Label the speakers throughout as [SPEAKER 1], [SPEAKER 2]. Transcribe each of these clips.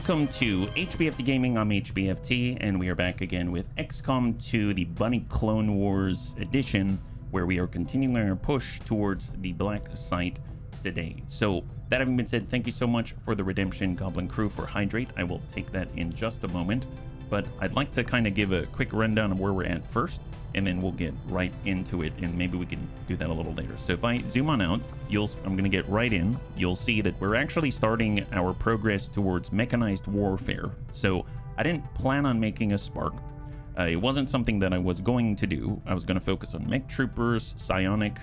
[SPEAKER 1] welcome to HBFT Gaming. I'm HBFT, and we are back again with XCOM 2, the Bunny Clone Wars edition, where we are continuing our push towards the Black Site today. So, that having been said, thank you so much for the redemption, Goblin Crew, for Hydrate. I will take that in just a moment, but I'd like to kind of give a quick rundown of where we're at first, and then we'll get right into it, and maybe we can do that a little later. So if I zoom on out, I'm going to get right in. You'll see that we're actually starting our progress towards mechanized warfare. So I didn't plan on making a Spark. It wasn't something that I was going to do. I was going to focus on mech troopers, psionic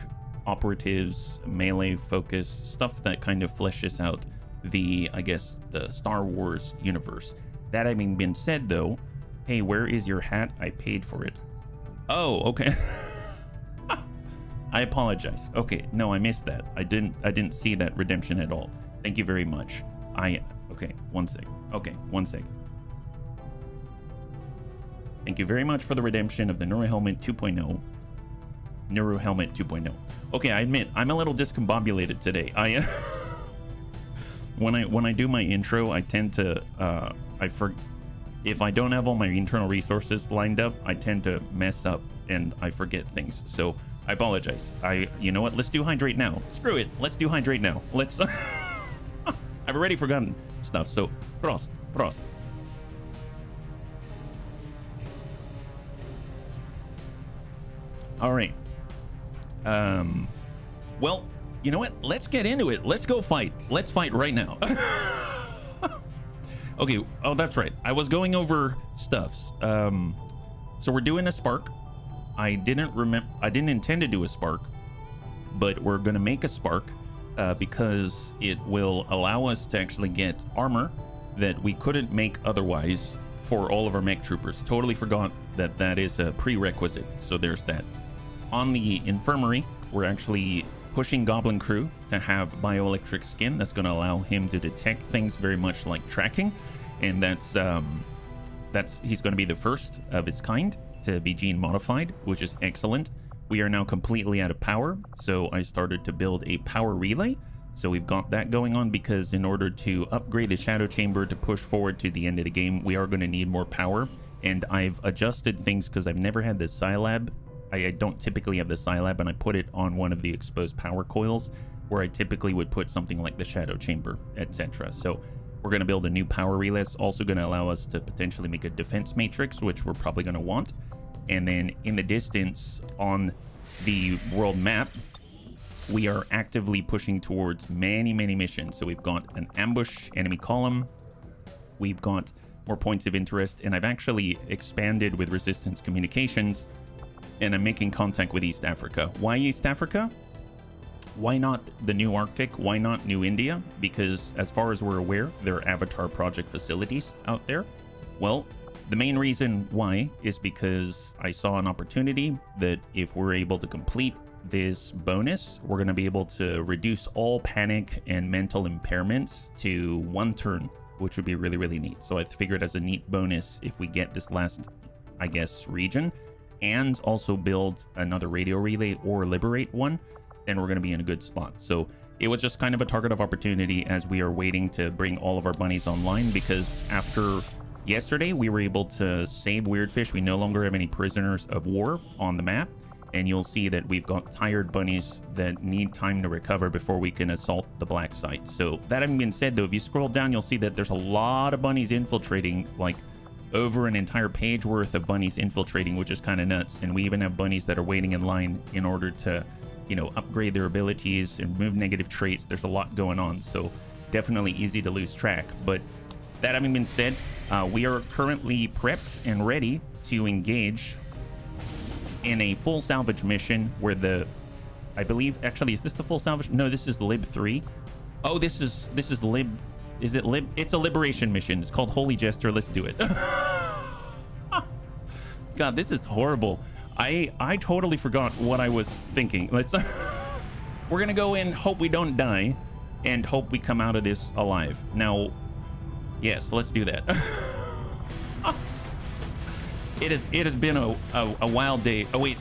[SPEAKER 1] operatives, melee focus, stuff that kind of fleshes out the, I guess, the Star Wars universe. That having been said, though, hey, where is your hat? I paid for it. Oh, okay. I apologize. Okay, no, I missed that. I didn't see that redemption at all. Thank you very much. Okay, one sec. Okay, one sec. Thank you very much for the redemption of the Neuro Helmet 2.0. Neuro Helmet 2.0. Okay, I admit I'm a little discombobulated today. When I do my intro, I tend to if I don't have all my internal resources lined up, I tend to mess up and I forget things. So I apologize. You know what? Let's do Hydrate now. Screw it. Let's do Hydrate now. Let's. I've already forgotten stuff. So Prost. All right. Well, you know what? Let's get into it. Let's go fight. Let's fight right now. Okay, oh, that's right. I was going over stuffs. So we're doing a Spark. I didn't intend to do a Spark, but we're gonna make a Spark because it will allow us to actually get armor that we couldn't make otherwise for all of our mech troopers. Totally forgot that that is a prerequisite. So there's that. On the infirmary, we're actually pushing Goblin Crew to have bioelectric skin. That's going to allow him to detect things very much like tracking, and that's he's going to be the first of his kind to be gene modified, which is excellent. We are now completely out of power, so I started to build a power relay. So we've got that going on because in order to upgrade the shadow chamber to push forward to the end of the game, we are going to need more power. And I've adjusted things because I've never had the Psi Lab. I don't typically have the Psi Lab, and I put it on one of the exposed power coils where I typically would put something like the shadow chamber, etc. So we're going to build a new power relay. It's also going to allow us to potentially make a defense matrix, which we're probably going to want. And then in the distance on the world map, we are actively pushing towards many missions. So we've got an ambush enemy column. We've got more points of interest, and I've actually expanded with resistance communications, and I'm making contact with East Africa. Why East Africa? Why not the new Arctic? Why not New India? Because as far as we're aware, there are Avatar project facilities out there. Well, the main reason why is because I saw an opportunity that if we're able to complete this bonus, we're going to be able to reduce all panic and mental impairments to 1 turn, which would be really neat. So I figured as a neat bonus, if we get this last, I guess, region, and also build another radio relay or liberate one, then we're going to be in a good spot. So it was just kind of a target of opportunity as we are waiting to bring all of our bunnies online, because after yesterday we were able to save Weirdfish. We no longer have any prisoners of war on the map, and you'll see that we've got tired bunnies that need time to recover before we can assault the Black Site. So that having been said, though, if you scroll down, you'll see that there's a lot of bunnies infiltrating, like over an entire page worth of bunnies infiltrating, which is kind of nuts. And we even have bunnies that are waiting in line in order to, you know, upgrade their abilities and remove negative traits. There's a lot going on, so definitely easy to lose track. But that having been said, we are currently prepped and ready to engage in a full salvage mission where I believe, actually, is this the full salvage? No, this is Lib 3. Oh, this is Lib. Is it Lib? It's a liberation mission. It's called Holy Jester. Let's do it. God, this is horrible. I totally forgot what I was thinking. We're gonna go in, hope we don't die, and hope we come out of this alive. Now, yes, let's do that. It has been a wild day. Oh wait,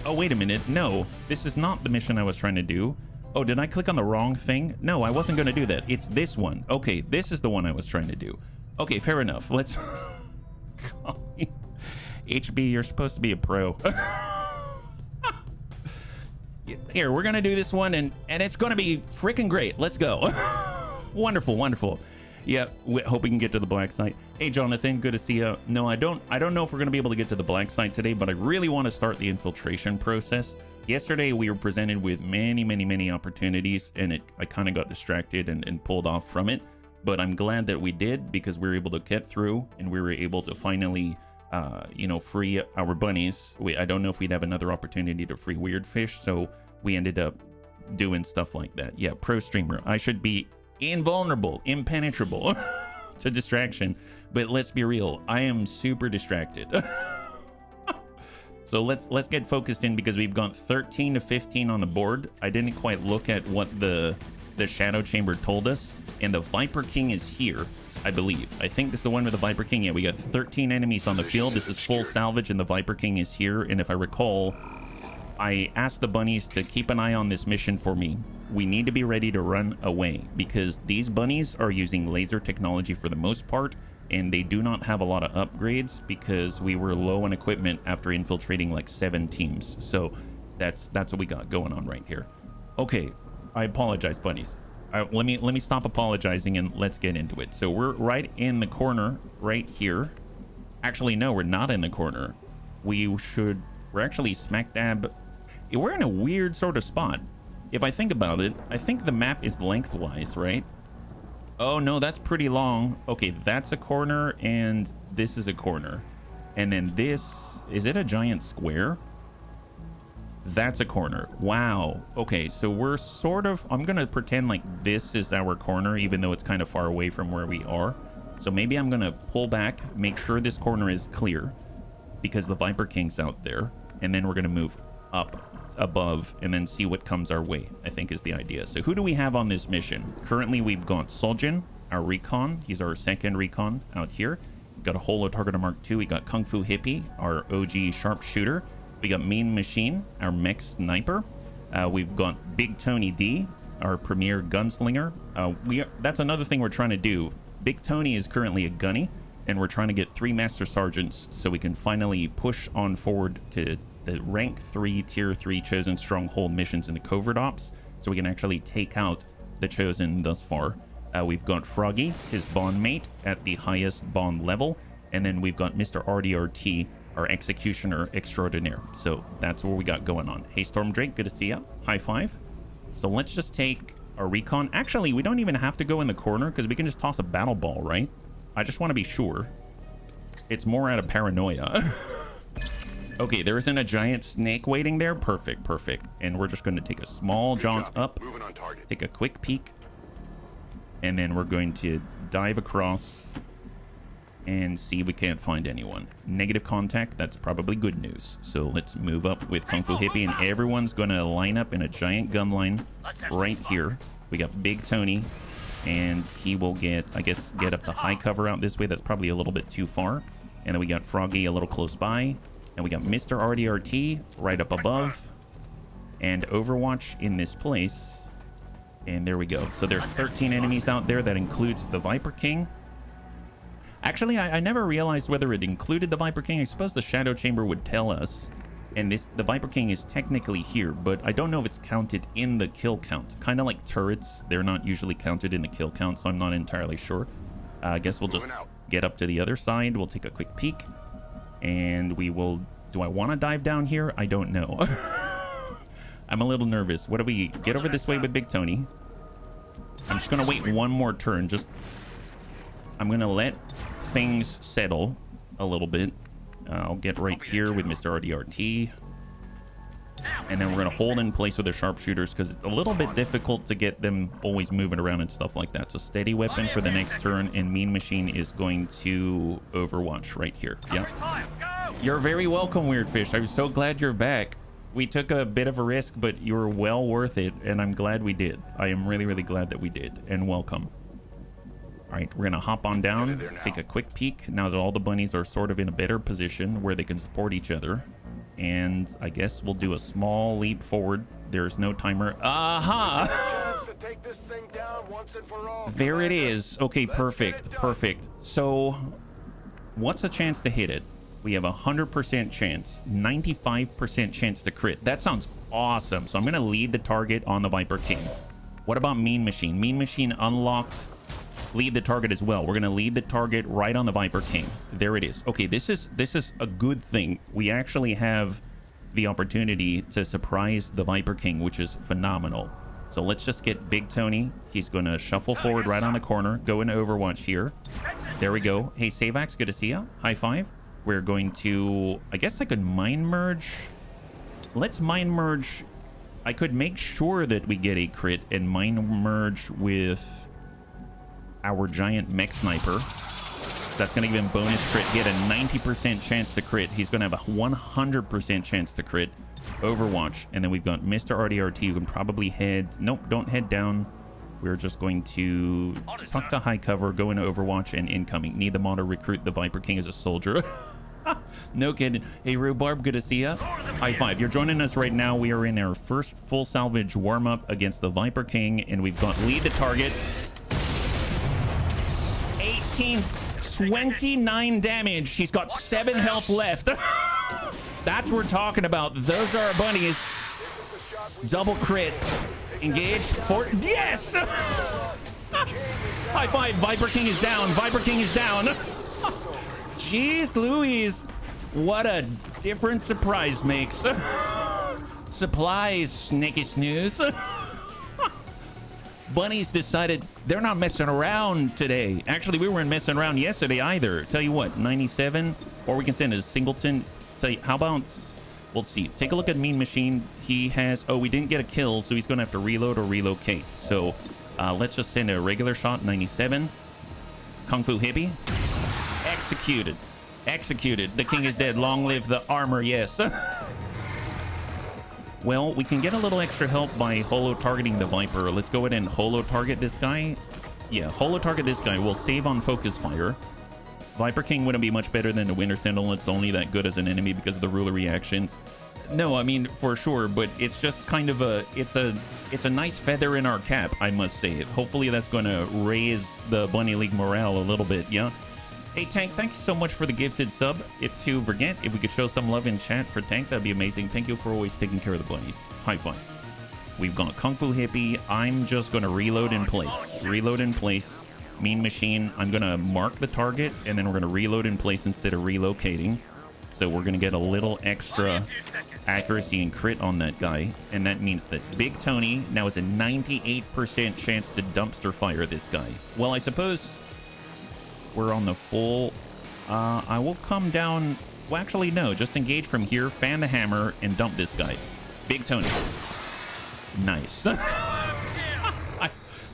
[SPEAKER 1] oh wait a minute. No, this is not the mission I was trying to do. Oh, did I click on the wrong thing? No, I wasn't going to do that. It's this one. Okay, this is the one I was trying to do. Okay, fair enough. Let's... HB, you're supposed to be a pro. Here, we're gonna do this one, and it's gonna be freaking great. Let's go. Wonderful, wonderful. Yeah, we hope we can get to the black site. Hey, Jonathan, good to see you. No, I don't know if we're gonna be able to get to the black site today, but I really want to start the infiltration process. Yesterday, we were presented with many opportunities, and I kind of got distracted and pulled off from it. But I'm glad that we did, because we were able to get through, and we were able to finally, you know, free our bunnies. I don't know if we'd have another opportunity to free weird fish, so we ended up doing stuff like that. Yeah, pro streamer. I should be invulnerable, impenetrable to distraction. But let's be real, I am super distracted. So let's get focused in, because we've got 13 to 15 on the board. I didn't quite look at what the Shadow Chamber told us, and the Viper King is here, I believe. I think this is the one with the Viper King. Yeah, we got 13 enemies on the field. This is full salvage, and the Viper King is here. And if I recall, I asked the bunnies to keep an eye on this mission for me. We need to be ready to run away, because these bunnies are using laser technology for the most part, and they do not have a lot of upgrades, because we were low on equipment after infiltrating like 7 teams. So that's what we got going on right here. Okay, I apologize, bunnies. Let me stop apologizing and let's get into it. So we're right in the corner right here. Actually, no, we're not in the corner. We're actually smack dab. We're in a weird sort of spot. If I think about it, I think the map is lengthwise, right? Oh no, that's pretty long. Okay, that's a corner, and this is a corner. And then this, is it a giant square? That's a corner. Wow. Okay, so we're sort of, I'm gonna pretend like this is our corner, even though it's kind of far away from where we are. So maybe I'm gonna pull back, make sure this corner is clear, because the Viper King's out there. And then we're gonna move up above and then see what comes our way, I think is the idea. So who do we have on this mission? Currently, we've got Soljin, our recon. He's our second recon out here. We've got a Holo Targeter Mark II. We got Kung Fu Hippie, our OG sharpshooter. We got Mean Machine, our mech sniper. We've got Big Tony D, our premier gunslinger. That's another thing we're trying to do. Big Tony is currently a gunny, and we're trying to get 3 Master Sergeants so we can finally push on forward to the rank 3, tier 3 Chosen Stronghold missions in the covert ops, so we can actually take out the Chosen thus far. We've got Froggy, his bond mate, at the highest bond level, and then we've got Mr. RDRT, our executioner extraordinaire. So that's what we got going on. Hey, Storm Drake, good to see you. High five. So let's just take our recon. Actually, we don't even have to go in the corner, because we can just toss a battle ball, right? I just want to be sure. It's more out of paranoia. Okay, there isn't a giant snake waiting there. Perfect, perfect. And we're just going to take a small jaunt up, take a quick peek, and then we're going to dive across and see if we can't find anyone. Negative contact, that's probably good news. So let's move up with Kung Fu Hippie, and everyone's going to line up in a giant gun line right here. We got Big Tony, and he will get, I guess, get up to high cover out this way. That's probably a little bit too far. And then we got Froggy a little close by. And we got Mr. RDRT right up above. And Overwatch in this place. And there we go. So there's 13 enemies out there. That includes the Viper King. Actually, I never realized whether it included the Viper King. I suppose the Shadow Chamber would tell us. And the Viper King is technically here, but I don't know if it's counted in the kill count. Kind of like turrets. They're not usually counted in the kill count, so I'm not entirely sure. I guess we'll just get up to the other side. We'll take a quick peek. And we will... Do I want to dive down here? I don't know. I'm a little nervous. What do we get over this way with Big Tony? I'm just going to wait one more turn. I'm going to let things settle a little bit. I'll get right here with Mr. RDRT. And then we're going to hold in place with the sharpshooters, because it's a little bit difficult to get them always moving around and stuff like that. So steady weapon for the next turn, and Mean Machine is going to Overwatch right here. Yeah. You're very welcome, Weird Fish. I'm so glad you're back. We took a bit of a risk, but you were well worth it, and I'm glad we did. I am really, really glad that we did, and welcome. All right, we're going to hop on down, take a quick peek, now that all the bunnies are sort of in a better position where they can support each other. And I guess we'll do a small leap forward. There's no timer. Aha! There it is. Okay, perfect. Perfect. So what's the chance to hit it? We have 100% chance, 95% chance to crit. That sounds awesome. So I'm going to lead the target on the Viper King. What about Mean Machine? Mean Machine unlocked. Lead the target as well. We're going to lead the target right on the Viper King. There it is. Okay, this is a good thing. We actually have the opportunity to surprise the Viper King, which is phenomenal. So let's just get Big Tony. He's going to shuffle forward right on the corner. Go into Overwatch here. There we go. Hey, Savax, good to see ya. High five. We're going to... I guess I could Mind Merge. Let's Mind Merge. I could make sure that we get a crit and Mind Merge with our giant mech sniper. That's going to give him bonus crit. He had a 90% chance to crit. He's going to have a 100% chance to crit. Overwatch. And then we've got Mr. RDRT. You can probably head... Nope, don't head down. We're just going to tuck to high cover, go into Overwatch, and incoming. Need the mod to recruit the Viper King as a soldier. No kidding. Hey, Rhubarb, good to see ya. High five. You're joining us right now. We are in our first full salvage warm-up against the Viper King, and we've got lead the target. 18, 29 damage. He's got 7 health left. That's what we're talking about. Those are our bunnies. Double crit. Engage. Yes! High five. Viper King is down. Viper King is down. Jeez Louise. What a different surprise makes. Supplies, Snaky Snooze. Bunnies decided they're not messing around today. Actually, we weren't messing around yesterday either. Tell you what, 97, or we can send a Singleton. Tell you, how about, we'll see. Take a look at Mean Machine. He has, oh, we didn't get a kill, so he's going to have to reload or relocate. So let's just send a regular shot, 97. Kung Fu Hippie. Executed. Executed. The king is dead. Long live the armor, yes. Well, we can get a little extra help by holo targeting the Viper. Let's go ahead and holo target this guy. Yeah, holo target this guy. We'll save on focus fire. Viper King wouldn't be much better than the Winter Sentinel. It's only that good as an enemy because of the ruler reactions. No, I mean, for sure, but it's just kind of a... It's a nice feather in our cap, I must say. Hopefully that's going to raise the Bunny League morale a little bit, yeah? Hey, Tank, thanks so much for the gifted sub. If we could show some love in chat for Tank, that'd be amazing. Thank you for always taking care of the bunnies. High five. We've got Kung Fu Hippie. I'm just going to reload in place. Reload in place. Mean Machine. I'm going to mark the target, and then we're going to reload in place instead of relocating. So we're going to get a little extra accuracy and crit on that guy. And that means that Big Tony now has a 98% chance to dumpster fire this guy. Well, I suppose... we're on the full. I will come down. Well, actually, no. Just engage from here, fan the hammer, and dump this guy. Big Tony. Nice.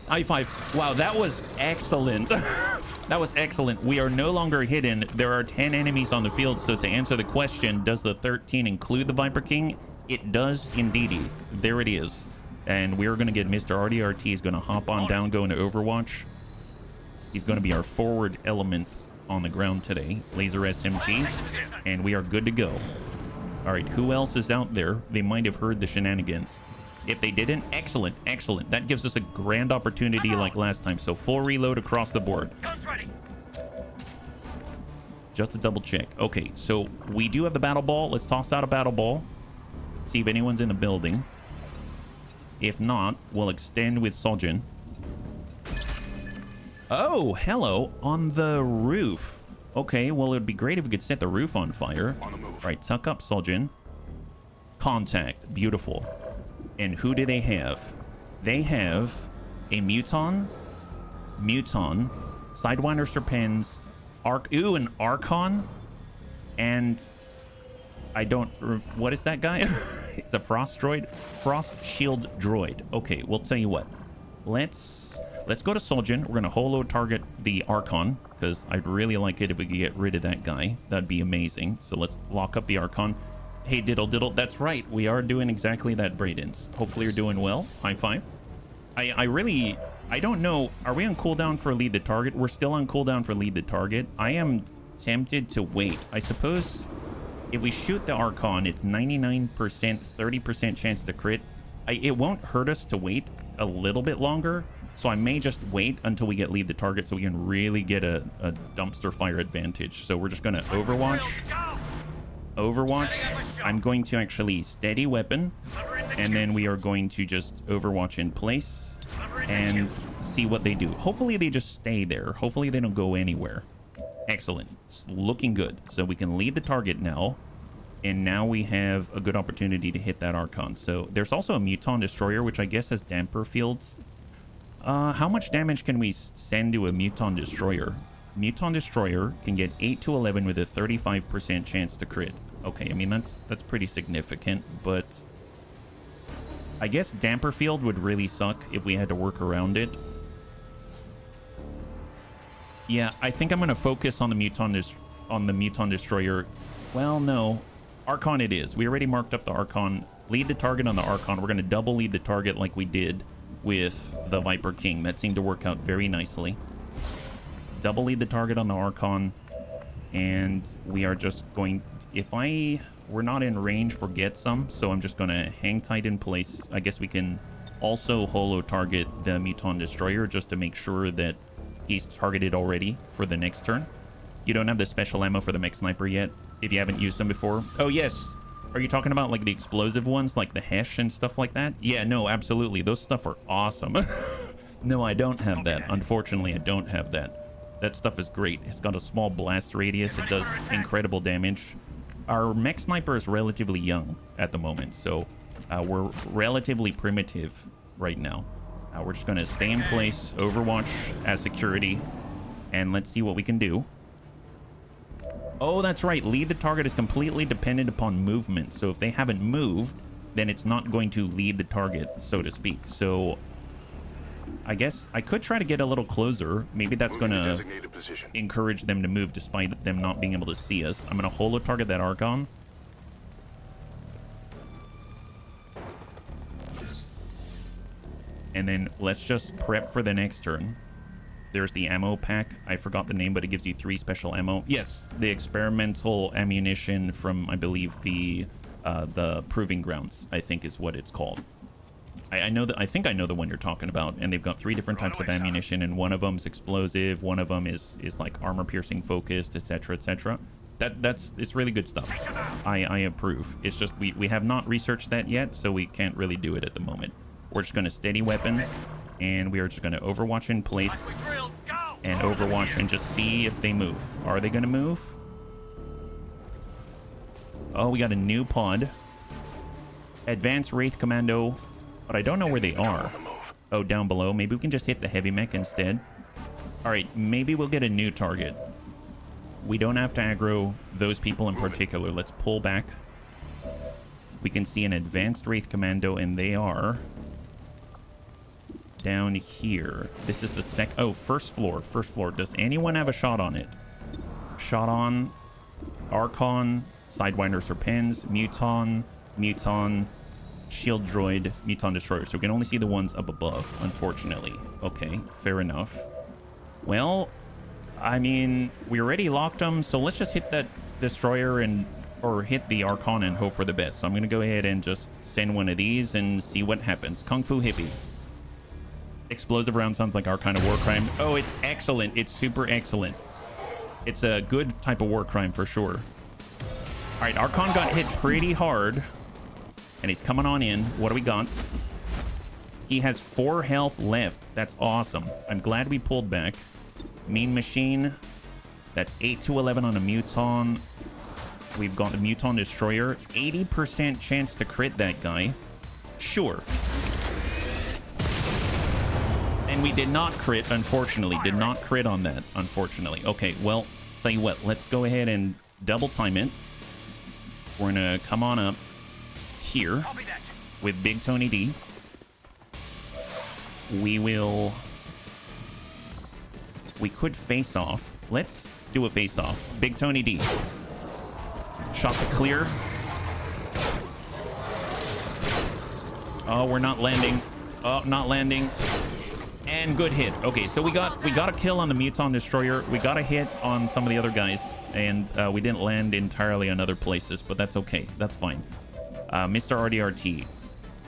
[SPEAKER 1] High five. Wow, that was excellent. That was excellent. We are no longer hidden. There are 10 enemies on the field. So to answer the question, does the 13 include the Viper King? It does indeed. There it is. And we're going to get Mr. RDRT. He's going to hop on down, go into Overwatch. He's going to be our forward element on the ground today. Laser SMG. And we are good to go. All right, who else is out there? They might have heard the shenanigans. If they didn't, excellent, excellent. That gives us a grand opportunity like last time. So full reload across the board. Just to double check. Okay, so we do have the battle ball. Let's toss out a battle ball. See if anyone's in the building. If not, we'll extend with Sojin. Oh, hello, on the roof. Okay, well, it would be great if we could set the roof on fire. All right, tuck up, Soljin. Contact, beautiful. And who do they have? They have a Muton, Sidewinder Serpens, an Archon, and I don't... what is that guy? It's a Frost droid? Frost Shield droid. Okay, we'll tell you what. Let's go to Soljin. We're going to holo target the Archon, because I'd really like it if we could get rid of that guy. That'd be amazing. So let's lock up the Archon. Hey, Diddle Diddle. That's right. We are doing exactly that, Braydens. Hopefully you're doing well. High five. I don't know. Are we on cooldown for lead the target? We're still on cooldown for lead the target. I am tempted to wait. I suppose if we shoot the Archon, it's 99%, 30% chance to crit. It won't hurt us to wait a little bit longer, So I may just wait until we get lead the target so we can really get a dumpster fire advantage. So we're just going to Overwatch. Overwatch. I'm going to actually steady weapon. And then we are going to just Overwatch in place and see what they do. Hopefully they just stay there. Hopefully they don't go anywhere. Excellent. It's looking good. So we can lead the target now. And now we have a good opportunity to hit that Archon. So there's also a Muton Destroyer, which I guess has damper fields. How much damage can we send to a Muton Destroyer? Muton Destroyer can get 8 to 11 with a 35% chance to crit. Okay, I mean, that's pretty significant, but I guess damper field would really suck if we had to work around it. Yeah, I think I'm going to focus on the Muton Destroyer. Well, no. Archon it is. We already marked up the Archon. Lead the target on the Archon. We're going to double lead the target like we did with the Viper King. That seemed to work out very nicely. Double lead the target on the Archon. And we are just going... We're not in range for get some, so I'm just going to hang tight in place. I guess we can also holo target the Muton Destroyer just to make sure that he's targeted already for the next turn. You don't have the special ammo for the mech sniper yet if you haven't used them before. Oh, yes. Are you talking about like the explosive ones, like the Hesh and stuff like that? Yeah, no, absolutely. Those stuff are awesome. No, I don't have that. Unfortunately, I don't have that. That stuff is great. It's got a small blast radius. It does incredible damage. Our mech sniper is relatively young at the moment, so we're relatively primitive right now. We're just going to stay in place, Overwatch as security, and let's see what we can do. Oh, that's right. Lead the target is completely dependent upon movement. So if they haven't moved, then it's not going to lead the target, so to speak. So I guess I could try to get a little closer. Maybe that's going to encourage them to move despite them not being able to see us. I'm going to holo target that Archon. And then let's just prep for the next turn. There's the ammo pack. I forgot the name, but it gives you 3 special ammo. Yes, the experimental ammunition from, I believe, the Proving Grounds, I think is what it's called. I know that. I think I know the one you're talking about. And they've got 3 different types of ammunition, and one of them is explosive. One of them is like armor-piercing focused, etc., etc. It's really good stuff. I approve. It's just we have not researched that yet, so we can't really do it at the moment. We're just going to steady weapon. And we are just going to Overwatch in place and Overwatch and just see if they move. Are they going to move? Oh, we got a new pod. Advanced Wraith Commando, but I don't know where they are. Oh, down below. Maybe we can just hit the heavy mech instead. All right, maybe we'll get a new target. We don't have to aggro those people in particular. Let's pull back. We can see an Advanced Wraith Commando, and they are... down here. This is the first floor. First floor. Does anyone have a shot on it? Shot on. Archon. Sidewinder Serpens. Muton. Shield Droid. Muton Destroyer. So we can only see the ones up above, unfortunately. Okay, fair enough. Well, I mean, we already locked them, so let's just hit that Destroyer or hit the Archon and hope for the best. So I'm going to go ahead and just send one of these and see what happens. Kung Fu Hippie. Explosive round sounds like our kind of war crime. Oh, it's excellent. It's super excellent. It's a good type of war crime for sure. All right, Archon got hit pretty hard. And he's coming on in. What do we got? He has 4 health left. That's awesome. I'm glad we pulled back. Mean Machine. That's 8 to 11 on a Muton. We've got the Muton Destroyer. 80% chance to crit that guy. Sure. And we did not crit, unfortunately. Did not crit on that, unfortunately. Okay, well, tell you what. Let's go ahead and double time it. We're going to come on up here with Big Tony D. We could face off. Let's do a face off. Big Tony D. Shot to clear. Oh, we're not landing. Oh, not landing. And good hit. Okay, so we got a kill on the Muton Destroyer. We got a hit on some of the other guys, and we didn't land entirely on other places, but that's okay. That's fine. Mr. RDRT.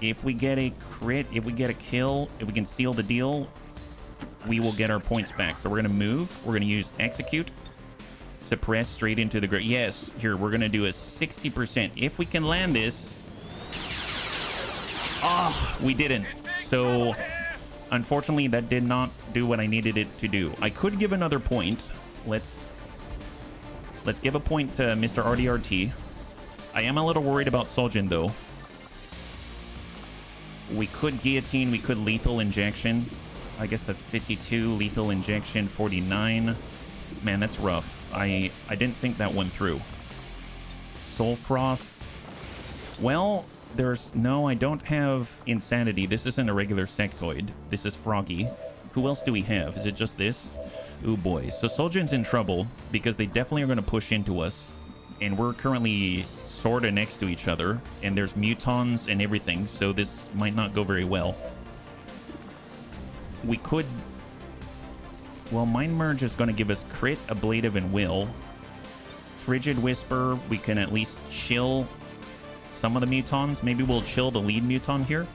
[SPEAKER 1] If we get a crit, if we get a kill, if we can seal the deal, we will get our points back. So we're going to move. We're going to use execute. Suppress straight into the grave. Yes, here, we're going to do a 60%. If we can land this. Ah, we didn't. So, unfortunately, that did not do what I needed it to do. I could give another point. Let's give a point to Mr. RDRT. I am a little worried about Soljin, though. We could guillotine. We could lethal injection. I guess that's 52. Lethal injection, 49. Man, that's rough. I didn't think that one through. Soul Frost. Well, no, I don't have Insanity. This isn't a regular sectoid. This is Froggy. Who else do we have? Is it just this? Ooh, boy. So Soljin's in trouble because they definitely are going to push into us. And we're currently sort of next to each other. And there's mutons and everything. So this might not go very well. We could... Well, Mind Merge is going to give us crit, ablative, and will. Frigid Whisper, we can at least chill some of the mutons. Maybe we'll chill the lead muton here.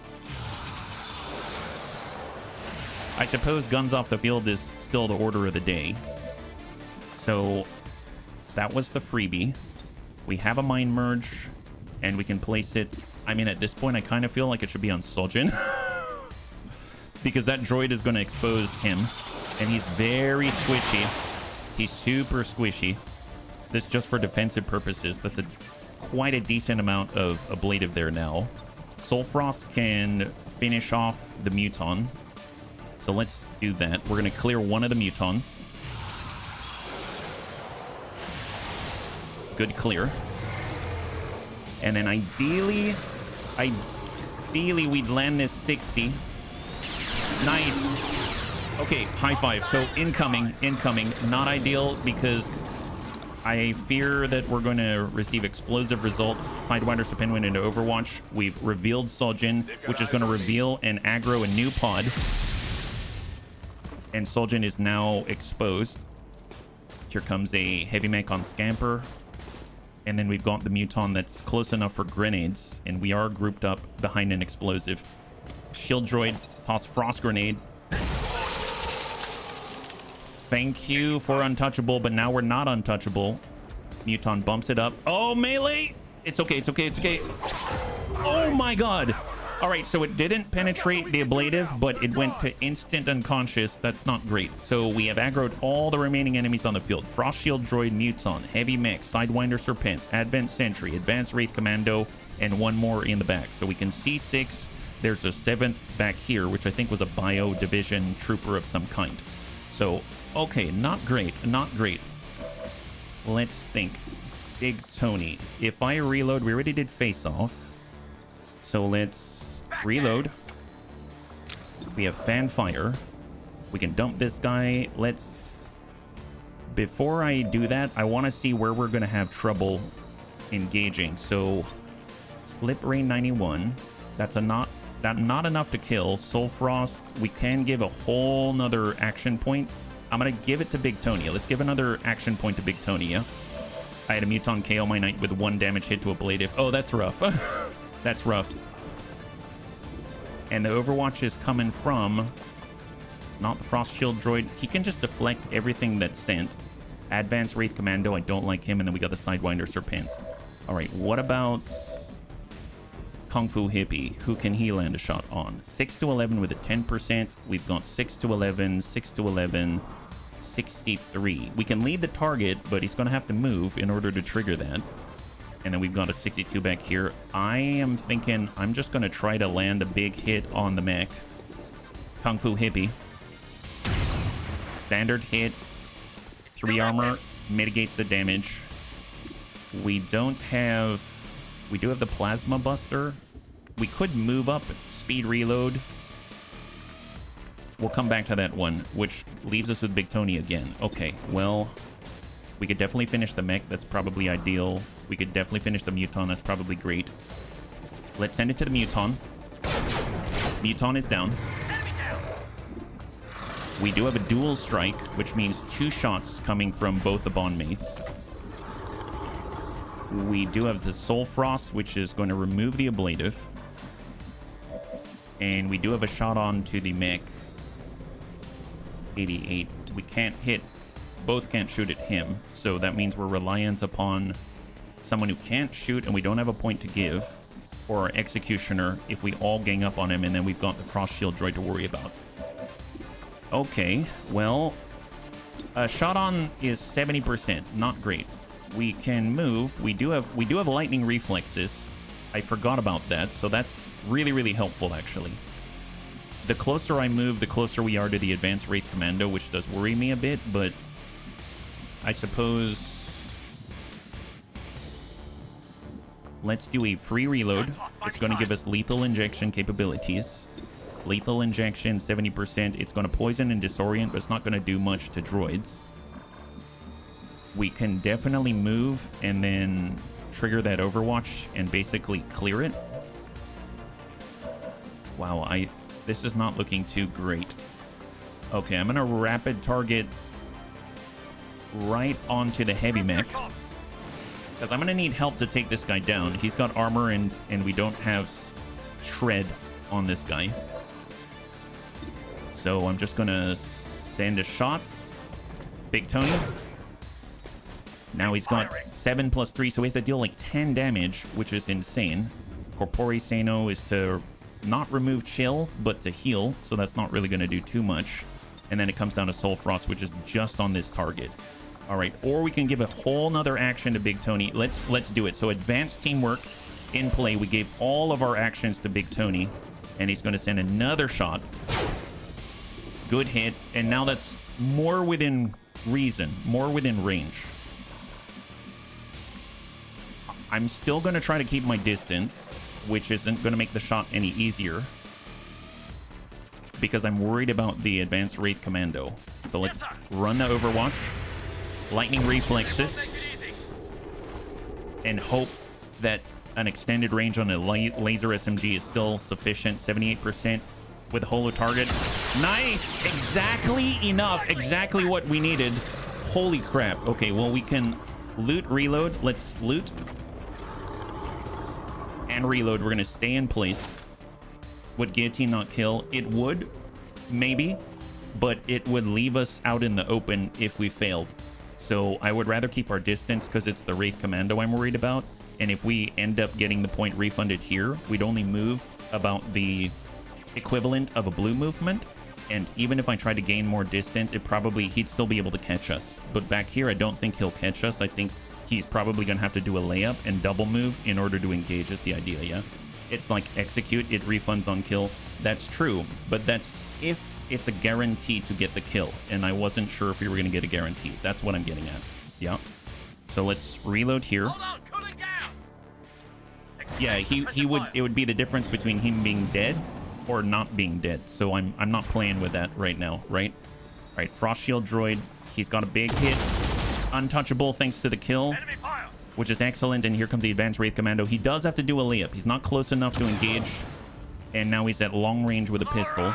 [SPEAKER 1] I suppose guns off the field is still the order of the day. So that was the freebie. We have a Mind Merge, and we can place it. I mean, at this point, I kind of feel like it should be on Soljin. Because that droid is going to expose him. And he's very squishy. He's super squishy. This just for defensive purposes. That's quite a decent amount of ablative there now. Soul Frost can finish off the muton. So let's do that. We're going to clear one of the mutons. Good clear. And then ideally we'd land this 60. Nice. Okay, high five. So incoming. Not ideal because I fear that we're going to receive explosive results. Sidewinder Serpenwind into Overwatch. We've revealed Soljin, which is going to reveal and aggro a new pod. And Soljin is now exposed. Here comes a heavy mech on Scamper. And then we've got the muton that's close enough for grenades. And we are grouped up behind an explosive. Shield droid, toss frost grenade. Thank you for untouchable, but now we're not untouchable. Muton bumps it up. Oh, melee! It's okay. Oh my god! All right, so it didn't penetrate the ablative, but it went to instant unconscious. That's not great. So we have aggroed all the remaining enemies on the field. Frost Shield Droid, Muton, Heavy Mech, Sidewinder Serpents, Advent Sentry, Advanced Wraith Commando, and one more in the back. So we can see 6. There's a 7th back here, which I think was a Bio Division trooper of some kind. So, okay, not great. Let's think. Big Tony. If I reload, we already did face off. So let's reload. We have Fanfire. We can dump this guy. Before I do that, I want to see where we're going to have trouble engaging. So, Slip Ray 91. That's not enough to kill. Soul Frost, we can give a whole nother action point. I'm going to give it to Big Tony. Let's give another action point to Big Tony, yeah? I had a Muton KO my knight with 1 damage hit to ablative. Oh, that's rough. That's rough. And the Overwatch is coming from... not the Frost Shield Droid. He can just deflect everything that's sent. Advanced Wraith Commando, I don't like him. And then we got the Sidewinder Serpents. All right, what about... Kung Fu Hippie? Who can he land a shot on? 6 to 11 with a 10%. We've got 6 to 11, 6 to 11, 63. We can lead the target, but he's going to have to move in order to trigger that. And then we've got a 62 back here. I am thinking I'm just going to try to land a big hit on the mech. Kung Fu Hippie. Standard hit. 3 armor. Mitigates the damage. We don't have... We do have the Plasma Buster. We could move up, speed reload. We'll come back to that one, which leaves us with Big Tony again. Okay, well, we could definitely finish the mech. That's probably ideal. We could definitely finish the Muton. That's probably great. Let's send it to the Muton. Muton is down. We do have a dual strike, which means 2 shots coming from both the bond mates. We do have the Soul Frost, which is going to remove the ablative. And we do have a shot on to the mech. 88. We can't hit, both can't shoot at him. So that means we're reliant upon someone who can't shoot and we don't have a point to give, or our executioner if we all gang up on him, and then we've got the cross shield droid to worry about. Okay, well, shot on is 70%, not great. We can move. We do have lightning reflexes. I forgot about that, so that's really, really helpful actually. The closer I move, the closer we are to the advanced Wraith Commando, which does worry me a bit, but I suppose let's do a free reload. It's going to give us lethal injection capabilities. Lethal injection, 70%. It's going to poison and disorient, but it's not going to do much to droids. We can definitely move and then trigger that Overwatch and basically clear it. Wow, this is not looking too great. Okay, I'm going to rapid target right onto the heavy mech, because I'm going to need help to take this guy down. He's got armor and we don't have shred on this guy. So I'm just going to send a shot. Big Tony. Now he's got 7 plus 3, so we have to deal like 10 damage, which is insane. Corpore Sano is to not remove chill, but to heal, so that's not really going to do too much. And then it comes down to Soul Frost, which is just on this target. All right, or we can give a whole nother action to Big Tony. Let's do it. So advanced teamwork in play. We gave all of our actions to Big Tony, and he's going to send another shot. Good hit, and now that's more within reason, more within range. I'm still going to try to keep my distance, which isn't going to make the shot any easier, because I'm worried about the advanced Wraith Commando. So let's run the Overwatch, lightning reflexes, and hope that an extended range on a laser SMG is still sufficient. 78% with a holo target. Nice! Exactly enough. Exactly what we needed. Holy crap. Okay, well, we can loot, reload. Let's loot and reload. We're going to stay in place. Would guillotine not kill? It would, maybe, but it would leave us out in the open if we failed. So I would rather keep our distance because it's the Wraith Commando I'm worried about. And if we end up getting the point refunded here, we'd only move about the equivalent of a blue movement. And even if I try to gain more distance, he'd still be able to catch us. But back here, I don't think he'll catch us. I think he's probably going to have to do a layup and double move in order to engage, is the idea, yeah? It's like execute, it refunds on kill. That's true, but that's if it's a guarantee to get the kill. And I wasn't sure if we were going to get a guarantee. That's what I'm getting at. Yeah. So let's reload here. Yeah, it would be the difference between him being dead or not being dead. So I'm not playing with that right now, right? All right, Frost Shield droid. He's got a big hit. Untouchable thanks to the kill, which is excellent. And here comes the advanced Wraith Commando. He does have to do a layup. He's not close enough to engage. And now he's at long range with a pistol.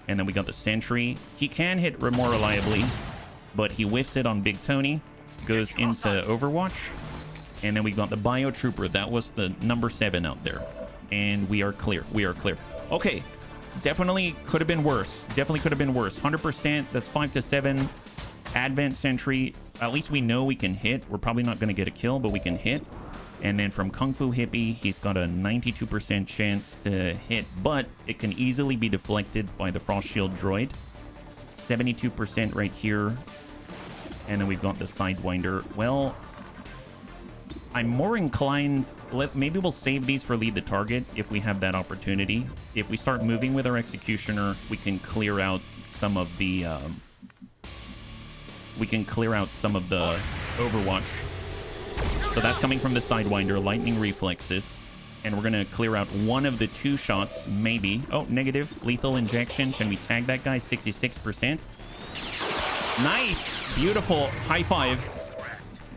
[SPEAKER 1] And then we got the Sentry. He can hit more reliably, but he whiffs it on Big Tony. Goes into Overwatch. And then we got the Bio Trooper. That was the number 7 out there. And we are clear. We are clear. Okay. Definitely could have been worse. Definitely could have been worse. 100%. That's 5 to 7. Advent Sentry. At least we know we can hit. We're probably not going to get a kill, but we can hit. And then from Kung Fu Hippie, he's got a 92% chance to hit, but it can easily be deflected by the Frost Shield droid. 72% right here. And then we've got the Sidewinder. Well, I'm more inclined... Maybe we'll save these for lead the target if we have that opportunity. If we start moving with our Executioner, we can clear out some of the... Overwatch. So that's coming from the Sidewinder, lightning reflexes. And we're going to clear out one of the 2 shots, maybe. Oh, negative. Lethal injection. Can we tag that guy? 66%. Nice. Beautiful. High five.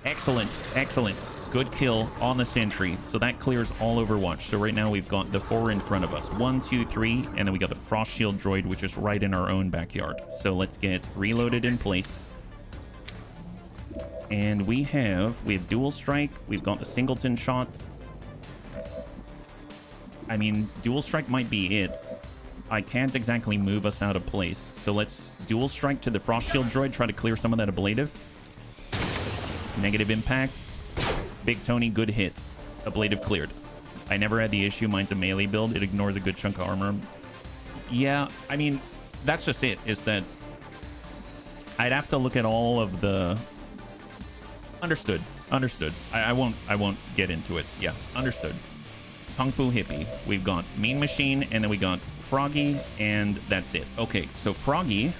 [SPEAKER 1] Excellent. Excellent. Good kill on the Sentry. So that clears all Overwatch. So right now we've got the 4 in front of us. 1, 2, 3. And then we got the Frost Shield droid, which is right in our own backyard. So let's get reloaded in place. And we have dual strike. We've got the singleton shot. I mean, dual strike might be it. I can't exactly move us out of place. So let's dual strike to the frost shield droid, try to clear some of that ablative. Negative impact. Big Tony, good hit. Ablative cleared. I never had the issue. Mine's a melee build. It ignores a good chunk of armor. Yeah, I mean, that's just it, is that I'd have to look at all of the... Understood. Understood. I won't get into it. Yeah, understood. Kung Fu Hippie. We've got Mean Machine, and then we got Froggy, and that's it. Okay, so Froggy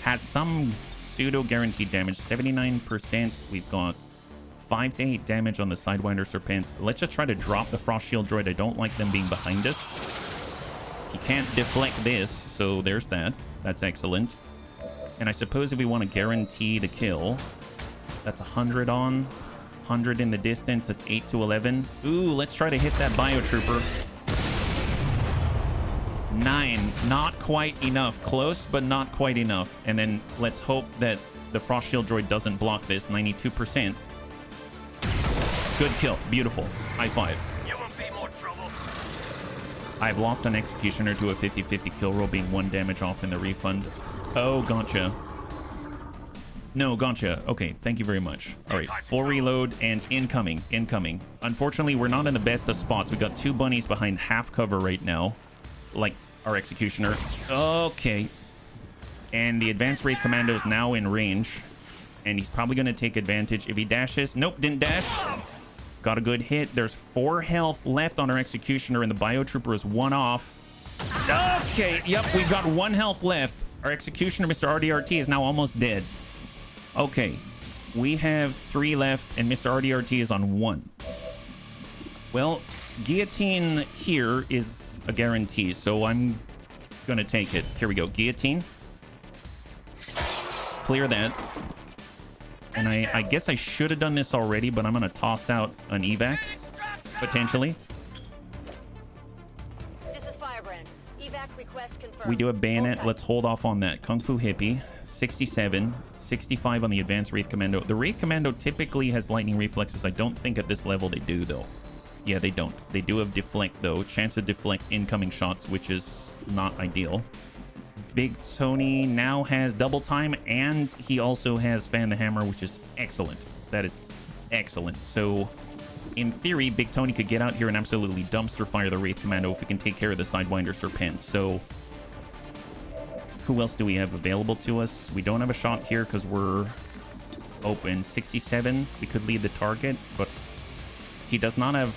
[SPEAKER 1] has some pseudo guaranteed damage, 79%. We've got 5 to 8 damage on the Sidewinder Serpents. Let's just try to drop the Frost Shield Droid. I don't like them being behind us. He can't deflect this, so there's that. That's excellent. And I suppose if we want to guarantee the kill, that's 100 on, 100 in the distance. That's 8 to 11. Ooh, let's try to hit that Biotrooper. 9, not quite enough. Close, but not quite enough. And then let's hope that the Frost Shield Droid doesn't block this. 92%. Good kill. Beautiful. High five.
[SPEAKER 2] You won't be more trouble.
[SPEAKER 1] I've lost an Executioner to a 50-50 kill roll, being 1 damage off in the refund. Oh, gotcha. No, gotcha. Okay, thank you very much. All right, full reload and incoming. Incoming. Unfortunately, we're not in the best of spots. We got 2 bunnies behind half cover right now, like our Executioner. Okay. And the Advanced Wraith Commando is now in range, and he's probably going to take advantage if he dashes. Nope, didn't dash. Got a good hit. There's 4 health left on our Executioner, and the Biotrooper is 1 off. Okay, yep, we've got 1 health left. Our Executioner, Mr. RDRT, is now almost dead. Okay, we have 3 left, and Mr. RDRT is on 1. Well, Guillotine here is a guarantee, so I'm gonna take it. Here we go, Guillotine. Clear that. And I guess I should have done this already, but I'm gonna toss out an evac, potentially.
[SPEAKER 3] This is Firebrand. Evac request confirmed.
[SPEAKER 1] We do a bayonet. Let's hold off on that. Kung Fu Hippie, 67, 65 on the Advanced Wraith Commando. The Wraith Commando typically has lightning reflexes. I don't think at this level they do, though. Yeah, they don't. They do have deflect, though. Chance to deflect incoming shots, which is not ideal. Big Tony now has double time, and he also has Fan the Hammer, which is excellent. That is excellent. So, in theory, Big Tony could get out here and absolutely dumpster fire the Wraith Commando if we can take care of the Sidewinder Serpents. So, who else do we have available to us? We don't have a shot here because we're open. 67, we could lead the target, but he does not have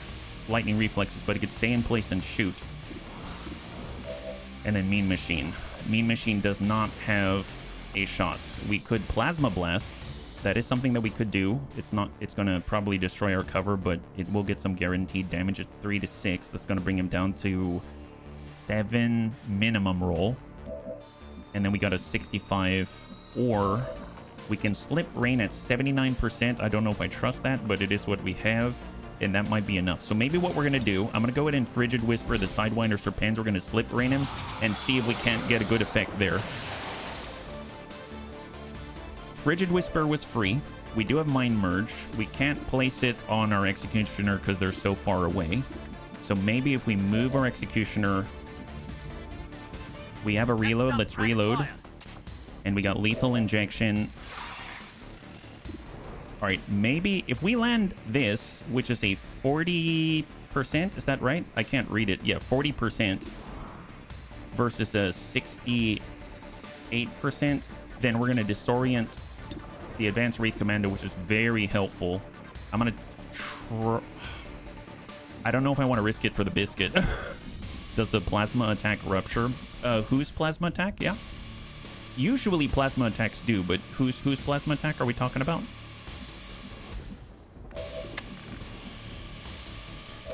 [SPEAKER 1] lightning reflexes, but he could stay in place and shoot. And then Mean Machine. Mean Machine does not have a shot. We could Plasma Blast. That is something that we could do. It's going to probably destroy our cover, but it will get some guaranteed damage. It's 3 to 6. That's going to bring him down to 7 minimum roll. And then we got a 65, or we can slip rain at 79%. I don't know if I trust that, but it is what we have, and that might be enough. So maybe what we're going to do, I'm going to go ahead and Frigid Whisper the Sidewinder Serpents. We're going to slip rain him and see if we can't get a good effect there. Frigid Whisper was free. We do have Mind Merge. We can't place it on our Executioner because they're so far away. So maybe if we move our Executioner... We have a reload. Let's reload. And we got Lethal Injection. All right, maybe if we land this, which is a 40%, is that right? I can't read it. Yeah, 40% versus a 68%, then we're going to disorient the Advanced Wraith Commando, which is very helpful. I'm going to I don't know if I want to risk it for the biscuit. Does the plasma attack rupture? Whose plasma attack? Yeah. Usually plasma attacks do, but whose plasma attack are we talking about?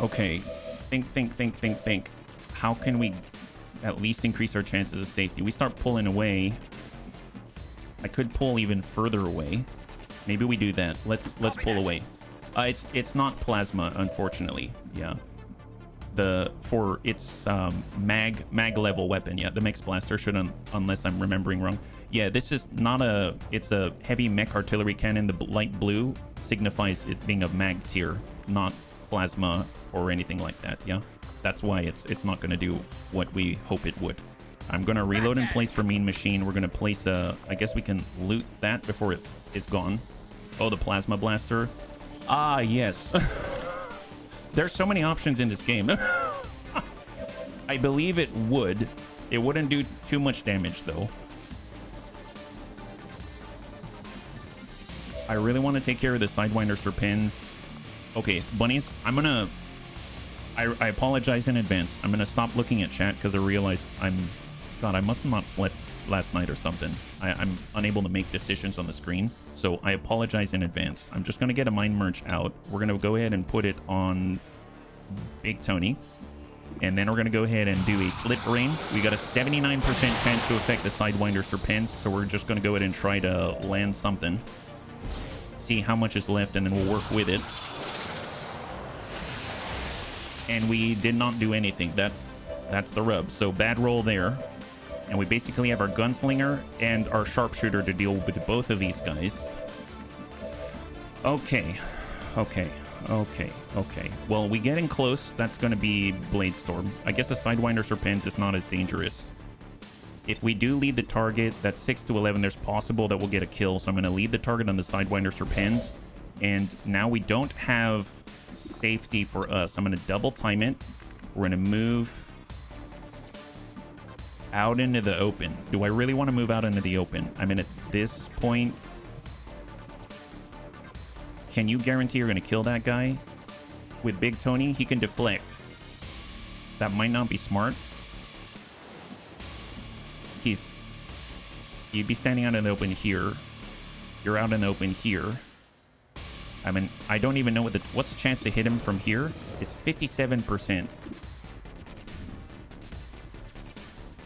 [SPEAKER 1] Okay. Think. How can we at least increase our chances of safety? We start pulling away. I could pull even further away. Maybe we do that. Let's pull away. It's not plasma, unfortunately. Yeah. It's mag level weapon. Yeah, the Mix Blaster shouldn't, unless I'm remembering wrong. Yeah, this is not it's a heavy mech artillery cannon. The light blue signifies it being a mag tier, not plasma or anything like that. Yeah, that's why it's not going to do what we hope it would. I'm going to reload in place for Mean Machine. We're going to place a... I guess we can loot that before it is gone. Oh, the Plasma Blaster. Ah, yes. There's so many options in this game. I believe it would. It wouldn't do too much damage, though. I really want to take care of the Sidewinder Serpens. Okay, Bunnies, I'm going to... I apologize in advance. I'm going to stop looking at chat because I realized God, I must have not slept last night or something. I'm unable to make decisions on the screen, so I apologize in advance. I'm just going to get a Mind Merge out. We're going to go ahead and put it on Big Tony, and then we're going to go ahead and do a Slit Rain. We got a 79% chance to affect the Sidewinder Serpents, so we're just going to go ahead and try to land something. See how much is left, and then we'll work with it. And we did not do anything. That's the rub. So bad roll there. And we basically have our gunslinger and our sharpshooter to deal with both of these guys. Okay. Well, we getting close. That's going to be Blade Storm. I guess the Sidewinder Serpents is not as dangerous. If we do lead the target, that's 6 to 11. There's possible that we'll get a kill. So I'm going to lead the target on the Sidewinder Serpents. And now we don't have safety for us. I'm going to double time it. We're going to move out into the open. Do I really want to move out into the open? I mean, at this point, can you guarantee you're going to kill that guy? With Big Tony, he can deflect. That might not be smart. You'd be standing out in the open here. You're out in the open here. I mean, I don't even know what's the chance to hit him from here. It's 57%.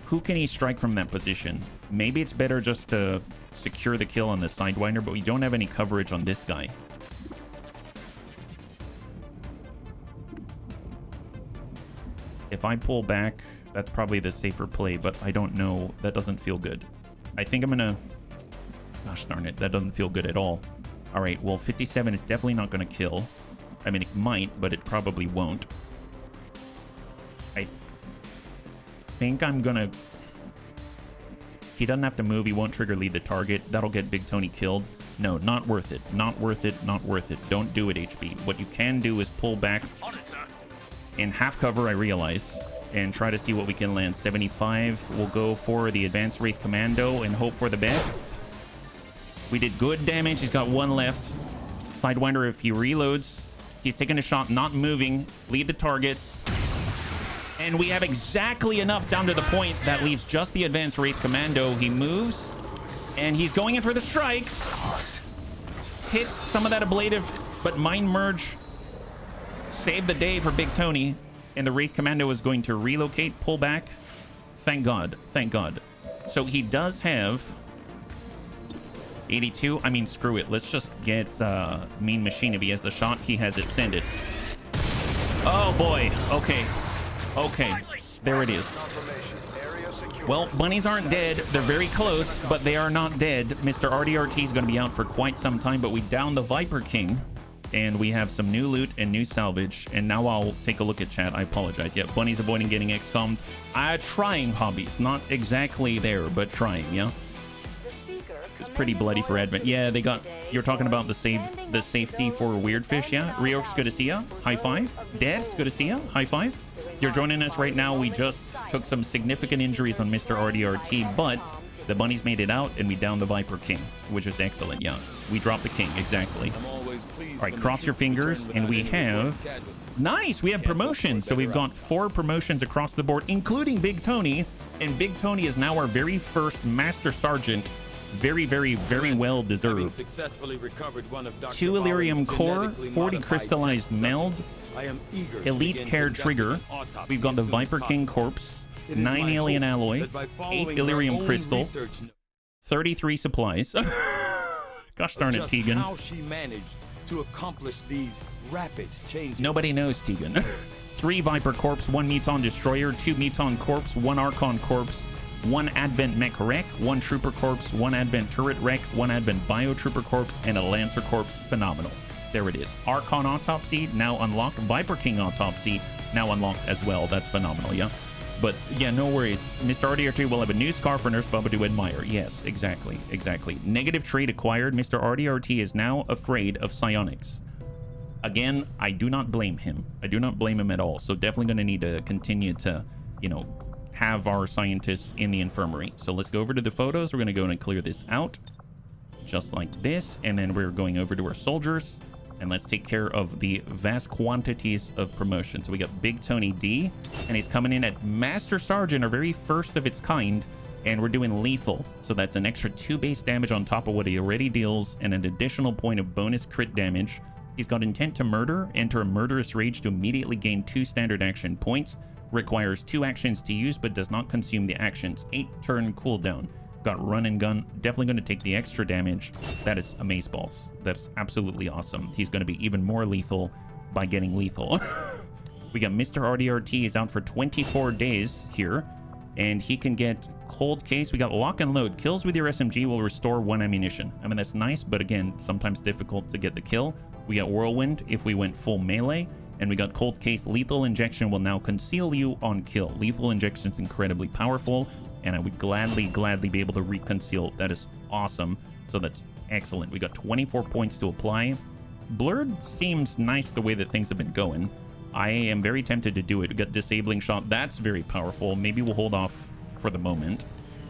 [SPEAKER 1] Who can he strike from that position? Maybe it's better just to secure the kill on the Sidewinder, but we don't have any coverage on this guy. If I pull back, that's probably the safer play, but I don't know. That doesn't feel good. I think I'm gonna... Gosh darn it, that doesn't feel good at all. All right, well, 57 is definitely not gonna kill. I mean, it might, but it probably won't. I think I'm gonna... He doesn't have to move. He won't trigger lead the target. That'll get Big Tony killed. No, not worth it. Not worth it. Not worth it. Don't do it, HB. What you can do is pull back in half cover, I realize, and try to see what we can land. 75. We'll go for the Advanced Wraith Commando and hope for the best. We did good damage. He's got one left. Sidewinder, if he reloads, he's taking a shot, not moving. Lead the target. And we have exactly enough down to the point that leaves just the Advanced Wraith Commando. He moves, and he's going in for the strike. Hits some of that ablative, but Mind Merge saved the day for Big Tony. And the Wraith Commando is going to relocate, pull back. Thank God. Thank God. So he does have 82. I mean, screw it. Let's just get Mean Machine. If he has the shot, he has it. Send it. Oh, boy. Okay. Okay, there it is. Well, bunnies aren't dead. They're very close, but they are not dead. Mr. RDRT is going to be out for quite some time, but we downed the Viper King, and we have some new loot and new salvage. And now I'll take a look at chat. I apologize. Yeah, bunnies avoiding getting XCOM'd. Trying, hobbies. Not exactly there, but trying, yeah? It's pretty bloody for Advent. Yeah, they got... You're talking about the safety for Weirdfish, yeah? Riox, good to see ya. High five. Des, good to see ya. High five. You're joining us right now. We just took some significant injuries on Mr. RDRT, but the bunnies made it out, and we downed the Viper King, which is excellent, yeah. We dropped the King, exactly. All right, cross your fingers, and we have... Nice! We have promotions. So we've got 4 promotions across the board, including Big Tony, and Big Tony is now our very first Master Sergeant. Very, very, very well deserved. 2 Illyrium Core, 40 Crystallized Meld, Elite Hair Trigger. We've got the Viper King Corpse, 9 Alien Alloy, 8 Illyrium Crystal, 33 supplies. Gosh darn it, Tegan.
[SPEAKER 2] How she managed to accomplish these rapid changes.
[SPEAKER 1] Nobody knows, Tegan. 3 Viper Corpse, 1 Muton Destroyer, 2 Muton Corpse, 1 Archon Corpse, 1 Advent Mech Wreck, 1 Trooper Corpse, 1 Advent Turret Wreck, 1 Advent Biotrooper Corpse, and a Lancer Corpse. Phenomenal. There it is. Archon Autopsy now unlocked. Viper King Autopsy now unlocked as well. That's phenomenal, yeah. But yeah, no worries. Mr. RDRT will have a new scar for Nurse Bubba to admire. Yes, exactly, exactly. Negative trait acquired. Mr. RDRT is now afraid of psionics. Again, I do not blame him. I do not blame him at all. So definitely going to need to continue to, you know, have our scientists in the infirmary. So let's go over to the photos. We're going to go and clear this out just like this. And then we're going over to our soldiers. And let's take care of the vast quantities of promotion. So we got Big Tony D, and he's coming in at Master Sergeant, our very first of its kind, and we're doing lethal. So that's an extra 2 base damage on top of what he already deals, and an additional point of bonus crit damage. He's got Intent to Murder, enter a Murderous Rage to immediately gain 2 standard action points, requires 2 actions to use, but does not consume the actions, 8 turn cooldown. Got Run and Gun, definitely going to take the extra damage. That is amazeballs. That's absolutely awesome. He's going to be even more lethal by getting lethal. We got Mr. RDRT is out for 24 days here, and he can get Cold Case. We got Lock and Load. Kills with your SMG will restore 1 ammunition. I mean, that's nice, but again, sometimes difficult to get the kill. We got Whirlwind if we went full melee, and we got Cold Case. Lethal Injection will now conceal you on kill. Lethal Injection is incredibly powerful, and I would gladly be able to reconceal. That is awesome. So that's excellent. We got 24 points to apply. Blurred seems nice the way that things have been going. I am very tempted to do it. We got Disabling Shot. That's very powerful. Maybe we'll hold off for the moment.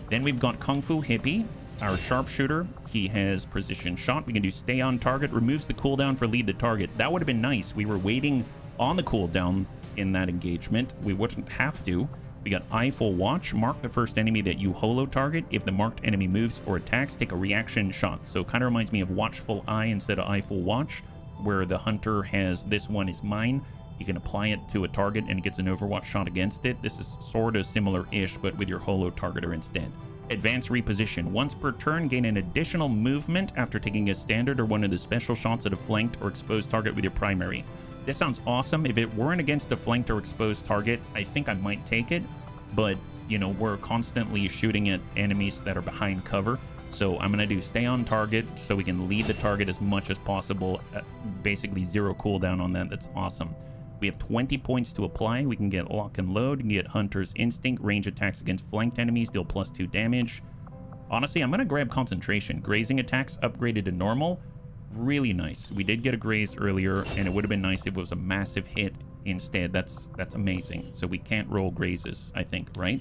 [SPEAKER 1] Then we've got Kung Fu Hippie, our sharpshooter. He has Precision Shot. We can do Stay on Target. Removes the cooldown for Lead the Target. That would have been nice. We were waiting on the cooldown in that engagement. We wouldn't have to. We got Eyeful Watch. Mark the first enemy that you holo target. If the marked enemy moves or attacks, take a reaction shot. So kind of reminds me of Watchful Eye instead of Eyeful Watch, where the hunter has this one is mine. You can apply it to a target and it gets an Overwatch shot against it. This is sort of similar-ish, but with your holo targeter instead. Advanced Reposition. Once per turn, gain an additional movement after taking a standard or one of the special shots at a flanked or exposed target with your primary. This sounds awesome. If it weren't against a flanked or exposed target, I think I might take it. But, you know, we're constantly shooting at enemies that are behind cover. So I'm going to do Stay on Target so we can lead the target as much as possible. Basically 0 cooldown on that. That's awesome. We have 20 points to apply. We can get Lock and Load. We can get Hunter's Instinct. Range attacks against flanked enemies deal +2 damage. Honestly, I'm going to grab Concentration. Grazing attacks upgraded to normal. Really nice. We did get a graze earlier, and it would have been nice if it was a massive hit instead. That's amazing. So we can't roll grazes, I think, right?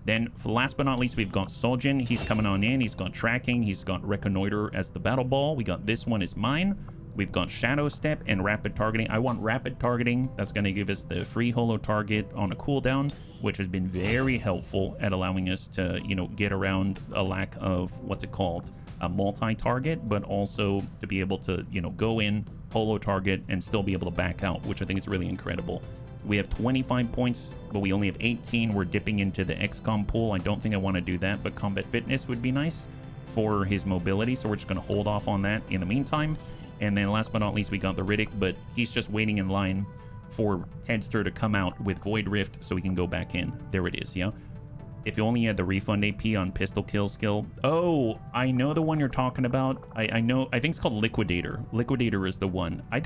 [SPEAKER 1] Then, for last but not least, we've got Soljin. He's coming on in. He's got Tracking. He's got Reconnoiter as the Battle Ball. We got this one is mine. We've got Shadow Step and Rapid Targeting. I want Rapid Targeting. That's going to give us the free holo target on a cooldown, which has been very helpful at allowing us to, you know, get around a lack of, what's it called, a multi-target, but also to be able to, you know, go in, holo target, and still be able to back out, which I think is really incredible. We have 25 points, but we only have 18. We're dipping into the XCOM pool. I don't think I want to do that, but Combat Fitness would be nice for his mobility, so we're just going to hold off on that in the meantime. And then last but not least, we got the Riddick, but he's just waiting in line for Tedster to come out with Void Rift so we can go back in. There it is, yeah? If you only had the refund AP on pistol kill skill. Oh, I know the one you're talking about. I know, I think it's called Liquidator. Liquidator is the one. I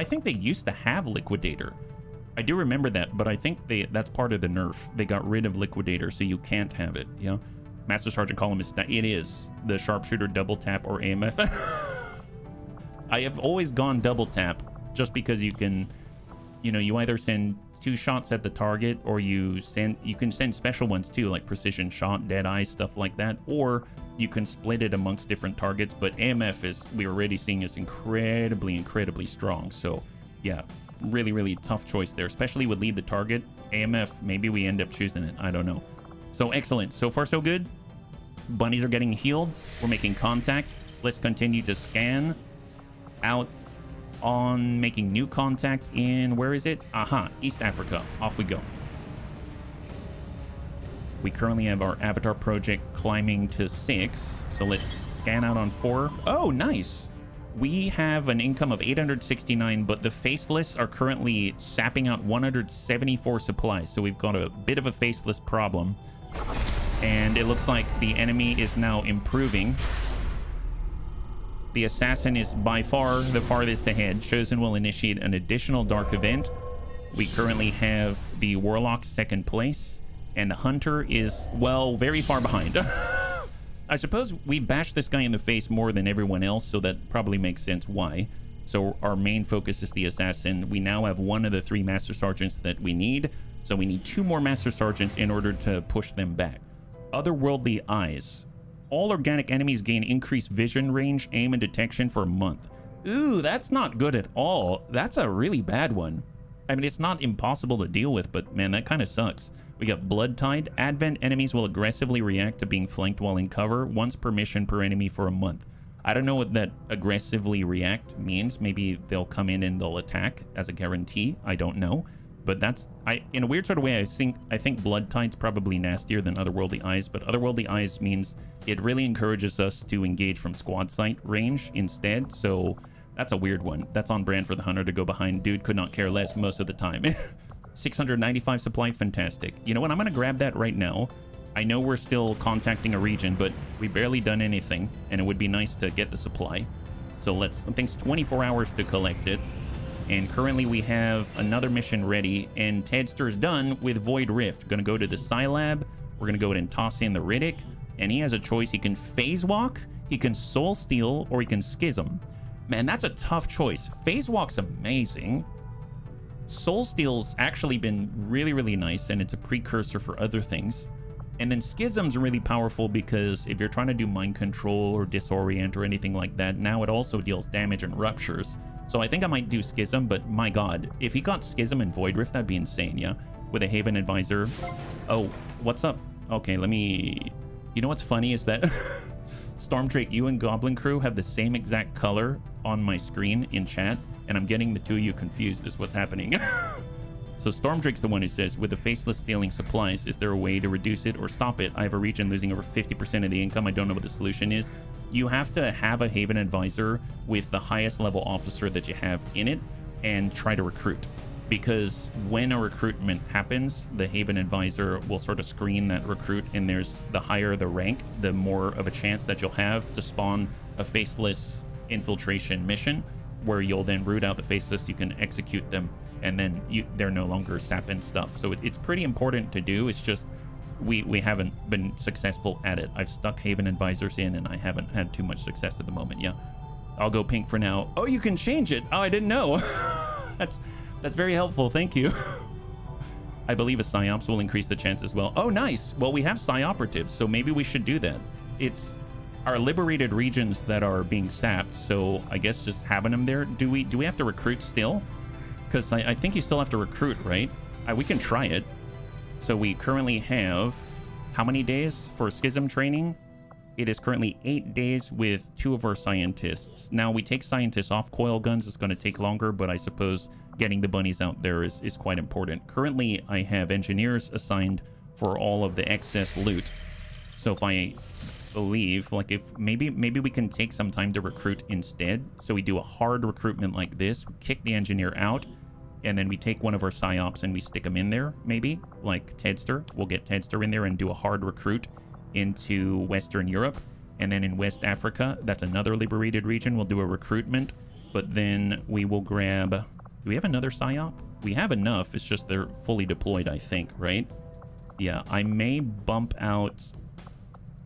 [SPEAKER 1] think they used to have Liquidator. I do remember that, but I think that's part of the nerf. They got rid of Liquidator, so you can't have it, yeah? Master Sergeant Column is, it is the Sharpshooter double tap or AMF. I have always gone double tap just because you can, you know, you either send 2 shots at the target, or you can send special ones too, like Precision Shot, Dead Eye, stuff like that, or you can split it amongst different targets. But AMF is, we're already seeing, is incredibly strong. So yeah, really tough choice there, especially with Lead the Target. AMF, maybe we end up choosing it, I don't know. So excellent, so far so good. Bunnies are getting healed, we're making contact. Let's continue to scan out on making new contact in, where is it? Aha, East Africa. Off we go. We currently have our avatar project climbing to 6, so let's scan out on 4. Oh, nice. We have an income of 869, but the faceless are currently sapping out 174 supplies, so we've got a bit of a faceless problem. And it looks like the enemy is now improving. The assassin is by far the farthest ahead. Chosen will initiate an additional dark event. We currently have the warlock second place, and the hunter is, well, very far behind. I suppose we bashed this guy in the face more than everyone else, so that probably makes sense why. So our main focus is the assassin. We now have one of the 3 master sergeants that we need, so we need 2 more master sergeants in order to push them back. Otherworldly eyes. All organic enemies gain increased vision range, aim, and detection for a month. Ooh, that's not good at all. That's a really bad one. I mean, it's not impossible to deal with, but man, that kind of sucks. We got Blood Tide. Advent enemies will aggressively react to being flanked while in cover, once per mission per enemy for a month. I don't know what that aggressively react means. Maybe they'll come in and they'll attack as a guarantee. I don't know. But that's, in a weird sort of way, I think Blood Tide's probably nastier than Otherworldly Eyes, but Otherworldly Eyes means it really encourages us to engage from squad sight range instead, so that's a weird one. That's on brand for the hunter to go behind. Dude could not care less most of the time. 695 supply, fantastic. You know what, I'm gonna grab that right now. I know we're still contacting a region, but we barely done anything, and it would be nice to get the supply. So I think it's 24 hours to collect it. And currently we have another mission ready, and Tedster's done with Void Rift. Gonna go to the Psi Lab. We're gonna go ahead and toss in the Riddick, and he has a choice. He can Phase Walk, he can Soul Steal, or he can Schism. Man, that's a tough choice. Phase Walk's amazing. Soul Steal's actually been really, really nice, and it's a precursor for other things. And then Schism's really powerful because if you're trying to do mind control or disorient or anything like that, now it also deals damage and ruptures. So I think I might do Schism, but my god, if he got Schism and Void Rift, that'd be insane, yeah? With a Haven Advisor. Oh, what's up? Okay, let me... You know what's funny is that Stormdrake, you and Goblin Crew have the same exact color on my screen in chat, and I'm getting the 2 of you confused is what's happening. So Stormdrake's the one who says, with the Faceless stealing supplies, is there a way to reduce it or stop it? I have a region losing over 50% of the income. I don't know what the solution is. You have to have a Haven Advisor with the highest level officer that you have in it and try to recruit. Because when a recruitment happens, the Haven Advisor will sort of screen that recruit, and there's the higher the rank, the more of a chance that you'll have to spawn a Faceless infiltration mission, where you'll then root out the Faceless, you can execute them, and then they're no longer sapping stuff. So it's pretty important to do. It's just we haven't been successful at it. I've stuck Haven Advisors in, and I haven't had too much success at the moment. Yeah, I'll go pink for now. Oh, you can change it. Oh, I didn't know. That's very helpful. Thank you. I believe a PsyOps will increase the chance as well. Oh, nice. Well, we have Psi Operatives, so maybe we should do that. It's our liberated regions that are being sapped, so I guess just having them there. Do we have to recruit still? Because I think you still have to recruit, right? We can try it. So we currently have how many days for Schism training? It is currently 8 days with 2 of our scientists. Now we take scientists off Coilguns. It's going to take longer, but I suppose getting the bunnies out there is quite important. Currently, I have engineers assigned for all of the excess loot. So if I believe, like, if maybe we can take some time to recruit instead. So we do a hard recruitment like this, we kick the engineer out, and then we take one of our PsyOps and we stick him in there, maybe, like Tedster. We'll get Tedster in there and do a hard recruit into Western Europe. And then in West Africa, that's another liberated region, we'll do a recruitment. But then we will grab... Do we have another PsyOp? We have enough, it's just they're fully deployed, I think, right? Yeah, I may bump out...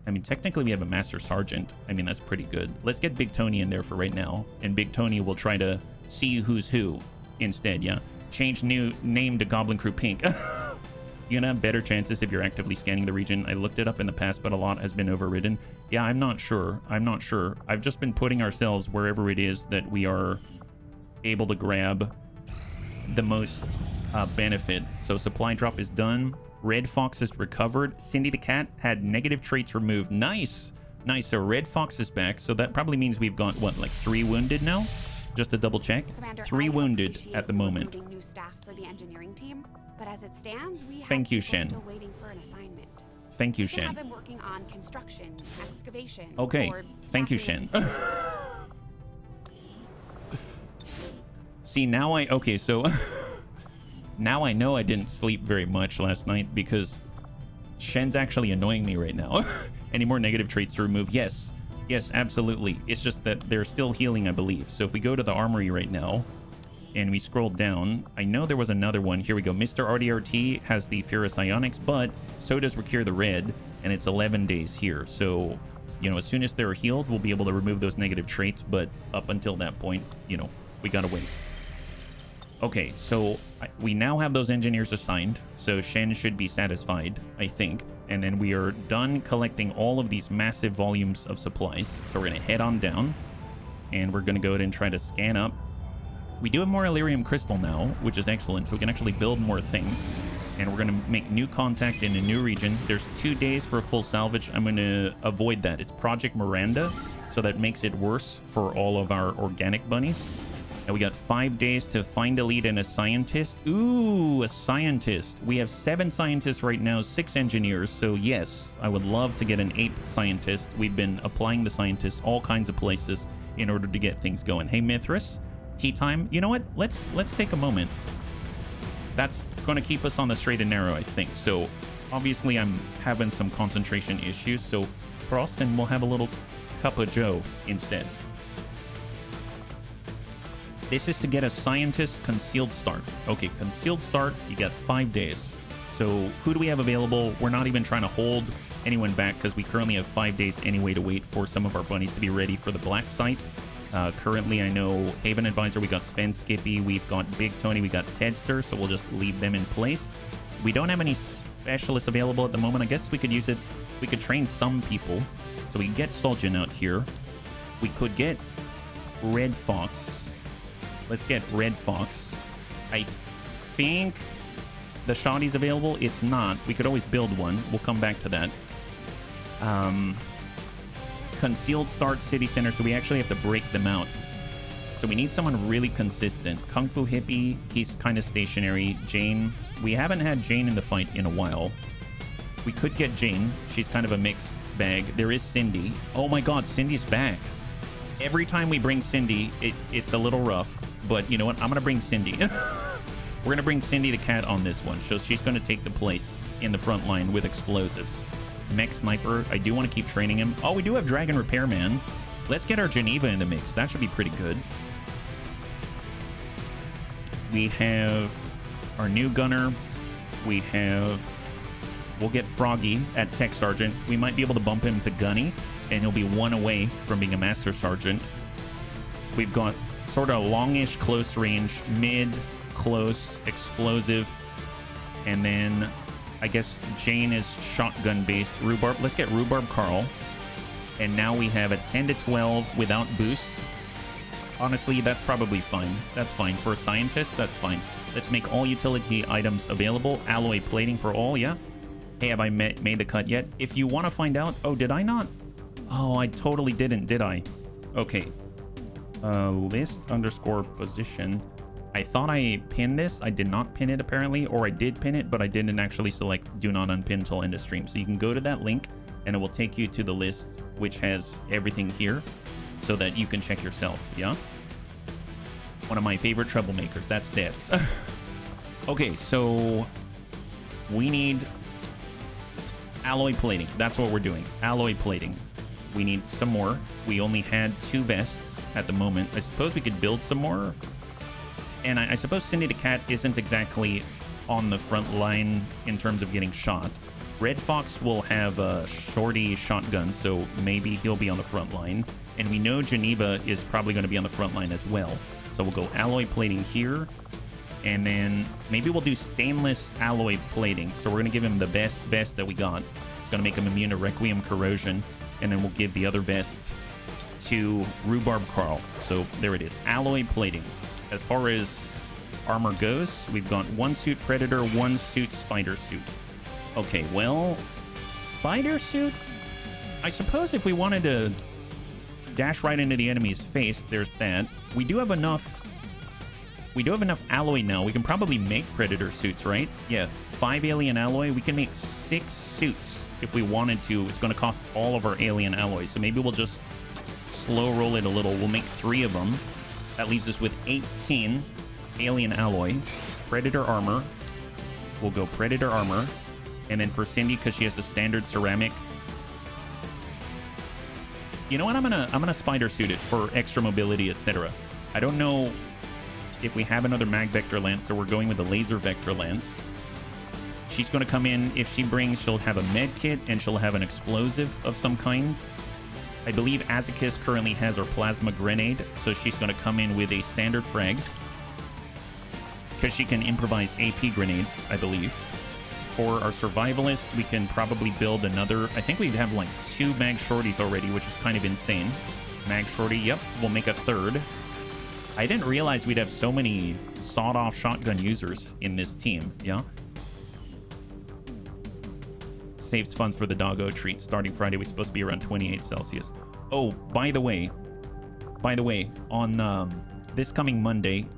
[SPEAKER 1] I mean, technically we have a Master Sergeant. I mean, that's pretty good. Let's get Big Tony in there for right now. And Big Tony will try to see who's who instead, yeah? Change name to Goblin Crew Pink. You're gonna have better chances if you're actively scanning the region. I looked it up in the past, but a lot has been overridden. Yeah, I'm not sure. I've just been putting ourselves wherever it is that we are able to grab the most benefit. So supply drop is done. Red Fox is recovered. Cindy the Cat had negative traits removed. Nice. So Red Fox is back. So that probably means we've got, what, like 3 wounded now? Just to double check.
[SPEAKER 4] Commander,
[SPEAKER 1] 3 wounded at the moment.
[SPEAKER 4] New staff for the engineering team, but as it stands, we have
[SPEAKER 1] Thank you,
[SPEAKER 4] people
[SPEAKER 1] Shen.
[SPEAKER 4] still waiting for an assignment.
[SPEAKER 1] Thank you,
[SPEAKER 4] We can
[SPEAKER 1] Shen.
[SPEAKER 4] have them working on construction, excavation.
[SPEAKER 1] Okay.
[SPEAKER 4] Or
[SPEAKER 1] Thank you,
[SPEAKER 4] staffing
[SPEAKER 1] Shen. See, now okay, so now I know I didn't sleep very much last night because Shen's actually annoying me right now. Any more negative traits to remove? Yes. Yes, absolutely. It's just that they're still healing, I believe. So if we go to the armory right now and we scroll down, I know there was another one. Here we go. Mr. RDRT has the Ferrous Ionics, but so does Recure the Red, and it's 11 days here. So, you know, as soon as they're healed, we'll be able to remove those negative traits, but up until that point, you know, we gotta wait. Okay, so we now have those engineers assigned, so Shen should be satisfied, I think. And then we are done collecting all of these massive volumes of supplies. So we're going to head on down, and we're going to go ahead and try to scan up. We do have more Illyrium Crystal now, which is excellent, so we can actually build more things. And we're going to make new contact in a new region. There's 2 days for a full salvage. I'm going to avoid that. It's Project Miranda, so that makes it worse for all of our organic bunnies. And we got 5 days to find a lead and a scientist. Ooh, a scientist. We have 7 scientists right now, 6 engineers. So yes, I would love to get an 8th scientist. We've been applying the scientists all kinds of places in order to get things going. Hey, Mithras, tea time. You know what? Let's take a moment. That's going to keep us on the straight and narrow, I think. So obviously I'm having some concentration issues. So Frost, and we'll have a little cup of Joe instead. This is to get a scientist concealed start. Okay, concealed start, you got 5 days. So who do we have available? We're not even trying to hold anyone back because we currently have 5 days anyway to wait for some of our bunnies to be ready for the black site. Currently, I know Haven Advisor, we got Sven Skippy, we've got Big Tony, we got Tedster, so we'll just leave them in place. We don't have any specialists available at the moment. I guess we could use it. We could train some people. So we can get Soljan out here. We could get Red Fox. Let's get Red Fox. I think the Shoddy's available. It's not. We could always build one. We'll come back to that. Concealed start city center, so we actually have to break them out. So we need someone really consistent. Kung Fu Hippie, he's kind of stationary. Jane, we haven't had Jane in the fight in a while. We could get Jane. She's kind of a mixed bag. There is Cindy. Oh my god, Cindy's back. Every time we bring Cindy, it's a little rough. But you know what? I'm going to bring Cindy. We're going to bring Cindy the cat on this one. So she's going to take the place in the front line with explosives. Mech Sniper, I do want to keep training him. Oh, we do have Dragon Repairman. Let's get our Geneva in the mix. That should be pretty good. We have our new gunner. We'll get Froggy at Tech Sergeant. We might be able to bump him to Gunny, and he'll be 1 away from being a Master Sergeant. We've got sort of longish close range, mid, close, explosive, and then I guess Jane is shotgun based. Rhubarb, let's get Rhubarb Carl. And now we have a 10 to 12 without boost. Honestly, that's probably fine. That's fine. For a scientist, that's fine. Let's make all utility items available. Alloy plating for all, yeah? Hey, have I made the cut yet? If you want to find out... Oh, did I not? Oh, I totally didn't, did I? Okay. List _ position. I thought I pinned this. I did not pin it apparently, or I did pin it, but I didn't actually select do not unpin till end of stream. So you can go to that link and it will take you to the list, which has everything here so that you can check yourself. Yeah. One of my favorite troublemakers. That's Devs. Okay. So we need alloy plating. That's what we're doing. Alloy plating. We need some more. We only had 2 vests at the moment. I suppose we could build some more. And I suppose Cindy the Cat isn't exactly on the front line in terms of getting shot. Red Fox will have a shorty shotgun, so maybe he'll be on the front line. And we know Geneva is probably going to be on the front line as well. So we'll go alloy plating here. And then maybe we'll do stainless alloy plating. So we're going to give him the best vest that we got. It's going to make him immune to Requiem Corrosion. And then we'll give the other vest to Rhubarb Carl. So there it is. Alloy plating. As far as armor goes, we've got 1 suit Predator, 1 suit Spider suit. Okay, well, Spider suit? I suppose if we wanted to dash right into the enemy's face, there's that. We do have enough alloy now. We can probably make Predator suits, right? Yeah, 5 alien alloy. We can make 6 suits if we wanted to. It's going to cost all of our alien alloys. So maybe we'll just slow roll it a little. We'll make 3 of them. That leaves us with 18 alien alloy. Predator armor. We'll go Predator armor. And then for Cindy, because she has the standard ceramic, You know what? I'm gonna spider suit it for extra mobility, etc. I don't know if we have another mag vector lance, so we're going with a laser vector lance. She's going to come in. If she brings, she'll have a med kit and she'll have an explosive of some kind. I believe Azekis currently has her plasma grenade, so she's going to come in with a standard frag because she can improvise AP grenades, I believe. For our survivalist, we can probably build another. I think we have like 2 mag shorties already, which is kind of insane. Mag shorty, yep, we'll make a third. I didn't realize we'd have so many sawed-off shotgun users in this team, yeah? Saves funds for the doggo treat. Starting Friday, we're supposed to be around 28 Celsius. Oh, by the way, on this coming Monday,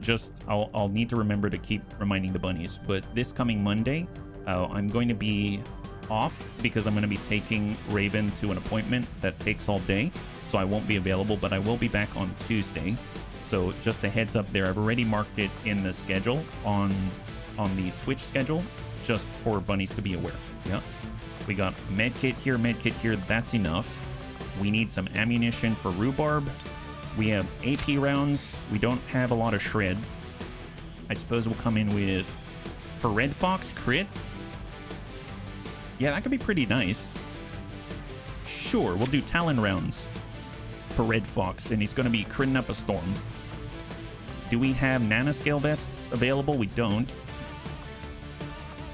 [SPEAKER 1] I'll need to remember to keep reminding the bunnies, but this coming Monday, I'm going to be off because I'm going to be taking Raven to an appointment that takes all day, so I won't be available, but I will be back on Tuesday. So just a heads up there. I've already marked it in the schedule on the Twitch schedule, just for bunnies to be aware. Yeah. We got medkit here, that's enough. We need some ammunition for rhubarb. We have AP rounds. We don't have a lot of shred. I suppose we'll come in with, for Red Fox, crit. Yeah, that could be pretty nice. Sure, we'll do Talon rounds for Red Fox, and he's going to be critting up a storm. Do we have nanoscale vests available? We don't.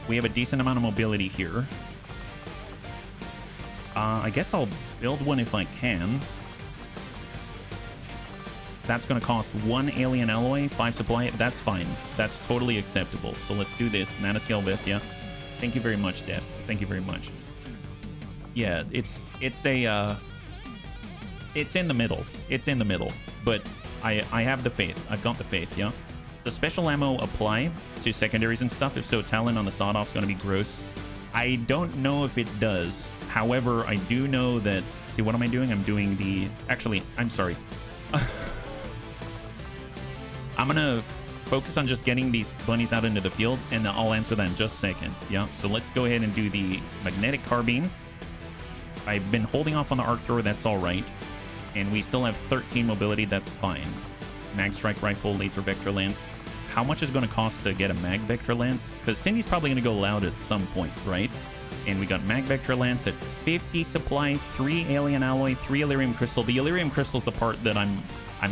[SPEAKER 1] We have a decent amount of mobility here. I guess I'll build one if I can. That's going to cost 1 alien alloy, 5 supply. That's fine. That's totally acceptable. So let's do this. Nanoscale vest, yeah. Thank you very much, Des. Thank you very much. Yeah, it's in the middle. It's in the middle. But I have the faith. I've got the faith, yeah? Does special ammo apply to secondaries and stuff? If so, Talon on the sawed-off is going to be gross. I don't know if it does. However, I do know that... See, what am I doing? I'm doing the... Actually, I'm sorry. I'm going to focus on just getting these bunnies out into the field, and I'll answer that in just a second. Yeah, so let's go ahead and do the magnetic carbine. I've been holding off on the arc thrower. That's all right. And we still have 13 mobility. That's fine. Mag strike rifle, laser vector lance. How much is going to cost to get a mag vector lance? Because Cindy's probably going to go loud at some point, right? And we got mag vector lance at 50 supply, 3 alien alloy, 3 Illyrium crystal. The Illyrium crystal is the part that I'm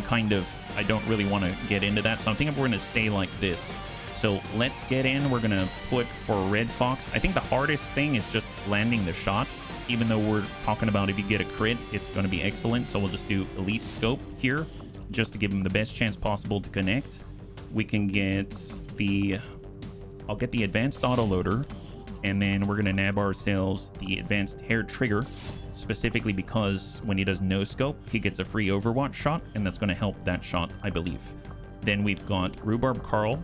[SPEAKER 1] kind of... I don't really want to get into that. So I'm thinking we're going to stay like this. So let's get in. We're going to put for Red Fox. I think the hardest thing is just landing the shot. Even though we're talking about if you get a crit, it's going to be excellent. So we'll just do Elite Scope here, just to give him the best chance possible to connect. We can get the... I'll get the Advanced Autoloader, and then we're going to nab ourselves the Advanced Hair Trigger, specifically because when he does No Scope, he gets a free Overwatch shot, and that's going to help that shot, I believe. Then we've got Rhubarb Carl.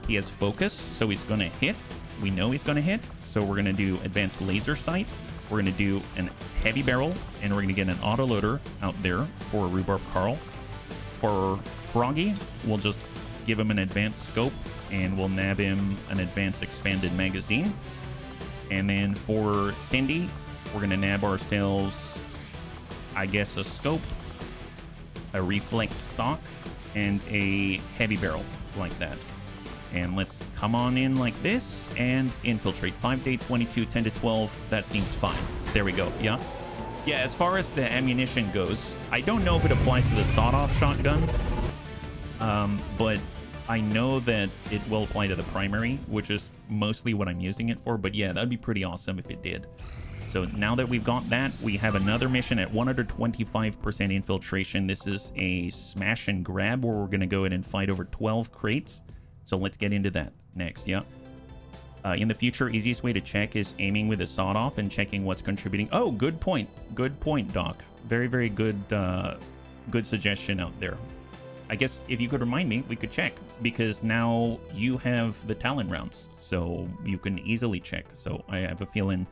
[SPEAKER 1] He has Focus, so he's going to hit. We know he's going to hit, so we're going to do Advanced Laser Sight. We're going to do a Heavy Barrel, and we're going to get an Autoloader out there for Rhubarb Carl. For Froggy, we'll just give him an Advanced Scope, and we'll nab him an Advanced Expanded Magazine. And then for Cindy, we're going to nab ourselves, I guess, a Scope, a Reflex Stock, and a Heavy Barrel, like that. And let's come on in like this and infiltrate. 5-day 22, 10 to 12. That seems fine. There we go. Yeah. Yeah, as far as the ammunition goes, I don't know if it applies to the sawed-off shotgun, but I know that it will apply to the primary, which is mostly what I'm using it for. But yeah, that'd be pretty awesome if it did. So now that we've got that, we have another mission at 125% infiltration. This is a smash and grab where we're going to go in and fight over 12 crates. So let's get into that next, yeah. In the future, easiest way to check is aiming with a sawed-off and checking what's contributing. Oh, good point. Good point, Doc. Very, very good good suggestion out there. I guess if you could remind me, we could check. Because now you have the Talon rounds, so you can easily check. So I have a feeling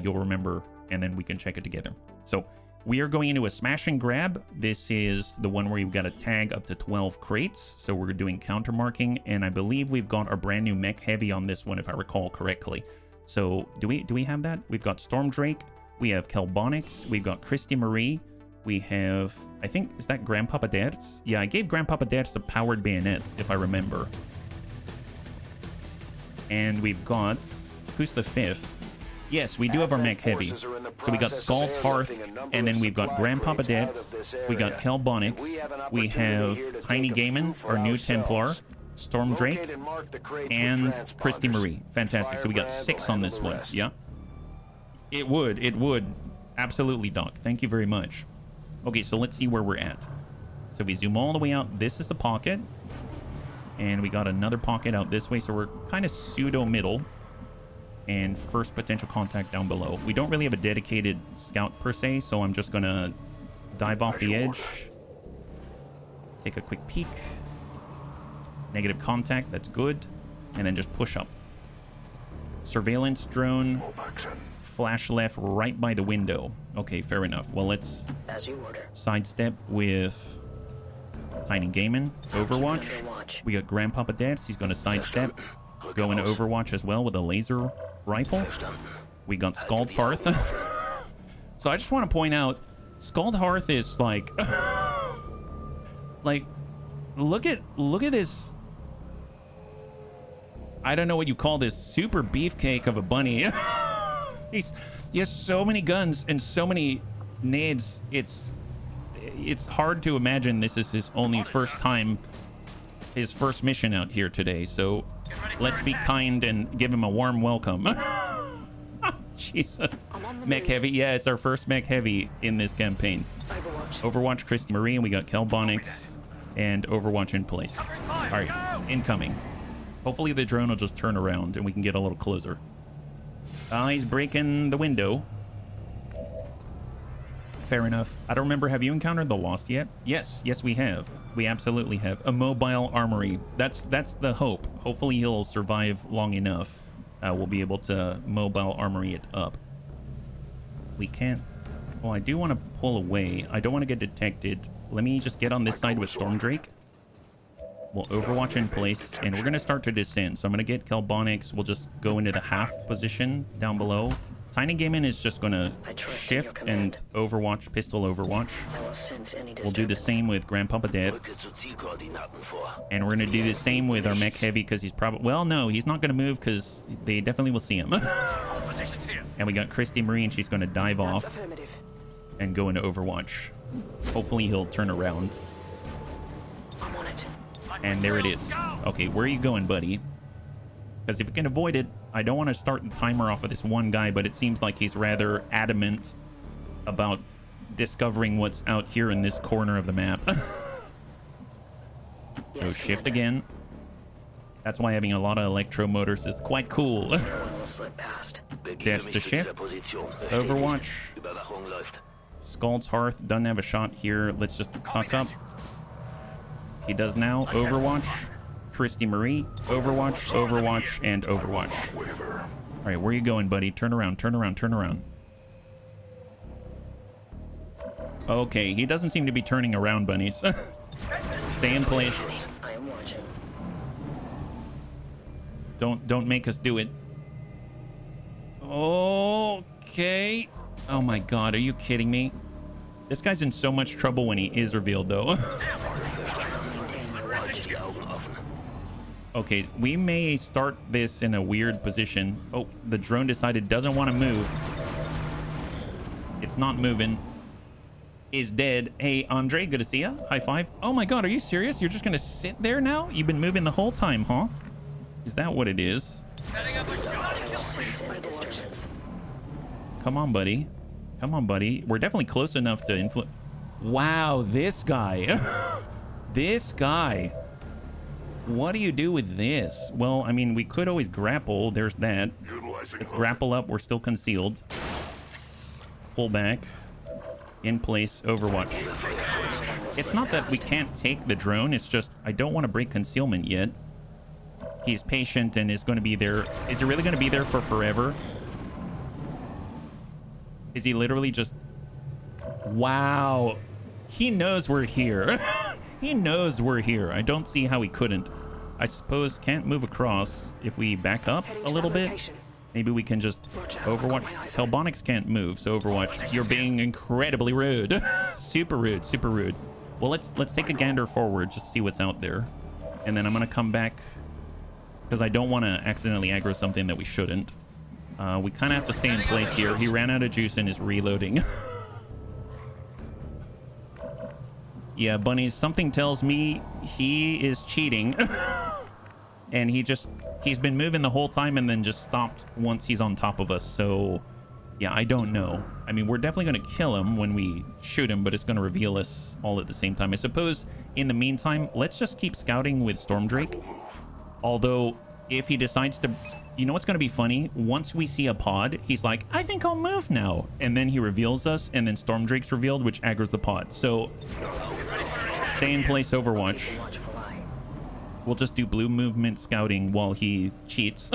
[SPEAKER 1] you'll remember, and then we can check it together. So we are going into a smash and grab. This is the one where you've got to tag up to 12 crates. So we're doing counter marking, and I believe we've got our brand new mech heavy on this one, if I recall correctly. So do we have that? We've got Storm Drake, we have Kelbonics, we've got Christy Marie, We have, I think, is that Grandpapa Dad's? Yeah, I gave Grandpapa Dad's a powered bayonet, if I remember. And we've got, who's the 5th? Yes, we do have our mech heavy. So we got Scald's Hearth, and then we've got Grandpapa Dad's. We got Kelbonics. We have Tiny Gaiman, our new Templar, Storm Drake, and Christy Marie. Fantastic. So we got 6 on this one. Yeah. It would. Absolutely, Doc. Thank you very much. Okay, so let's see where we're at. So if we zoom all the way out, this is the pocket. And we got another pocket out this way, so we're kind of pseudo-middle. And first potential contact down below. We don't really have a dedicated scout per se, so I'm just gonna dive off the edge. Take a quick peek. Negative contact, that's good. And then just push up. Surveillance drone. Flash left right by the window. Okay, fair enough. Well, let's sidestep with Tiny Gaiman. Overwatch. We got Grandpapa Dance. He's gonna sidestep. Go into Overwatch as well with a laser rifle. We got Scald's Hearth. So I just want to point out, Scald Hearth is like, like, look at this. I don't know what you call this, super beefcake of a bunny. He has so many guns and so many nades. It's hard to imagine this is his only first time, his first mission out here today. So let's be kind and give him a warm welcome. Jesus. Mech heavy. Yeah, it's our first mech heavy in this campaign. Overwatch Christy Marie, and we got Kelbonics and Overwatch in place. All right, incoming. Hopefully the drone will just turn around and we can get a little closer. He's breaking the window. Fair enough. I don't remember. Have you encountered the Lost yet? Yes, we have. We absolutely have. A mobile armory. That's the hope. Hopefully he'll survive long enough. We'll be able to mobile armory it up. We can't. Well, I do want to pull away. I don't want to get detected. Let me just get on this side with Storm Drake. We'll Overwatch in place, and we're going to start to descend. So I'm going to get Kelbonics. We'll just go into the half position down below. Tiny Gaiman is just going to shift and Overwatch, pistol Overwatch. We'll do the same with Grandpapa Dad's. And we're going to do the same with our mech heavy because he's probably... Well, no, he's not going to move because they definitely will see him. And we got Christy Marie, and she's going to dive off and go into Overwatch. Hopefully he'll turn around. And there it is. Okay, where are you going, buddy? Because if we can avoid it, I don't want to start the timer off of this one guy, but it seems like he's rather adamant about discovering what's out here in this corner of the map. So shift again. That's why having a lot of electro motors is quite cool. Dash to shift. Overwatch. Scald's Hearth doesn't have a shot here. Let's just tuck up. He does now. Overwatch. Christy Marie. Overwatch, Overwatch, and Overwatch. All right, where are you going, buddy? Turn around, turn around, turn around. Okay, he doesn't seem to be turning around, bunnies. Stay in place. Don't make us do it. Okay. Oh my god, are you kidding me? This guy's in so much trouble when he is revealed, though. Okay, we may start this in a weird position. Oh, the drone decided doesn't want to move. It's not moving. Is dead. Hey, Andre, good to see ya. High five. Oh my god, are you serious? You're just gonna sit there now? You've been moving the whole time, huh? Is that what it is? Come on, buddy. Come on, buddy. We're definitely close enough to influence. Wow, this guy. This guy. What do you do with this? Well, I mean, we could always grapple. There's that. Let's grapple up. We're still concealed. Pull back. In place. Overwatch. It's not that we can't take the drone. It's just I don't want to break concealment yet. He's patient and is going to be there. Is he really going to be there for forever? Is he literally just... Wow. He knows we're here. He knows we're here. I don't see how he couldn't. I suppose can't move across if we back up a little bit. Maybe we can just Overwatch. Hellbonics can't move, so Overwatch, you're being incredibly rude. Super rude, super rude. Well, let's take a gander forward, just see what's out there. And then I'm gonna come back because I don't want to accidentally aggro something that we shouldn't. We kind of have to stay in place here. He ran out of juice and is reloading. Yeah, Bunnies, something tells me he is cheating. And he's been moving the whole time and then just stopped once he's on top of us. So, yeah, I don't know. I mean, we're definitely going to kill him when we shoot him, but it's going to reveal us all at the same time. I suppose in the meantime, let's just keep scouting with Stormdrake. Although, if he decides to... You know what's going to be funny? Once we see a pod, he's like, I think I'll move now. And then he reveals us, and then Stormdrake's revealed, which aggroes the pod. So, stay in place, Overwatch. We'll just do blue movement scouting while he cheats.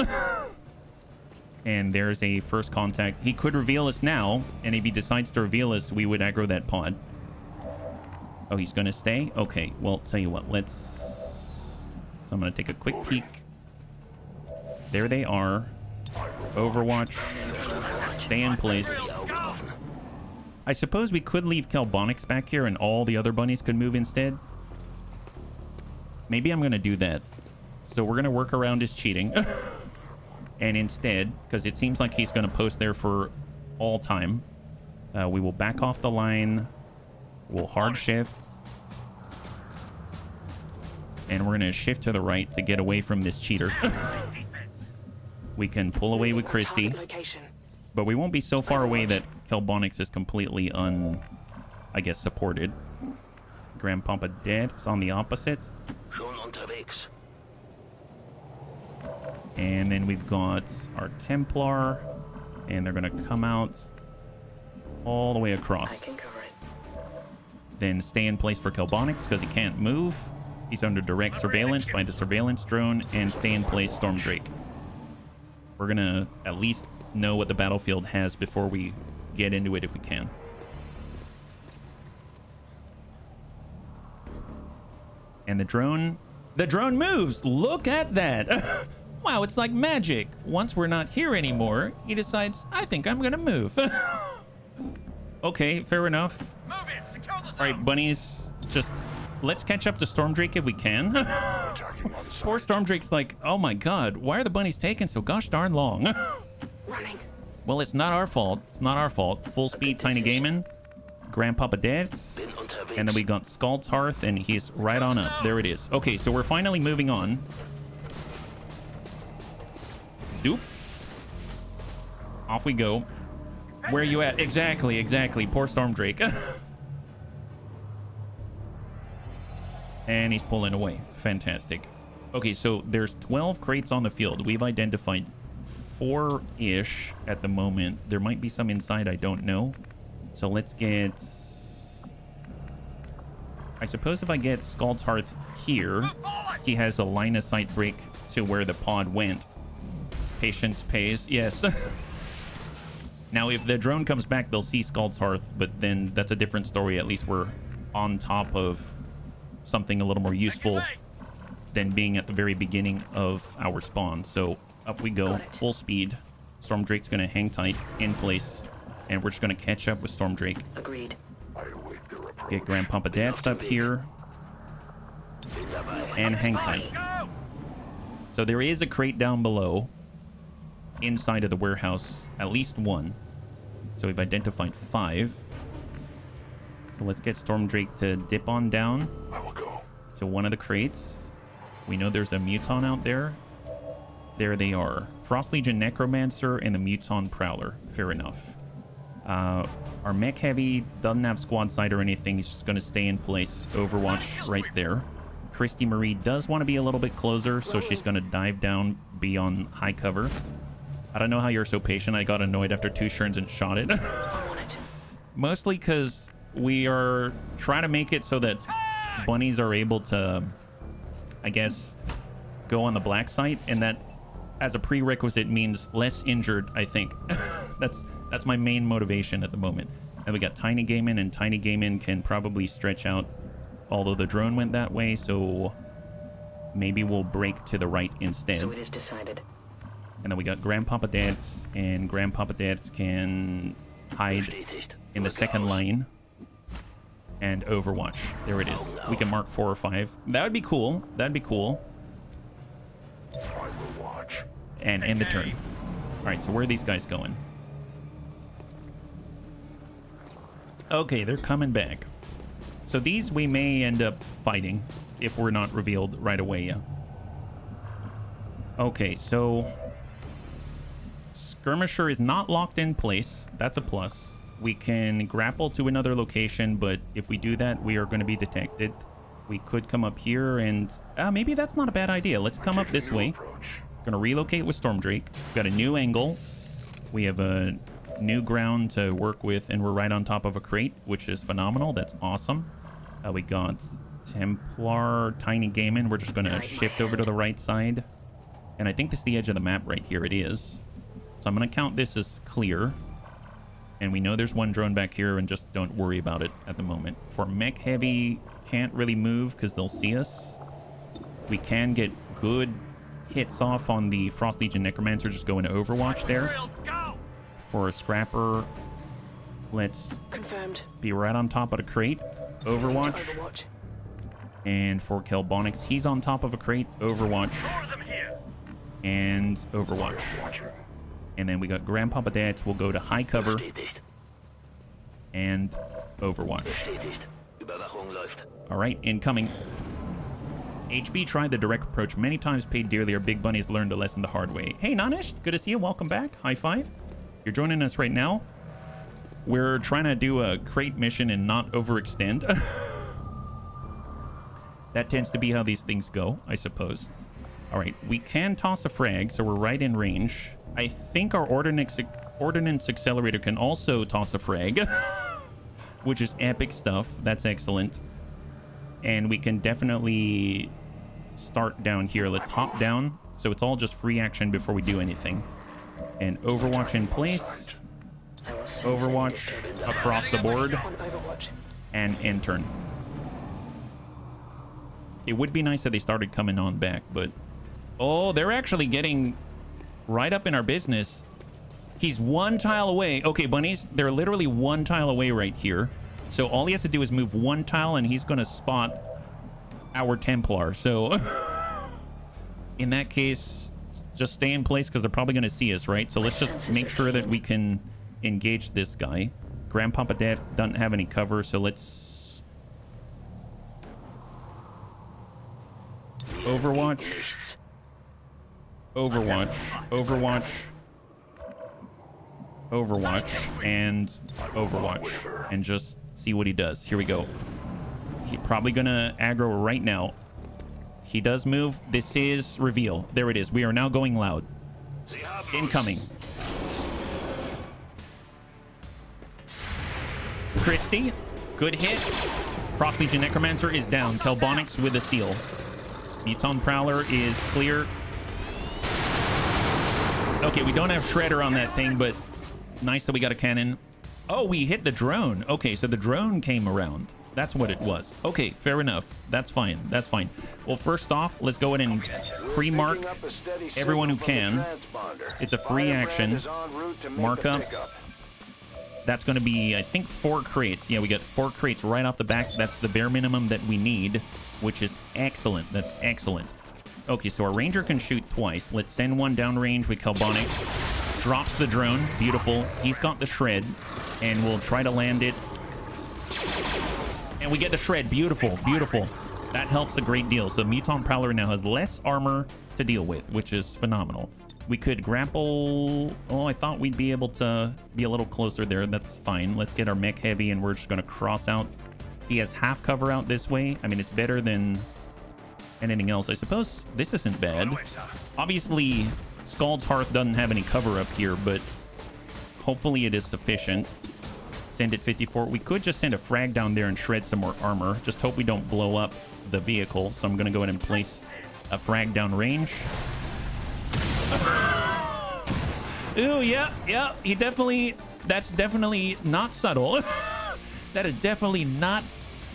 [SPEAKER 1] And there's a first contact. He could reveal us now, and if he decides to reveal us, we would aggro that pod. Oh, he's going to stay? Okay, well, tell you what, let's... So I'm going to take a quick peek. There they are. Overwatch. Stay in place. I suppose we could leave Hellbonics back here and all the other bunnies could move instead. Maybe I'm going to do that. So we're going to work around his cheating. And instead, because it seems like he's going to post there for all time, we will back off the line. We'll hard shift. And we're going to shift to the right to get away from this cheater. We can pull away with Christie. But we won't be so far away that Hellbonics is completely I guess, supported. Grandpapa Death's on the opposite. And then we've got our Templar. And they're going to come out all the way across. Then stay in place for Hellbonics because he can't move. He's under direct surveillance by the surveillance drone. And stay in place, Stormdrake. We're going to at least know what the battlefield has before we get into it if we can. And the drone moves. Look at that. Wow, it's like magic. Once we're not here anymore, he decides, I think I'm going to move. Okay, fair enough. All right, bunnies, just let's catch up to Stormdrake if we can. Poor Stormdrake's like, oh my god, why are the bunnies taking so gosh darn long? Well, it's not our fault. It's not our fault. Full speed, Tiny Gaiman, Grandpapa Dad's, and then we got Scald's Hearth, and he's right on up. There it is. Okay, so we're finally moving on. Doop. Off we go. Where are you at? Exactly, exactly. Poor Stormdrake. And he's pulling away. Fantastic. Okay, so there's 12 crates on the field. We've identified 4-ish at the moment. There might be some inside, I don't know. So let's get... I suppose if I get Scald's Hearth here, he has a line of sight break to where the pod went. Patience pays. Yes. Now, if the drone comes back, they'll see Scald's Hearth, but then that's a different story. At least we're on top of something a little more useful than being at the very beginning of our spawn. So up we go, full speed. Stormdrake's gonna hang tight in place, and we're just gonna catch up with Stormdrake.
[SPEAKER 3] Agreed.
[SPEAKER 1] Get Grandpapa Dad's up here and hang tight. So there is a crate down below inside of the warehouse, at least one. So we've identified 5. So let's get Stormdrake to dip on down to one of the crates. We know there's a Muton out there. There they are. Frost Legion Necromancer and the Muton Prowler. Fair enough. Our Mech Heavy doesn't have squad sight or anything. He's just going to stay in place. Overwatch right there. Christy Marie does want to be a little bit closer, so she's going to dive down, be on high cover. I don't know how you're so patient. I got annoyed after 2 turns and shot it. Mostly because we are trying to make it so that bunnies are able to, I guess, go on the black site, and that as a prerequisite means less injured, I think. That's my main motivation at the moment. And we got Tiny Gaiman, and Tiny Gaiman can probably stretch out, although the drone went that way, so maybe we'll break to the right instead.
[SPEAKER 3] So it is decided.
[SPEAKER 1] And then we got Grandpapa Dads, and Grandpapa Dads can hide in the second line. And Overwatch. There it is. We can mark 4 or 5. That would be cool. That'd be cool. And end the turn. All right, so where are these guys going? Okay, they're coming back. So these we may end up fighting if we're not revealed right away, yeah. Okay, so Skirmisher is not locked in place. That's a plus. We can grapple to another location, but if we do that, we are going to be detected. We could come up here and... maybe that's not a bad idea. Let's come up this way. Going to relocate with Stormdrake. We've got a new angle. We have a new ground to work with, and we're right on top of a crate, which is phenomenal. That's awesome. We got Templar, Tiny Gaiman. We're just going to shift over to the right side. And I think this is the edge of the map right here. It is. So I'm going to count this as clear. And we know there's one drone back here, and just don't worry about it at the moment. For Mech Heavy, can't really move because they'll see us. We can get good hits off on the Frost Legion Necromancer, just go into Overwatch there. For a Scrapper, let's be right on top of the crate. Overwatch. And for Kelbonix, he's on top of a crate. Overwatch. And Overwatch. And then we got Grandpapa Dads. We'll go to high cover. And Overwatch. All right, incoming. HB tried the direct approach many times, paid dearly. Our big bunnies learned a lesson the hard way. Hey, Nanish, good to see you. Welcome back. High five. You're joining us right now. We're trying to do a crate mission and not overextend. That tends to be how these things go, I suppose. All right, we can toss a frag, so we're right in range. I think our ordnance accelerator can also toss a frag, which is epic stuff. That's excellent. And we can definitely start down here. Let's hop down. So it's all just free action before we do anything. And Overwatch in place. Overwatch across the board. And end turn. It would be nice if they started coming on back, but... Oh, they're actually getting right up in our business. He's 1 tile away. Okay, bunnies, they're literally 1 tile away right here. So all he has to do is move 1 tile and he's going to spot our Templar. So in that case, just stay in place because they're probably going to see us, right? So let's just make sure that we can engage this guy. Grandpapa Dad doesn't have any cover, so let's... Overwatch. Overwatch. Overwatch. Overwatch. And Overwatch. And just see what he does. Here we go. He's probably gonna aggro right now. He does move. This is reveal. There it is. We are now going loud. Incoming. Christie, good hit. Frost Legion Necromancer is down. Kelbonix with a seal. Muton Prowler is clear. Okay, we don't have Shredder on that thing, but nice that we got a cannon. Oh, we hit the drone. Okay, so the drone came around. That's what it was. Okay, fair enough. That's fine. That's fine. Well, first off, let's go ahead and pre-mark everyone who can. It's a free action. Mark up. That's going to be, I think, 4 crates. Yeah, we got 4 crates right off the back. That's the bare minimum that we need, which is excellent. That's excellent. Okay, so our ranger can shoot twice. Let's send one downrange with Kelbonix. Drops the drone. Beautiful. He's got the shred, and we'll try to land it. And we get the shred. Beautiful. Beautiful. That helps a great deal. So Muton Prowler now has less armor to deal with, which is phenomenal. We could grapple. Oh, I thought we'd be able to be a little closer there. That's fine. Let's get our mech heavy, and we're just going to cross out. He has half cover out this way. I mean, it's better than anything else. I suppose this isn't bad. Obviously, Scald's Hearth doesn't have any cover up here, but hopefully it is sufficient. Send it 54. We could just send a frag down there and shred some more armor. Just hope we don't blow up the vehicle. So I'm going to go ahead and place a frag down range. Ooh, yeah. He definitely... That's definitely not subtle. That is definitely not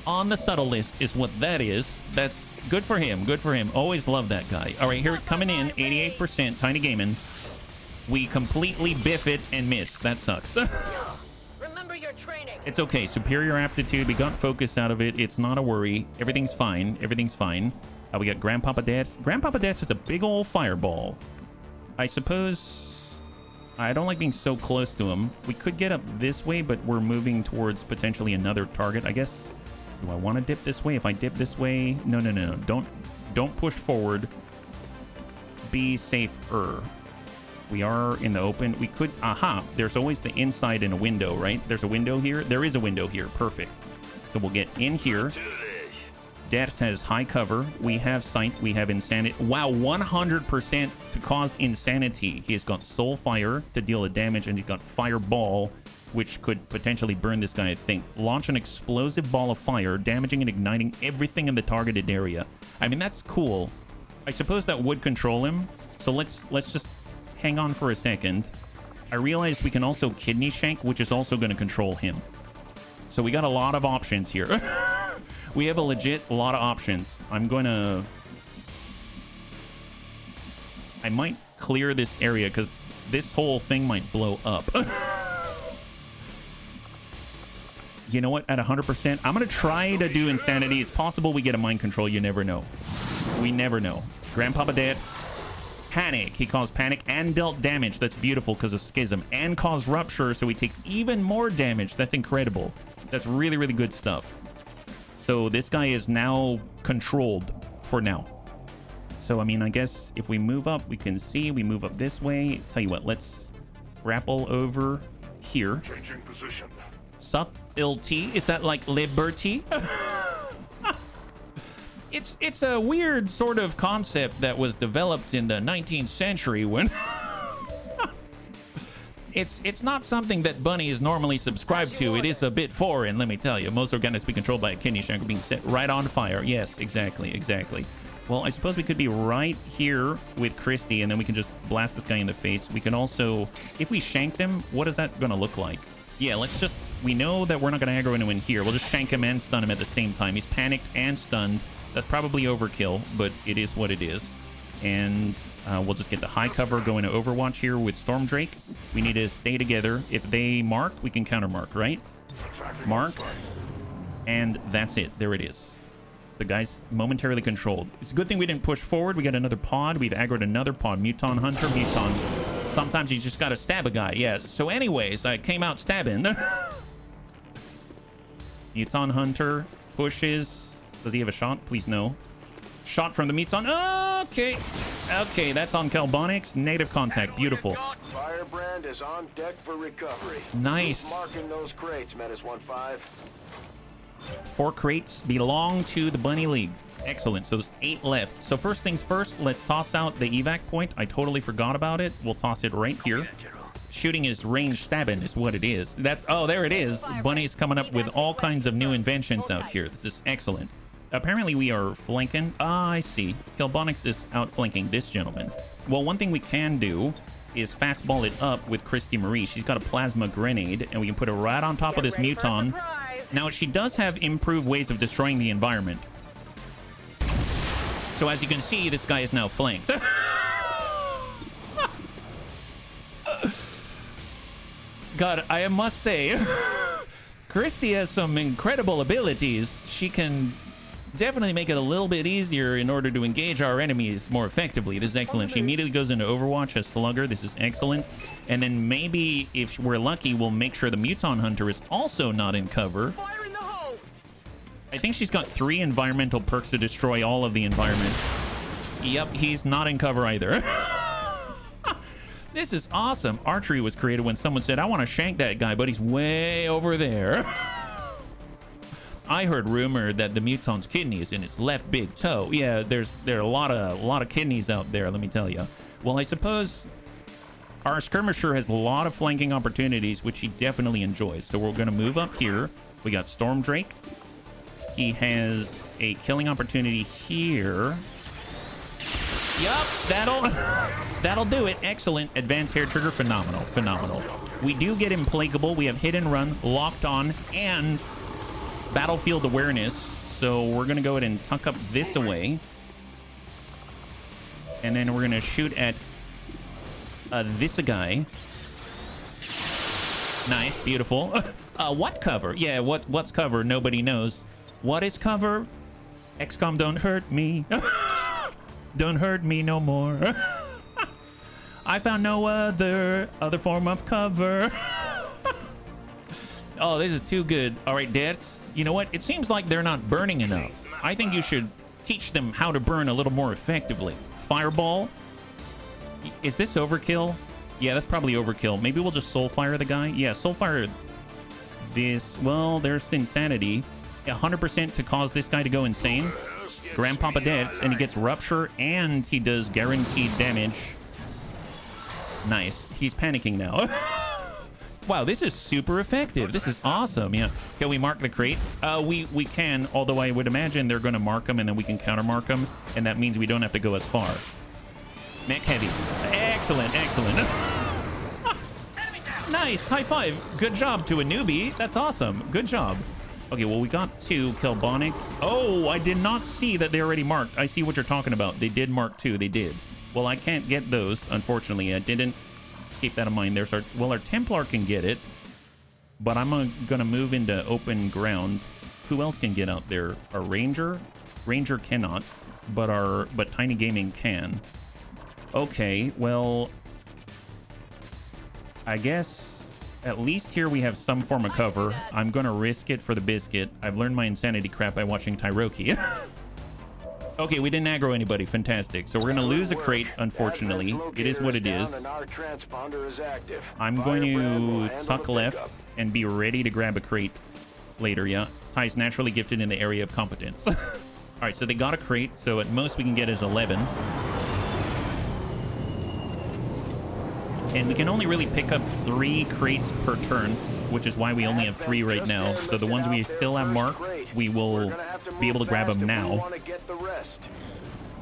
[SPEAKER 1] on the subtle list is what that is. That's good for him. Good for him. Always love that guy. All right, here coming in. 88%. Tiny Gaiman. We completely biff it and miss. That sucks.
[SPEAKER 3] Remember your training.
[SPEAKER 1] It's okay. Superior aptitude. We got focus out of it. It's not a worry. Everything's fine. Everything's fine. We got Grandpapa Dance. Grandpapa Dance is a big old fireball. I suppose... I don't like being so close to him. We could get up this way, but we're moving towards potentially another target. I guess... Do I want to dip this way? If I dip this way... No. Don't push forward. Be safer. We are in the open. We could... Aha! There's always the inside in a window, right? There's a window here. There is a window here. Perfect. So we'll get in here. Death has high cover. We have sight. We have insanity. Wow, 100% to cause insanity. He has got soul fire to deal the damage, and he's got fireball, which could potentially burn this guy, I think. Launch an explosive ball of fire, damaging and igniting everything in the targeted area. I mean, that's cool. I suppose that would control him. So let's just hang on for a second. I realized we can also kidney shank, which is also going to control him. So we got a lot of options here. We have a lot of options. I might clear this area because this whole thing might blow up. You know what? At 100%, I'm going to try to do insanity. It's possible we get a mind control. You never know. We never know. Grandpapa Dance. Panic. He caused panic and dealt damage. That's beautiful because of Schism. And caused rupture, so he takes even more damage. That's incredible. That's really, really good stuff. So this guy is now controlled for now. So, I mean, I guess if we move up, we can see. We move up this way. Tell you what, let's grapple over here.
[SPEAKER 5] Changing position.
[SPEAKER 1] Subtlety. Is that like liberty? It's a weird sort of concept that was developed in the 19th century when... It's not something that Bunnies normally subscribe to. It is a bit foreign, let me tell you. Most organics be controlled by a kidney shank being set right on fire. Yes, exactly. Well, I suppose we could be right here with Christy, and then we can just blast this guy in the face. We can also, if we shanked him, what is that going to look like? Yeah, let's just, we know that we're not going to aggro anyone here. We'll just shank him and stun him at the same time. He's panicked and stunned. That's probably overkill, but it is what it is. And we'll just get the high cover going to Overwatch here with Storm Drake. We need to stay together. If they mark, we can counter mark, right? Mark. And that's it. There it is. The guy's momentarily controlled. It's a good thing we didn't push forward. We got another pod. We've aggroed another pod. Muton Hunter, Muton. Sometimes you just got to stab a guy. Yeah. So anyways, I came out stabbing. Muton Hunter pushes. Does he have a shot? Please no. Shot from the Muton. Okay, that's on Kelbonics. Native contact. Beautiful.
[SPEAKER 5] Firebrand is on deck for recovery.
[SPEAKER 1] Nice.
[SPEAKER 5] Marking those crates, Menace 1-5.
[SPEAKER 1] 4 crates belong to the Bunny League. Excellent. So there's 8 left. So first things first, let's toss out the evac point. I totally forgot about it. We'll toss it right here. Shooting is range stabbing is what it is. That's, oh, there it is. Bunny's coming up with all kinds of new inventions out here. This is excellent. Apparently we are flanking. Ah, I see. Kelbonics is outflanking this gentleman. Well, one thing we can do is fastball it up with Christy Marie. She's got a plasma grenade, and we can put it right on top of this Muton. Now, she does have improved ways of destroying the environment. So as you can see, this guy is now flanked. God, I must say, Christy has some incredible abilities. She can definitely make it a little bit easier in order to engage our enemies more effectively. This is excellent. She immediately goes into Overwatch as Slugger. This is excellent. And then maybe, if we're lucky, we'll make sure the Muton Hunter is also not in cover.
[SPEAKER 3] Fire in the hole.
[SPEAKER 1] I think she's got 3 environmental perks to destroy all of the environment. Yep, he's not in cover either. This is awesome. Archery was created when someone said, I want to shank that guy, but he's way over there. I heard rumor that the Muton's kidney is in its left big toe. Yeah, there are a lot of kidneys out there, let me tell you. Well, I suppose our skirmisher has a lot of flanking opportunities, which he definitely enjoys. So we're going to move up here. We got Storm Drake. He has a killing opportunity here. Yup, that'll do it. Excellent. Advanced hair trigger. Phenomenal. We do get implacable. We have hit and run, locked on, and battlefield awareness. So we're going to go ahead and tuck up this away. And then we're going to shoot at this guy. Nice, beautiful. What cover? Yeah, what's cover? Nobody knows. What is cover? XCOM, don't hurt me. Don't hurt me no more. I found no other form of cover. Oh, this is too good. All right, Dets. You know what? It seems like they're not burning enough. I think you should teach them how to burn a little more effectively. Fireball. Is this overkill? Yeah, that's probably overkill. Maybe we'll just soul fire the guy. Yeah, soul fire this. Well, there's insanity. 100% to cause this guy to go insane. Grandpapa Dets, and he gets rupture, and he does guaranteed damage. Nice. He's panicking now. Wow, this is super effective. This is awesome. Yeah. Can we mark the crates? We can, although I would imagine they're going to mark them, and then we can counter mark them, and that means we don't have to go as far. Mech heavy. Excellent, excellent. Nice. High five. Good job to a newbie. That's awesome. Good job. Okay, well, we got 2 Kelbonics. Oh, I did not see that they already marked. I see what you're talking about. They did mark 2. They did. Well, I can't get those, unfortunately. I didn't keep that in mind. There's our... Well, our Templar can get it, but I'm going to move into open ground. Who else can get out there? A Ranger? Ranger cannot, but Tiny Gaming can. Okay, well... I guess... At least here we have some form of cover. I'm going to risk it for the biscuit. I've learned my insanity crap by watching Tyroki. Okay, we didn't aggro anybody. Fantastic. So we're going to lose a crate, unfortunately. It is what it is. I'm going to tuck left and be ready to grab a crate later, yeah. Ty's naturally gifted in the area of competence. All right, so they got a crate. So at most we can get is 11. And we can only really pick up 3 crates per turn, which is why we only have 3 right now. So the ones we still have marked, we will be able to grab them now.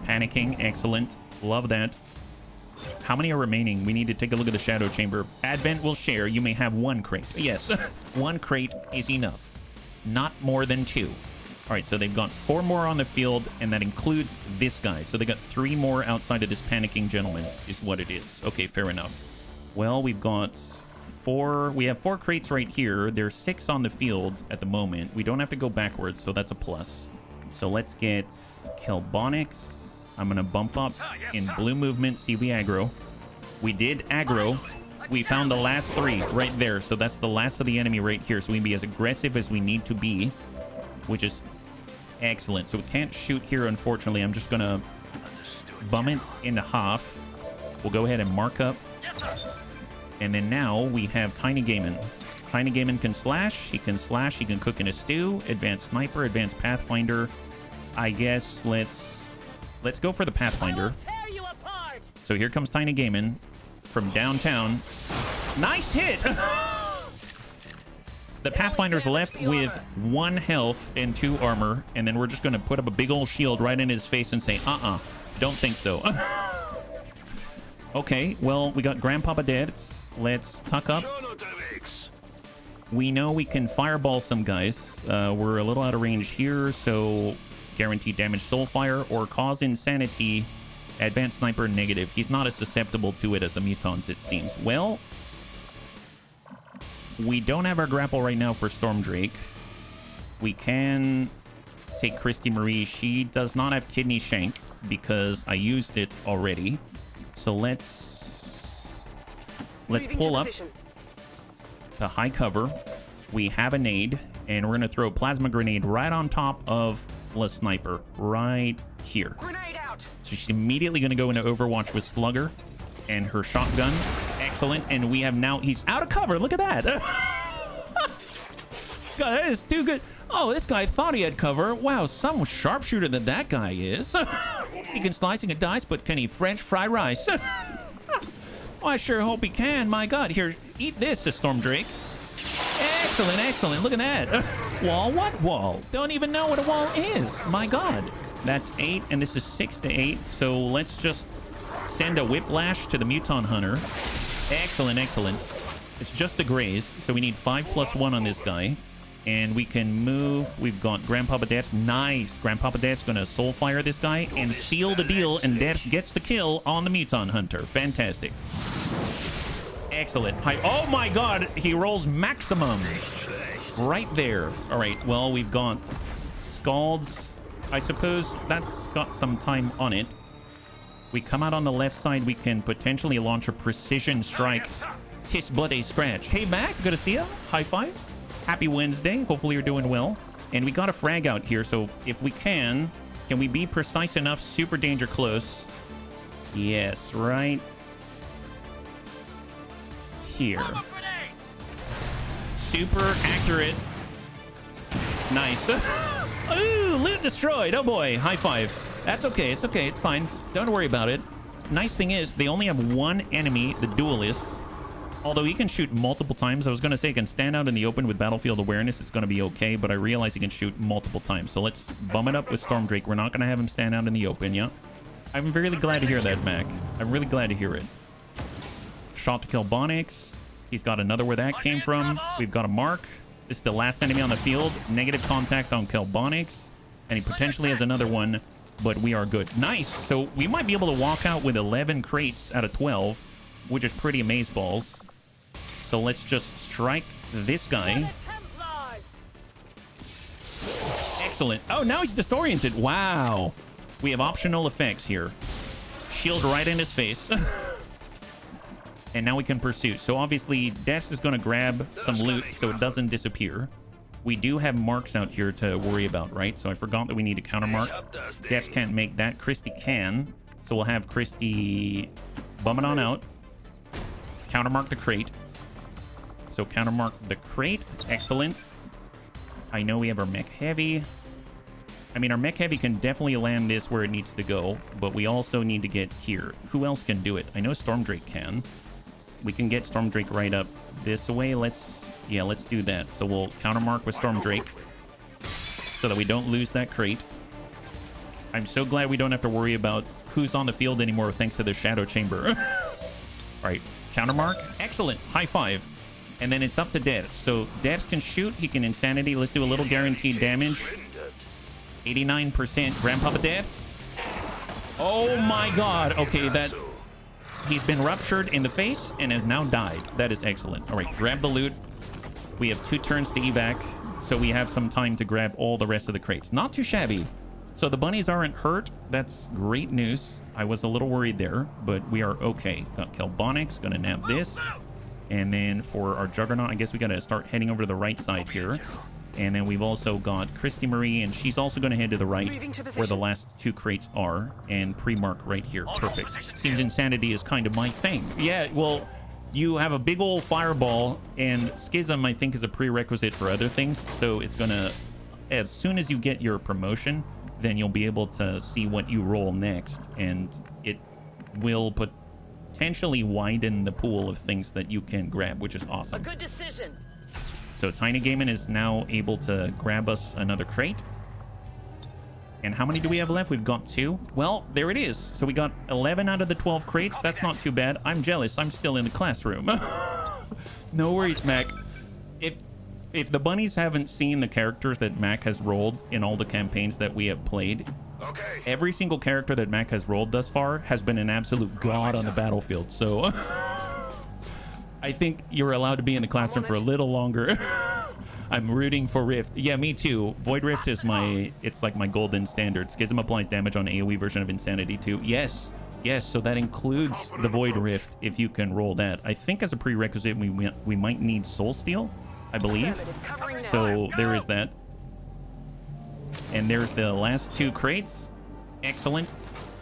[SPEAKER 1] Panicking, excellent. Love that. How many are remaining? We need to take a look at the Shadow Chamber. Advent will share. You may have 1 crate. Yes, 1 crate is enough. Not more than 2. All right, so they've got 4 more on the field, and that includes this guy. So they got 3 more outside of this panicking gentleman, is what it is. Okay, fair enough. Well, we've got 4. We have 4 crates right here. There's 6 on the field at the moment. We don't have to go backwards, so that's a plus. So let's get Kelbonics. I'm going to bump up in blue movement, see we aggro. We did aggro. We found the last 3 right there. So that's the last of the enemy right here. So we can be as aggressive as we need to be, which is excellent. So we can't shoot here, unfortunately. I'm just going to bum it into half. We'll go ahead and mark up. And then now we have Tiny Gaiman. Tiny Gaiman can slash. He can slash. He can cook in a stew. Advanced Sniper. Advanced Pathfinder. I guess let's go for the Pathfinder. So here comes Tiny Gaiman from downtown. Nice hit! The Pathfinder's left with 1 health and 2 armor. And then we're just going to put up a big old shield right in his face and say, don't think so. Okay, well, we got Grandpapa dead. Let's tuck up. We know we can fireball some guys. We're a little out of range here, so guaranteed damage soul fire or cause insanity. Advanced sniper negative. He's not as susceptible to it as the mutons, it seems. Well, we don't have our grapple right now for Storm Drake. We can take Christy Marie. She does not have kidney shank because I used it already. So let's pull up to high cover. We have a nade, and we're going to throw a plasma grenade right on top of La Sniper, right here.
[SPEAKER 3] Grenade out.
[SPEAKER 1] So she's immediately going to go into Overwatch with Slugger and her shotgun. Excellent. And we have now... He's out of cover. Look at that. God, that is too good. Oh, this guy thought he had cover. Wow, some sharpshooter that guy is. He can slice and dice, but can he French fry rice? Oh, I sure hope he can. My God. Here, eat this, Storm Drake. Excellent, excellent. Look at that. Wall? What wall? Don't even know what a wall is. My God. That's 8, and this is 6 to 8. So let's just send a whiplash to the Muton Hunter. Excellent, excellent. It's just a graze, so we need 5+1 on this guy. And we can move. We've got Grandpapa Dad's. Nice. Grandpapa Dad's going to soul fire this guy and seal the deal. And Dad gets the kill on the Muton Hunter. Fantastic. Excellent. Hi. Oh my god. He rolls maximum. Right there. All right. Well, we've got Scalds. I suppose that's got some time on it. We come out on the left side. We can potentially launch a precision strike. Kiss Bloody Scratch. Hey, Mac. Good to see you. High five. Happy Wednesday. Hopefully you're doing well. And we got a frag out here, so if we can we be precise enough? Super danger close. Yes, right here. Super accurate. Nice. Ooh, loot destroyed. Oh boy, high five. That's okay, it's okay, it's fine. Don't worry about it. Nice thing is, they only have one enemy, the duelist. Although he can shoot multiple times. I was going to say he can stand out in the open with battlefield awareness. It's going to be okay, but I realize he can shoot multiple times. So let's bum it up with Storm Drake. We're not going to have him stand out in the open, yeah? I'm really glad to hear that, Mac. I'm really glad to hear it. Shot to kill Bonix. He's got another where that came from. We've got a mark. This is the last enemy on the field. Negative contact on Kelbonix. And he potentially has another one, but we are good. Nice. So we might be able to walk out with 11 crates out of 12, which is pretty amazeballs. So let's just strike this guy. Excellent. Oh, now he's disoriented. Wow. We have optional effects here. Shield right in his face. And now we can pursue. So obviously, Des is going to grab some loot so it doesn't disappear. We do have marks out here to worry about, right? So I forgot that we need a counter mark. Des can't make that. Christy can. So we'll have Christy bum it on out. Countermark the crate. So countermark the crate. Excellent. I know we have our mech heavy. I mean, our mech heavy can definitely land this where it needs to go, but we also need to get here. Who else can do it? I know Storm Drake can. We can get Storm Drake right up this way. Let's do that. So we'll countermark with Storm Drake so that we don't lose that crate. I'm so glad we don't have to worry about who's on the field anymore thanks to the Shadow Chamber. All right, countermark. Excellent. High five. And then it's up to Dez. So Dez can shoot. He can Insanity. Let's do a little guaranteed damage. 89% Grandpapa Dez. Oh my god. Okay, that... He's been ruptured in the face and has now died. That is excellent. All right, grab the loot. We have 2 turns to evac, so we have some time to grab all the rest of the crates. Not too shabby. So the bunnies aren't hurt. That's great news. I was a little worried there, but we are okay. Got Kelbonix. Gonna nab this. And then for our Juggernaut, I guess we gotta start heading over to the right side here. And then we've also got Christy Marie, and she's also going to head to the right where the last 2 crates are, and pre-mark right here. Perfect. Seems Insanity is kind of my thing. Yeah, well, you have a big old fireball, and Schism, I think, is a prerequisite for other things. So it's going to, as soon as you get your promotion, then you'll be able to see what you roll next, and it will potentially widen the pool of things that you can grab, which is awesome.
[SPEAKER 3] A good decision.
[SPEAKER 1] So Tiny Gaiman is now able to grab us another crate. And how many do we have left? We've got 2. Well, there it is. So we got 11 out of the 12 crates. That's not too bad. I'm jealous. I'm still in the classroom. No worries, Mac. If the bunnies haven't seen the characters that Mac has rolled in all the campaigns that we have played, every single character that Mac has rolled thus far has been an absolute god on the battlefield. So... I think you're allowed to be in the classroom for a little longer. I'm rooting for Rift. Yeah, me too. Void Rift is it's like my golden standard. Schism applies damage on AoE version of Insanity too. Yes, so that includes the Void Rift if you can roll that. I think as a prerequisite, we might need Soul Steel, I believe. So there is that. And there's the last 2 crates. Excellent.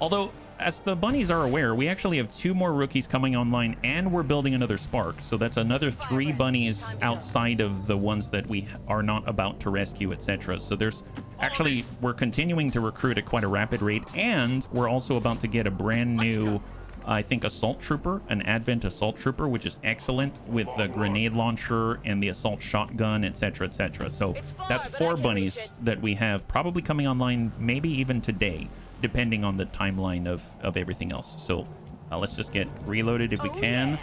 [SPEAKER 1] Although... as the bunnies are aware, we actually have 2 more rookies coming online, and we're building another Spark. So that's another 3 bunnies outside of the ones that we are not about to rescue, etc. So there's actually, we're continuing to recruit at quite a rapid rate, and we're also about to get a brand new, I think, Assault Trooper, an Advent Assault Trooper, which is excellent with the grenade launcher and the assault shotgun, etc., etc. So that's 4 bunnies that we have probably coming online, maybe even today, depending on the timeline of everything else. So let's just get reloaded if we can,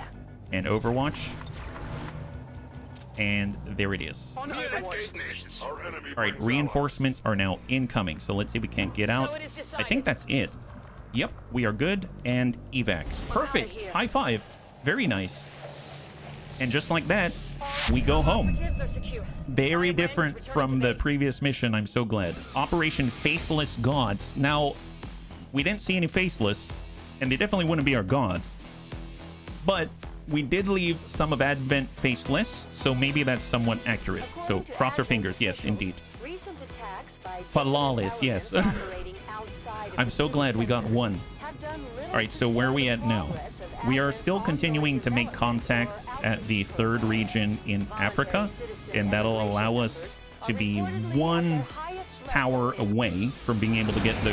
[SPEAKER 1] and Overwatch. And there it is.
[SPEAKER 5] Our enemy
[SPEAKER 1] All right, reinforcements are now incoming. So let's see if we can't get out.
[SPEAKER 3] So it is decided.
[SPEAKER 1] I think that's it. Yep, we are good. And evac. Perfect.
[SPEAKER 3] here.
[SPEAKER 1] High five. Very nice. And just like that, we go home.
[SPEAKER 3] Operatives are secure.
[SPEAKER 1] Very
[SPEAKER 3] Fire
[SPEAKER 1] different
[SPEAKER 3] brands
[SPEAKER 1] from
[SPEAKER 3] returning
[SPEAKER 1] the
[SPEAKER 3] to base.
[SPEAKER 1] previous mission. I'm so glad. Operation Faceless Gods. Now, we didn't see any faceless, and they definitely wouldn't be our gods. But we did leave some of Advent faceless, so maybe that's somewhat accurate. So
[SPEAKER 3] According to
[SPEAKER 1] cross our
[SPEAKER 3] Advent
[SPEAKER 1] fingers. Yes,
[SPEAKER 3] officials,
[SPEAKER 1] indeed.
[SPEAKER 3] Recent attacks by
[SPEAKER 1] Flawless,
[SPEAKER 3] different
[SPEAKER 1] yes.
[SPEAKER 3] elements operating outside of
[SPEAKER 1] I'm
[SPEAKER 3] the
[SPEAKER 1] so
[SPEAKER 3] city
[SPEAKER 1] glad we got
[SPEAKER 3] centers
[SPEAKER 1] one.
[SPEAKER 3] have done little
[SPEAKER 1] All right,
[SPEAKER 3] to
[SPEAKER 1] so where are
[SPEAKER 3] slow
[SPEAKER 1] we
[SPEAKER 3] the
[SPEAKER 1] at now?
[SPEAKER 3] progress of
[SPEAKER 1] We are
[SPEAKER 3] Advent's
[SPEAKER 1] still continuing to make
[SPEAKER 3] ongoing
[SPEAKER 1] contacts
[SPEAKER 3] development
[SPEAKER 1] at the third region in Africa, and that'll allow us to be one tower away from being able to get the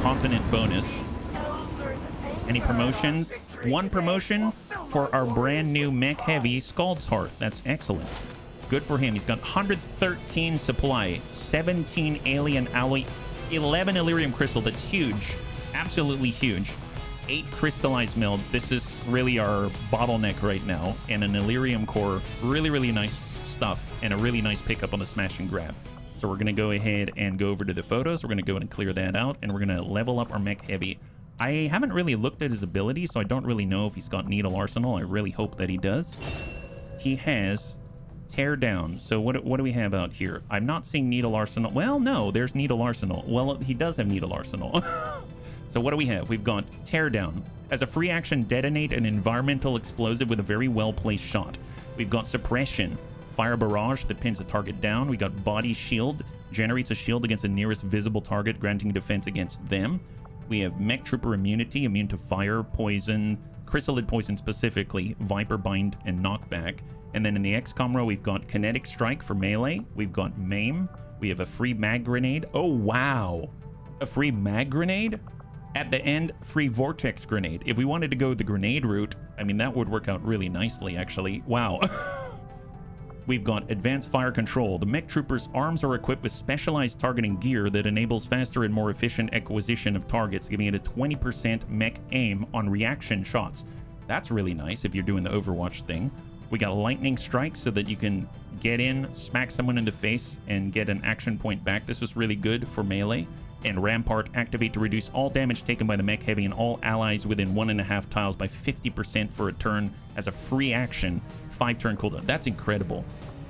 [SPEAKER 1] continent bonus. Any promotions? One promotion for our brand new mech heavy Scald's Hearth. That's excellent. Good for him. He's got 113 supply, 17 alien alloy, 11 Illyrium crystal. That's huge. Absolutely huge. 8 crystallized meld. This is really our bottleneck right now. And an Illyrium core. Really, really nice stuff. And a really nice pickup on the smash and grab. So we're going to go ahead and go over to the photos. We're going to go and clear that out. And we're going to level up our mech heavy. I haven't really looked at his ability, so I don't really know if he's got Needle Arsenal. I really hope that he does. He has Tear Down. So what do we have out here? I'm not seeing Needle Arsenal. Well, no, there's Needle Arsenal. Well, he does have Needle Arsenal. So what do we have? We've got Tear Down. As a free action, detonate an environmental explosive with a very well-placed shot. We've got Suppression. Fire Barrage that pins the target down. We got Body Shield. Generates a shield against the nearest visible target, granting defense against them. We have Mech Trooper Immunity, immune to fire, poison, chrysalid poison specifically, Viper Bind, and Knockback. And then in the XCOM row, we've got Kinetic Strike for melee. We've got Maim. We have a free mag grenade. Oh, wow. A free mag grenade? At the end, free vortex grenade. If we wanted to go the grenade route, I mean, that would work out really nicely, actually. Wow. We've got Advanced Fire Control. The Mech Trooper's arms are equipped with specialized targeting gear that enables faster and more efficient acquisition of targets, giving it a 20% mech aim on reaction shots. That's really nice if you're doing the Overwatch thing. We got Lightning Strike so that you can get in, smack someone in the face, and get an action point back. This was really good for melee. And Rampart, activate to reduce all damage taken by the mech heavy and all allies within 1.5 tiles by 50% for a turn as a free action, 5-turn cooldown. That's incredible.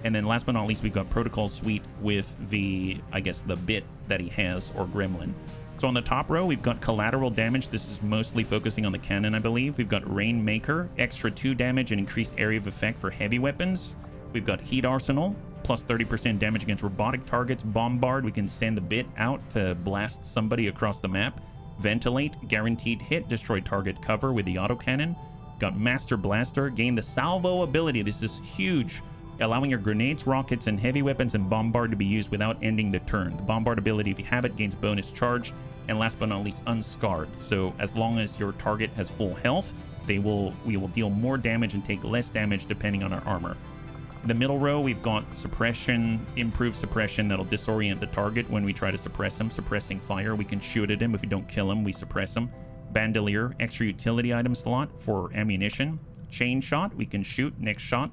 [SPEAKER 1] And then last but not least, we've got Protocol Suite with the, I guess, the bit that he has, or Gremlin. So on the top row, we've got collateral damage. This is mostly focusing on the cannon, I believe. We've got Rainmaker, extra 2 damage and increased area of effect for heavy weapons. We've got Heat Arsenal, plus 30% damage against robotic targets. Bombard, we can send the bit out to blast somebody across the map. Ventilate, guaranteed hit, destroy target cover with the autocannon. Got Master Blaster, gain the salvo ability. This is huge, allowing your grenades, rockets, and heavy weapons and bombard to be used without ending the turn. The bombard ability, if you have it, gains bonus charge. And last but not least, Unscarred. So as long as your target has full health, we will deal more damage and take less damage depending on our armor. In the middle row, we've got Suppression, improved suppression that'll disorient the target when we try to suppress him. Suppressing fire, we can shoot at him. If we don't kill him, we suppress him. Bandolier, extra utility item slot for ammunition. Chain Shot, we can shoot. Next shot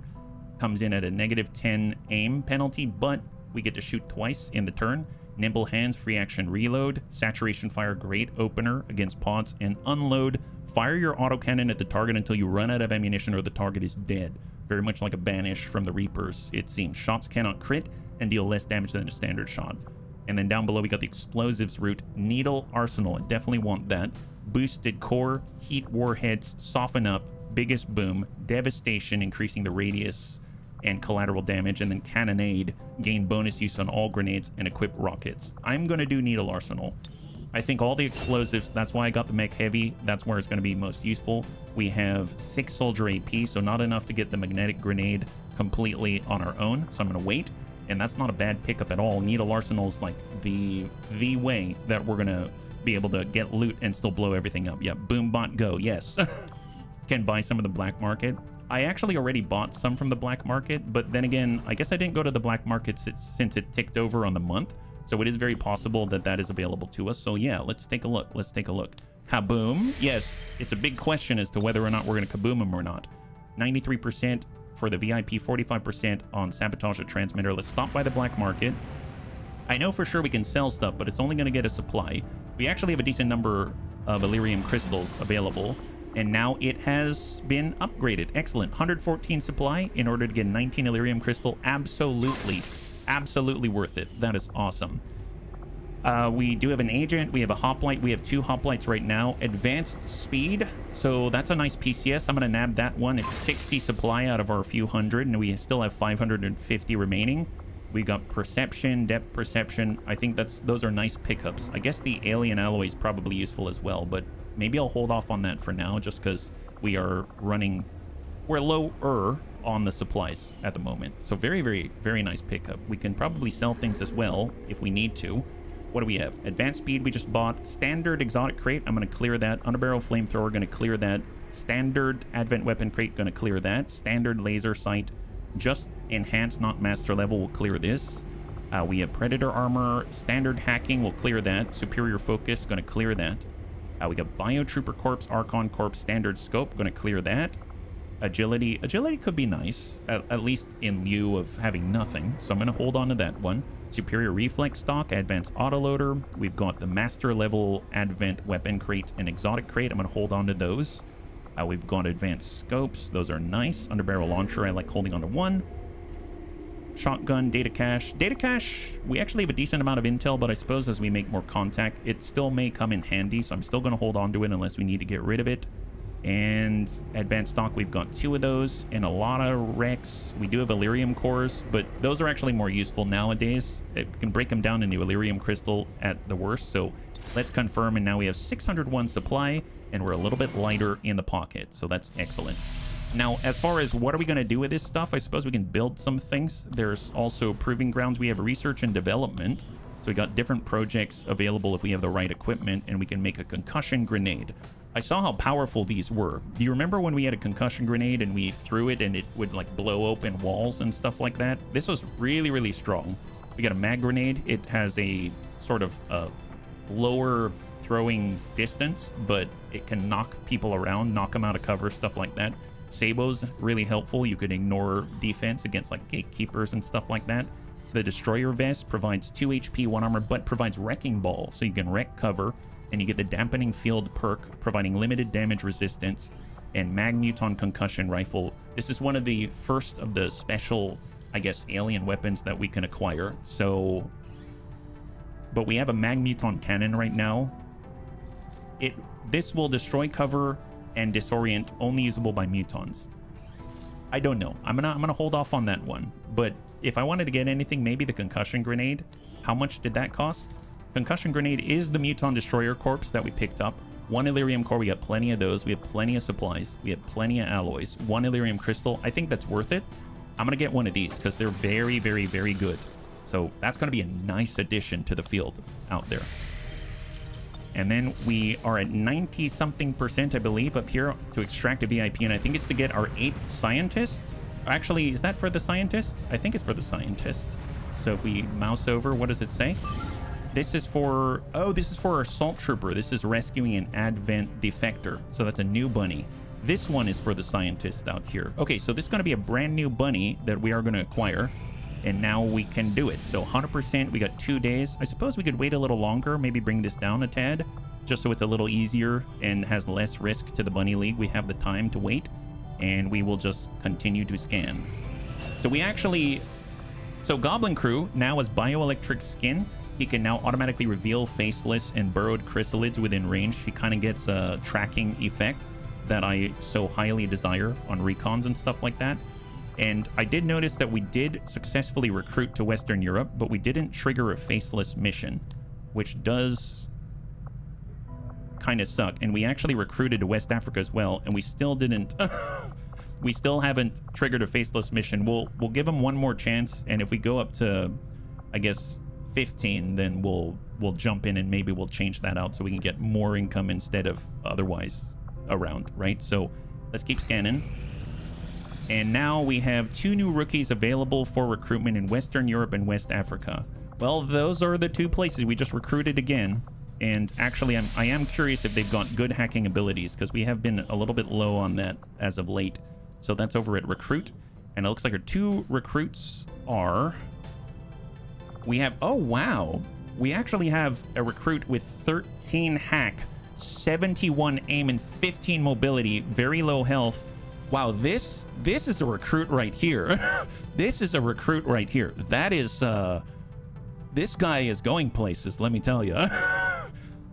[SPEAKER 1] comes in at a -10 aim penalty, but we get to shoot twice in the turn. Nimble Hands, free action reload. Saturation Fire, great opener against pods. And Unload, fire your autocannon at the target until you run out of ammunition or the target is dead. Very much like a Banish from the Reapers, it seems. Shots cannot crit and deal less damage than a standard shot. And then down below, we got the explosives route. Needle Arsenal, I definitely want that. Boosted Core, Heat Warheads, Soften Up, Biggest Boom, Devastation, increasing the radius and collateral damage, and then Cannonade, gain bonus use on all grenades and equip rockets. I'm going to do Needle Arsenal. I think all the explosives, that's why I got the mech heavy. That's where it's going to be most useful. We have 6 soldier AP, so not enough to get the magnetic grenade completely on our own. So I'm going to wait, and that's not a bad pickup at all. Needle Arsenal is like the way that we're going to be able to get loot and still blow everything up. Yeah, Boombot go, yes. Can buy some of the black market. I actually already bought some from the black market, but then again, I guess I didn't go to the black market since it ticked over on the month. So it is very possible that that is available to us. So yeah, let's take a look. Let's take a look. Kaboom. Yes, it's a big question as to whether or not we're going to kaboom him or not. 93% for the VIP, 45% on sabotage a transmitter. Let's stop by the black market. I know for sure we can sell stuff, but it's only going to get a supply. We actually have a decent number of Elerium crystals available, and now it has been upgraded. Excellent. 114 supply in order to get 19 Elerium crystal. Absolutely worth it. That is awesome. We do have an agent, we have a hoplite, we have 2 hoplites right now. Advanced speed, so that's a nice PCS. I'm gonna nab that one. It's 60 supply out of our few hundred, and we still have 550 remaining. We got perception, depth perception. I think those are nice pickups. I guess the alien alloy is probably useful as well, but maybe I'll hold off on that for now, just because we're lower on the supplies at the moment. So very nice pickup. We can probably sell things as well if we need to. What do we have? Advanced speed we just bought. Standard exotic crate, I'm going to clear that. Underbarrel flamethrower, going to clear that. Standard advent weapon crate, going to clear that. Standard laser sight, just enhanced, not master level, will clear this. We have predator armor. Standard hacking, will clear that. Superior focus, going to clear that. We got biotrooper corpse, archon corpse, standard scope, going to clear that. Agility could be nice, at least in lieu of having nothing, so I'm going to hold on to that one. Superior reflex stock, advanced autoloader. We've got the master level advent weapon crate and exotic crate. I'm going to hold on to those. We've got advanced scopes. Those are nice. Underbarrel launcher, I like holding on to one. Shotgun, data cache. Data cache, we actually have a decent amount of intel, but I suppose as we make more contact, it still may come in handy, so I'm still going to hold on to it unless we need to get rid of it. And advanced stock, we've got 2 of those, and a lot of Rex. We do have Elerium cores, but those are actually more useful nowadays. It can break them down into Elerium crystal at the worst, so let's confirm. And now we have 601 supply, and we're a little bit lighter in the pocket, so that's excellent. Now, as far as what are we going to do with this stuff, I suppose we can build some things. There's also proving grounds. We have research and development, so we got different projects available if we have the right equipment, and we can make a concussion grenade. I saw how powerful these were. Do you remember when we had a concussion grenade and we threw it and it would like blow open walls and stuff like that? This was really strong. We got a mag grenade. It has a sort of lower throwing distance, but it can knock people around, knock them out of cover, stuff like that. Sabo's really helpful. You could ignore defense against like gatekeepers and stuff like that. The destroyer vest provides 2 HP, 1 armor, but provides wrecking ball, so you can wreck cover. And you get the dampening field perk, providing limited damage resistance, and mag muton concussion rifle. This is one of the first of the special, I guess, alien weapons that we can acquire. So, but we have a mag muton cannon right now. This will destroy cover and disorient, only usable by mutons. I don't know. I'm gonna hold off on that one. But if I wanted to get anything, maybe the concussion grenade. How much did that cost? Concussion grenade is the muton destroyer corpse that we picked up. 1 Elerium core, we got plenty of those. We have plenty of supplies. We have plenty of alloys. 1 Elerium crystal, I think that's worth it. I'm gonna get one of these because they're very good. So that's gonna be a nice addition to the field out there. And then we are at 90-something%, I believe, up here to extract a VIP, and I think it's to get our 8th scientist. Actually, is that for the scientist? I think it's for the scientist. So if we mouse over, what does it say? This is for, this is for our assault trooper. This is rescuing an advent defector. So that's a new bunny. This one is for the scientist out here. Okay, so this is going to be a brand new bunny that we are going to acquire. And now we can do it. So 100%, we got 2 days. I suppose we could wait a little longer, maybe bring this down a tad, just so it's a little easier and has less risk to the Bunny League. We have the time to wait, and we will just continue to scan. So we actually, so Goblin Crew now has bioelectric skin. He can now automatically reveal faceless and burrowed chrysalids within range. He kind of gets a tracking effect that I so highly desire on recons and stuff like that. And I did notice that we did successfully recruit to Western Europe, but we didn't trigger a faceless mission, which does kind of suck. And we actually recruited to West Africa as well, and we still didn't. We still haven't triggered a faceless mission. We'll give them one more chance, and if we go up to, I guess, 15, then we'll jump in and maybe we'll change that out so we can get more income instead of otherwise around, right? So let's keep scanning. And now we have 2 new rookies available for recruitment in Western Europe and West Africa. Well, those are the 2 places we just recruited again. And actually, I am curious if they've got good hacking abilities, because we have been a little bit low on that as of late. So that's over at recruit. And it looks like our 2 recruits are... We have... Oh, wow. We actually have a recruit with 13 hack, 71 aim, and 15 mobility. Very low health. Wow, this is a recruit right here. This is a recruit right here. That is... This guy is going places, let me tell you.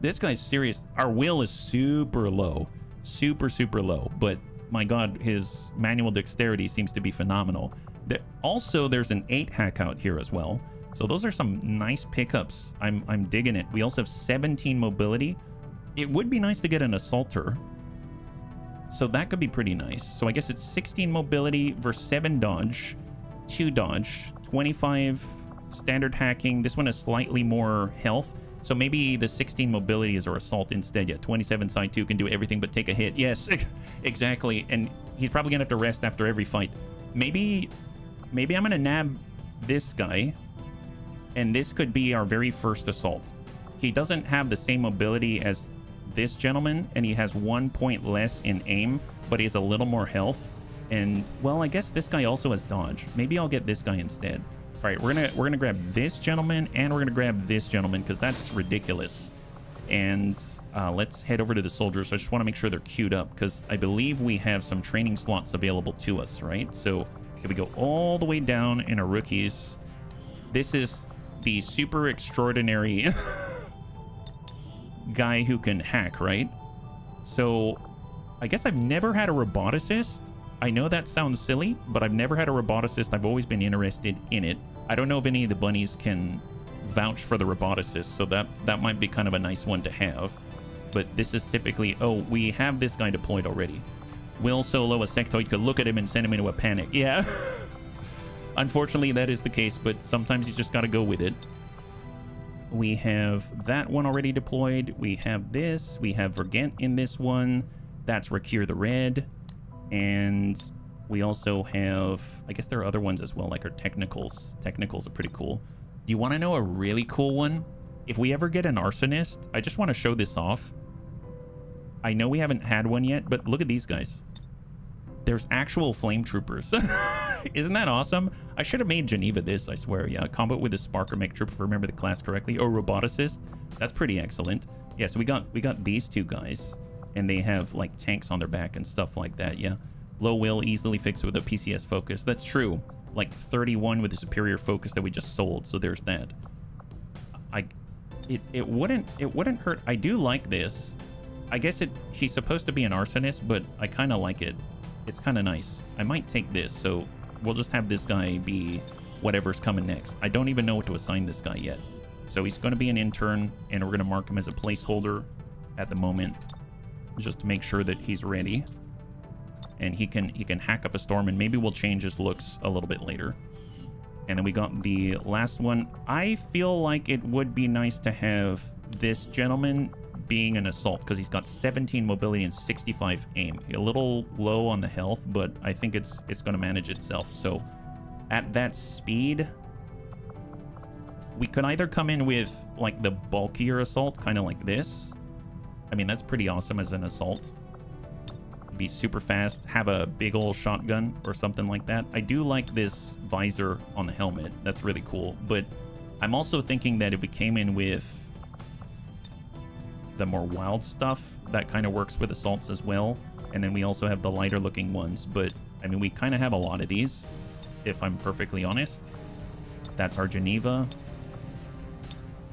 [SPEAKER 1] This guy's serious. Our will is super low. Super, super low. But, my God, his manual dexterity seems to be phenomenal. Also, there's an 8 hack out here as well. So those are some nice pickups. I'm digging it. We also have 17 mobility. It would be nice to get an assaulter. So that could be pretty nice. So I guess it's 16 mobility versus 7 dodge, 2 dodge, 25 standard hacking. This one has slightly more health. So maybe the 16 mobility is our assault instead. Yeah, 27 side 2 can do everything but take a hit. Yes, exactly. And he's probably going to have to rest after every fight. Maybe I'm going to nab this guy. And this could be our very first assault. He doesn't have the same mobility as this gentleman. And he has 1 point less in aim. But he has a little more health. And, well, I guess this guy also has dodge. Maybe I'll get this guy instead. All right, we're gonna grab this gentleman, and we're gonna grab this gentleman because that's ridiculous. And let's head over to the soldiers. I just want to make sure they're queued up because I believe we have some training slots available to us, right? So if we go all the way down in our rookies, this is the super extraordinary guy who can hack, right? So I guess I've never had a roboticist. I know that sounds silly, but I've never had a roboticist. I've always been interested in it. I don't know if any of the bunnies can vouch for the roboticist, so that might be kind of a nice one to have. But this is typically... Oh, we have this guy deployed already. Will solo a sectoid could look at him and send him into a panic. Yeah. Unfortunately, that is the case, but sometimes you just got to go with it. We have that one already deployed. We have this. We have Vergent in this one. That's Rakir the Red. And we also have, I guess there are other ones as well, like our technicals. Technicals are pretty cool. Do you want to know a really cool one? If we ever get an arsonist, I just want to show this off. I know we haven't had one yet, but look at these guys. There's actual flame troopers. Isn't that awesome? I should have made Geneva this, I swear. Yeah, combat with a spark or mech trooper, if I remember the class correctly. Or roboticist. That's pretty excellent. Yeah, so we got these 2 guys. And they have like tanks on their back and stuff like that. Yeah, low will easily fixed with a PCS focus. That's true. Like 31 with the superior focus that we just sold. So there's that. It wouldn't hurt. I do like this. I guess he's supposed to be an arsonist, but I kind of like it. It's kind of nice. I might take this. So we'll just have this guy be whatever's coming next. I don't even know what to assign this guy yet. So he's going to be an intern, and we're going to mark him as a placeholder at the moment, just to make sure that he's ready. And he can hack up a storm, and maybe we'll change his looks a little bit later. And then we got the last one. I feel like it would be nice to have this gentleman being an assault because he's got 17 mobility and 65 aim. A little low on the health, but I think it's going to manage itself. So at that speed, we could either come in with like the bulkier assault, kind of like this. I mean, that's pretty awesome as an assault. Be super fast, have a big old shotgun or something like that. I do like this visor on the helmet. That's really cool. But I'm also thinking that if we came in with the more wild stuff, that kind of works with assaults as well. And then we also have the lighter looking ones. But I mean, we kind of have a lot of these, if I'm perfectly honest. That's our Geneva.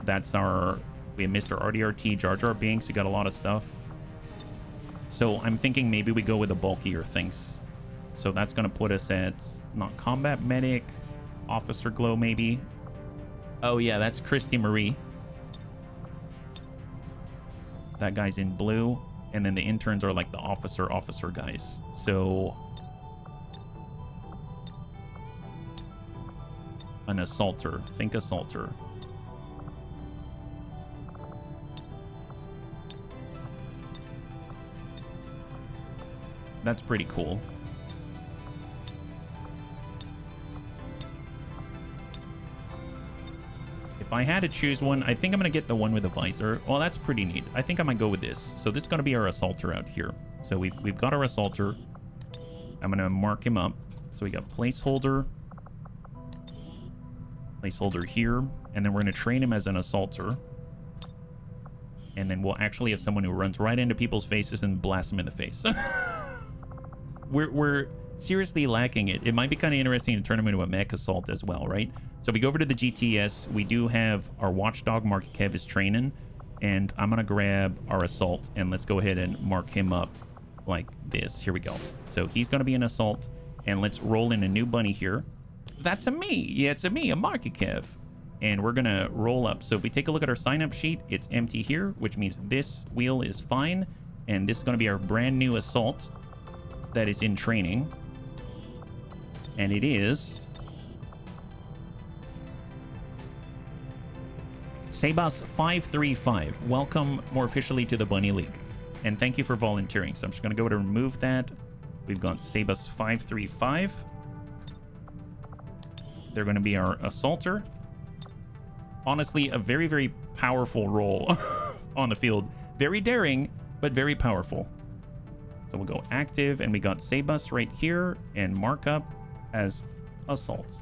[SPEAKER 1] That's our... We have Mr. RDRT, Jar Jar Binks. We got a lot of stuff. So I'm thinking maybe we go with the bulkier things. So that's going to put us at not combat medic, officer glow maybe. Oh yeah, that's Christy Marie. That guy's in blue. And then the interns are like the officer guys. So an assaulter. Think assaulter. That's pretty cool. If I had to choose one, I think I'm going to get the one with the visor. Well, that's pretty neat. I think I might go with this. So this is going to be our assaulter out here. So we've got our assaulter. I'm going to mark him up. So we got placeholder here, and then we're going to train him as an assaulter. And then we'll actually have someone who runs right into people's faces and blasts them in the face. We're seriously lacking it. It might be kind of interesting to turn him into a mech assault as well, right? So we go over to the GTS. We do have our watchdog Mark Kev is training, and I'm gonna grab our assault and let's go ahead and mark him up like this. Here we go. So he's gonna be an assault, and let's roll in a new bunny here. That's a me. Yeah, it's a me, a Mark Kev. And we're gonna roll up. So if we take a look at our sign up sheet, it's empty here, which means this wheel is fine, and this is gonna be our brand new assault that is in training. And it is Sebas 535. Welcome more officially to the Bunny League. And thank you for volunteering. So I'm just going to go to remove that. We've got Sebas 535. They're going to be our assaulter. Honestly, a very, very powerful role on the field. Very daring, but very powerful. So we'll go active, and we got Sebas right here and markup as assault.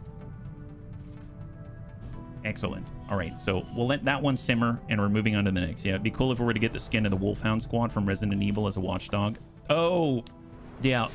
[SPEAKER 1] Excellent. All right, so we'll let that one simmer, and we're moving on to the next. Yeah, it'd be cool if we were to get the skin of the Wolfhound Squad from Resident Evil as a watchdog. Oh, yeah,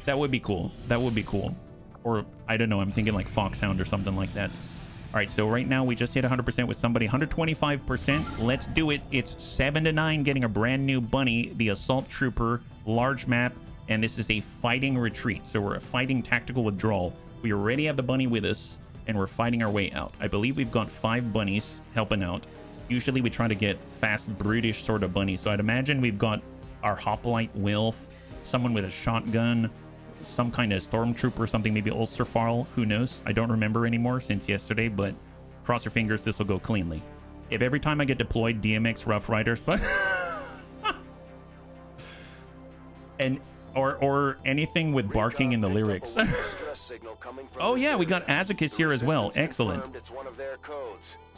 [SPEAKER 1] that would be cool. That would be cool. Or, I don't know, I'm thinking like Foxhound or something like that. All right, so right now we just hit 100% with somebody. 125%. Let's do it. It's 7-9 getting a brand new bunny, the Assault Trooper, large map, and this is a fighting retreat. So we're a fighting tactical withdrawal. We already have the bunny with us, and we're fighting our way out. I believe we've got 5 bunnies helping out. Usually we try to get fast, brutish sort of bunnies. So I'd imagine we've got our hoplite Wilf, someone with a shotgun, some kind of stormtrooper, something, maybe Ulsterfarl, who knows? I don't remember anymore since yesterday, but cross your fingers this will go cleanly. If every time I get deployed DMX Rough Riders, but and or anything with barking in the lyrics. Oh yeah, we got Azakis here as well. Excellent.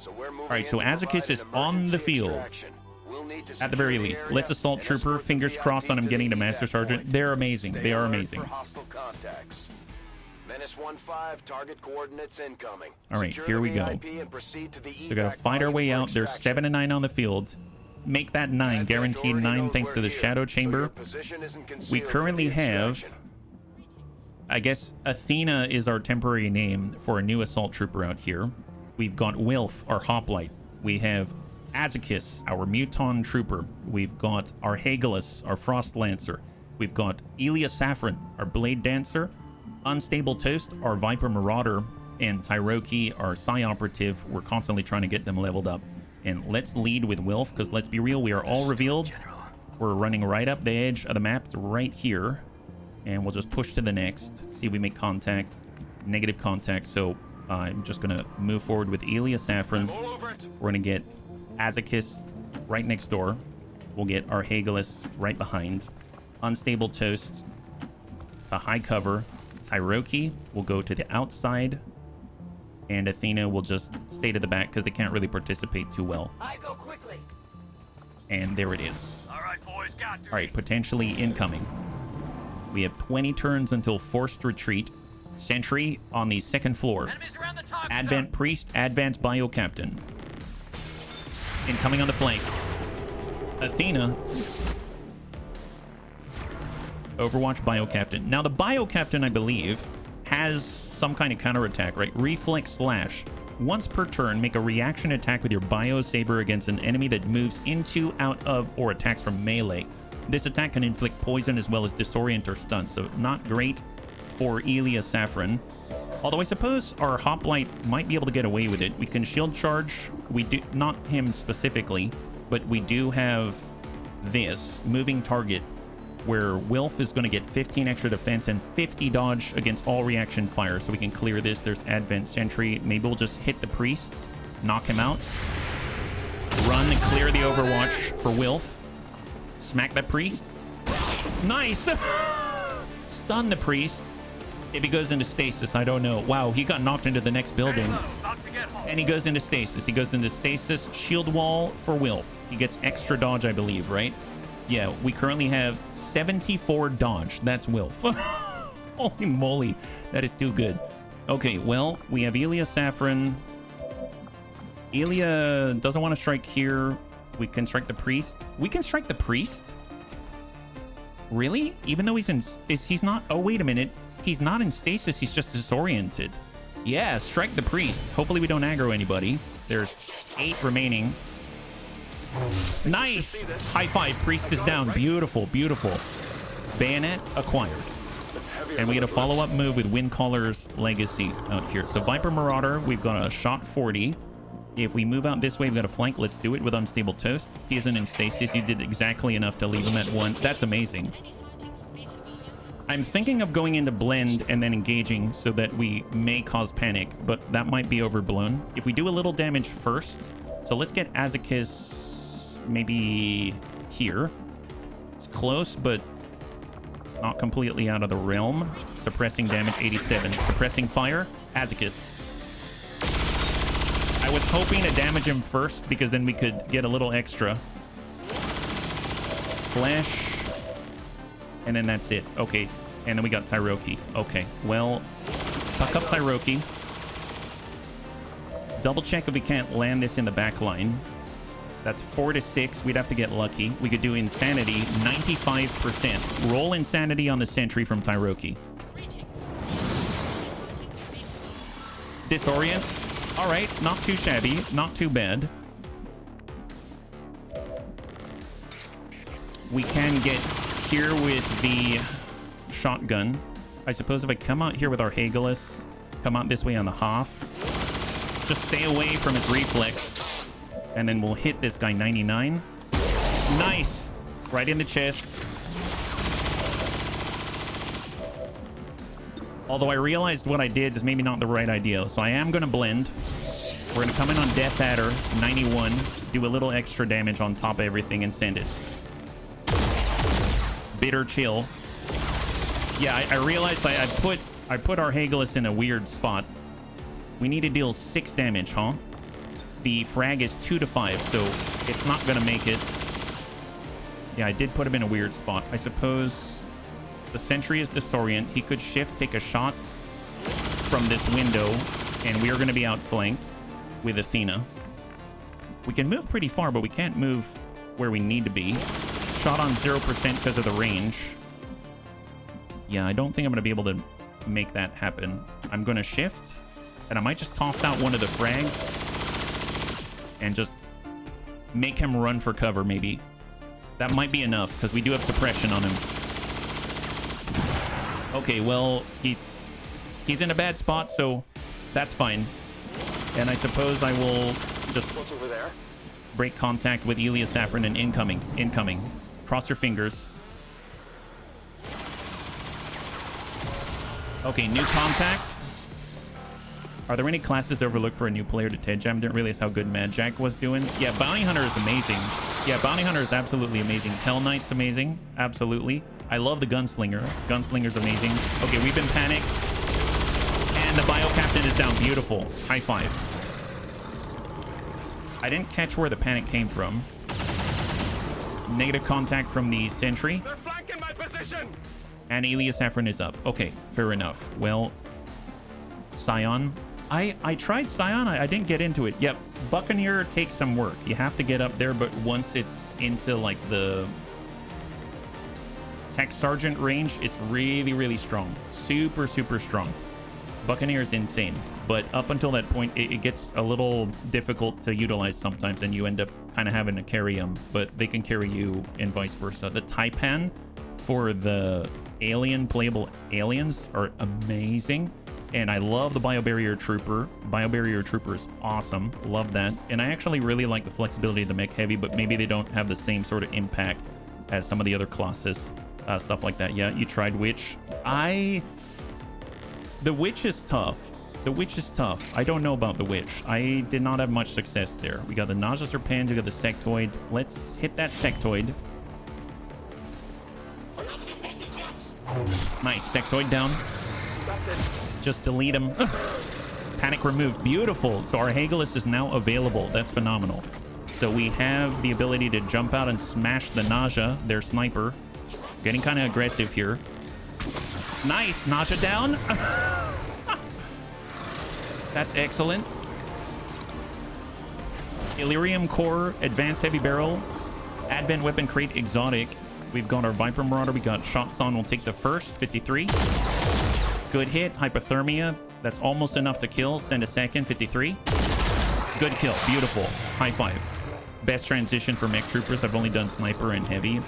[SPEAKER 1] All right, so Azakis is on the field. At the very least, let's Assault Trooper. Fingers crossed on him getting to Master Sergeant. They're amazing. They are amazing. All right, here we go. We're gonna fight our way out. There's 7-9 on the field. Make that 9, guaranteed 9 thanks to the Shadow Chamber. We currently have, I guess Athena is our temporary name for a new Assault Trooper out here. We've got Wilf, our Hoplite. We have Azakis, our Muton Trooper. We've got our Hagelus, our Frost Lancer. We've got Elia Saffron, our Blade Dancer. Unstable Toast, our Viper Marauder. And Tyroki, our Psi Operative. We're constantly trying to get them leveled up. And let's lead with Wilf, because let's be real, we are all revealed. We're running right up the edge of the map. It's right here. And we'll just push to the next. See if we make contact. Negative contact. So I'm just going to move forward with Elia Saffron. We're going to get Azakis right next door. We'll get our Hagelus right behind. Unstable Toast to high cover. Tyroki will go to the outside. And Athena will just stay to the back because they can't really participate too well.
[SPEAKER 3] I go quickly.
[SPEAKER 1] And there it is.
[SPEAKER 5] All right, boys, got to.
[SPEAKER 1] All right, potentially incoming. We have 20 turns until forced retreat. Sentry on the second floor. Advent Priest, Advanced Bio Captain. Incoming on the flank. Athena. Overwatch Bio Captain. Now the Bio Captain, I believe, has some kind of counterattack, right? Reflex Slash. Once per turn, make a reaction attack with your Bio Saber against an enemy that moves into, out of, or attacks from melee. This attack can inflict poison as well as disorient or stun, so not great for Elia Saffron. Although I suppose our Hoplite might be able to get away with it. We can shield charge. We do, not him specifically, but we do have this moving target where Wilf is going to get 15 extra defense and 50 dodge against all reaction fire. So we can clear this. There's Advent Sentry. Maybe we'll just hit the Priest, knock him out, run and clear the Overwatch for Wilf. Smack that Priest. Nice! Stun the Priest. If he goes into stasis, I don't know. Wow, he got knocked into the next building. And he goes into stasis. He goes into stasis. Shield wall for Wilf. He gets extra dodge, I believe, right? Yeah, we currently have 74 dodge. That's Wilf. Holy moly. That is too good. Okay, well, we have Elia Saffron. Elia doesn't want to strike here. We can strike the priest. We can strike the priest? Really? Even though he's not... Oh, wait a minute. He's not in stasis. He's just disoriented. Yeah, strike the priest. Hopefully we don't aggro anybody. There's 8 remaining. Nice! High five. Priest is down. Beautiful, beautiful. Bayonet acquired. And we get a follow-up move with Windcaller's Legacy out here. So Viper Marauder, we've got a shot 40. If we move out this way, we've got a flank. Let's do it with Unstable Toast. He isn't in stasis. You did exactly enough to leave him at 1. That's amazing. I'm thinking of going into blend and then engaging so that we may cause panic, but that might be overblown. If we do a little damage first, so let's get Azekis maybe here. It's close, but not completely out of the realm. Suppressing damage, 87. Suppressing fire, Azekis. I was hoping to damage him first because then we could get a little extra. Flash. And then that's it. Okay. And then we got Tyroki. Okay. Well, suck up Tyroki. Double check if we can't land this in the back line. That's 4 to 6. We'd have to get lucky. We could do Insanity, 95%. Roll Insanity on the sentry from Tyroki. Disorient. All right, not too shabby, not too bad. We can get here with the shotgun. I suppose if I come out here with our Hageless, come out this way on the Hoff, just stay away from his reflex, and then we'll hit this guy 99. Nice! Right in the chest. Although I realized what I did is maybe not the right idea. So I am going to blend. We're going to come in on Death Adder, 91. Do a little extra damage on top of everything and send it. Bitter Chill. Yeah, I realized I put our Hageless in a weird spot. We need to deal 6 damage, huh? The frag is 2 to 5, so it's not going to make it. Yeah, I did put him in a weird spot. I suppose... The sentry is disorient. He could shift, take a shot from this window, and we are going to be outflanked with Athena. We can move pretty far, but we can't move where we need to be. Shot on 0% because of the range. Yeah, I don't think I'm going to be able to make that happen. I'm going to shift, and I might just toss out one of the frags and just make him run for cover, maybe. That might be enough, because we do have suppression on him. Okay, well, he's in a bad spot, so that's fine. And I suppose I will just break contact with Elia Saffron and incoming. Cross your fingers. Okay, new contact. Are there any classes overlooked for a new player to TED Jam? Didn't realize how good Mad Jack was doing. Yeah, Bounty Hunter is amazing. Yeah, Bounty Hunter is absolutely amazing. Hell Knight's amazing. Absolutely. I love the Gunslinger. Gunslinger's amazing. Okay, we've been panicked. And the Bio Captain is down. Beautiful. High five. I didn't catch where the panic came from. Negative contact from the sentry.
[SPEAKER 5] They're flanking my position.
[SPEAKER 1] And Elia Saffron is up. Okay, fair enough. Well, Scion. I tried Scion. I didn't get into it. Yep, Buccaneer takes some work. You have to get up there, but once it's into like the Tech Sergeant range, it's really, really strong. Super, super strong. Buccaneer is insane. But up until that point, it gets a little difficult to utilize sometimes, and you end up kind of having to carry them, but they can carry you and vice versa. The Taipan for the playable aliens are amazing. And I love the Biobarrier Trooper. Biobarrier Trooper is awesome. Love that. And I actually really like the flexibility of the Mech Heavy, but maybe they don't have the same sort of impact as some of the other classes. Stuff like that. Yeah, you tried Witch. The Witch is tough. The Witch is tough. I don't know about the Witch. I did not have much success there. We got the Nausea Serpens. We got the Sectoid. Let's hit that Sectoid. Nice. Sectoid down. Just delete him. Panic removed. Beautiful. So our Hageless is now available. That's phenomenal. So we have the ability to jump out and smash the Nausea, their sniper. Getting kind of aggressive here. Nice. Nausea down. That's excellent. Illyrium Core, Advanced Heavy Barrel, Advent Weapon Crate, Exotic. We've got our Viper Marauder. We got Shots on. We'll take the first. 53. Good hit. Hypothermia. That's almost enough to kill. Send a second. 53. Good kill. Beautiful. High five. Best transition for mech troopers. I've only done sniper and heavy.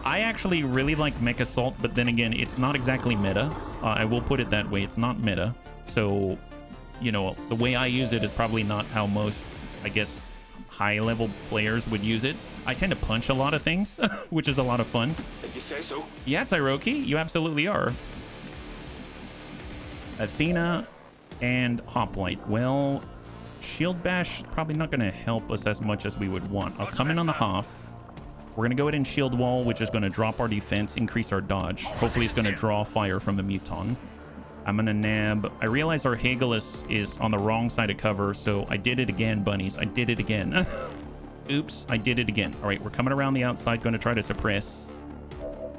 [SPEAKER 1] I actually really like mech assault, but then again, it's not exactly meta. I will put it that way. It's not meta. So, you know, the way I use it is probably not how most, I guess, high-level players would use it. I tend to punch a lot of things, which is a lot of fun.
[SPEAKER 2] If you say so.
[SPEAKER 1] Yeah, Tyroki, you absolutely are. Athena and Hoplite. Well, Shield Bash probably not going to help us as much as we would want. I'll come in on the Hoff. We're going to go ahead and Shield Wall, which is going to drop our defense, increase our dodge. Hopefully it's going to draw fire from the Muton. I'm going to nab... I realize our Hagelus is on the wrong side of cover, so I did it again, bunnies. I did it again. Oops, I did it again. All right, we're coming around the outside, going to try to suppress.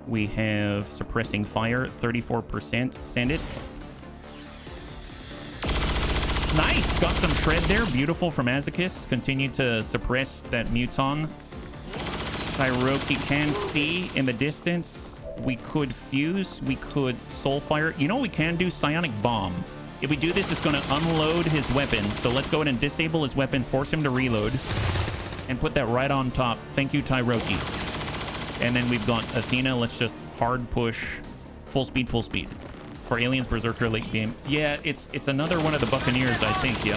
[SPEAKER 1] We have suppressing fire, 34%. Send it. Nice, got some shred there. Beautiful from Azakis. Continue to suppress that Muton. Tyroki can see in the distance. We could fuse. We could Soulfire. You know what we can do? Psionic Bomb. If we do this, it's going to unload his weapon. So let's go ahead and disable his weapon, force him to reload, and put that right on top. Thank you, Tyroki. And then we've got Athena. Let's just hard push. Full speed, full speed. For Aliens Berserker late game. Yeah, it's another one of the Buccaneers, I think, yeah?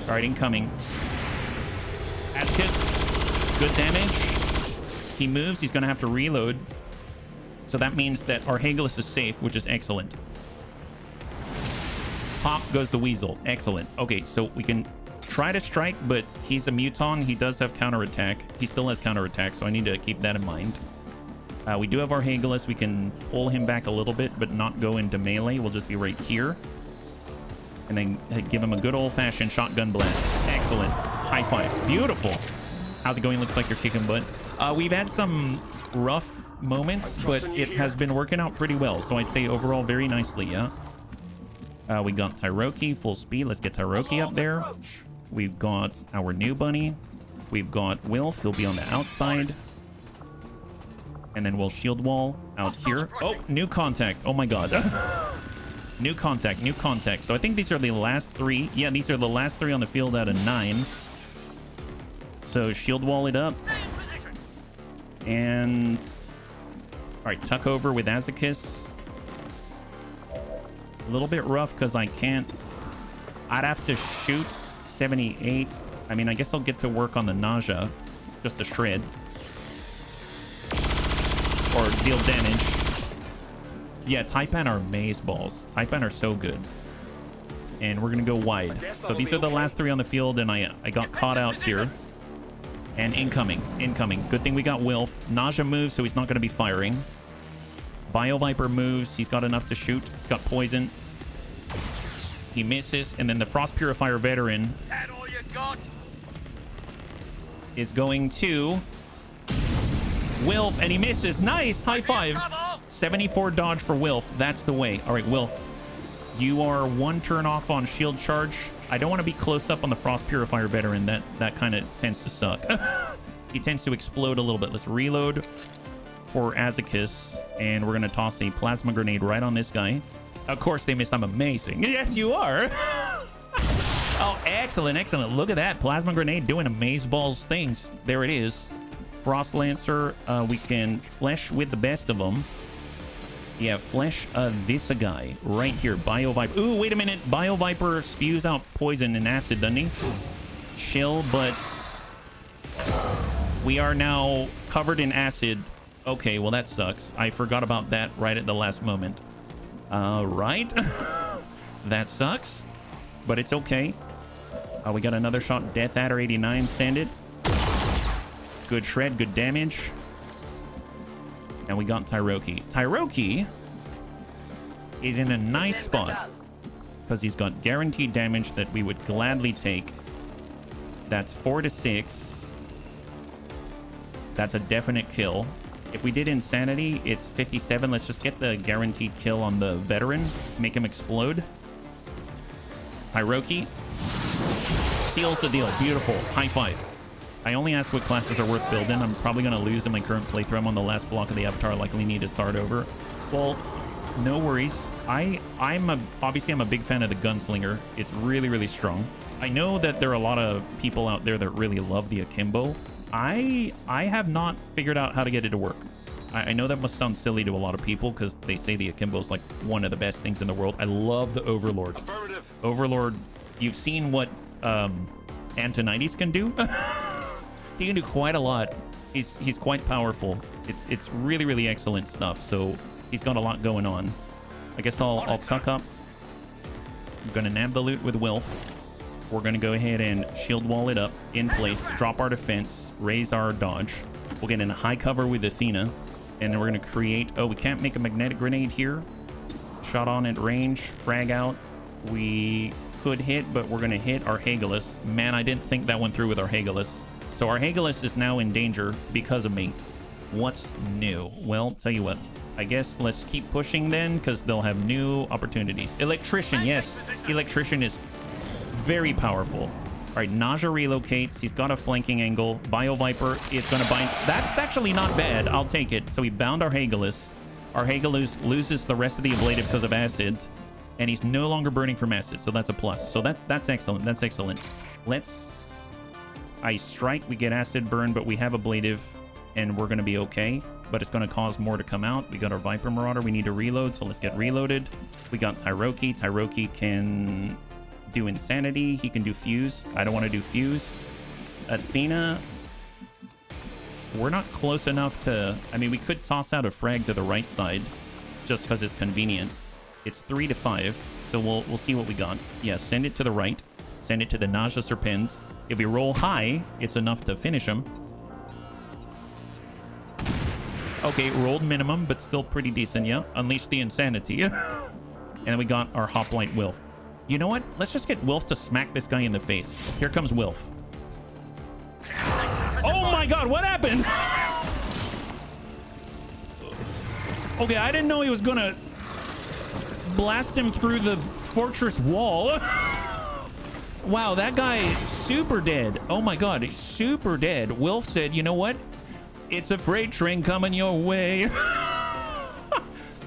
[SPEAKER 1] All right, incoming. Azkis. Good damage. He moves. He's going to have to reload. So that means that our Hagelus is safe, which is excellent. Pop goes the Weasel. Excellent. Okay, so we can try to strike, but he's a Muton. He does have counterattack. He still has counterattack, so I need to keep that in mind. We do have our Hagelus. We can pull him back a little bit, but not go into melee. We'll just be right here. And then give him a good old-fashioned shotgun blast. Excellent. High five. Beautiful. How's it going? Looks like you're kicking butt. We've had some rough moments, but it has been working out pretty well. So I'd say overall very nicely, yeah? We got Tyroki, full speed. Let's get Tyroki up there. We've got our new bunny. We've got Wilf. He'll be on the outside. And then we'll shield wall out here. Oh, new contact. Oh my god. New contact, new contact. So I think these are the last three. Yeah, these are the last three on the field out of 9. So shield wall it up. And... all right, tuck over with Azakis. A little bit rough because I can't... I'd have to shoot 78. I mean, I guess I'll get to work on the nausea. Just a shred. Or deal damage. Yeah, Taipan are maze balls. Taipan are so good. And we're going to go wide. So these are the last 3 on the field, and I got caught out here. And incoming. Incoming. Good thing we got Wilf. Nausea moves, so he's not going to be firing. Bio Viper moves. He's got enough to shoot. He's got poison. He misses. And then the Frost Purifier Veteran is going to... Wilf, and he misses. Nice. High five. 74 dodge for Wilf. That's the way. All right, Wilf. You are 1 turn off on shield charge. I don't want to be close up on the Frost Purifier Veteran. That kind of tends to suck. He tends to explode a little bit. Let's reload for Azakis, and we're going to toss a plasma grenade right on this guy. Of course they missed. I'm amazing. Yes, you are. Oh, excellent, excellent. Look at that. Plasma grenade doing amazeballs things. There it is. Frost Lancer. We can flesh with the best of them. Yeah, flesh this guy right here. Bio Viper. Ooh, wait a minute. Bio Viper spews out poison and acid, doesn't he? Chill, but we are now covered in acid. Okay, well, that sucks. I forgot about that right at the last moment. Right. That sucks, but it's okay. We got another shot. Death Adder 89. Send it. Good shred. Good damage. And we got Tyroki. Tyroki is in a nice spot because he's got guaranteed damage that we would gladly take. That's 4 to 6. That's a definite kill. If we did Insanity, it's 57. Let's just get the guaranteed kill on the veteran. Make him explode. Tyroki seals the deal. Beautiful. High five. I only ask what classes are worth building. I'm probably going to lose in my current playthrough. I'm on the last block of the avatar. Likely need to start over. Well, no worries. Obviously I'm a big fan of the gunslinger. It's really, really strong. I know that there are a lot of people out there that really love the akimbo. I have not figured out how to get it to work. I know that must sound silly to a lot of people because they say the akimbo is like one of the best things in the world. I love the Overlord. Overlord, you've seen what Antonides can do. He can do quite a lot. He's quite powerful. It's really, really excellent stuff. So he's got a lot going on. I guess I'll suck up. I'm gonna nab the loot with Wilf. We're gonna go ahead and shield wall it up in place, drop our defense, raise our dodge. We'll get in a high cover with Athena, and then we're gonna create. Oh, we can't make a magnetic grenade here. Shot on at range, frag out. We could hit, but we're gonna hit our Hagalus. Man, I didn't think that went through with our Hagalus. So our Hagalus is now in danger because of me. What's new? Well, tell you what. I guess let's keep pushing then, because they'll have new opportunities. Electrician, yes. Electrician is very powerful. All right, Naja relocates. He's got a flanking angle. Bio Viper is going to bind. That's actually not bad. I'll take it. So we bound our Hagalus. Our Hagalus loses the rest of the ablative because of acid, and he's no longer burning from acid. So that's a plus. So that's excellent. That's excellent. Let's Ice Strike. We get acid burn, but we have ablative, and we're going to be okay. But it's going to cause more to come out. We got our Viper Marauder. We need to reload, so let's get reloaded. We got Tyroki. Tyroki can do Insanity. He can do Fuse. I don't want to do Fuse. Athena, we're not close enough to... I mean, we could toss out a frag to the right side just because it's convenient. It's 3 to 5, so we'll see what we got. Yeah, send it to the right. Send it to the Naja Serpens. If we roll high, it's enough to finish him. Okay, rolled minimum, but still pretty decent, yeah. Unleash the Insanity. And then we got our Hoplite Wilf. You know what? Let's just get Wilf to smack this guy in the face. Here comes Wilf. Oh my god, what happened? Okay, I didn't know he was gonna blast him through the fortress wall. Wow, that guy is super dead. Oh my god, he's super dead. Wilf said, you know what? It's a freight train coming your way.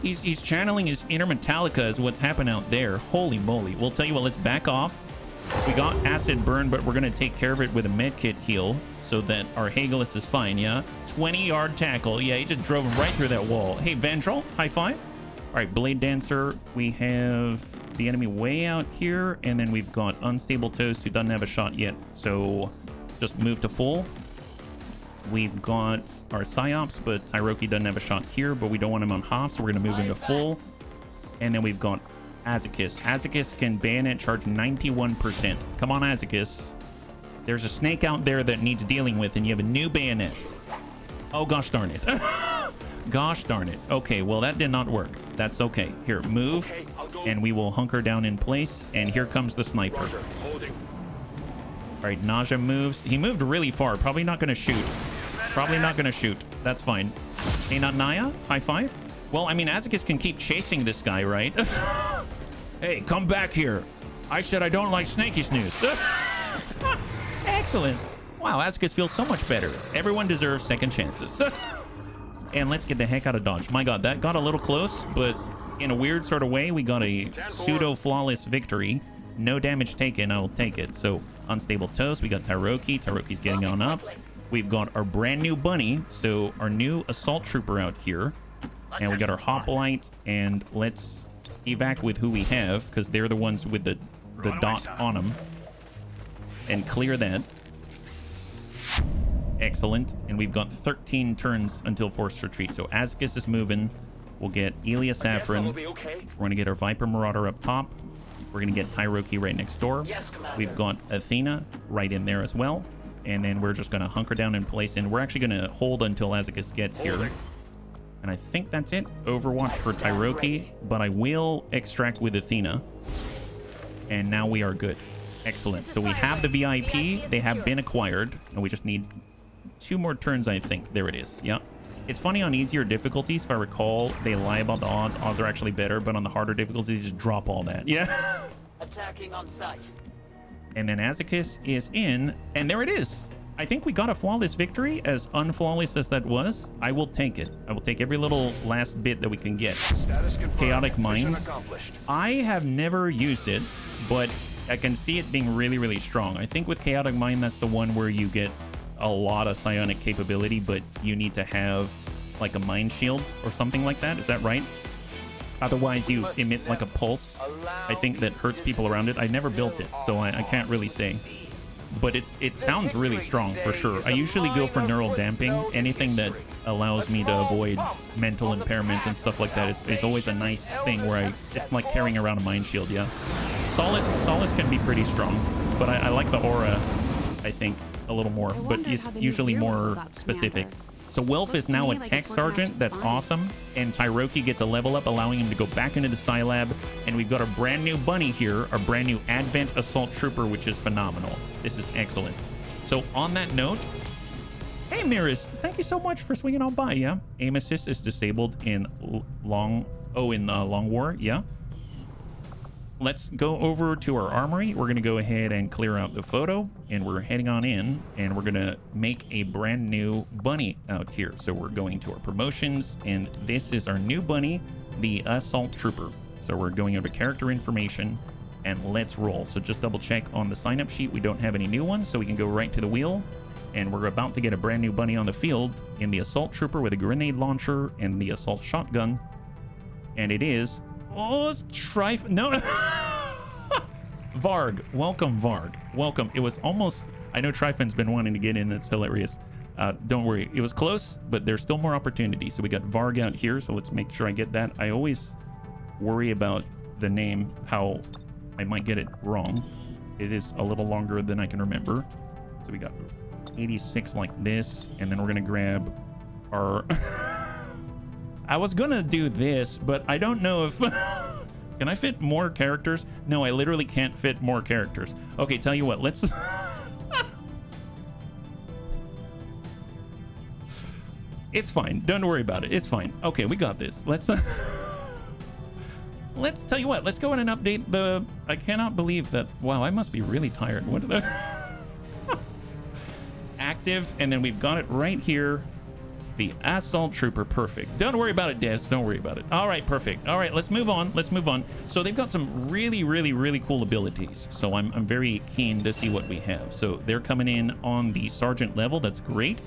[SPEAKER 1] He's channeling his inner Metallica is what's happened out there. Holy moly. We'll tell you what, let's back off. We got acid burn, but we're going to take care of it with a medkit heal so that our Hagalus is fine, yeah? 20-yard tackle. Yeah, he just drove him right through that wall. Hey, Ventral, high five. All right, Blade Dancer. We have the enemy way out here, and then we've got Unstable Toast who doesn't have a shot yet. So just move to full. We've got our Psyops, but Tyroki doesn't have a shot here, but we don't want him on half, so we're going to move him to full. And then we've got Azekis. Azekis can bayonet charge 91%. Come on, Azekis. There's a snake out there that needs dealing with, and you have a new bayonet. Oh, gosh darn it. Gosh darn it. Okay, well, that did not work. That's okay. Here, move, and we will hunker down in place, and here comes the sniper. All right, Naja moves. He moved really far. Probably not going to shoot. Probably not going to shoot. That's fine. Hey, not Naya? High five? Well, I mean, Azekis can keep chasing this guy, right? Hey, come back here. I said I don't like snaky snooze. Excellent. Wow, Azekis feels so much better. Everyone deserves second chances. And let's get the heck out of dodge. My god, that got a little close, but in a weird sort of way, we got a pseudo-flawless victory. No damage taken, I will take it. So, Unstable Toast, we got Tyroki. Tyroki's getting on up. We've got our brand new Bunny, so our new Assault Trooper out here. And we got our Hoplite, and let's evac with who we have, because they're the ones with the dot on them. And clear that. Excellent. And we've got 13 turns until forced retreat. So Azekis is moving. We'll get Elia Saffron. We're going to get our Viper Marauder up top. We're going to get Tyroki right next door. We've got Athena right in there as well. And then we're just going to hunker down in place. And we're actually going to hold until Azekis gets here. And I think that's it. Overwatch for Tyroki. But I will extract with Athena. And now we are good. Excellent. So we have the VIP. They have been acquired. And we just need 2 more turns, I think. There it is. Yep. It's funny on easier difficulties, if I recall, they lie about the odds. Odds are actually better, but on the harder difficulties, just drop all that. Yeah.
[SPEAKER 3] Attacking on sight.
[SPEAKER 1] And then Azekis is in, and there it is. I think we got a flawless victory. As unflawless as that was, I will take it. I will take every little last bit that we can get.
[SPEAKER 5] Status confirmed.
[SPEAKER 1] Chaotic Mind.
[SPEAKER 5] Mission accomplished.
[SPEAKER 1] I have never used it, but I can see it being really, really strong. I think with Chaotic Mind, that's the one where you get a lot of psionic capability, but you need to have like a mind shield or something like that. Is that right? Otherwise, you emit like a pulse, I think, that hurts people around it. I never built it, so I can't really say. But it sounds really strong for sure. I usually go for neural damping. Anything that allows me to avoid mental impairments and stuff like that is always a nice thing where it's like carrying around a mind shield, yeah. Solace can be pretty strong, but I like the aura, I think, a little more, but it's usually more specific. So Wilf is now a tech sergeant. That's awesome. And Tyroki gets a level up, allowing him to go back into the Psi Lab. And we've got a brand new bunny here, a brand new Advent Assault Trooper, which is phenomenal. This is excellent. So on that note, hey Mirist, thank you so much for swinging on by. Yeah, aim assist is disabled in Long War. Yeah. Let's go over to our armory. We're going to go ahead and clear out the photo, and we're heading on in, and we're going to make a brand new bunny out here. So we're going to our promotions, and this is our new bunny, the Assault Trooper. So we're going over character information, and let's roll. So just double check on the sign up sheet. We don't have any new ones, so we can go right to the wheel, and we're about to get a brand new bunny on the field in the Assault Trooper with a grenade launcher and the Assault Shotgun. And it is... Oh, it's no. Varg, welcome, Varg. Welcome. It was almost... I know Tryphon's been wanting to get in. That's hilarious. Don't worry. It was close, but there's still more opportunity. So we got Varg out here, so let's make sure I get that. I always worry about the name, how I might get it wrong. It is a little longer than I can remember. So we got 86 like this, and then we're going to grab our... I was gonna do this, but I don't know if... Can I fit more characters? No, I literally can't fit more characters. Okay, tell you what, let's... It's fine. Don't worry about it. It's fine. Okay, we got this. Let's tell you what, let's go in and update the... I cannot believe that... Wow, I must be really tired. What are the... Active, and then we've got it right here. The Assault Trooper, perfect. Don't worry about it, Des. Don't worry about it. All right, perfect. All right, let's move on. Let's move on. So they've got some really, really, really cool abilities. So I'm very keen to see what we have. So they're coming in on the Sergeant level. That's great.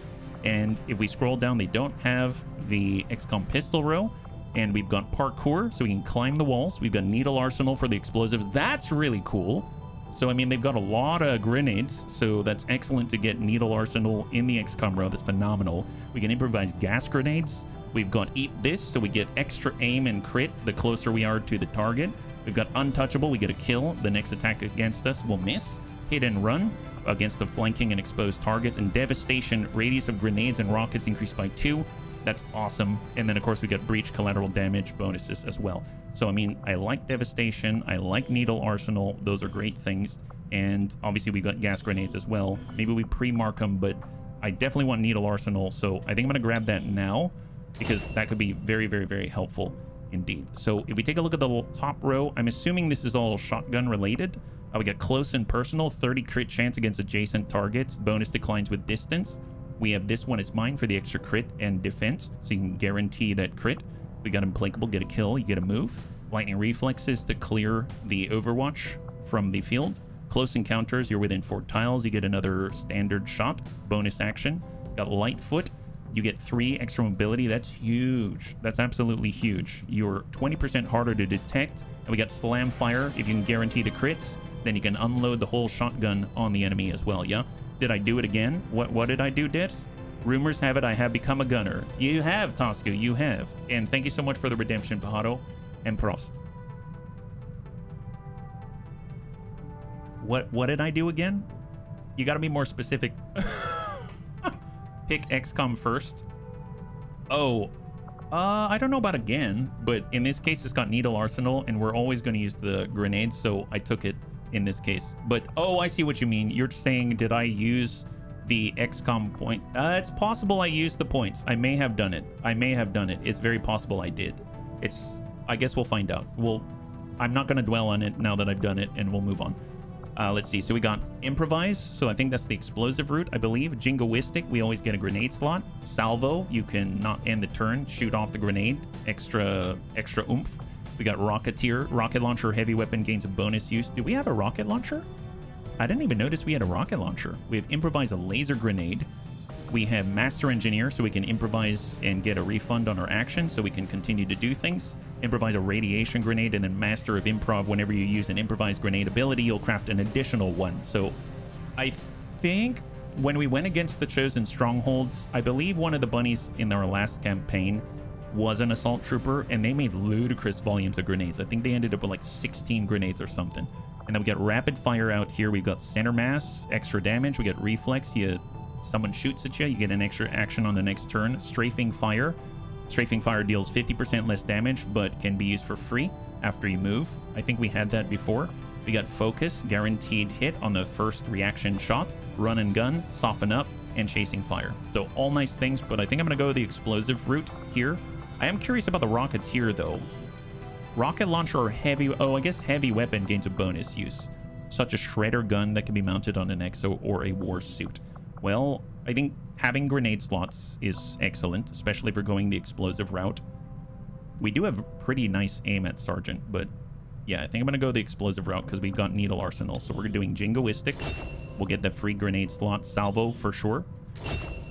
[SPEAKER 1] And if we scroll down, they don't have the XCOM pistol row. And we've got parkour, so we can climb the walls. We've got needle arsenal for the explosives. That's really cool. So, I mean, they've got a lot of grenades, so that's excellent to get needle arsenal in the XCOM row. That's phenomenal. We can improvise gas grenades. We've got eat this, so we get extra aim and crit the closer we are to the target. We've got untouchable. We get a kill. The next attack against us will miss. Hit and run against the flanking and exposed targets. And devastation, radius of grenades and rockets increased by 2. That's awesome. And then, of course, we got breach collateral damage bonuses as well. So, I mean, I like devastation. I like needle arsenal. Those are great things. And obviously, we got gas grenades as well. Maybe we pre-mark them, but I definitely want needle arsenal. So I think I'm going to grab that now because that could be very, very, very helpful indeed. So if we take a look at the top row, I'm assuming this is all shotgun related. We got close and personal, 30 crit chance against adjacent targets. Bonus declines with distance. We have this one is mine for the extra crit and defense, so you can guarantee that crit. We got implacable, get a kill, you get a move. Lightning reflexes to clear the overwatch from the field. Close encounters, you're within 4 tiles, you get another standard shot. Bonus action. Got light foot, you get 3 extra mobility. That's huge. That's absolutely huge. You're 20% harder to detect. And we got slam fire. If you can guarantee the crits, then you can unload the whole shotgun on the enemy as well, yeah? Did I do it again? What did I do, Dits? Rumors have it I have become a gunner. You have, Tosca, you have. And thank you so much for the redemption, Pajaro and Prost. What did I do again? You gotta be more specific. Pick XCOM first. Oh, I don't know about again, but in this case, it's got needle arsenal, and we're always going to use the grenades, so I took it in this case. But, oh, I see what you mean. You're saying, did I use the XCOM point. It's possible I used the points. I may have done it. It's very possible I did. I guess we'll find out. I'm not going to dwell on it now that I've done it, and we'll move on. Let's see. So we got improvise. So I think that's the explosive route, I believe. Jingoistic, we always get a grenade slot. Salvo, you can not end the turn, shoot off the grenade. Extra oomph. We got rocketeer. Rocket launcher, heavy weapon gains a bonus use. Do we have a rocket launcher? I didn't even notice we had a rocket launcher. We have improvise, a laser grenade. We have master engineer, so we can improvise and get a refund on our action, so we can continue to do things. Improvise a radiation grenade, and then master of improv. Whenever you use an improvised grenade ability, you'll craft an additional one. So I think when we went against the chosen strongholds, I believe one of the bunnies in our last campaign was an assault trooper, and they made ludicrous volumes of grenades. I think they ended up with like 16 grenades or something. And then we got rapid fire out here. We've got center mass, extra damage. We got reflex. Someone shoots at you, you get an extra action on the next turn. Strafing fire. Strafing fire deals 50% less damage, but can be used for free after you move. I think we had that before. We got focus, guaranteed hit on the first reaction shot. Run and gun, soften up, and chasing fire. So all nice things, but I think I'm going to go the explosive route here. I am curious about the rocketeer, though. Rocket launcher or heavy... Oh, I guess heavy weapon gains a bonus use, such a shredder gun that can be mounted on an exo or a war suit. Well, I think having grenade slots is excellent, especially if we're going the explosive route. We do have pretty nice aim at Sergeant, but yeah, I think I'm going to go the explosive route because we've got Needle Arsenal. So we're doing Jingoistic. We'll get the free grenade slot. Salvo for sure.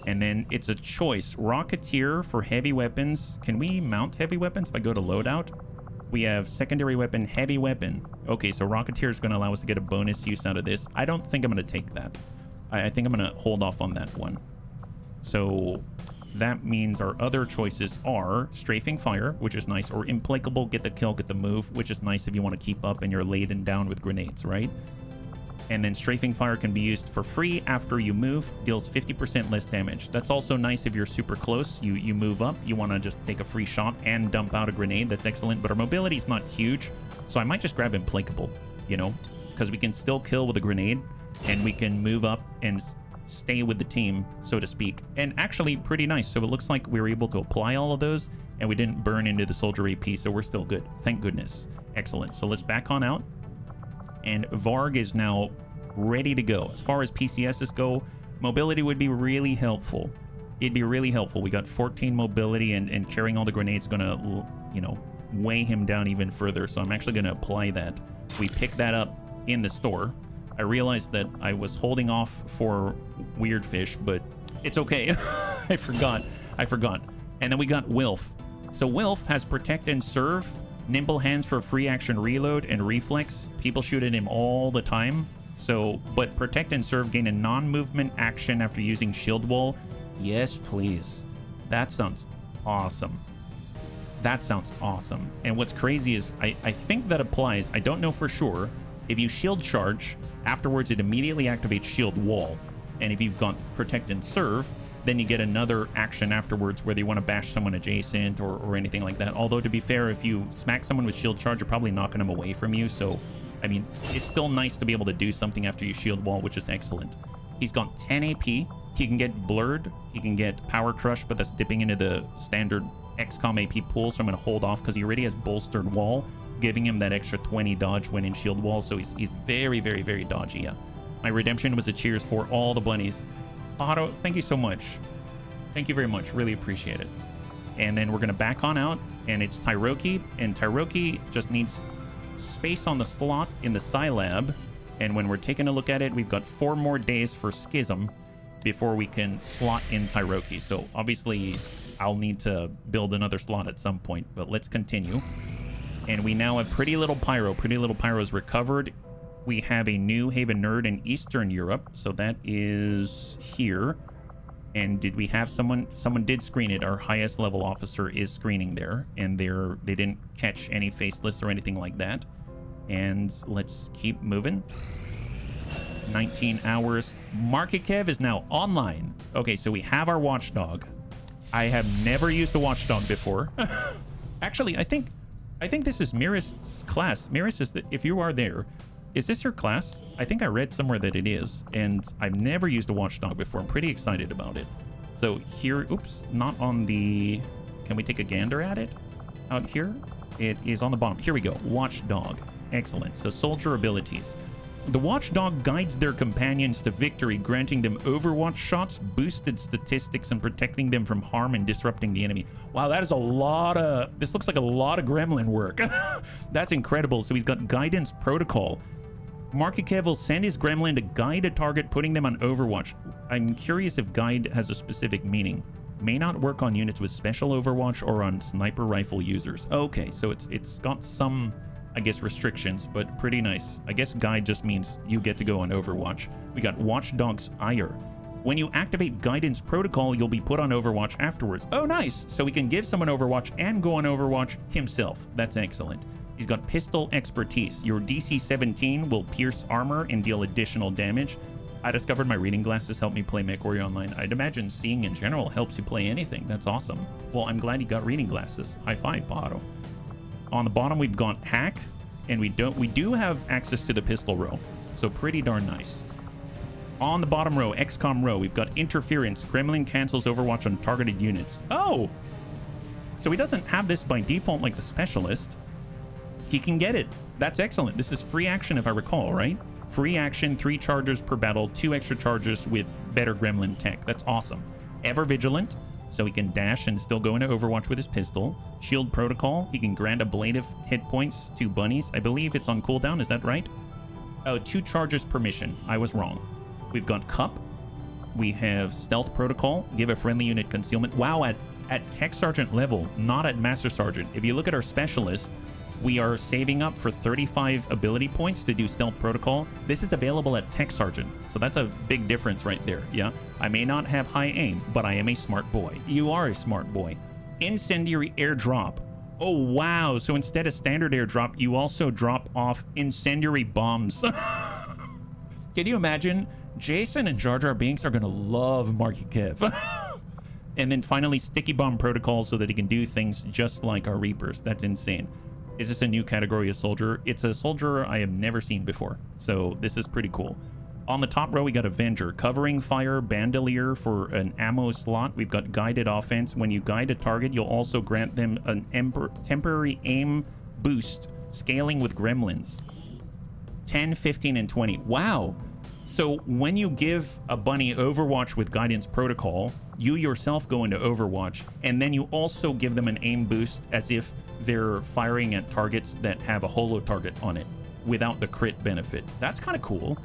[SPEAKER 1] And then it's a choice. Rocketeer for heavy weapons. Can we mount heavy weapons if I go to loadout? We have secondary weapon, heavy weapon. Okay, so Rocketeer is going to allow us to get a bonus use out of this. I don't think I'm going to take that. I think I'm going to hold off on that one. So that means our other choices are strafing fire, which is nice, or implacable, get the kill, get the move, which is nice if you want to keep up and you're laden down with grenades, right? And then strafing fire can be used for free after you move, deals 50% less damage. That's also nice if you're super close. You move up, you want to just take a free shot and dump out a grenade. That's excellent, but our mobility is not huge, so I might just grab implacable, you know, because we can still kill with a grenade and we can move up and stay with the team, so to speak. And actually pretty nice. So it looks like we were able to apply all of those and we didn't burn into the soldier AP, so we're still good. Thank goodness. Excellent. So let's back on out. And Varg is now ready to go. As far as PCSs go, mobility would be really helpful. It'd be really helpful. We got 14 mobility, and carrying all the grenades is gonna, you know, weigh him down even further. So I'm actually gonna apply that. We picked that up in the store. I realized that I was holding off for Weird Fish, but it's okay. I forgot. And then we got Wilf. So Wilf has Protect and Serve, Nimble Hands for free action reload, and Reflex. People shoot at him all the time. So, but Protect and Serve gain a non-movement action after using Shield Wall. Yes, please. That sounds awesome. And what's crazy is I think that applies. I don't know for sure. If you shield charge, afterwards it immediately activates Shield Wall. And if you've got Protect and Serve, then you get another action afterwards, whether you want to bash someone adjacent or anything like that. Although, to be fair, if you smack someone with shield charge, you're probably knocking them away from you. So, I mean, it's still nice to be able to do something after you shield wall, which is excellent. He's got 10 AP. He can get Blurred. He can get Power Crush, but that's dipping into the standard XCOM AP pool. So I'm going to hold off because he already has Bolstered Wall, giving him that extra 20 dodge when in shield wall. So he's very, very, very dodgy. Yeah. My redemption was a cheers for all the bunnies. Otto, thank you so much. Thank you very much. Really appreciate it. And then we're going to back on out, and it's Tyroki. And Tyroki just needs space on the slot in the Psi Lab. And when we're taking a look at it, we've got 4 more days for Schism before we can slot in Tyroki. So obviously, I'll need to build another slot at some point, but let's continue. And we now have Pretty Little Pyro. Pretty Little Pyro is recovered. We have a New Haven Nerd in Eastern Europe, so that is here. And did we have someone did screen it? Our highest level officer is screening there, and they didn't catch any faceless or anything like that. And let's keep moving. 19 hours. Markikev is now online. Okay, so we have our watchdog. I have never used a watchdog before. Actually, I think this is Miris's class. Miris is if you are there, Is this your class? I think I read somewhere that it is, and I've never used a watchdog before. I'm pretty excited about it. So here, oops, not on the... Can we take a gander at it? Out here? It is on the bottom. Here we go. Watchdog. Excellent. So soldier abilities. The watchdog guides their companions to victory, granting them overwatch shots, boosted statistics, and protecting them from harm and disrupting the enemy. Wow, that is a lot of... This looks like a lot of gremlin work. That's incredible. So he's got guidance protocol. Markikev will send his gremlin to guide a target, putting them on overwatch. I'm curious if guide has a specific meaning. May not work on units with special overwatch or on sniper rifle users. Okay, so it's got some, I guess, restrictions, but pretty nice. I guess guide just means you get to go on overwatch. We got Watchdog's Ire. When you activate guidance protocol, you'll be put on overwatch afterwards. Oh, nice. So he can give someone overwatch and go on overwatch himself. That's excellent. He's got pistol expertise. Your DC 17 will pierce armor and deal additional damage. I discovered my reading glasses help me play MechWarrior Online. I'd imagine seeing in general helps you play anything. That's awesome. Well, I'm glad you got reading glasses. High five, Paharo. On the bottom, we've got hack, and we do have access to the pistol row, so pretty darn nice. On the bottom row, XCOM row, we've got interference. Gremlin cancels overwatch on targeted units. Oh! So he doesn't have this by default like the specialist. He can get it. That's excellent. This is free action if I recall, right? Free action, 3 charges per battle, 2 extra charges with better gremlin tech. That's awesome. Ever vigilant, so he can dash and still go into overwatch with his pistol. Shield protocol, he can grant ablative hit points to bunnies. I believe it's on cooldown, is that right? Oh, 2 charges per mission. I was wrong. We've got cup. We have stealth protocol, give a friendly unit concealment. Wow, at tech sergeant level, not at master sergeant. If you look at our specialist, we are saving up for 35 ability points to do stealth protocol. This is available at tech sergeant, so that's a big difference right there. Yeah, I may not have high aim, but I am a smart boy. You are a smart boy. Incendiary airdrop. Oh wow, so instead of standard airdrop, you also drop off incendiary bombs. Can you imagine? Jason and Jar Jar Binks are gonna love Marky Kev. And then finally, sticky bomb protocol, so that he can do things just like our Reapers. That's insane. Is this a new category of soldier? It's a soldier I have never seen before, so this is pretty cool. On the top row, we got Avenger. Covering fire, bandolier for an ammo slot. We've got guided offense. When you guide a target, you'll also grant them an temporary aim boost, scaling with gremlins. 10, 15, and 20. Wow. So when you give a bunny Overwatch with guidance protocol, you yourself go into Overwatch, and then you also give them an aim boost as if they're firing at targets that have a holo target on it without the crit benefit. That's kind of cool.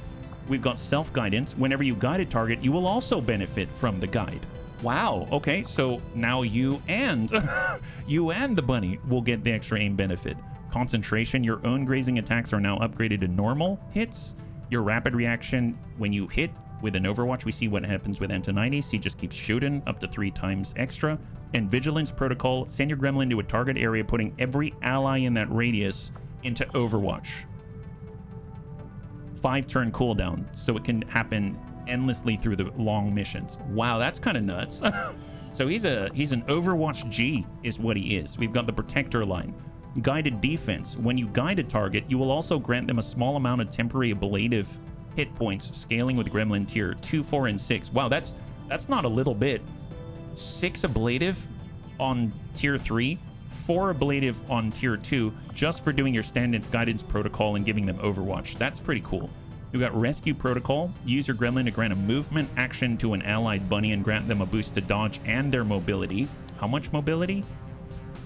[SPEAKER 1] We've got self-guidance. Whenever you guide a target, you will also benefit from the guide. Wow. Okay, so now you and the bunny will get the extra aim benefit. Concentration. Your own grazing attacks are now upgraded to normal hits. Your rapid reaction, when you hit with an Overwatch, we see what happens with Antonides. He just keeps shooting up to 3 times extra. And Vigilance Protocol, send your gremlin to a target area, putting every ally in that radius into Overwatch. 5-turn cooldown, so it can happen endlessly through the long missions. Wow, that's kind of nuts. So he's an Overwatch G is what he is. We've got the Protector line. Guided defense. When you guide a target, you will also grant them a small amount of temporary ablative hit points, scaling with Gremlin tier 2, 4, and 6. Wow, that's not a little bit. 6 ablative on tier 3, 4 ablative on tier 2, just for doing your stand-ins guidance protocol and giving them Overwatch. That's pretty cool. We've got rescue protocol. Use your gremlin to grant a movement action to an allied bunny and grant them a boost to dodge and their mobility. How much mobility?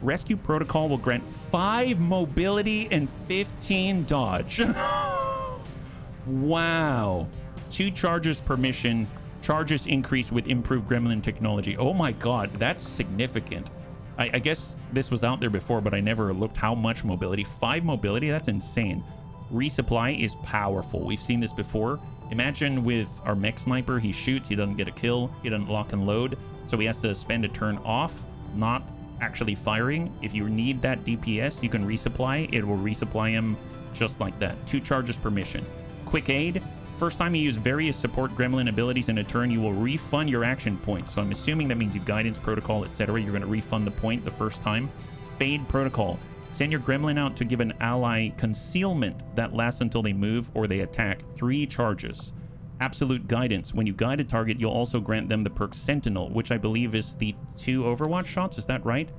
[SPEAKER 1] Rescue protocol will grant 5 mobility and 15 dodge. Wow. 2 charges per mission. Charges increase with improved gremlin technology. Oh my god, that's significant. I guess this was out there before, but I never looked how much mobility. 5 mobility, that's insane. Resupply is powerful. We've seen this before. Imagine with our mech sniper, he shoots, he doesn't get a kill, he doesn't lock and load, so he has to spend a turn off, not actually firing. If you need that DPS, you can resupply. It will resupply him just like that. 2 charges per mission. Quick aid. First time you use various support gremlin abilities in a turn, you will refund your action points. So I'm assuming that means you guidance protocol, etc. You're going to refund the point the first time. Fade protocol. Send your gremlin out to give an ally concealment that lasts until they move or they attack. 3 charges. Absolute guidance. When you guide a target, you'll also grant them the perk Sentinel, which I believe is the 2 Overwatch shots. Is that right?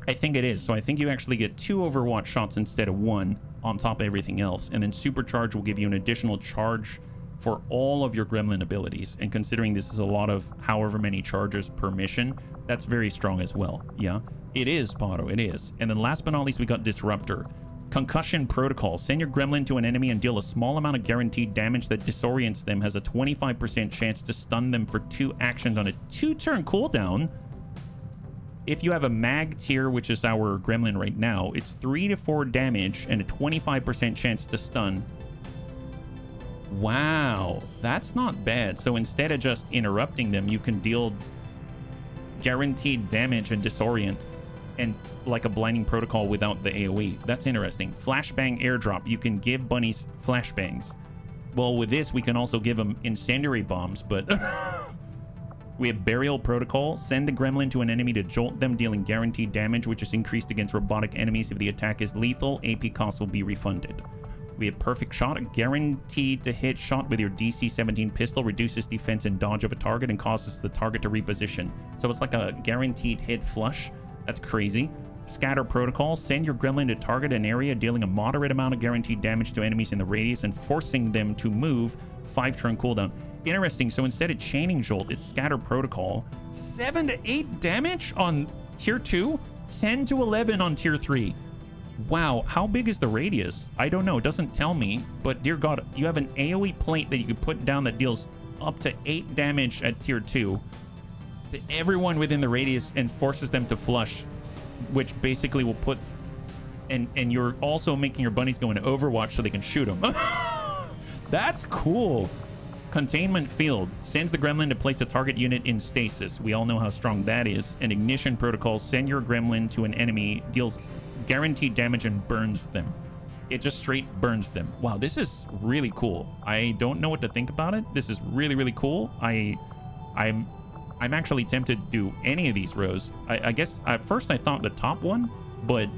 [SPEAKER 1] I think it is. So I think you actually get 2 Overwatch shots instead of 1 on top of everything else. And then Supercharge will give you an additional charge for all of your gremlin abilities. And considering this is a lot of however many charges per mission, that's very strong as well. Yeah, it is, Pato. It is. And then last but not least, we got Disruptor. Concussion Protocol. Send your gremlin to an enemy and deal a small amount of guaranteed damage that disorients them. Has a 25% chance to stun them for 2 actions on a 2-turn cooldown. If you have a mag tier, which is our gremlin right now, it's 3 to 4 damage and a 25% chance to stun. Wow, that's not bad. So instead of just interrupting them, you can deal guaranteed damage and disorient, and like a blinding protocol without the AoE. That's interesting. Flashbang airdrop. You can give bunnies flashbangs. Well, with this, we can also give them incendiary bombs, but we have burial protocol. Send the gremlin to an enemy to jolt them, dealing guaranteed damage, which is increased against robotic enemies. If the attack is lethal, AP costs will be refunded. We have perfect shot. Guaranteed to hit shot with your DC 17 pistol. Reduces defense and dodge of a target and causes the target to reposition. So it's like a guaranteed hit flush. That's crazy. Scatter protocol. Send your gremlin to target an area, dealing a moderate amount of guaranteed damage to enemies in the radius and forcing them to move. 5-turn cooldown. Interesting. So instead of chaining jolt, it's scatter protocol. 7 to 8 damage on tier 2. 10 to 11 on tier 3. Wow, how big is the radius? I don't know. It doesn't tell me. But dear God, you have an AoE plate that you could put down that deals up to 8 damage at tier 2 to everyone within the radius and forces them to flush, which basically will put... And you're also making your bunnies go into Overwatch so they can shoot them. That's cool. Containment field. Sends the gremlin to place a target unit in stasis. We all know how strong that is. And ignition protocol. Send your gremlin to an enemy. Deals guaranteed damage and burns them. It just straight burns them. Wow, this is really cool. I don't know what to think about it. This is really, really cool. I'm actually tempted to do any of these rows. I guess at first I thought the top one, but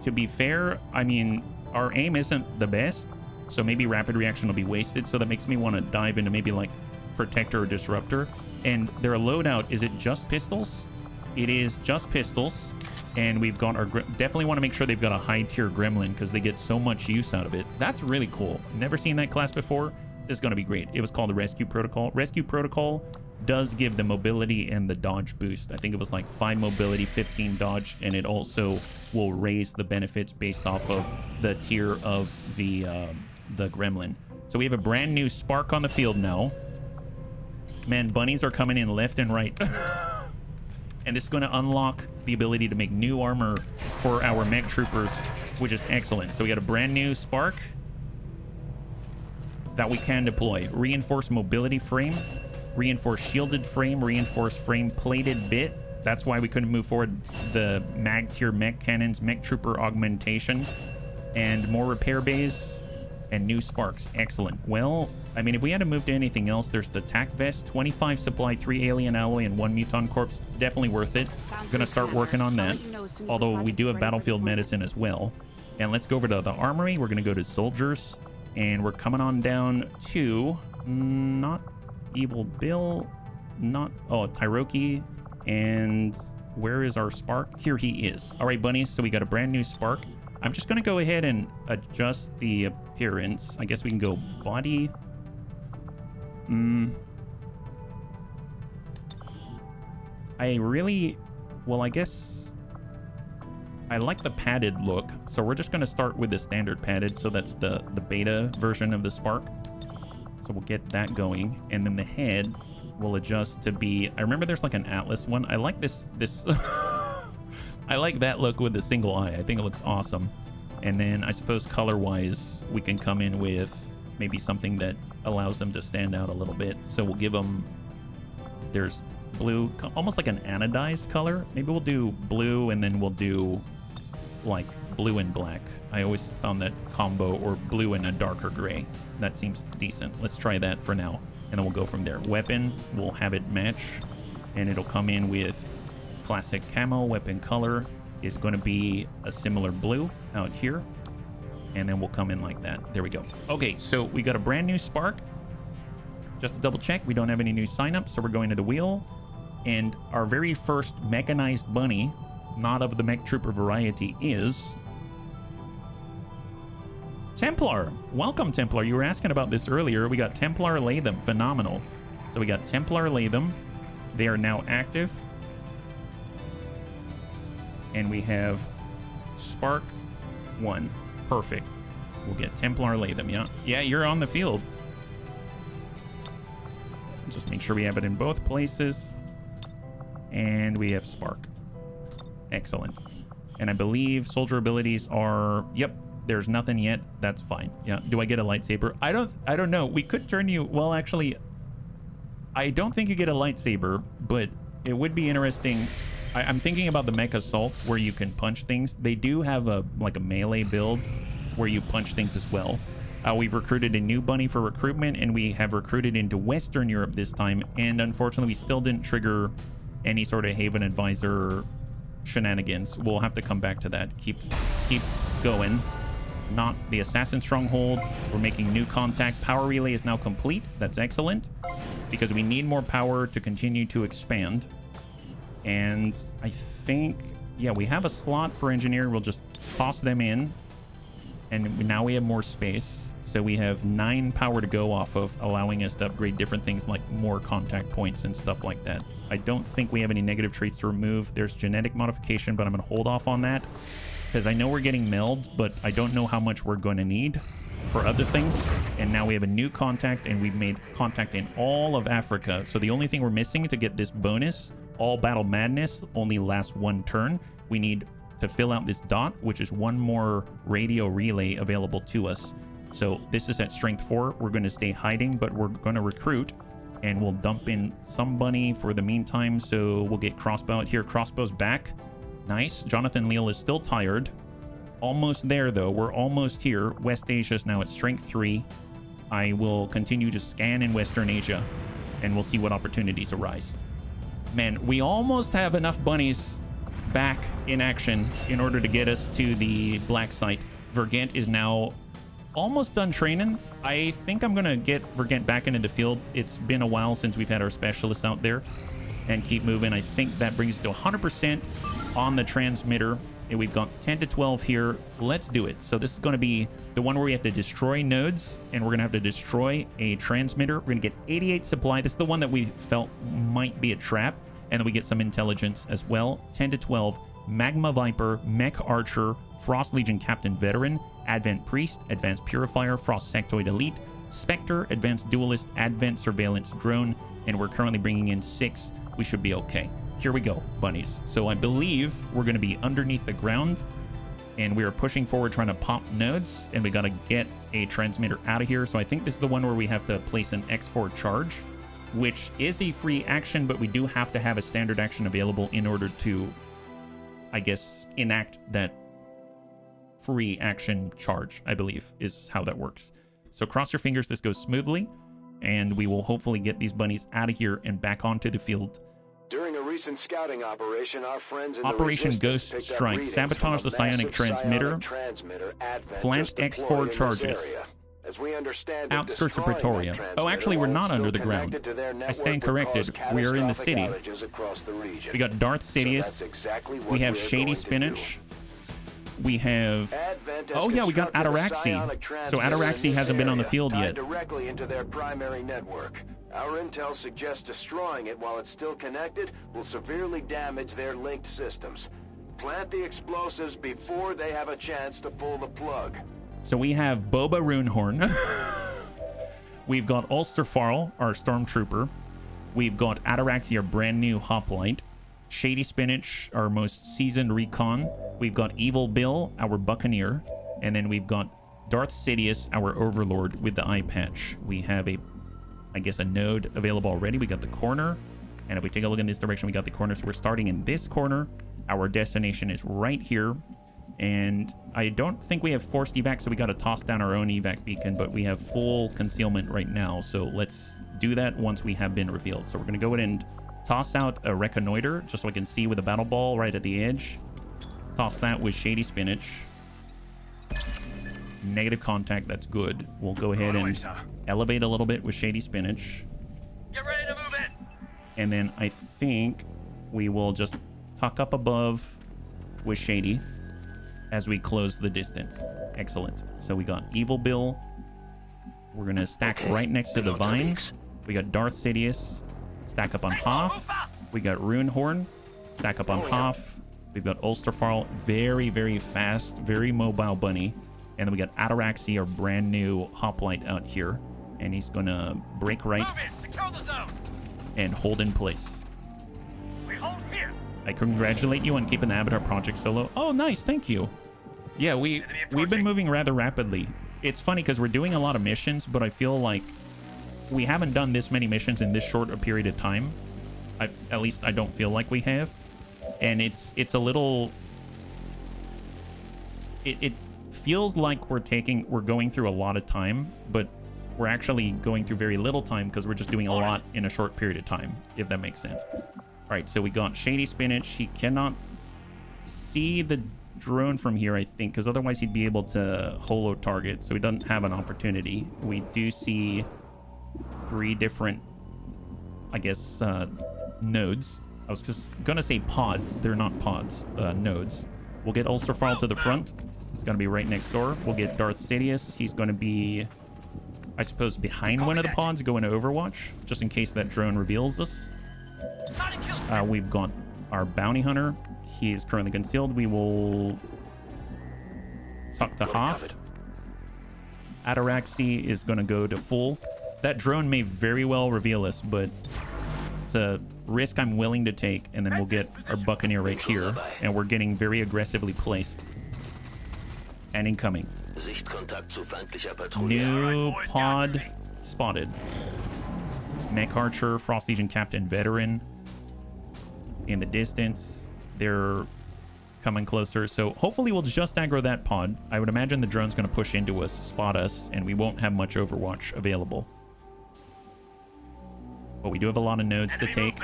[SPEAKER 1] to be fair, I mean, our aim isn't the best, so maybe rapid reaction will be wasted. So that makes me want to dive into maybe like protector or disruptor. And their loadout, is it just pistols? It is just pistols. And we've got our... Definitely want to make sure they've got a high tier gremlin because they get so much use out of it. That's really cool. Never seen that class before. This is going to be great. It was called the Rescue Protocol. Rescue Protocol does give the mobility and the dodge boost. I think it was like 5 mobility, 15 dodge, and it also will raise the benefits based off of the tier of the gremlin. So we have a brand new spark on the field now. Man, bunnies are coming in left and right. And this is going to unlock the ability to make new armor for our mech troopers, which is excellent. So we got a brand new spark that we can deploy. Reinforced mobility frame, reinforced shielded frame, reinforced frame plated bit. That's why we couldn't move forward the mag tier mech cannons, mech trooper augmentation, and more repair bays and new sparks. Excellent. Well, I mean, if we had to move to anything else, there's the tac vest, 25 supply, 3 alien alloy, and 1 muton corpse. Definitely worth it. Gonna start working on that. Although we do have battlefield medicine as well. And let's go over to the armory. We're gonna go to soldiers, and we're coming on down to not Evil Bill, not Tyroki, and where is our spark? Here he is. All right, bunnies. So we got a brand new spark. I'm just gonna go ahead and adjust the appearance. I guess we can go body. I really, well, I guess I like the padded look. So we're just gonna start with the standard padded. So that's the beta version of the spark. So we'll get that going, and then the head will adjust to be. I remember there's like an Atlas one. I like this. I like that look with the single eye. I think it looks awesome. And then I suppose color-wise, we can come in with maybe something that allows them to stand out a little bit. So we'll give them. There's blue, almost like an anodized color. Maybe we'll do blue, and then we'll do like blue and black. I always found that combo, or blue and a darker gray. That seems decent. Let's try that for now, and then we'll go from there. Weapon, we'll have it match, and it'll come in with classic camo weapon color. is going to be a similar blue out here. And then we'll come in like that. There we go. Okay, so we got a brand new spark. Just to double check, we don't have any new signups, so we're going to the wheel. And our very first mechanized bunny, not of the mech trooper variety, is Templar. Welcome, Templar. You were asking about this earlier. We got Templar Latham. Phenomenal. So we got Templar Latham. They are now active. And we have Spark 1. Perfect. We'll get Templar Latham. Yeah, you're on the field. Just make sure we have it in both places. And we have Spark. Excellent. And I believe soldier abilities are... Yep, there's nothing yet. That's fine. Yeah. Do I get a lightsaber? I don't know. We could turn you... Well, actually, I don't think you get a lightsaber, but it would be interesting. I'm thinking about the Mech Assault where you can punch things. They do have a melee build where you punch things as well. We've recruited a new bunny for recruitment, and we have recruited into Western Europe this time. And unfortunately, we still didn't trigger any sort of Haven Advisor shenanigans. We'll have to come back to that. Keep going. Not the Assassin Stronghold. We're making new contact. Power relay is now complete. That's excellent, because we need more power to continue to expand. And I think, yeah, we have a slot for engineer. We'll just toss them in. And now we have more space. So we have 9 power to go off of, allowing us to upgrade different things like more contact points and stuff like that. I don't think we have any negative traits to remove. There's genetic modification, but I'm going to hold off on that because I know we're getting meld, but I don't know how much we're going to need for other things. And now we have a new contact, and we've made contact in all of Africa. So the only thing we're missing to get this bonus, all battle madness, only lasts 1 turn. We need to fill out this dot, which is 1 more radio relay available to us. So this is at strength 4. We're going to stay hiding, but we're going to recruit, and we'll dump in some bunny for the meantime. So we'll get crossbow out here. Crossbow's back. Nice. Jonathan Leal is still tired. Almost there, though. We're almost here. West Asia is now at strength 3. I will continue to scan in Western Asia, and we'll see what opportunities arise. Man, we almost have enough bunnies back in action in order to get us to the black site. Vergent is now almost done training. I think I'm gonna get Vergent back into the field. It's been a while since we've had our specialists out there, and keep moving. I think that brings us to 100% on the transmitter, and we've got 10 to 12 here. Let's do it. So this is going to be the one where we have to destroy nodes, and we're going to have to destroy a transmitter. We're going to get 88 supply. This is the one that we felt might be a trap, and then we get some intelligence as well. 10 to 12, Magma Viper, Mech Archer, Frost Legion Captain Veteran, Advent Priest, Advanced Purifier, Frost Sectoid Elite, Spectre, Advanced Duelist, Advent Surveillance Drone, and we're currently bringing in 6. We should be okay. Here we go, bunnies. So I believe we're going to be underneath the ground, and we are pushing forward trying to pop nodes, and we got to get a transmitter out of here. So I think this is the one where we have to place an X4 charge, which is a free action, but we do have to have a standard action available in order to, I guess, enact that free action charge, I believe, is how that works. So cross your fingers this goes smoothly, and we will hopefully get these bunnies out of here and back onto the field.
[SPEAKER 5] During a recent scouting operation, our friends in
[SPEAKER 1] Operation
[SPEAKER 5] the
[SPEAKER 1] Ghost Strike. Sabotage the psionic transmitter. Plant X4 charges.
[SPEAKER 5] As we understand,
[SPEAKER 1] Outskirts of Pretoria. Oh, actually, we're not under the ground. I stand corrected. We are in the city. We got Darth Sidious. We have Shady Spinach. We have... Oh, yeah, we got Ataraxi. So Ataraxi hasn't been on the field yet.
[SPEAKER 5] Directly into their primary network. Our intel suggests destroying it while it's still connected will severely damage their linked systems. Plant the explosives before they have a chance to pull the plug.
[SPEAKER 1] So we have Boba Runehorn. We've got Ulster Farl, our stormtrooper. We've got Ataraxi, our brand new hoplite. Shady Spinach, our most seasoned recon. We've got Evil Bill, our buccaneer. And then we've got Darth Sidious, our overlord with the eye patch. We have a, I guess, a node available already. We got the corner. And if we take a look in this direction, we got the corner. So we're starting in this corner. Our destination is right here. And I don't think we have forced evac, so we got to toss down our own evac beacon, but we have full concealment right now. So let's do that once we have been revealed. So we're going to go ahead and toss out a reconnoiter just so I can see with a battle ball right at the edge. Toss that with Shady Spinach. Negative contact, that's good. We'll go ahead and elevate a little bit with Shady Spinach.
[SPEAKER 2] Get ready to move in.
[SPEAKER 1] And then I think we will just tuck up above with Shady as we close the distance. Excellent. So we got Evil Bill. We're going to stack right next to the Vine. We got Darth Sidious. Stack up on Hoth. We got Runehorn. Stack up on Hoth. We've got Ulsterfarl. Very, very fast. Very mobile bunny. And then we got Ataraxy, our brand new hoplite out here. And he's going to break right and hold in place.
[SPEAKER 2] We hold here.
[SPEAKER 1] I congratulate you on keeping the Avatar project solo. Oh, nice. Thank you. Yeah, we've been moving rather rapidly. It's funny because we're doing a lot of missions, but I feel like we haven't done this many missions in this short a period of time. At least I don't feel like we have. And it's a little... It feels like we're going through a lot of time, but we're actually going through very little time because we're just doing a lot in a short period of time, if that makes sense. All right, so we got Shady Spinach. He cannot see the drone from here, I think, because otherwise he'd be able to holo target, so he doesn't have an opportunity. We do see 3 different, I guess, nodes. I was just gonna say pods. They're not pods, nodes. We'll get Ulsterfarl to the front. It's gonna be right next door. We'll get Darth Sidious. He's gonna be, I suppose, behind one of the pods, go into Overwatch, just in case that drone reveals us. We've got our bounty hunter. He is currently concealed. We will suck to Hoth. Ataraxy is going to go to full. That drone may very well reveal us, but it's a risk I'm willing to take. And then we'll get our Buccaneer right here. And we're getting very aggressively placed. And incoming. New pod spotted. Mech Archer, Frost Legion Captain Veteran. In the distance. They're coming closer, so hopefully we'll just aggro that pod. I would imagine the drone's going to push into us, spot us, and we won't have much Overwatch available. But we do have a lot of nodes to take.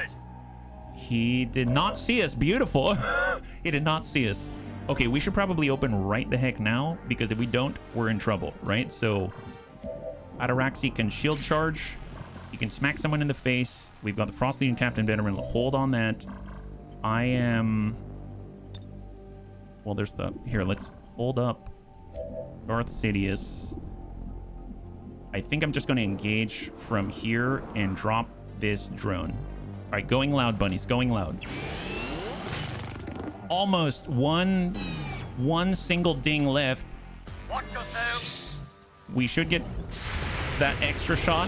[SPEAKER 1] He did not see us. Beautiful. He did not see us. Okay, we should probably open right the heck now, because if we don't, we're in trouble, right? So Ataraxy can shield charge. He can smack someone in the face. We've got the Frost Legion Captain Veteran. Hold on that. I am... Well, there's the... Here, let's hold up Darth Sidious. I think I'm just going to engage from here and drop this drone. All right, going loud, bunnies. Going loud. Almost one single ding left.
[SPEAKER 2] Watch yourself.
[SPEAKER 1] We should get that extra shot.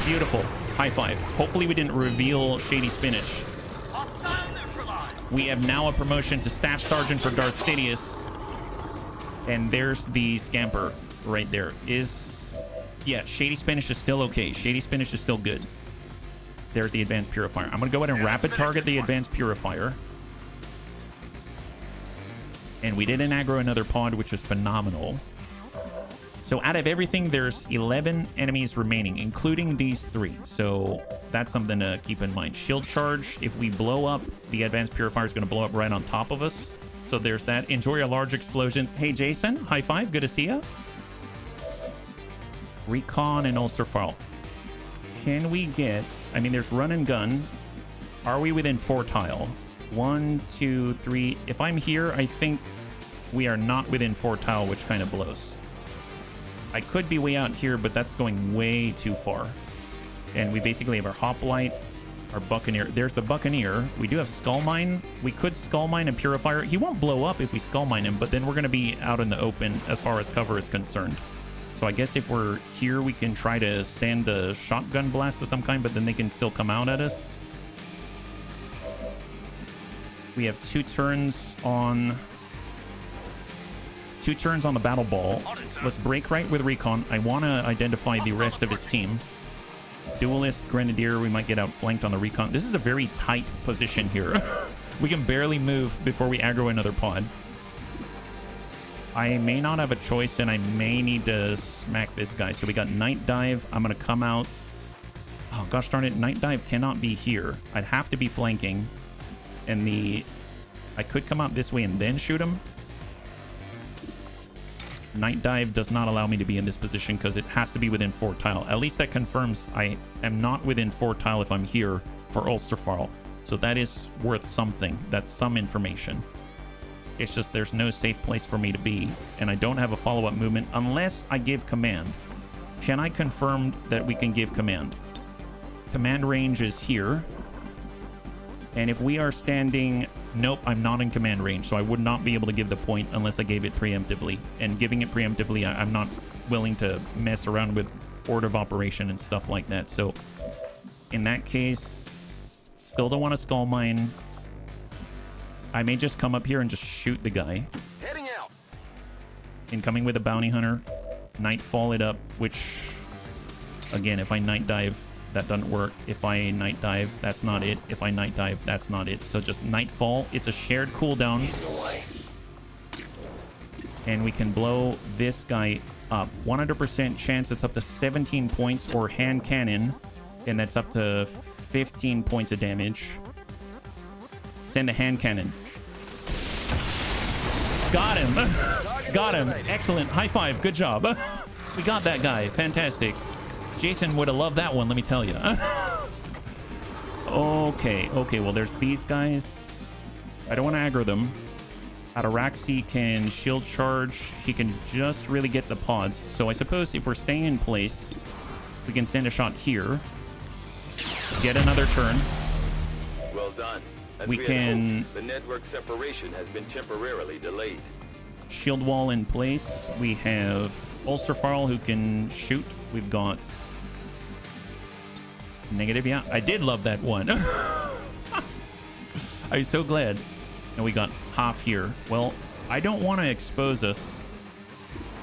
[SPEAKER 1] Beautiful. High five. Hopefully we didn't reveal Shady Spinach. We have now a promotion to Staff Sergeant for Darth Sidious. And there's the Scamper right there. Yeah, Shady Spinach is still okay. Shady Spinach is still good. There's the Advanced Purifier. I'm going to go ahead and rapid target the Advanced Purifier. And we didn't aggro another pod, which is phenomenal. So out of everything, there's 11 enemies remaining, including these 3. So that's something to keep in mind. Shield charge. If we blow up, the Advanced Purifier is going to blow up right on top of us. So there's that. Enjoy your large explosions. Hey, Jason. High five. Good to see you. Recon and Ulsterfarl. Can we get... I mean, there's run and gun. Are we within 4 tile? 1, 2, 3. If I'm here, I think we are not within 4 tile, which kind of blows. I could be way out here, but that's going way too far. And we basically have our Hoplite, our Buccaneer. There's the Buccaneer. We do have Skull Mine. We could Skull Mine and Purifier. He won't blow up if we Skull Mine him, but then we're going to be out in the open as far as cover is concerned. So I guess if we're here, we can try to send a shotgun blast of some kind, but then they can still come out at us. We have 2 turns on... 2 turns on the battle ball. Let's break right with Recon. I want to identify the rest of his team. Duelist, Grenadier, we might get outflanked on the Recon. This is a very tight position here. We can barely move before we aggro another pod. I may not have a choice, and I may need to smack this guy. So we got Night Dive. I'm going to come out. Oh, gosh darn it. Night Dive cannot be here. I'd have to be flanking. And I I could come out this way and then shoot him. Night dive does not allow me to be in this position because it has to be within 4 tile. At least that confirms I am not within 4 tile if I'm here for Ulsterfarl. So that is worth something. That's some information. It's just there's no safe place for me to be, and I don't have a follow-up movement unless I give command. Can I confirm that we can give command? Command range is here. And if we are standing... Nope, I'm not in command range, so I would not be able to give the point unless I gave it preemptively. And giving it preemptively, I'm not willing to mess around with order of operation and stuff like that. So in that case, still don't want to skull mine. I may just come up here and just shoot the guy.
[SPEAKER 2] Heading out.
[SPEAKER 1] Incoming with a bounty hunter. Nightfall it up, which, again, if I night dive, that doesn't work. If I night dive, that's not it. If I night dive, that's not it. So just Nightfall. It's a shared cooldown. And we can blow this guy up. 100% chance it's up to 17 points, or hand cannon. And that's up to 15 points of damage. Send a hand cannon. Got him. Got him. Excellent. High five. Good job. We got that guy. Fantastic. Jason would have loved that one, let me tell you. Okay. Well, there's these guys. I don't want to aggro them. Ataraxi can shield charge. He can just really get the pods. So I suppose if we're staying in place, we can send a shot here. Get another turn.
[SPEAKER 5] Well done. As
[SPEAKER 1] We
[SPEAKER 5] had
[SPEAKER 1] can-
[SPEAKER 5] hoped, the network separation has been temporarily delayed.
[SPEAKER 1] Shield wall in place. We have Ulsterfarl who can shoot. We've got negative. Yeah, I did love that one. I'm so glad. And we got half here. Well, I don't want to expose us.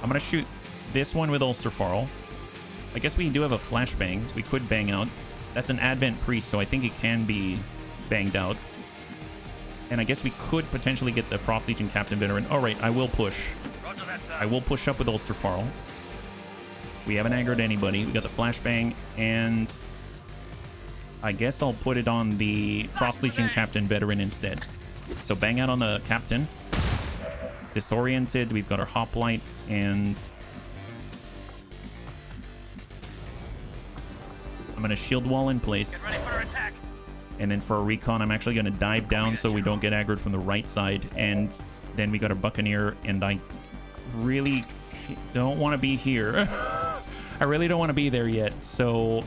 [SPEAKER 1] I'm going to shoot this one with Ulsterfarl. I guess we do have a flashbang. We could bang out. That's an Advent Priest, so I think it can be banged out. And I guess we could potentially get the Frost Legion Captain Veteran. All right, I will push. I will push up with Ulsterfarl. We haven't aggroed anybody. We got the flashbang, and I guess I'll put it on the Frost Legion Captain Veteran instead. So bang out on the Captain. It's disoriented. We've got our Hoplite, and I'm going to shield wall in place.
[SPEAKER 2] Get ready for attack.
[SPEAKER 1] And then for a recon, I'm actually going to dive down so we don't get aggroed from the right side. And then we got a Buccaneer, and I really don't want to be here. I really don't want to be there yet. So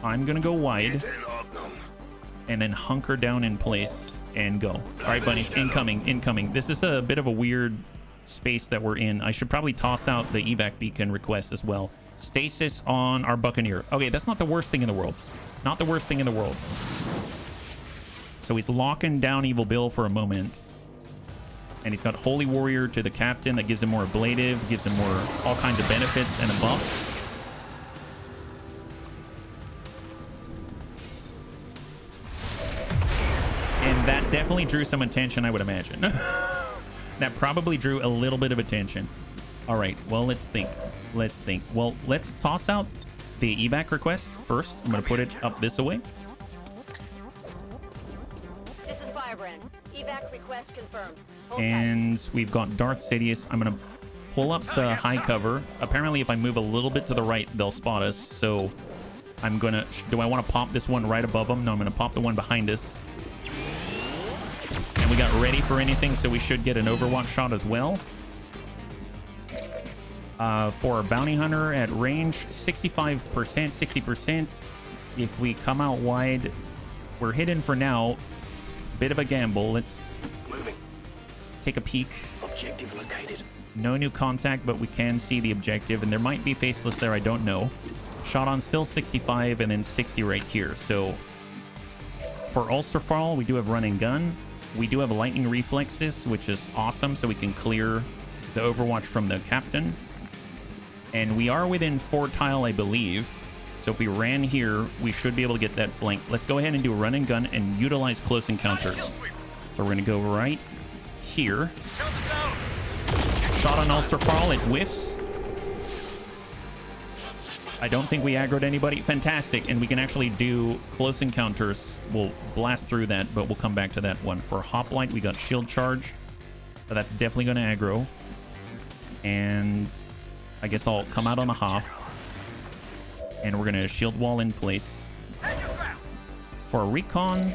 [SPEAKER 1] I'm going to go wide and then hunker down in place and go. All right, bunnies, incoming. This is a bit of a weird space that we're in. I should probably toss out the evac beacon request as well. Stasis on our Buccaneer. Okay, that's not the worst thing in the world. Not the worst thing in the world. So he's locking down Evil Bill for a moment. And he's got Holy Warrior to the Captain. That gives him more ablative, gives him more all kinds of benefits and a buff. And that definitely drew some attention, I would imagine. That probably drew a little bit of attention. All right, well, let's think. Well, let's toss out the evac request first. I'm going to put it up this way.
[SPEAKER 3] This is Firebrand. Evac request confirmed. Hold tight.
[SPEAKER 1] And we've got Darth Sidious. I'm going to pull up to high cover. Apparently, if I move a little bit to the right, they'll spot us. So I'm going to... Do I want to pop this one right above them? No, I'm going to pop the one behind us. And we got ready for anything, so we should get an Overwatch shot as well. For a bounty hunter at range, 65%, 60%. If we come out wide, we're hidden for now. Bit of a gamble. Let's take a peek.
[SPEAKER 5] Objective located.
[SPEAKER 1] No new contact, but we can see the objective, and there might be faceless there. I don't know. Shot on still 65 and then 60 right here. So for Ulsterfarl, we do have run and gun. We do have lightning reflexes, which is awesome, so we can clear the Overwatch from the Captain. And we are within 4 tile, I believe. So if we ran here, we should be able to get that flank. Let's go ahead and do a run and gun and utilize close encounters. So we're going to go right here. Shot on Ulsterfarl, it whiffs. I don't think we aggroed anybody. Fantastic. And we can actually do close encounters. We'll blast through that, but we'll come back to that one. For Hoplite, we got shield charge. But that's definitely going to aggro. And I guess I'll come out on the half. And we're going to shield wall in place. For a recon,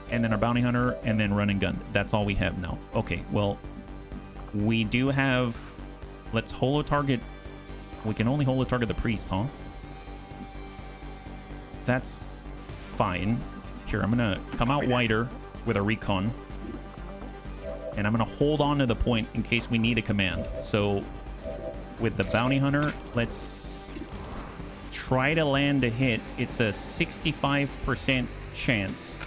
[SPEAKER 1] and then our bounty hunter, and then run and gun. That's all we have now. Okay, well, we do have... Let's holo target... We can only holo target the priest, huh? That's fine. Here, I'm going to come out wider with a recon. And I'm going to hold on to the point in case we need a command. So, with the bounty hunter, let's try to land a hit. It's a 65% chance.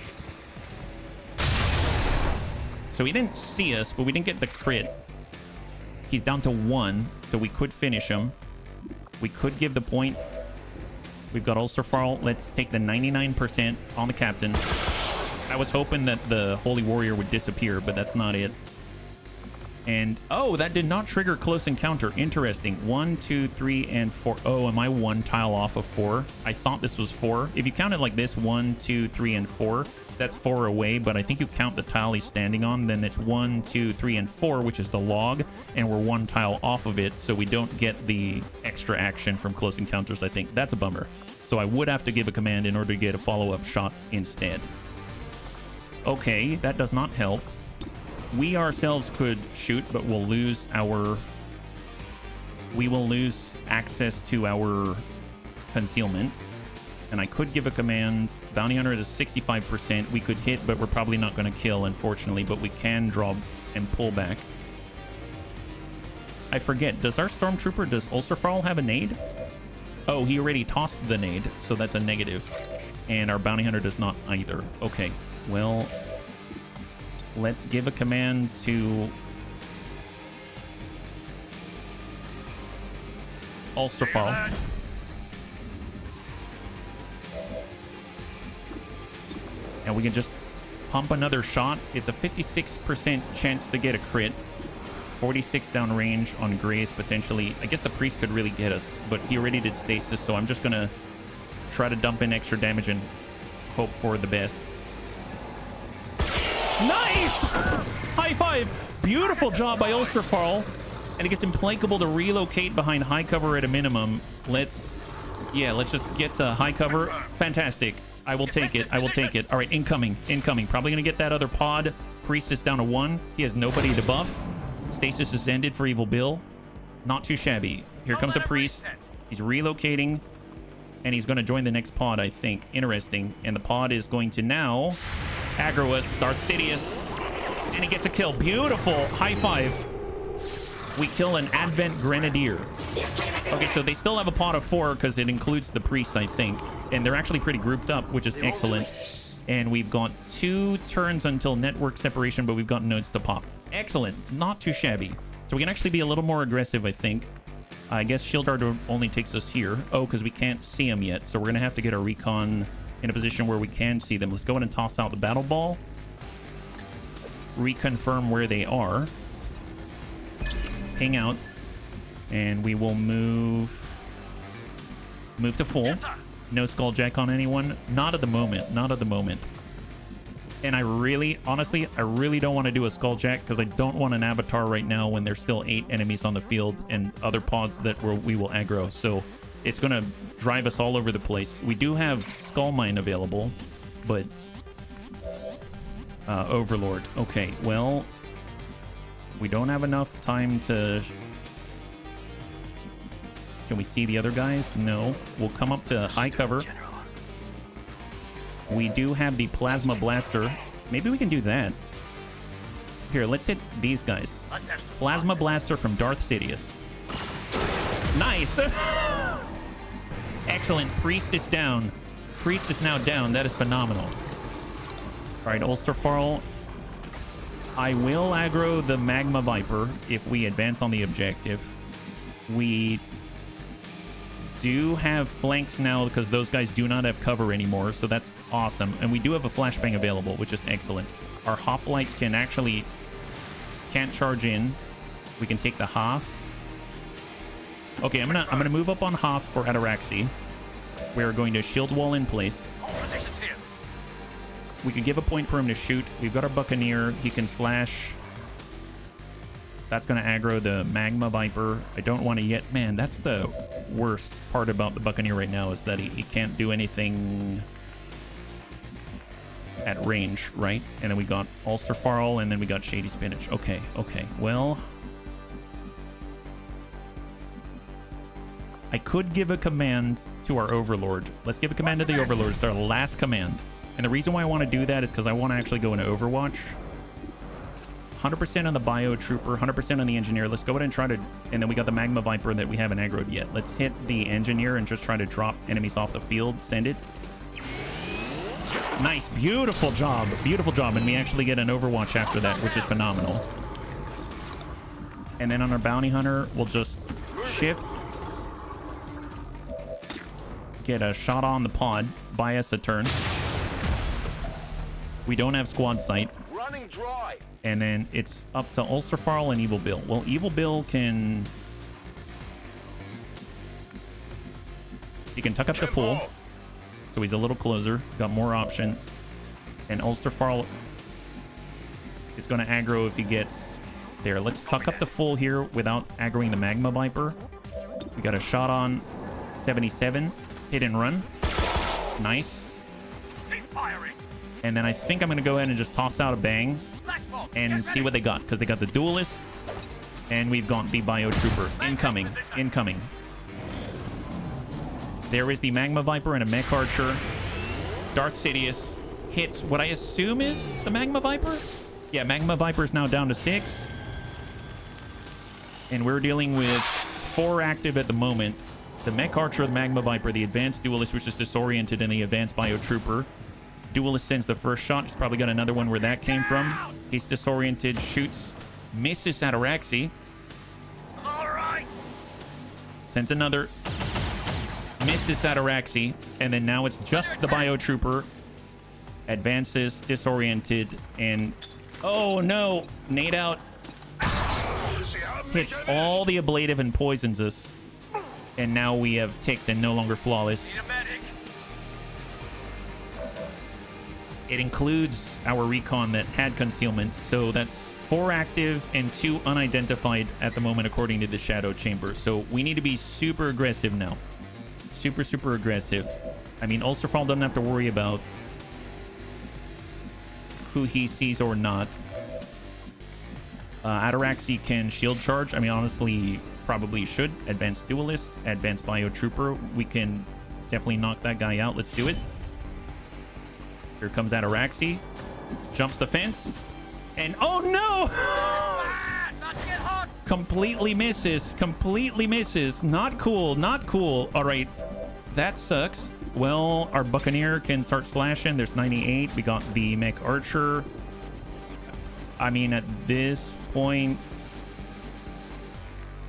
[SPEAKER 1] So he didn't see us, but we didn't get the crit. He's down to 1, so we could finish him. We could give the point. We've got Ulsterfarl. Let's take the 99% on the captain. I was hoping that the Holy Warrior would disappear, but that's not it. And, oh, that did not trigger close encounter. Interesting. 1, 2, 3, and 4. Oh, am I 1 tile off of 4? I thought this was 4. If you count it like this, 1, 2, 3, and 4, that's 4 away. But I think you count the tile he's standing on, then it's 1, 2, 3, and 4, which is the log. And we're 1 tile off of it, so we don't get the extra action from close encounters, I think. That's a bummer. So I would have to give a command in order to get a follow-up shot instead. Okay, that does not help. We ourselves could shoot, but we'll lose our... We will lose access to our concealment. And I could give a command. Bounty Hunter is 65%. We could hit, but we're probably not going to kill, unfortunately. But we can draw and pull back. I forget. Does our Stormtrooper, does Ulsterfarl have a nade? Oh, he already tossed the nade, so that's a negative. And our Bounty Hunter does not either. Okay, well... Let's give a command to Ulsterfarl. And we can just pump another shot. It's a 56% chance to get a crit. 46 down range on Grays potentially. I guess the priest could really get us, but he already did stasis, so I'm just going to try to dump in extra damage and hope for the best. Nice! High five! Beautiful job by Ulsterfarl. And it gets Implacable to relocate behind high cover at a minimum. Let's just get to high cover. Fantastic. I will take it. I will take it. All right, incoming. Incoming. Probably going to get that other pod. Priest is down to 1. He has nobody to buff. Stasis is ended for Evil Bill. Not too shabby. Here comes the priest. He's relocating. And he's going to join the next pod, I think. Interesting. And the pod is going to now... aggro us, Darth Sidious, and he gets a kill. Beautiful. High five. We kill an Advent Grenadier. Okay, so they still have a pot of 4 because it includes the priest, I think. And they're actually pretty grouped up, which is excellent. And we've got 2 turns until network separation, but we've got nodes to pop. Excellent. Not too shabby. So we can actually be a little more aggressive, I think. I guess Shield Guard only takes us here. Oh, because we can't see him yet. So we're going to have to get a recon in a position where we can see them. Let's go ahead and toss out the battle ball. Reconfirm where they are. Ping out. And we will move to full. No Skulljack on anyone. Not at the moment. Not at the moment. And I really, honestly, I really don't want to do a Skulljack because I don't want an avatar right now when there's still 8 enemies on the field and other pods that we will aggro. So it's going to drive us all over the place. We do have Skull Mine available, but Overlord. Okay, well, we don't have enough time to... Can we see the other guys? No. We'll come up to high cover. We do have the Plasma Blaster. Maybe we can do that. Here, let's hit these guys. Plasma Blaster from Darth Sidious. Nice! Excellent. Priest is down. Priest is now down. That is phenomenal. All right, Ulsterfarl. I will aggro the Magma Viper if we advance on the objective. We do have flanks now because those guys do not have cover anymore, so that's awesome. And we do have a flashbang available, which is excellent. Our hoplite can't charge in. We can take the half. Okay, I'm gonna move up on Hoth for Ataraxi. We're going to shield wall in place. We could give a point for him to shoot. We've got our Buccaneer. He can slash. That's going to aggro the Magma Viper. I don't want to yet. Man, that's the worst part about the Buccaneer right now is that he can't do anything at range, right? And then we got Ulster Farl, and then we got Shady Spinach. Okay, okay. Well, I could give a command to our Overlord. Let's give a command to the Overlord. It's our last command. And the reason why I want to do that is because I want to actually go into Overwatch. 100% on the Bio Trooper, 100% on the Engineer. Let's go ahead and try to... And then we got the Magma Viper that we haven't aggroed yet. Let's hit the Engineer and just try to drop enemies off the field. Send it. Nice. Beautiful job. Beautiful job. And we actually get an Overwatch after that, which is phenomenal. And then on our Bounty Hunter, we'll just shift. Get a shot on the pod. Buy us a turn. We don't have squad sight.
[SPEAKER 5] Running dry.
[SPEAKER 1] And then it's up to Ulster Farl and Evil Bill. Well, Evil Bill can... He can tuck up the full. So he's a little closer. Got more options. And Ulster Farl is going to aggro if he gets there. Let's tuck up the full here without aggroing the Magma Viper. We got a shot on 77. Hit and run. Nice. And then I think I'm going to go ahead and just toss out a bang and see what they got, because they got the Duelist and we've got the Bio Trooper. Incoming. Incoming. There is the Magma Viper and a Mech Archer. Darth Sidious hits what I assume is the Magma Viper. Yeah, Magma Viper is now down to 6. And we're dealing with 4 active at the moment. The Mech Archer, the Magma Viper, the Advanced Duelist, which is disoriented, and the Advanced Bio Trooper. Duelist sends the first shot. He's probably got another one where that came from. He's disoriented, shoots, misses Ataraxi.
[SPEAKER 2] All right.
[SPEAKER 1] Sends another, misses Ataraxi, and then now it's just the Bio Trooper. Advances, disoriented, and oh no, nade out. Hits all the ablative and poisons us. And now we have ticked and no longer flawless. It includes our recon that had concealment, so that's 4 active and 2 unidentified at the moment according to the Shadow Chamber. So we need to be super aggressive now. Super, super aggressive. I mean, Ulsterfall doesn't have to worry about who he sees or not. Ataraxi can shield charge. I mean, honestly, probably should. Advanced Duelist, Advanced Bio Trooper. We can definitely knock that guy out. Let's do it. Here comes Ataraxi. Jumps the fence. And oh no! Completely misses. Completely misses. Not cool. Not cool. All right. That sucks. Well, our Buccaneer can start slashing. There's 98. We got the Mech Archer. I mean, at this point...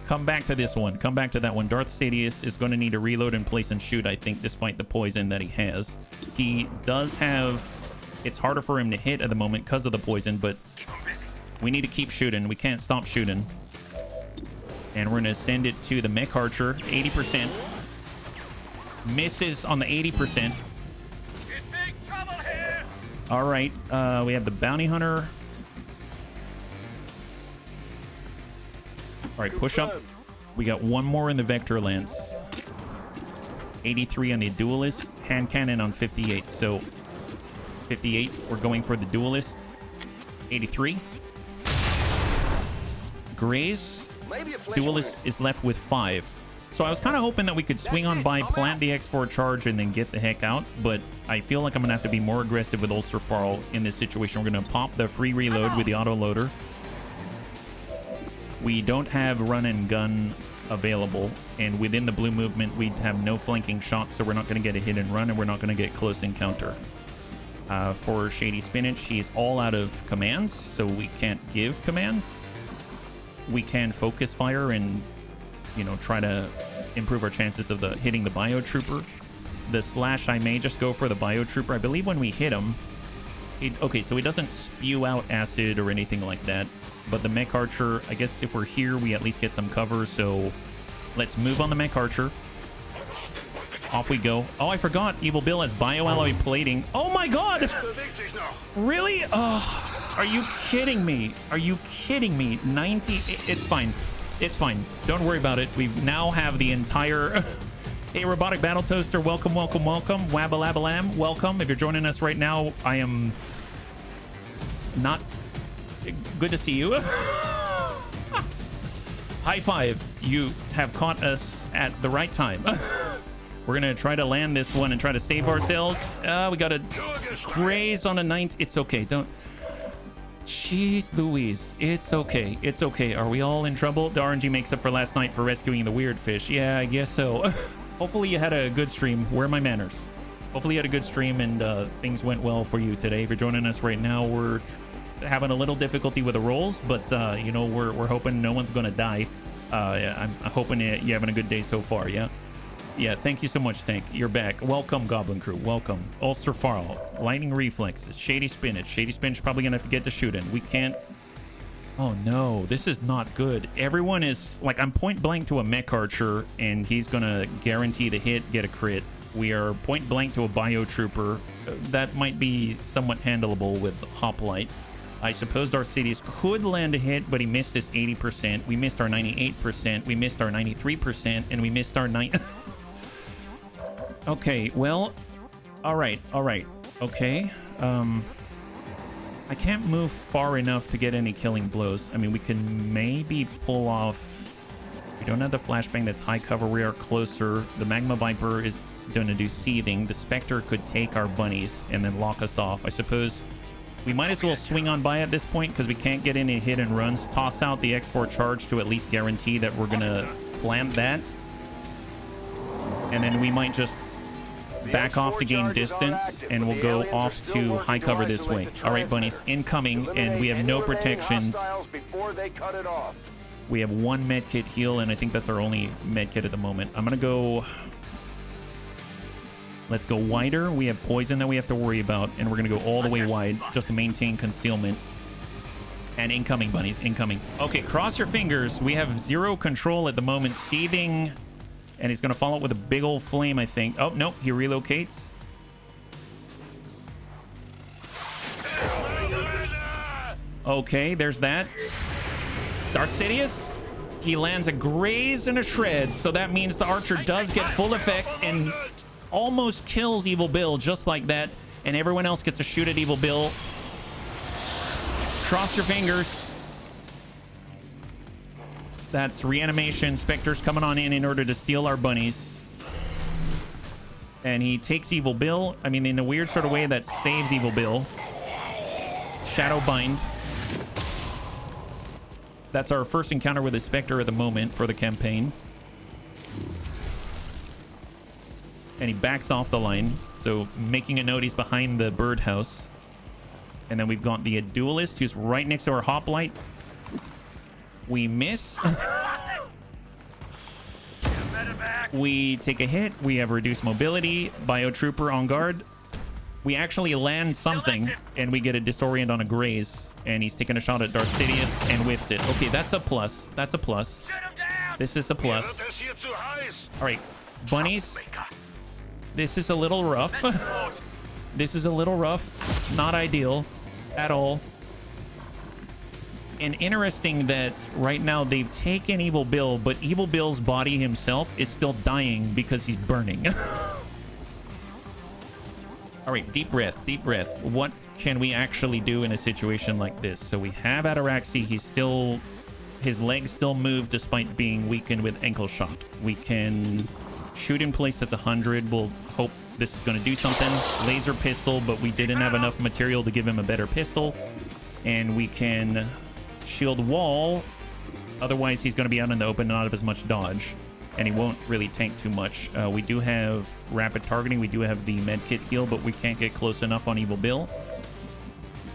[SPEAKER 1] Come back to this one. Come back to that one. Darth Sidious is going to need to reload in place and shoot, I think, despite the poison that he has. He does have... It's harder for him to hit at the moment because of the poison, but we need to keep shooting. We can't stop shooting. And we're going to send it to the Mech Archer. 80%. Misses on the 80%. All right. We have the Bounty Hunter. All right, push up. We got one more in the Vector Lance. 83 on the Duelist. Hand Cannon on 58. So 58, we're going for the Duelist. 83. Graze. Duelist is left with 5. So I was kind of hoping that we could swing on by, plant the X4 charge, and then get the heck out. But I feel like I'm going to have to be more aggressive with Ulster Farl in this situation. We're going to pop the free reload with the auto loader. We don't have run and gun available, and within the blue movement we have no flanking shots, so we're not going to get a hit and run, and we're not going to get close encounter. For Shady Spinach, he's all out of commands, so we can't give commands. We can focus fire and, you know, try to improve our chances of hitting the Bio Trooper. The slash, I may just go for the Bio Trooper. I believe when we hit him, okay, so he doesn't spew out acid or anything like that. But the Mech Archer, I guess if we're here, we at least get some cover. So Let's move on the mech archer. Off we go. Oh, I forgot. Evil Bill has bioalloy plating. Oh my god! Really? Oh, are you kidding me? Are you kidding me? 90. It's fine. It's fine. Don't worry about it. We now have the entire... Hey, Robotic Battle Toaster. Welcome, welcome, welcome. Wabbalabalam. Welcome. If you're joining us right now, I am not... Good to see you. High five. You have caught us at the right time. We're going to try to land this one and try to save ourselves. We got a graze on a 9th. It's okay. Don't... Jeez Louise. It's okay. It's okay. Are we all in trouble? The RNG makes up for last night for rescuing the weird fish. Yeah, I guess so. Hopefully you had a good stream. Where are my manners? Hopefully you had a good stream and things went well for you today. If you're joining us right now, we're having a little difficulty with the rolls, but you know, we're hoping no one's going to die. I'm hoping you're having a good day so far, yeah? Yeah, thank you so much, Tank. You're back. Welcome, Goblin Crew. Welcome. Ulster Farl. Lightning Reflexes. Shady Spinach. Shady Spinach probably going to have to get to shooting. We can't... Oh, no. This is not good. Everyone is... Like, I'm point blank to a mech archer, and he's going to guarantee the hit, get a crit. We are point blank to a biotrooper. That might be somewhat handleable with Hoplite. I suppose Darth Sidious could land a hit, but he missed his 80%. We missed our 98%. We missed our 93%, and we missed our 9... Okay, well, all right, okay. I can't move far enough to get any killing blows. I mean, we can maybe pull off... We don't have the flashbang that's high cover. We are closer. The Magma Viper is going to do seething. The Spectre could take our bunnies and then lock us off. I suppose we might as well swing on by at this point because we can't get any hit and runs. Toss out the X4 charge to at least guarantee that we're going to land that. And then we might just back off to gain distance, and we'll go off to high cover this way. All right, bunnies, incoming, and we have no protections. We have one medkit heal, and I think that's our only medkit at the moment. I'm gonna go... Let's go wider. We have poison that we have to worry about, and we're gonna go all the way wide just to maintain concealment. And incoming, bunnies, incoming. Okay, cross your fingers. We have zero control at the moment. Seething... And he's going to follow it with a big old flame, I think. Oh, no. He relocates. Okay, there's that. Darth Sidious. He lands a graze and a shred. So that means the archer does get full effect and almost kills Evil Bill just like that. And everyone else gets a shoot at Evil Bill. Cross your fingers. That's reanimation. Spectre's coming on in order to steal our bunnies. And he takes Evil Bill. I mean, in a weird sort of way that saves Evil Bill. Shadow Bind. That's our first encounter with a Spectre at the moment for the campaign. And he backs off the line. So making a note, he's behind the birdhouse. And then we've got the duelist who's right next to our hoplite. We miss. We take a hit. We have reduced mobility. Biotrooper on guard. We actually land something, and we get a disorient on a graze. And he's taking a shot at Darth Sidious and whiffs it. Okay, that's a plus. That's a plus. This is a plus. All right, bunnies. This is a little rough. This is a little rough. Not ideal at all. And interesting that right now they've taken Evil Bill, but Evil Bill's body himself is still dying because he's burning. All right, deep breath, deep breath. What can we actually do in a situation like this? So we have Ataraxi. He's still... His legs still move despite being weakened with ankle shock. We can shoot in place that's 100. We'll hope this is going to do something. Laser pistol, but we didn't have enough material to give him a better pistol. And we can... shield wall, otherwise he's going to be out in the open, not have as much dodge, and he won't really tank too much. We do have rapid targeting, we do have the medkit heal, but we can't get close enough on Evil Bill.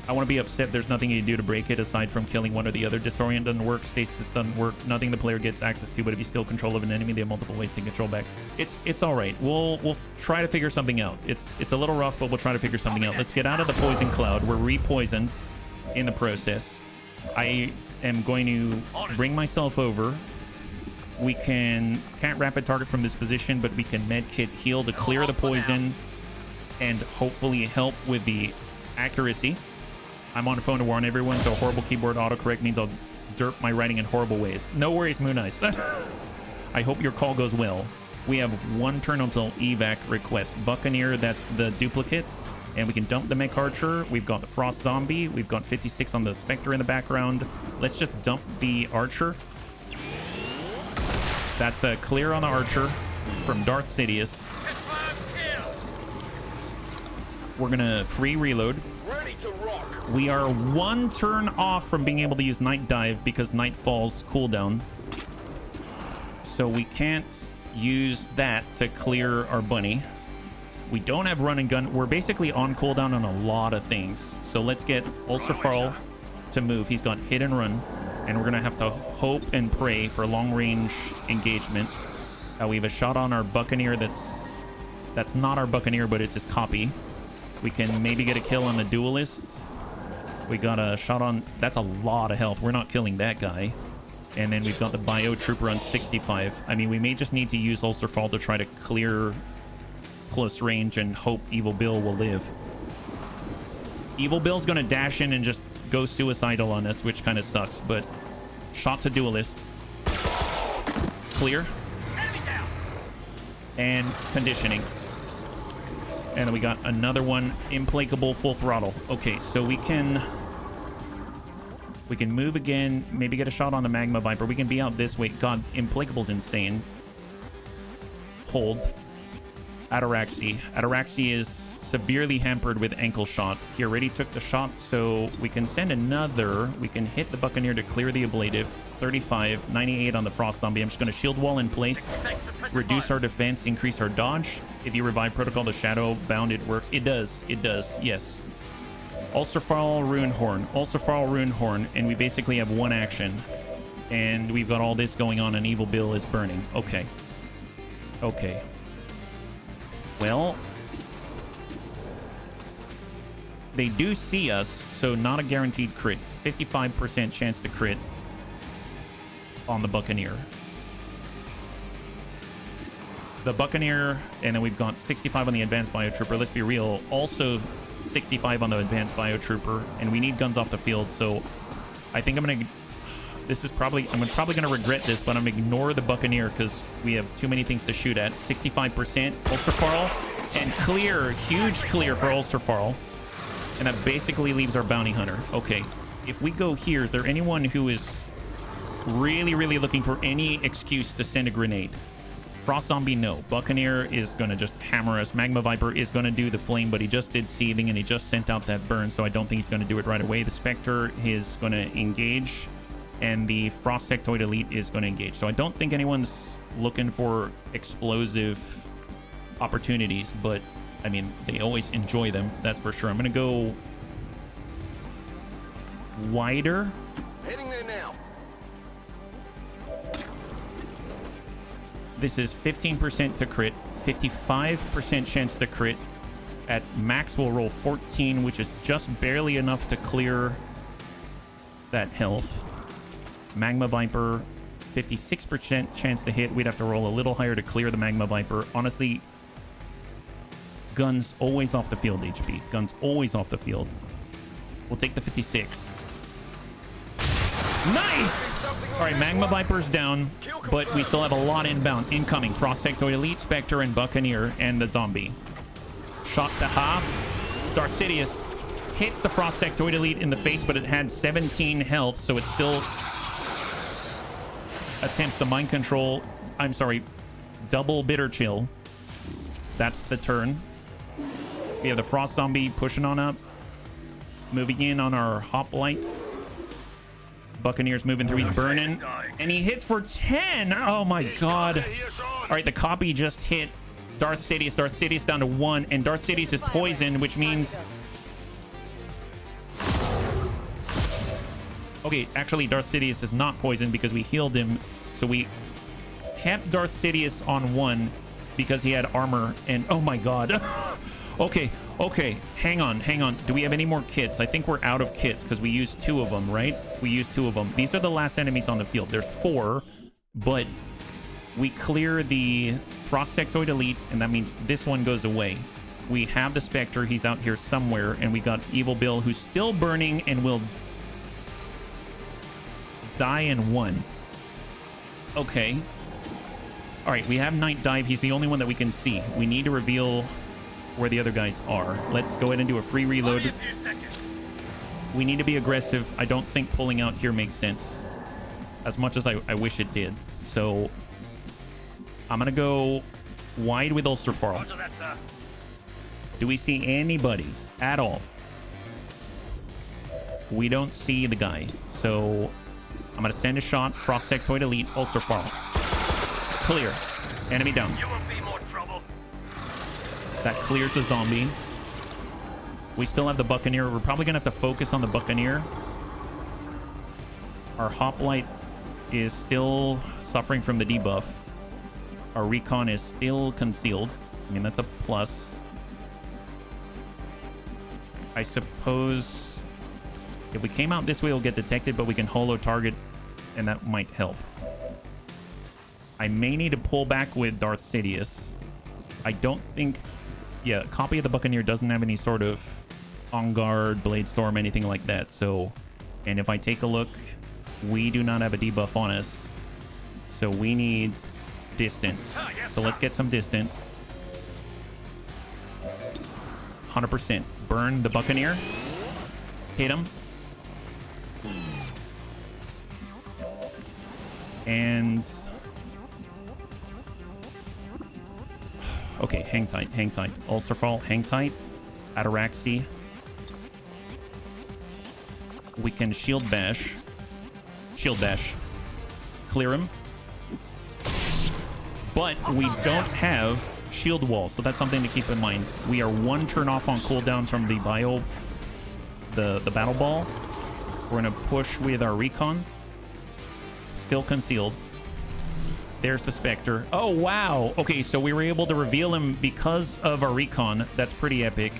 [SPEAKER 1] I want to be upset there's nothing you can do to break it aside from killing one or the other. Disorient doesn't work, stasis doesn't work, nothing the player gets access to, but if you steal control of an enemy, they have multiple ways to control back. It's all right. We'll try to figure something out. It's a little rough, but we'll try to figure something out. Let's get out of the poison cloud. We're re-poisoned in the process. I am going to bring myself over We can't rapid target from this position, but we can med kit heal to clear the poison and hopefully help with the accuracy. I'm on the phone to warn everyone, so horrible keyboard autocorrect means I'll derp my writing in horrible ways. No worries, Moon Ice. I hope your call goes well. We have 1 turn until evac request. Buccaneer, that's the duplicate. And we can dump the mech archer. We've got the frost zombie. We've got 56 on the specter in the background. Let's just dump the archer. That's a clear on the archer from Darth Sidious. We're gonna free reload. We are 1 turn off from being able to use night dive because Nightfall's cooldown. So we can't use that to clear our bunny. We don't have run and gun. We're basically on cooldown on a lot of things. So let's get Ulsterfarl to move. He's got hit and run. And we're going to have to hope and pray for long-range engagements. We have a shot on our Buccaneer that's not our Buccaneer, but it's his copy. We can maybe get a kill on the Duelist. We got a shot on... That's a lot of health. We're not killing that guy. And then we've got the Bio Trooper on 65. I mean, we may just need to use Ulsterfall to try to clear close range and hope Evil Bill will live. Evil Bill's going to dash in and just go suicidal on us, which kind of sucks, but shot to Duelist. Clear. And conditioning. And then we got another one, Implacable full throttle. Okay, so we can move again, maybe get a shot on the Magma Viper. We can be out this way. God, Implacable's insane. Hold. Ataraxy. Ataraxy is severely hampered with ankle shot. He already took the shot, so we can send another. We can hit the Buccaneer to clear the ablative. 35, 98 on the Frost Zombie. I'm just going to shield wall in place, reduce our defense, increase our dodge. If you revive Protocol to Shadow Bound, it works. It does, yes. Ulcerfarl, Runehorn. Ulcerfarl, Runehorn, and we basically have 1 action. And we've got all this going on, and Evil Bill is burning. Okay. Well, they do see us, so not a guaranteed crit. 55% chance to crit on the Buccaneer. The Buccaneer, and then we've got 65 on the Advanced Biotrooper. Let's be real, also 65 on the Advanced Biotrooper, and we need guns off the field, so I think I'm going to... I'm probably going to regret this, but I'm going to ignore the Buccaneer because we have too many things to shoot at. 65%, Ulsterfarl, and clear, huge clear for Ulsterfarl. And that basically leaves our Bounty Hunter. Okay, if we go here, is there anyone who is really, really looking for any excuse to send a grenade? Frost Zombie, no. Buccaneer is going to just hammer us. Magma Viper is going to do the flame, but he just did Seething, and he just sent out that burn, so I don't think he's going to do it right away. The Spectre is going to engage, and the Frost Sectoid Elite is going to engage. So I don't think anyone's looking for explosive opportunities, but I mean, they always enjoy them, that's for sure. I'm going to go wider.
[SPEAKER 5] Heading there now.
[SPEAKER 1] This is 15% to crit, 55% chance to crit. At max, we'll roll 14, which is just barely enough to clear that health. Magma Viper, 56% chance to hit. We'd have to roll a little higher to clear the Magma Viper. Honestly, guns always off the field, HP. Guns always off the field. We'll take the 56. Nice! All right, Magma Viper's down, but we still have a lot inbound. Incoming. Frost Sectoid Elite, Spectre, and Buccaneer, and the Zombie. Shot to half. Darth Sidious hits the Frost Sectoid Elite in the face, but it had 17 health, so it still attempts to mind control. I'm sorry, double Bitter Chill. That's the turn. We have the Frost Zombie pushing on up. Moving in on our Hoplite. Buccaneer's moving through. He's burning. And he hits for 10. Oh my god. All right, the copy just hit Darth Sidious. Darth Sidious down to 1. And Darth Sidious is poisoned, which means... Okay, actually, Darth Sidious is not poisoned because we healed him. So we kept Darth Sidious on 1 because he had armor. And oh my god. Okay. Hang on. Do we have any more kits? I think we're out of kits because we used 2 of them, right? We used 2 of them. These are the last enemies on the field. There's 4, but We clear the Frost Sectoid Elite, and that means this one goes away. We have the Spectre. He's out here somewhere, and we got Evil Bill, who's still burning and will die in 1. Okay. All right, we have Night Dive. He's the only one that we can see. We need to reveal where the other guys are. Let's go ahead and do a free reload. We need to be aggressive. I don't think pulling out here makes sense as much as I wish it did. So I'm going to go wide with Ulster Farl. Do we see anybody at all? We don't see the guy. So I'm going to send a shot. Frost Sectoid Elite, Ulster Farl. Clear. Enemy down.
[SPEAKER 6] You won't be more trouble.
[SPEAKER 1] That clears the zombie. We still have the Buccaneer. We're probably going to have to focus on the Buccaneer. Our Hoplite is still suffering from the debuff. Our Recon is still concealed. I mean, that's a plus. I suppose if we came out this way, we'll get detected, but we can holo target, and that might help. I may need to pull back with Darth Sidious. I don't think... Yeah, a copy of the Buccaneer doesn't have any sort of on guard, blade storm, anything like that. So, and if I take a look, we do not have a debuff on us. So we need distance. So let's get some distance. 100%. Burn the Buccaneer. Hit him. And... Okay, hang tight, hang tight. Ulsterfall, hang tight. Ataraxi. We can shield bash. Shield bash. Clear him. But we don't have shield wall, so that's something to keep in mind. We are 1 turn off on cooldown from the bio, the battle ball. We're gonna push with our recon. Still concealed. There's the Spectre. Oh, wow. Okay, so we were able to reveal him because of our recon. That's pretty epic.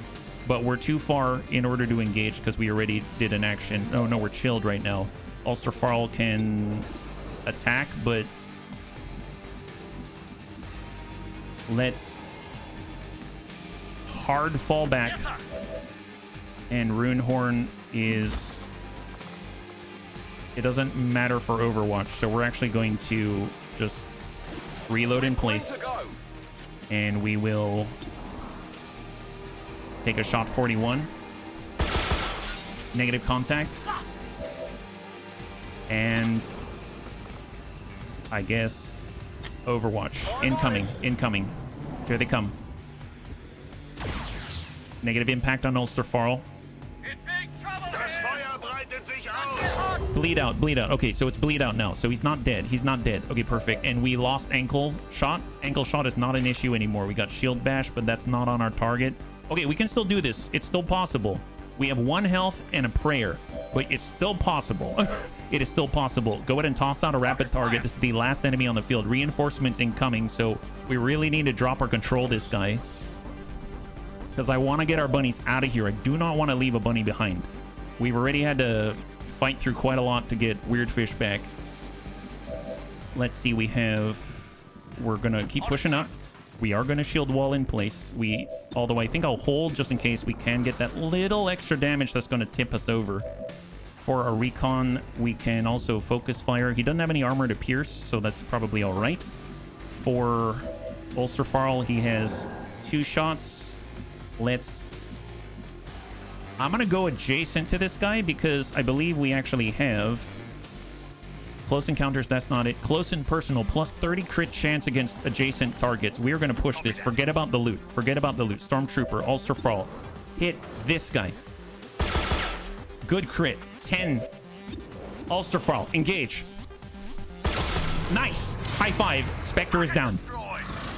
[SPEAKER 1] But we're too far in order to engage because we already did an action. Oh, no, we're chilled right now. Ulster Farl can attack, but let's hard fall back. And Runehorn is... It doesn't matter for Overwatch, so we're actually going to just reload in place, and we will take a shot 41. Negative contact. And I guess Overwatch. Incoming, incoming. Here they come. Negative impact on Ulster Farl. Bleed out, bleed out. Okay, so it's bleed out now. So he's not dead. He's not dead. Okay, perfect. And we lost ankle shot. Ankle shot is not an issue anymore. We got shield bash, but that's not on our target. Okay, we can still do this. It's still possible. We have 1 health and a prayer, but it's still possible. It is still possible. Go ahead and toss out a rapid target. This is the last enemy on the field. Reinforcements incoming, so we really need to drop or control this guy, because I want to get our bunnies out of here. I do not want to leave a bunny behind. We've already had to fight through quite a lot to get Weird Fish back. Let's see, we're gonna keep pushing up. We are gonna shield wall in place. Although I think I'll hold just in case we can get that little extra damage that's gonna tip us over. For our recon, we can also focus fire. He doesn't have any armor to pierce, so that's probably all right. For Ulster Farl, he has 2 shots. I'm going to go adjacent to this guy because I believe we actually have close encounters. That's not it. Close and personal, plus 30 crit chance against adjacent targets. We're going to push this. Forget about the loot. Forget about the loot. Stormtrooper, Ulster Farl. Hit this guy. Good crit. 10. Ulster Farl, engage. Nice. High 5. Spectre is down.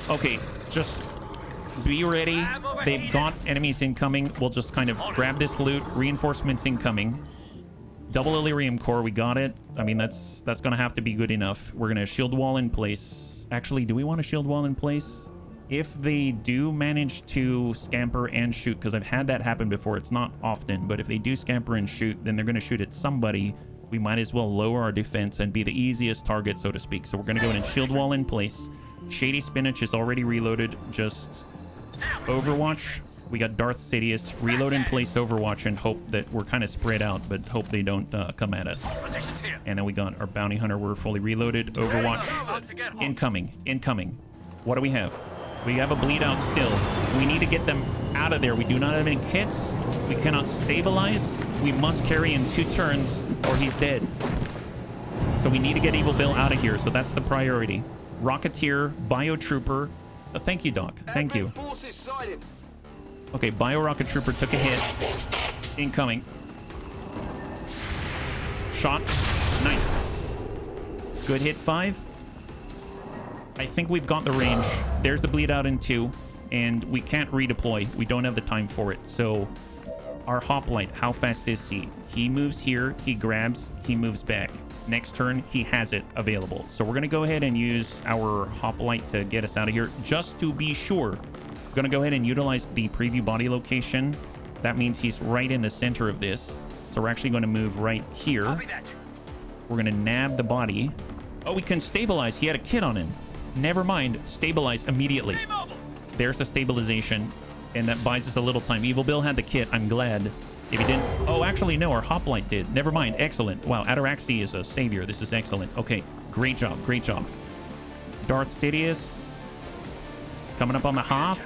[SPEAKER 1] Okay, just... be ready. They've got enemies incoming. We'll just kind of grab this loot. Reinforcements incoming. Double Illyrium core. We got it. I mean, that's going to have to be good enough. We're going to shield wall in place. Actually, do we want a shield wall in place? If they do manage to scamper and shoot, because I've had that happen before. It's not often, but if they do scamper and shoot, then they're going to shoot at somebody. we might as well lower our defense and be the easiest target, so to speak. So we're going to go ahead and shield wall in place. Shady Spinach is already reloaded. Just Overwatch. We got Darth Sidious. Reload in place Overwatch and hope that we're kind of spread out, but hope they don't come at us. And then we got our Bounty Hunter. We're fully reloaded. Overwatch. Incoming. Incoming. What do we have? We have a bleed out still. We need to get them out of there. We do not have any kits. We cannot stabilize. We must carry him 2 turns or he's dead. So we need to get Evil Bill out of here. So that's the priority. Rocketeer, Biotrooper. Thank you, Doc. Thank you. Okay, Bio Rocket Trooper took a hit. Incoming. Shot. Nice. Good hit 5. I think we've got the range. There's the bleed out in 2, and we can't redeploy. We don't have the time for it. So our hoplite, how fast is he? He moves here, he grabs, he moves back. Next turn, he has it available. So we're gonna go ahead and use our hoplite to get us out of here, just to be sure. We're gonna go ahead and utilize the preview body location. That means he's right in the center of this. So we're actually gonna move right here. We're gonna nab the body. Oh, we can stabilize. He had a kit on him. Never mind. Stabilize immediately. There's a stabilization, and that buys us a little time. Evil Bill had the kit. I'm glad. If he didn't... Oh, actually, no. Our hoplite did. Never mind. Excellent. Wow, Ataraxi is a savior. This is excellent. Okay. Great job. Great job. Darth Sidious coming up on the hop.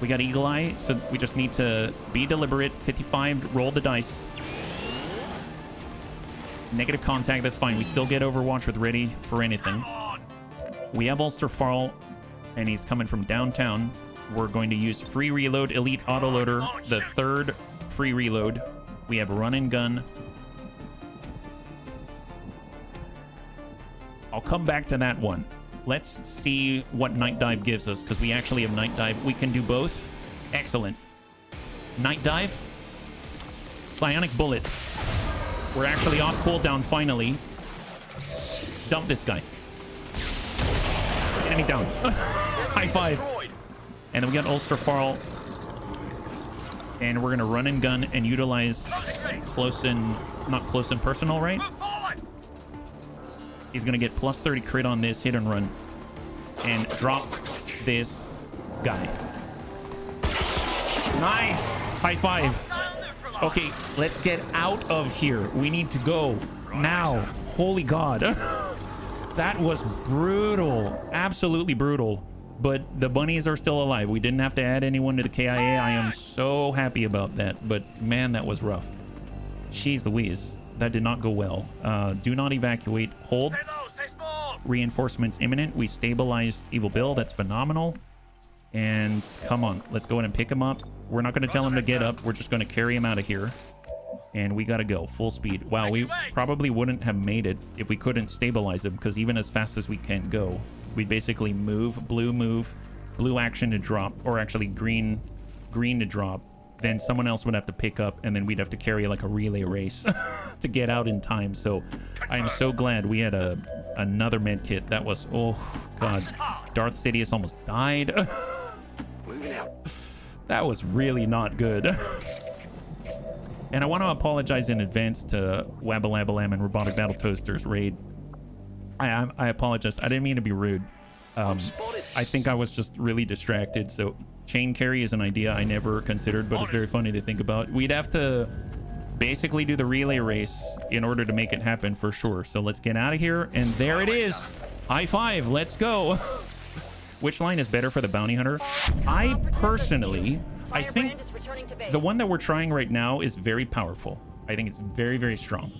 [SPEAKER 1] We got Eagle Eye, so we just need to be deliberate. 55. Roll the dice. Negative contact. That's fine. We still get Overwatch with ready for anything. We have Ulster Farl, and he's coming from downtown. We're going to use free reload, elite autoloader, the 3rd free reload. We have run and gun. I'll come back to that one. Let's see what Night Dive gives us, because we actually have Night Dive. We can do both. Excellent. Night Dive. Psionic Bullets. We're actually off cooldown finally. Dump this guy. Enemy down. High 5. And then we got Ulster Farl. And we're going to run and gun and utilize close and... Not close and personal, right? He's going to get plus 30 crit on this hit and run. And drop this guy. Nice. High 5. Okay, let's get out of here. We need to go now. Holy God. That was brutal. Absolutely brutal. But the bunnies are still alive. We didn't have to add anyone to the KIA. I am so happy about that. But man, that was rough. Jeez Louise. That did not go well. Do not evacuate. Hold. Reinforcements imminent. We stabilized Evil Bill. That's phenomenal. And come on. Let's go ahead and pick him up. We're not going to tell him to get up. We're just going to carry him out of here. And we got to go full speed. Wow, we probably wouldn't have made it if we couldn't stabilize him, because even as fast as we can go, we basically move, blue action to drop, or actually green to drop. Then someone else would have to pick up, and then we'd have to carry like a relay race to get out in time. So I am so glad we had another med kit. That was, oh God, Darth Sidious almost died. That was really not good. And I want to apologize in advance to Wabbalabalam and Robotic Battle Toaster's raid. I apologize. I didn't mean to be rude. I think I was just really distracted. So chain carry is an idea I never considered, but it's very funny to think about. We'd have to basically do the relay race in order to make it happen for sure. So let's get out of here. And there it is. High 5. Let's go. Which line is better for the bounty hunter? I personally... I think the one that we're trying right now is very powerful. I think it's very, very strong.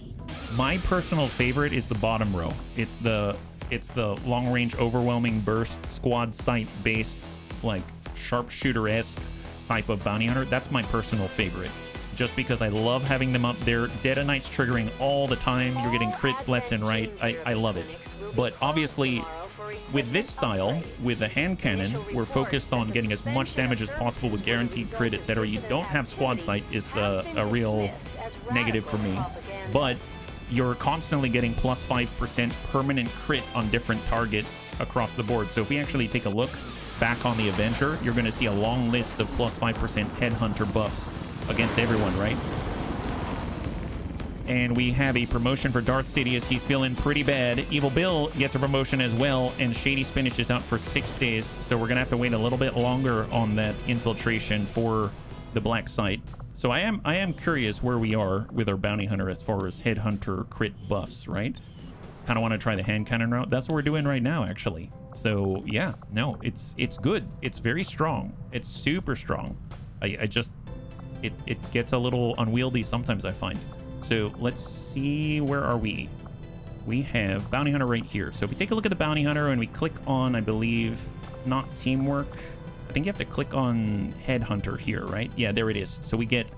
[SPEAKER 1] My personal favorite is the bottom row. It's the long range overwhelming burst squad sight based, like sharpshooter-esque type of bounty hunter. That's my personal favorite, just because I love having them up there. Dead of Night's triggering all the time. You're getting crits left and right. I love it. But obviously, with this style, with the hand cannon, we're focused on getting as much damage as possible with guaranteed crit, etc. You don't have squad sight is a real negative for me. But you're constantly getting plus 5% permanent crit on different targets across the board. So if we actually take a look back on the Avenger, you're going to see a long list of plus 5% headhunter buffs against everyone, right? And we have a promotion for Darth Sidious. He's feeling pretty bad. Evil Bill gets a promotion as well, and Shady Spinach is out for 6 days. So we're gonna have to wait a little bit longer on that infiltration for the black site. So I am curious where we are with our bounty hunter as far as headhunter crit buffs, right? Kind of want to try the hand cannon route. That's what we're doing right now, actually. So yeah, no, it's good. It's very strong. It's super strong. I just it gets a little unwieldy sometimes, I find. So let's see, where are we? We have bounty hunter right here. So if we take a look at the bounty hunter and we click on, I believe, not teamwork. I think you have to click on headhunter here, right? Yeah, there it is. So we get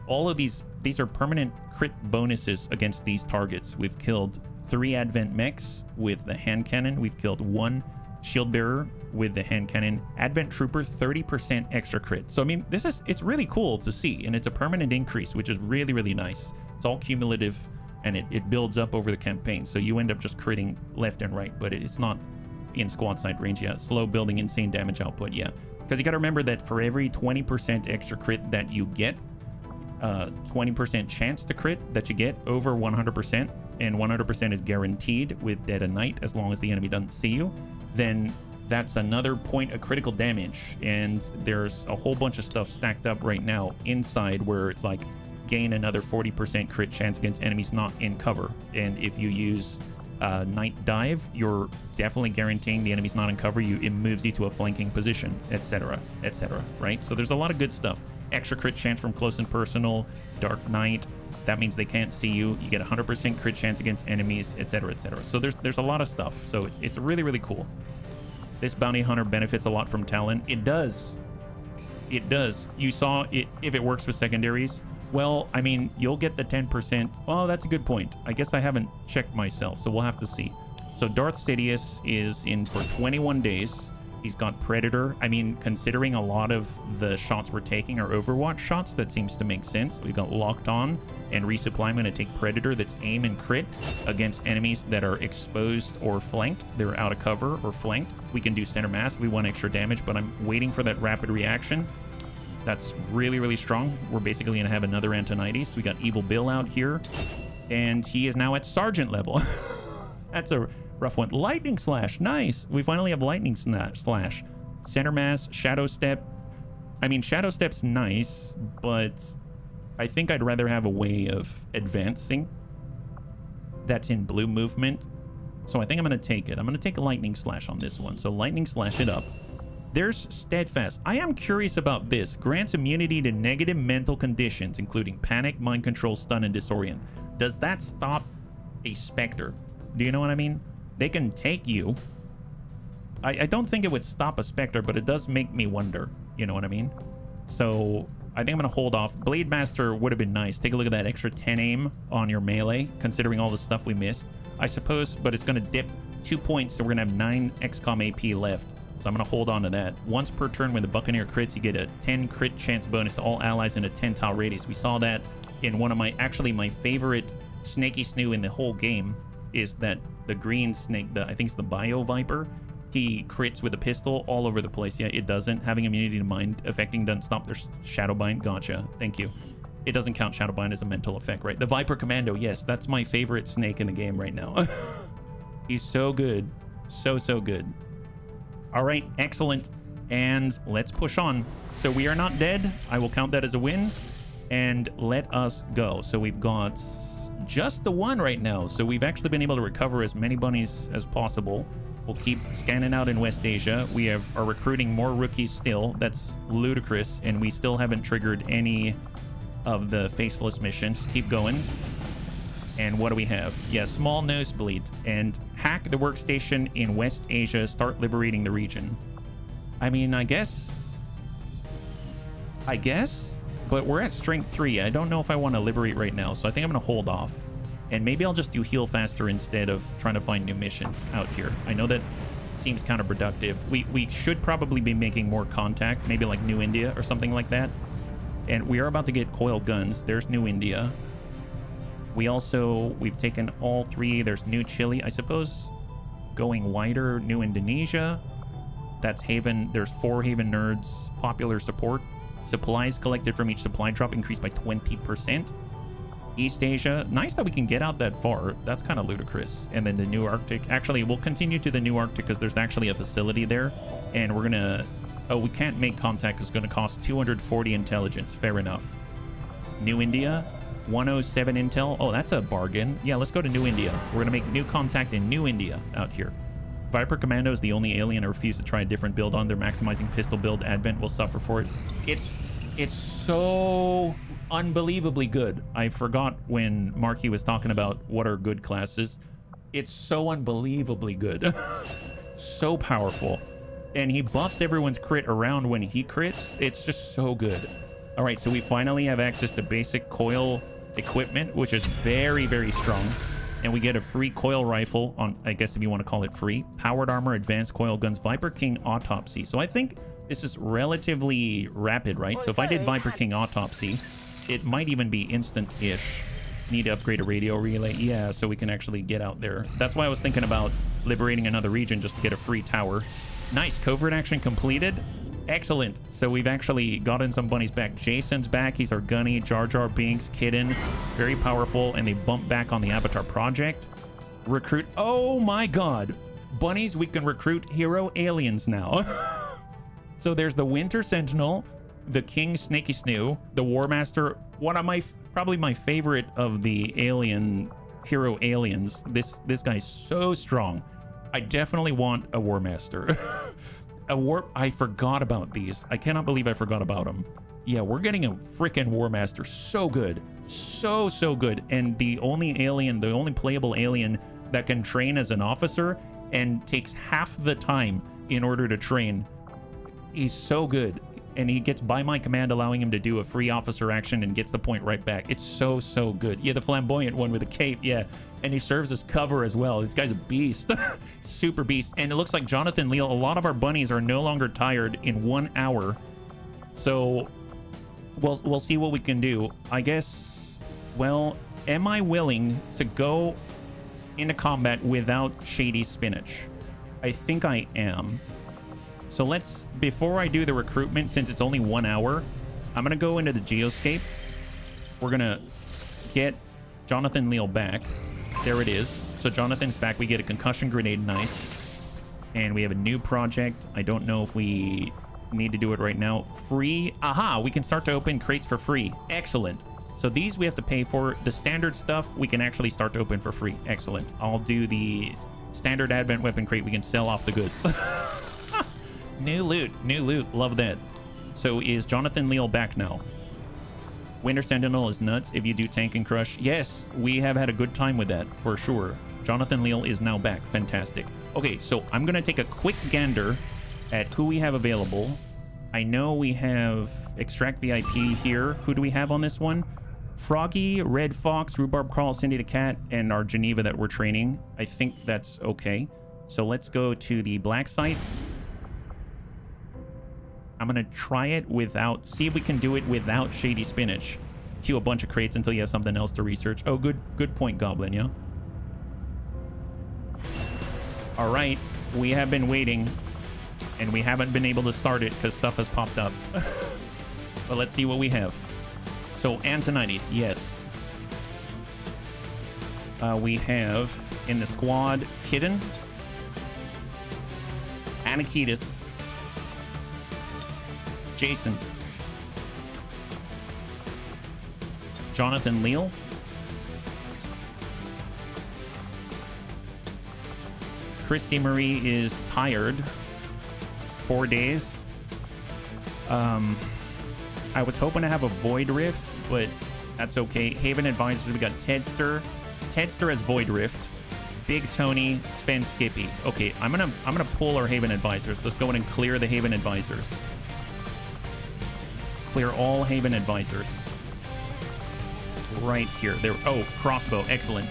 [SPEAKER 1] all of these. These are permanent crit bonuses against these targets. We've killed 3 advent mechs with the hand cannon. We've killed 1 shield bearer with the hand cannon. Advent trooper, 30% extra crit. So I mean, it's really cool to see, and it's a permanent increase, which is really, really nice. It's all cumulative, and it builds up over the campaign. So you end up just critting left and right, but it's not in squad side range. Yeah, slow building, insane damage output. Yeah, because you got to remember that for every 20% extra crit that you get, 20% chance to crit that you get over 100%, and 100% is guaranteed with Dead of Night as long as the enemy doesn't see you, then that's another point of critical damage. And there's a whole bunch of stuff stacked up right now inside where it's like gain another 40% crit chance against enemies not in cover. And if you use Night Dive, you're definitely guaranteeing the enemy's not in cover. It moves you to a flanking position, etc., etc., right? So there's a lot of good stuff. Extra crit chance from close and personal. Dark Night, that means they can't see you. You get 100% crit chance against enemies, etc., etc. So there's a lot of stuff. So it's really, really cool. This bounty hunter benefits a lot from talent. It does. It does. You saw it if it works with secondaries. Well, I mean, you'll get the 10%. Oh, that's a good point. I guess I haven't checked myself, so we'll have to see. So Darth Sidious is in for 21 days. He's got Predator. I mean, considering a lot of the shots we're taking are Overwatch shots, that seems to make sense. We've got Locked On and Resupply. I'm going to take Predator. That's aim and crit against enemies that are exposed or flanked. They're out of cover or flanked. We can do Center Mass if we want extra damage, but I'm waiting for that rapid reaction. That's really, really strong. We're basically going to have another Antonides. We got Evil Bill out here, and he is now at Sergeant level. That's a rough one. Lightning Slash, nice. We finally have Lightning Slash. Center Mass, Shadow Step. I mean, Shadow Step's nice, but I think I'd rather have a way of advancing that's in blue movement. So I think I'm going to take it. I'm going to take a Lightning Slash on this one. So Lightning Slash it up. There's Steadfast. I am curious about this. Grants immunity to negative mental conditions, including panic, mind control, stun, and disorient. Does that stop a Spectre? Do you know what I mean? They can take you. I don't think it would stop a Spectre, but it does make me wonder. You know what I mean? So I think I'm going to hold off. Blade Master would have been nice. Take a look at that extra 10 aim on your melee, considering all the stuff we missed, I suppose. But it's going to dip 2 points, so we're going to have 9 XCOM AP left. So I'm going to hold on to that. Once per turn with the Buccaneer crits, you get a 10 crit chance bonus to all allies in a 10 tile radius. We saw that in one of my favorite Snaky Snoo in the whole game is that the green snake, I think it's the Bio Viper, he crits with a pistol all over the place. Yeah, it doesn't. Having immunity to mind affecting doesn't stop their Shadowbind. Gotcha. Thank you. It doesn't count Shadowbind as a mental effect, right? The Viper Commando, yes, that's my favorite snake in the game right now. He's so good. So good. All right, excellent. And let's push on. So we are not dead. I will count that as a win. And let us go. So we've got just the one right now. So we've actually been able to recover as many bunnies as possible. We'll keep scanning out in West Asia. We are recruiting more rookies still. That's ludicrous. And we still haven't triggered any of the faceless missions. Keep going. And what do we have? Yeah, small nosebleed. And hack the workstation in West Asia. Start liberating the region. I mean, I guess. But we're at strength 3. I don't know if I want to liberate right now. So I think I'm going to hold off. And maybe I'll just do heal faster instead of trying to find new missions out here. I know that seems counterproductive. We should probably be making more contact. Maybe like New India or something like that. And we are about to get Coilguns. There's New India. We've taken all 3. There's New Chile. I suppose going wider, New Indonesia. That's Haven. There's 4 Haven nerds. Popular support. Supplies collected from each supply drop increased by 20%. East Asia. Nice that we can get out that far. That's kind of ludicrous. And then the New Arctic. Actually, we'll continue to the New Arctic because there's actually a facility there. And we're going to... Oh, we can't make contact. It's going to cost 240 intelligence. Fair enough. New India, 107 intel. Oh, that's a bargain. Yeah, let's go to New India. We're going to make new contact in New India out here. Viper Commando is the only alien I refuse to try a different build on. They're maximizing pistol build. Advent will suffer for it. It's so unbelievably good. I forgot when Marky was talking about what are good classes. It's so unbelievably good. So powerful. And he buffs everyone's crit around when he crits. It's just so good. All right, so we finally have access to basic coil equipment, which is very, very strong. And we get a free coil rifle on, I guess if you want to call it free. Powered armor, advanced coil guns, Viper King Autopsy. So I think this is relatively rapid, right? So if I did Viper King Autopsy, it might even be instant-ish. Need to upgrade a radio relay. Yeah, so we can actually get out there. That's why I was thinking about liberating another region just to get a free tower. Nice. Covert action completed. Excellent. So we've actually gotten some bunnies back. Jason's back. He's our gunny. Jar Jar Binks, Kitten. Very powerful. And they bump back on the Avatar project. Recruit. Oh my god. Bunnies, we can recruit hero aliens now. So there's the Winter Sentinel, the King Snaky Snoo, the War Master. One of my, probably my favorite of the alien, hero aliens. This guy's so strong. I definitely want a War Master. I forgot about these. I cannot believe I forgot about them. Yeah, we're getting a freaking War Master. So good. So good. And the only alien, the only playable alien that can train as an officer and takes half the time in order to train. He's so good. And he gets by my command, allowing him to do a free officer action and gets the point right back. It's so good. Yeah, the flamboyant one with a cape. Yeah. And he serves as cover as well. This guy's a beast. Super beast. And it looks like Jonathan Leal, a lot of our bunnies are no longer tired in 1 hour. So we'll see what we can do. I guess, well, am I willing to go into combat without Shady Spinach? I think I am. So let's, before I do the recruitment, since it's only 1 hour, I'm going to go into the geoscape. We're going to get Jonathan Leal back. There it is. So Jonathan's back. We get a concussion grenade. Nice. And we have a new project. I don't know if we need to do it right now. Free. Aha, we can start to open crates for free. Excellent. So these we have to pay for. The standard stuff we can actually start to open for free. Excellent. I'll do the standard Advent weapon crate. We can sell off the goods. New loot. Love that. So is Jonathan Leal back now? Winter Sentinel is nuts if you do tank and crush. Yes, we have had a good time with that for sure. Jonathan Leal is now back. Fantastic. Okay, so I'm going to take a quick gander at who we have available. I know we have Extract VIP here. Who do we have on this one? Froggy, Red Fox, Rhubarb Crawl, Cindy the Cat, and our Geneva that we're training. I think that's okay. So let's go to the black site. I'm going to try it without... See if we can do it without Shady Spinach. Queue a bunch of crates until you have something else to research. Oh, good point, Goblin, yeah? All right. We have been waiting. And we haven't been able to start it because stuff has popped up. But let's see what we have. So, Antonides, yes. We have in the squad Kitten, Anakitis, Jason, Jonathan Leal, Christy Marie is tired. 4 days. I was hoping to have a Void Rift, but that's okay. Haven Advisors, we got Tedster. Tedster has Void Rift. Big Tony, Sven Skippy. Okay, I'm gonna pull our Haven Advisors. Let's go in and clear the Haven Advisors. Clear all Haven Advisors. Right here. There. Oh, Crossbow. Excellent.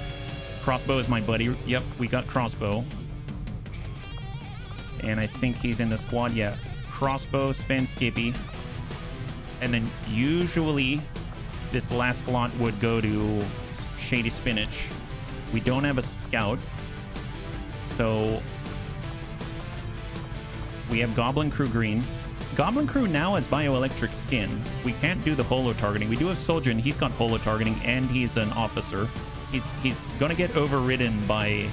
[SPEAKER 1] Crossbow is my buddy. Yep, we got Crossbow. And I think he's in the squad. Yeah. Crossbow, Sven Skippy. And then usually this last slot would go to Shady Spinach. We don't have a scout. So we have Goblin Crew Green. Goblin Crew now has bioelectric skin. We can't do the holo targeting. We do have Soldier, and he's got holo targeting, and he's an officer. He's gonna get overridden by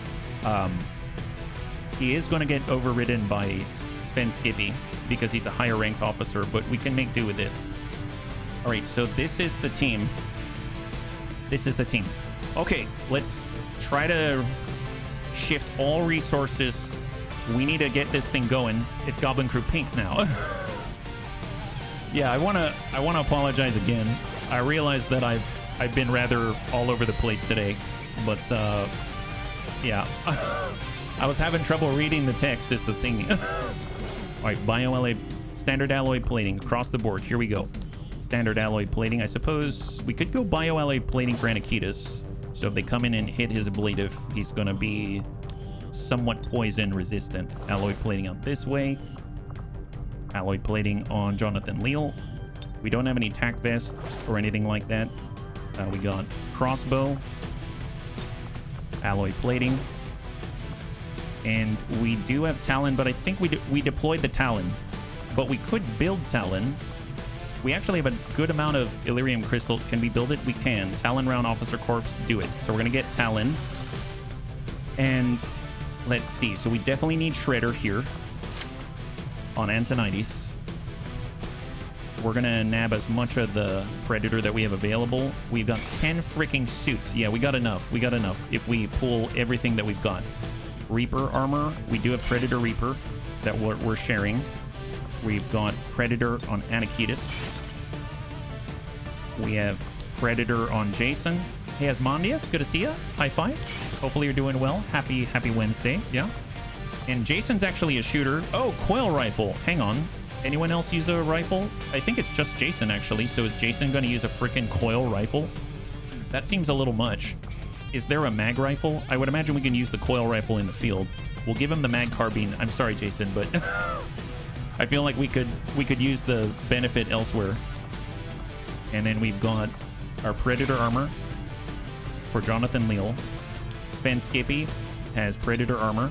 [SPEAKER 1] he is gonna get overridden by Sven Skippy because he's a higher ranked officer, but we can make do with this. All right, so this is the team. This is the team. Okay, let's try to shift all resources. We need to get this thing going. It's Goblin Crew Pink now. Yeah, I wanna apologize again. I realize that I've been rather all over the place today, but yeah. I was having trouble reading the text is the thing. All right, BioAlloy, standard alloy plating across the board. Here we go. Standard alloy plating. I suppose we could go bioalloy plating for Anakitas. So if they come in and hit his ablative, he's gonna be somewhat poison resistant. Alloy plating out this way. Alloy plating on Jonathan Leal. We don't have any tac vests or anything like that. We got crossbow, alloy plating, and we do have Talon, but I think we deployed the Talon, but we could build Talon. We actually have a good amount of Illyrium Crystal. Can we build it? We can. Talon round Officer Corps, do it. So we're gonna get Talon, and let's see. So we definitely need Shredder here on Antonides. We're gonna nab as much of the Predator that we have available. We've got 10 freaking suits. Yeah, we got enough. We got enough if we pull everything that we've got. Reaper armor. We do have Predator Reaper that we're sharing. We've got Predator on Anakitas. We have Predator on Jason. Hey, Asmondius, good to see you. High five. Hopefully you're doing well. Happy Wednesday. Yeah. And Jason's actually a shooter. Oh, coil rifle. Hang on. Anyone else use a rifle? I think it's just Jason, actually. So is Jason going to use a freaking coil rifle? That seems a little much. Is there a mag rifle? I would imagine we can use the coil rifle in the field. We'll give him the mag carbine. I'm sorry, Jason, but I feel like we could use the benefit elsewhere. And then we've got our Predator armor for Jonathan Leal. Sven Skippy has Predator armor,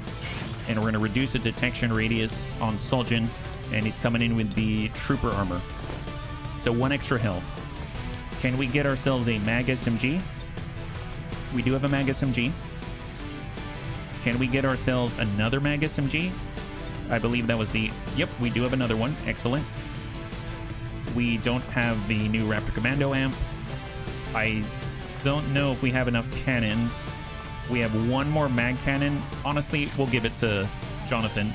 [SPEAKER 1] and we're going to reduce the detection radius on Soljan, and he's coming in with the Trooper armor. So 1 extra health. Can we get ourselves a Mag SMG? We do have a Mag SMG. Can we get ourselves another Mag SMG? I believe that was the... Yep, we do have another one. Excellent. We don't have the new Raptor Commando amp. I don't know if we have enough cannons. We have one more mag cannon. Honestly, we'll give it to Jonathan.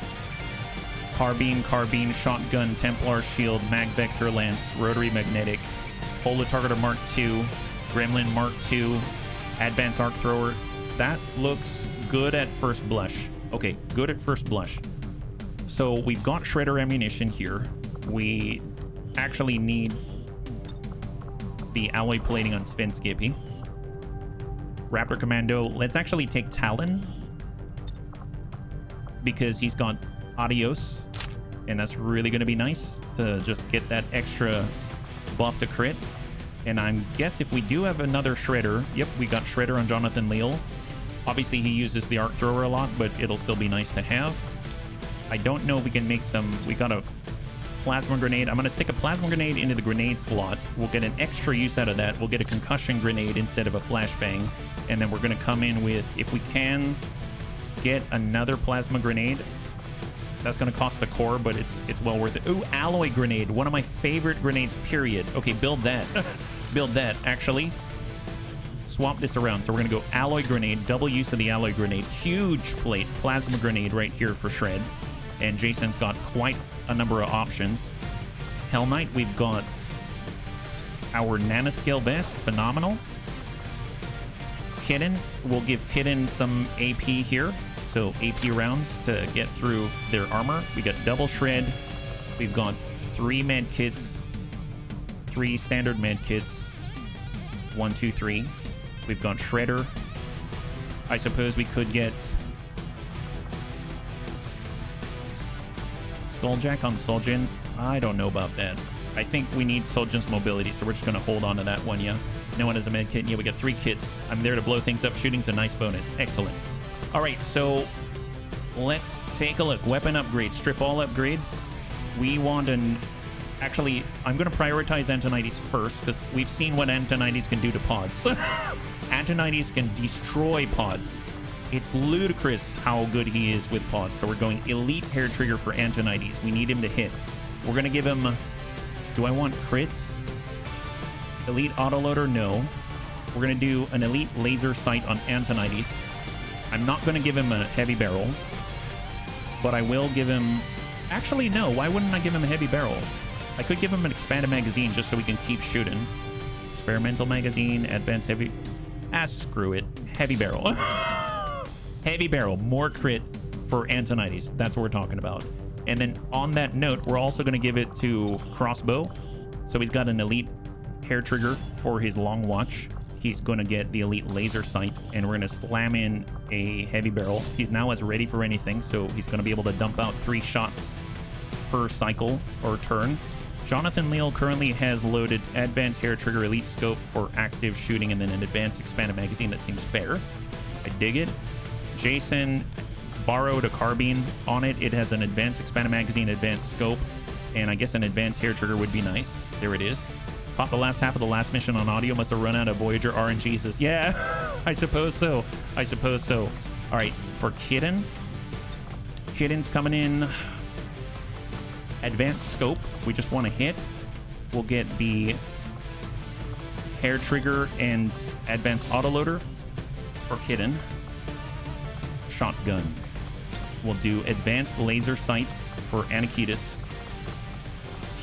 [SPEAKER 1] Carbine, shotgun, Templar shield, mag vector lance, rotary magnetic, Polar Targeter Mark II, Gremlin Mark II, advanced arc thrower. That looks good at first blush. Okay, good at first blush. So we've got Shredder ammunition here. We actually need the alloy plating on Sven Skippy. Raptor Commando. Let's actually take Talon because he's got Adios, and that's really going to be nice to just get that extra buff to crit. And I guess if we do have another Shredder, yep, we got Shredder on Jonathan Leal. Obviously he uses the arc thrower a lot, but it'll still be nice to have. I don't know if we can make some... We got a plasma grenade. I'm going to stick a plasma grenade into the grenade slot. We'll get an extra use out of that. We'll get a concussion grenade instead of a flashbang. And then we're going to come in with, if we can get another plasma grenade, that's going to cost the core, but it's well worth it. Ooh, alloy grenade. One of my favorite grenades, period. Okay, build that. Build that, actually. Swap this around. So we're going to go alloy grenade, double use of the alloy grenade, huge plate, plasma grenade right here for Shred. And Jason's got quite a number of options. Hell Knight, we've got our nanoscale vest, phenomenal. Kitten, we'll give Kitten some AP here. So AP rounds to get through their armor. We got double Shred. We've got 3 med kits, 3 standard med kits, 1, 2, 3. We've got Shredder. I suppose we could get Skulljack on Soljan. I don't know about that. I think we need Soljan's mobility, so we're just going to hold on to that one, yeah? No one has a med kit. Yeah, we got 3 kits. I'm there to blow things up. Shooting's a nice bonus. Excellent. All right, so let's take a look. Weapon upgrades. Strip all upgrades. We want an... Actually, I'm going to prioritize Antonides first, because we've seen what Antonides can do to pods. Antonides can destroy pods. It's ludicrous how good he is with pods. So we're going elite hair trigger for Antonides. We need him to hit. We're going to give him... Do I want crits? Elite autoloader? No. We're going to do an elite laser sight on Antonides. I'm not going to give him a heavy barrel, but I will give him... Actually, no. Why wouldn't I give him a heavy barrel? I could give him an expanded magazine just so we can keep shooting. Experimental magazine, advanced heavy... screw it. Heavy barrel. Heavy barrel. More crit for Antonides. That's what we're talking about. And then on that note, we're also going to give it to Crossbow. So he's got an elite hair trigger for his long watch. He's going to get the elite laser sight, and we're going to slam in a heavy barrel. He's now as ready for anything, so he's going to be able to dump out 3 shots per cycle or turn. Jonathan Leal currently has loaded advanced hair trigger elite scope for active shooting and then an advanced expanded magazine. That seems fair. I dig it. Jason borrowed a carbine. On it, it has an advanced expanded magazine, advanced scope, and I guess an advanced hair trigger would be nice. There it is. Caught the last half of the last mission on audio. Must have run out of Voyager RNGs. Yeah, I suppose so. I suppose so. All right, for Kitten. Kitten's coming in. Advanced scope. We just want to hit. We'll get the hair trigger and advanced autoloader for Kitten. Shotgun. We'll do advanced laser sight for Anakitis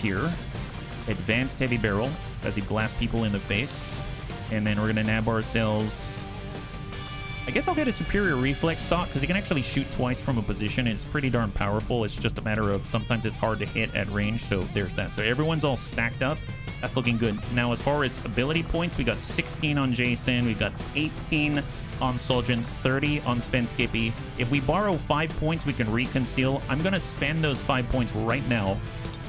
[SPEAKER 1] here. Advanced heavy barrel as he blasts people in the face. And then we're going to nab ourselves... I guess I'll get a superior reflex stock because he can actually shoot twice from a position. It's pretty darn powerful. It's just a matter of sometimes it's hard to hit at range. So there's that. So everyone's all stacked up. That's looking good. Now, as far as ability points, we got 16 on Jason. We got 18 on Soljan, 30 on Sven Skippy. If we borrow 5 points, we can reconceal. I'm going to spend those 5 points right now,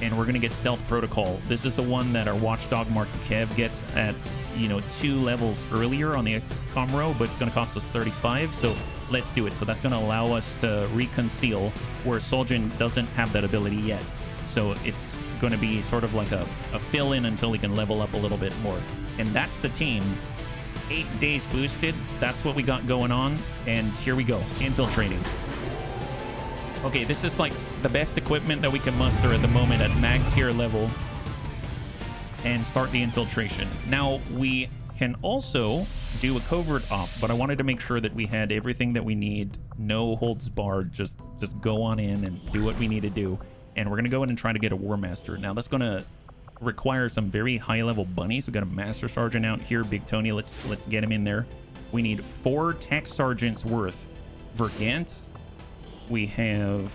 [SPEAKER 1] and we're going to get Stealth Protocol. This is the one that our Watchdog Marky Kev gets at, 2 levels earlier on the XCOM row, but it's going to cost us 35, so let's do it. So that's going to allow us to reconceal, where Soljan doesn't have that ability yet. So it's going to be sort of like a fill-in until we can level up a little bit more. And that's the team. 8 days boosted. That's what we got going on. And here we go. Infiltrating. Okay, this is like the best equipment that we can muster at the moment at mag tier level. And start the infiltration. Now, we can also do a covert op, but I wanted to make sure that we had everything that we need. No holds barred. Just go on in and do what we need to do. And we're going to go in and try to get a War Master. Now, that's going to require some very high-level bunnies. We got a Master Sergeant out here. Big Tony, let's get him in there. We need 4 Tech Sergeants worth. Vergant. We have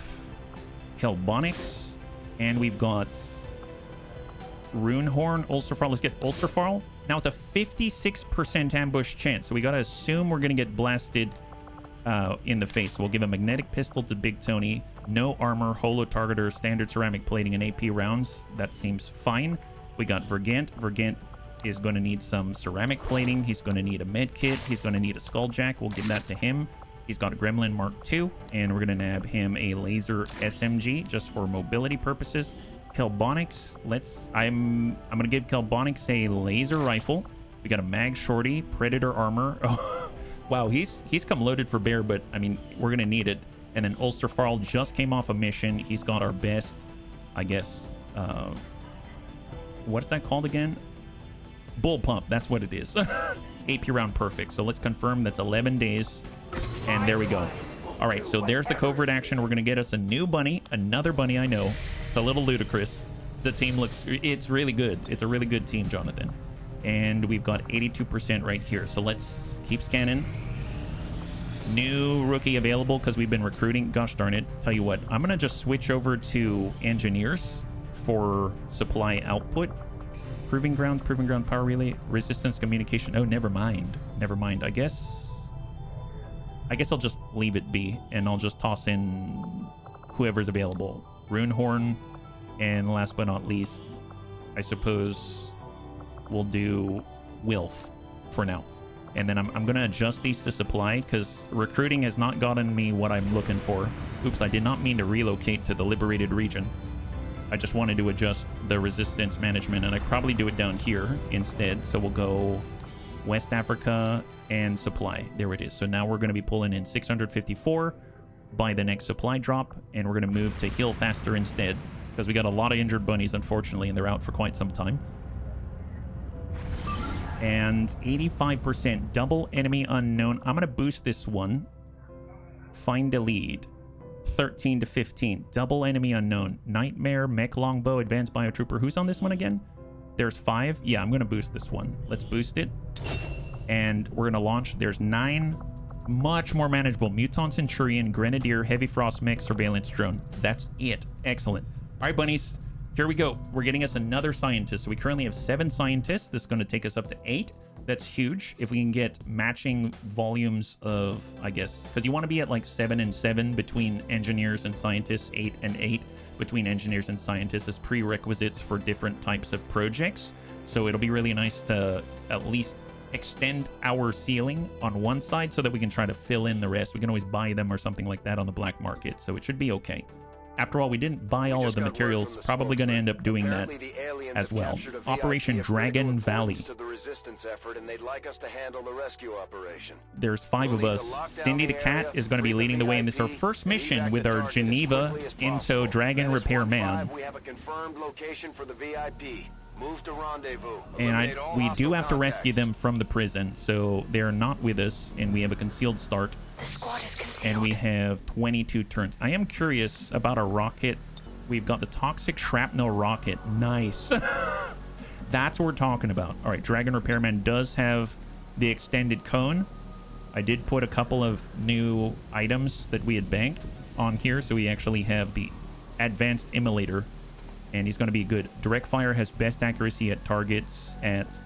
[SPEAKER 1] Kelbonics. And we've got Runehorn, Ulsterfarl. Let's get Ulsterfarl. Now, it's a 56% ambush chance. So we got to assume we're going to get blasted in the face. We'll give a magnetic pistol to Big Tony. No armor, holo targeter, standard ceramic plating, and AP rounds. That seems fine. We got Vergant. Vergant is going to need some ceramic plating. He's going to need a med kit. He's going to need a skulljack. We'll give that to him. He's got a Gremlin Mark II, and we're going to nab him a laser SMG just for mobility purposes. Kelbonics, I'm going to give Kelbonics a laser rifle. We got a mag shorty, predator armor. Oh, wow, he's come loaded for bear, but I mean, we're going to need it. And then Ulsterfarl just came off a mission. He's got our best, I guess, what's that called again? Bull pump, that's what it is. AP round perfect. So let's confirm that's 11 days. And there we go. All right, so there's the covert action. We're going to get us a new bunny, another bunny I know. It's a little ludicrous. The team looks, it's really good. It's a really good team, Jonathan. And we've got 82% right here. So let's keep scanning. New rookie available because we've been recruiting. Gosh darn it. Tell you what, I'm going to just switch over to engineers for supply output. Proving ground power relay, resistance communication. Oh, never mind. Never mind. I guess I'll just leave it be, and I'll just toss in whoever's available. Runehorn, and last but not least, I suppose we'll do Wilf for now. And then I'm going to adjust these to supply because recruiting has not gotten me what I'm looking for. Oops, I did not mean to relocate to the liberated region. I just wanted to adjust the resistance management, and I probably do it down here instead. So we'll go West Africa and supply. There it is. So now we're going to be pulling in 654 by the next supply drop, and we're going to move to heal faster instead, because we got a lot of injured bunnies, unfortunately, and they're out for quite some time. And 85% double enemy unknown. I'm going to boost this one. Find a lead. 13 to 15. Double enemy unknown. Nightmare, Mech Longbow, Advanced Biotrooper. Who's on this one again? There's 5. Yeah, I'm going to boost this one. Let's boost it. And we're going to launch. There's 9. Much more manageable. Muton Centurion, Grenadier, Heavy Frost Mech, Surveillance Drone. That's it. Excellent. All right, bunnies. Here we go. We're getting us another scientist. So we currently have 7 scientists. This is going to take us up to 8. That's huge. If we can get matching volumes of, I guess, because you want to be at like 7 and 7 between engineers and scientists, 8 and 8 between engineers and scientists as prerequisites for different types of projects. So it'll be really nice to at least extend our ceiling on one side so that we can try to fill in the rest. We can always buy them or something like that on the black market. So it should be okay. After all, we didn't buy all of the materials. Probably going to end up doing that as well. Operation Dragon Valley. There's 5 of us. Cindy the Cat is going to be leading the way, and this is our first mission with our Geneva Into Dragon Repair Man.
[SPEAKER 5] We have a confirmed location for the VIP. Move to rendezvous.
[SPEAKER 1] And we do have to rescue them from the prison, so they're not with us, and we have a concealed start.
[SPEAKER 3] The squad is concealed.
[SPEAKER 1] And we have 22 turns. I am curious about our rocket. We've got the toxic shrapnel rocket. Nice. That's what we're talking about. All right, Dragon Repairman does have the extended cone. I did put a couple of new items that we had banked on here, so we actually have the advanced immolator, and he's going to be good. Direct fire has best accuracy at targets at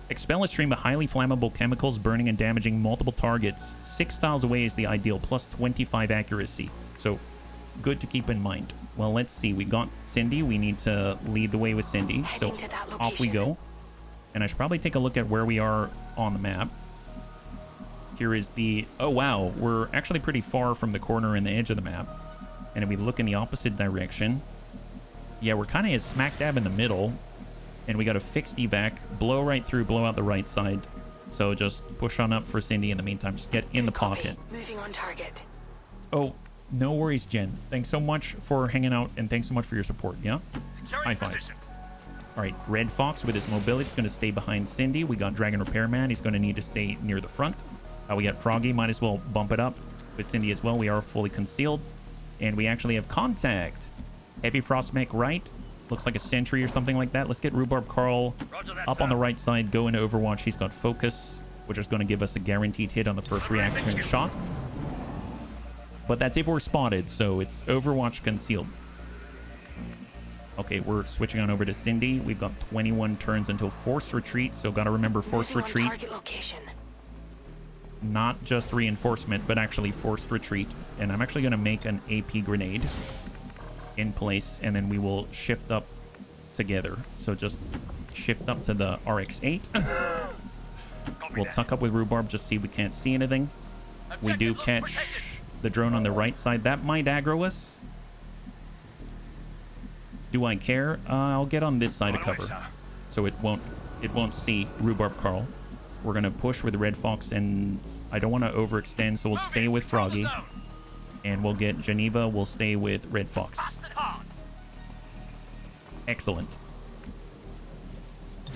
[SPEAKER 1] expel a stream of highly flammable chemicals burning and damaging multiple targets 6 tiles away is the ideal, plus 25 accuracy. So good to keep in mind. Well, let's see. We got Cindy. We need to lead the way with Cindy. So off we go. And I should probably take a look at where we are on the map. Here is the... Oh, wow. We're actually pretty far from the corner and the edge of the map. And if we look in the opposite direction... Yeah, we're kind of smack dab in the middle. And we got a fixed evac. Blow right through, blow out the right side. So just push on up for Cindy in the meantime. Just get in the pocket.
[SPEAKER 3] Moving on target.
[SPEAKER 1] Oh, no worries, Jen. Thanks so much for hanging out, and thanks so much for your support, yeah? High five. All right, Red Fox with his mobility is going to stay behind Cindy. We got Dragon Repairman. He's going to need to stay near the front. We got Froggy. Might as well bump it up with Cindy as well. We are fully concealed. And we actually have contact. Heavy Frost Mech right. Looks like a sentry or something like that. Let's get Rhubarb Carl up on the right side. Go into Overwatch. He's got focus, which is going to give us a guaranteed hit on the first reaction shot. But that's if we're spotted, so it's Overwatch concealed. Okay, we're switching on over to Cindy. We've got 21 turns until forced retreat, so got to remember forced retreat. Not just reinforcement, but actually forced retreat. And I'm actually going to make an AP grenade in place, and then we will shift up together. So just shift up to the RX-8. We'll tuck up with Rhubarb, just see if we can't see anything. We do catch the drone on the right side. That might aggro us. Do I care? I'll get on this side of cover, so it won't see Rhubarb Carl. We're gonna push with Red Fox, and I don't want to overextend, so we'll stay with Froggy. And we'll get Geneva. We'll stay with Red Fox. Excellent.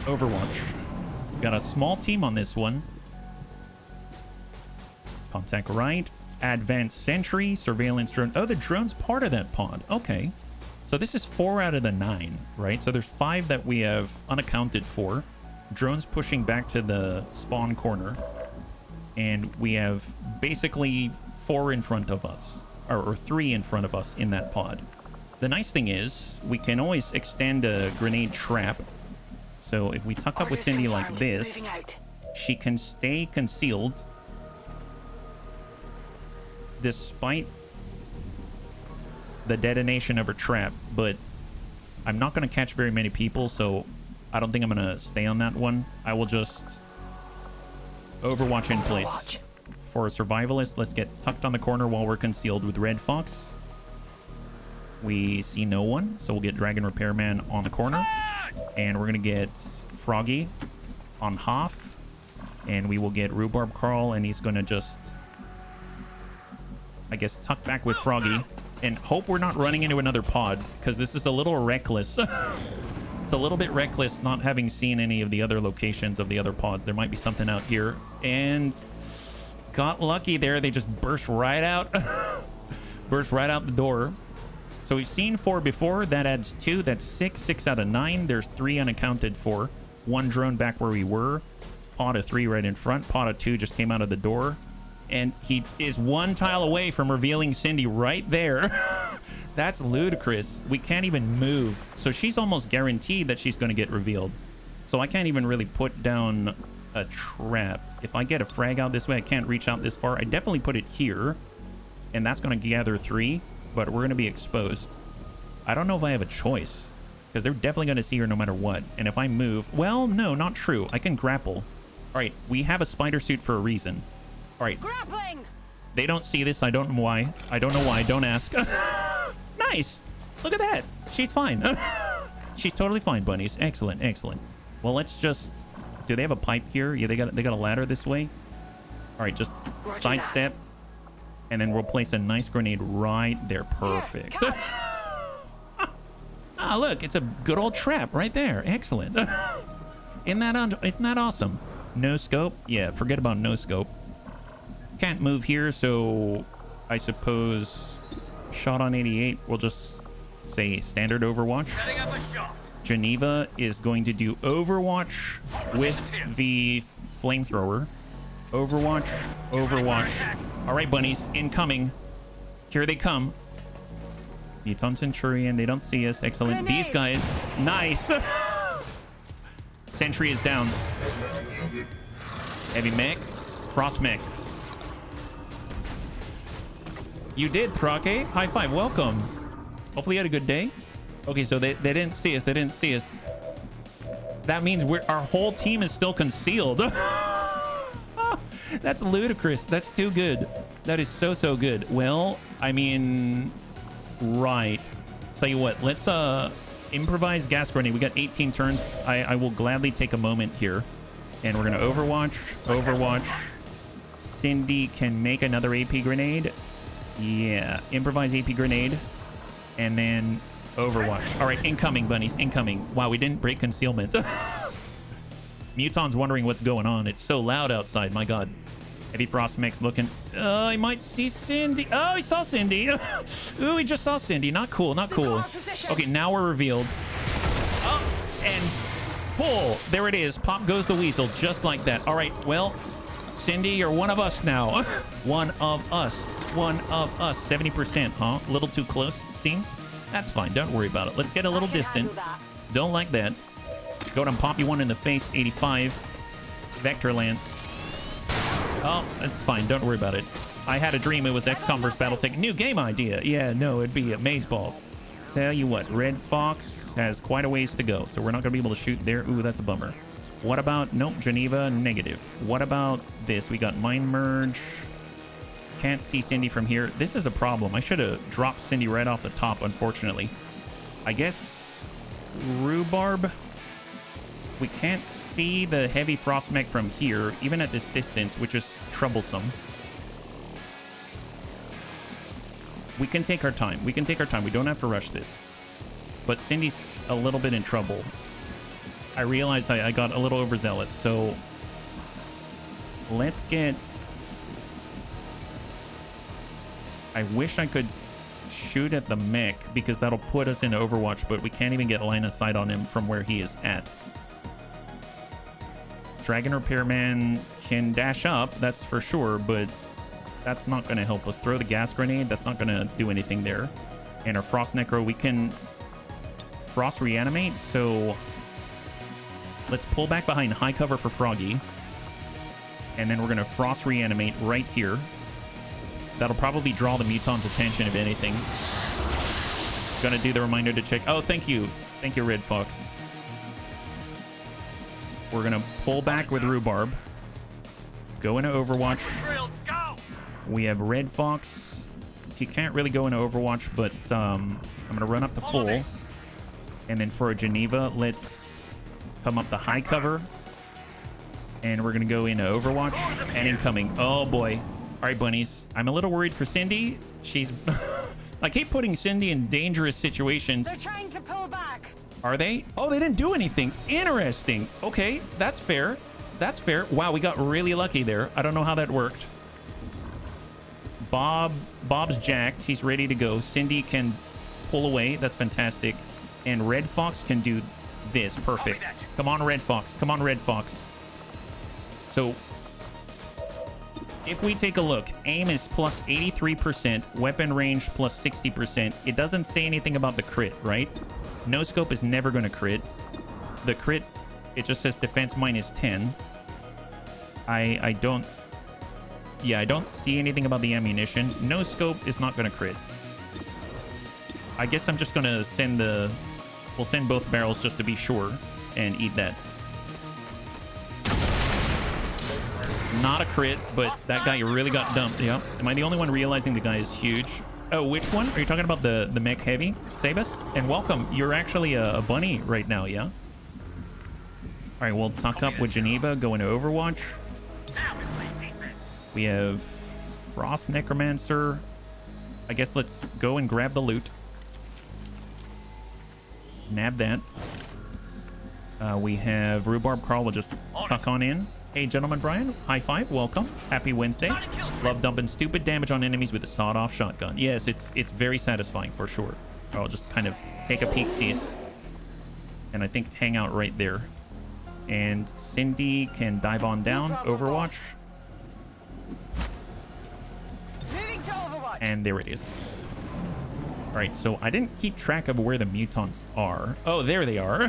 [SPEAKER 1] Overwatch. Got a small team on this one. Contact right. Advanced sentry. Surveillance drone. Oh, the drone's part of that pod. Okay. So this is 4 out of the 9, right? So there's 5 that we have unaccounted for. Drones pushing back to the spawn corner. And we have basically 4 in front of us, or 3 in front of us in that pod. The nice thing is we can always extend a grenade trap. So if we tuck up with Cindy like this, she can stay concealed despite the detonation of her trap, but I'm not going to catch very many people, so I don't think I'm going to stay on that one. I will just Overwatch in place. For a survivalist, let's get tucked on the corner while we're concealed with Red Fox. We see no one, so we'll get Dragon Repairman on the corner. And we're going to get Froggy on Hoff. And we will get Rhubarb Carl, and he's going to just, I guess, tuck back with Froggy. And hope we're not running into another pod, because this is a little reckless. It's a little bit reckless not having seen any of the other locations of the other pods. There might be something out here. And got lucky there. They just burst right out. Burst right out the door. So we've seen 4 before. That adds 2. That's 6. 6 out of 9. There's 3 unaccounted for. 1 drone back where we were. Pod of 3 right in front. Pod of 2 just came out of the door. And he is 1 tile away from revealing Cindy right there. That's ludicrous. We can't even move. So she's almost guaranteed that she's going to get revealed. So I can't even really put down a trap. If I get a frag out this way, I can't reach out this far. I definitely put it here. And that's going to gather 3. But we're going to be exposed. I don't know if I have a choice. Because they're definitely going to see her no matter what. And if I move... Well, no, not true. I can grapple. All right, we have a spider suit for a reason. All right.
[SPEAKER 3] Grappling!
[SPEAKER 1] They don't see this. I don't know why. I don't know why. Don't ask. Nice. Look at that. She's fine. She's totally fine, bunnies. Excellent, excellent. Well, let's just... Do they have a pipe here? Yeah, they got a ladder this way. All right, just sidestep. And then we'll place a nice grenade right there. Perfect. Ah, look, it's a good old trap right there. Excellent. Isn't that awesome? No scope? Yeah, forget about no scope. Can't move here, so I suppose shot on 88. We'll just say standard Overwatch.
[SPEAKER 2] Setting up a shot.
[SPEAKER 1] Geneva is going to do Overwatch with the flamethrower. Overwatch, Overwatch. All right, bunnies, incoming. Here they come. Muton Centurion, they don't see us. Excellent.
[SPEAKER 3] Grenade.
[SPEAKER 1] These guys, nice. Sentry is down. Heavy mech, frost mech. You did, Thrake. High five, welcome. Hopefully you had a good day. Okay, so they didn't see us. They didn't see us. That means our whole team is still concealed. That's ludicrous. That's too good. That is so good. Well, I mean, right. Tell you what, let's improvise gas grenade. We got 18 turns. I will gladly take a moment here. And we're going to Overwatch. Cindy can make another AP grenade. Yeah, improvise AP grenade. And then Overwatch. All right, incoming, bunnies, incoming. Wow, we didn't break concealment. Muton's wondering what's going on. It's so loud outside, my god. Heavy Frost Mech's looking. I might see Cindy. Oh, he saw Cindy. Ooh, he just saw Cindy. Not cool, not cool. Okay, now we're revealed. Oh, and pull. There it is. Pop goes the weasel, just like that. All right, well, Cindy, you're one of us now. One of us. One of us. 70%, huh? A little too close, it seems. That's fine. Don't worry about it. Let's get a little distance. Don't like that. Go ahead and pop you one in the face. 85. Vector Lance. Oh, that's fine. Don't worry about it. I had a dream it was XCOM vs. Battletech. New game idea. Yeah, no, it'd be Amazeballs. Tell you what, Red Fox has quite a ways to go, so we're not going to be able to shoot there. Ooh, that's a bummer. What about... Nope, Geneva, negative. What about this? We got Mind Merge. Can't see Cindy from here. This is a problem. I should have dropped Cindy right off the top, unfortunately. I guess... Rhubarb... We can't see the heavy frost mech from here, even at this distance, which is troublesome. We can take our time. We can take our time. We don't have to rush this. But Cindy's a little bit in trouble. I realized I got a little overzealous, so let's get... I wish I could shoot at the mech, because that'll put us into Overwatch, but we can't even get line of sight on him from where he is at. Dragon Repairman can dash up, that's for sure, but that's not going to help us. Throw the gas grenade, that's not going to do anything there. And our Frost Necro, we can Frost Reanimate, so let's pull back behind high cover for Froggy. And then we're going to Frost Reanimate right here. That'll probably draw the Muton's attention, if anything. Gonna do the reminder to check. Oh, thank you. Thank you, Red Fox. We're gonna pull back with Rhubarb. Go into Overwatch. We have Red Fox he can't really go into Overwatch, but I'm gonna run up to full, and then for a Geneva, let's come up to high cover, and we're gonna go into Overwatch and incoming. Oh boy! All right, bunnies. I'm a little worried for Cindy. She's I keep putting Cindy in dangerous situations.
[SPEAKER 3] They're trying to pull back.
[SPEAKER 1] Are they? Oh, they didn't do anything. Interesting. Okay, that's fair. That's fair. Wow, we got really lucky there. I don't know how that worked. Bob's jacked. He's ready to go. Cindy can pull away. That's fantastic. And Red Fox can do this. Perfect. Come on, Red Fox. Come on, Red Fox. So if we take a look, aim is plus 83%, weapon range plus 60%. It doesn't say anything about the crit, right? No scope is never going to crit. The crit, it just says defense minus 10. I don't see anything about the ammunition. No scope is not going to crit. I guess I'm just going to send we'll send both barrels just to be sure and eat that. Not a crit, but that guy really got dumped. Yep. Am I the only one realizing the guy is huge? Oh, which one? Are you talking about the mech heavy? Sabus? And welcome. You're actually a bunny right now, yeah? All right, we'll tuck up with Geneva, go into Overwatch. We have Frost Necromancer. I guess let's go and grab the loot. Nab that. We have Rhubarb Carl. We'll just tuck on in. Hey, gentleman Brian. High five. Welcome. Happy Wednesday. Love dumping stupid damage on enemies with a sawed-off shotgun. Yes, it's very satisfying for sure. I'll just kind of take a peek, sees, and I think hang out right there. And Cindy can dive on down. Overwatch. And there it is. All right, so I didn't keep track of where the mutants are. Oh, there they are.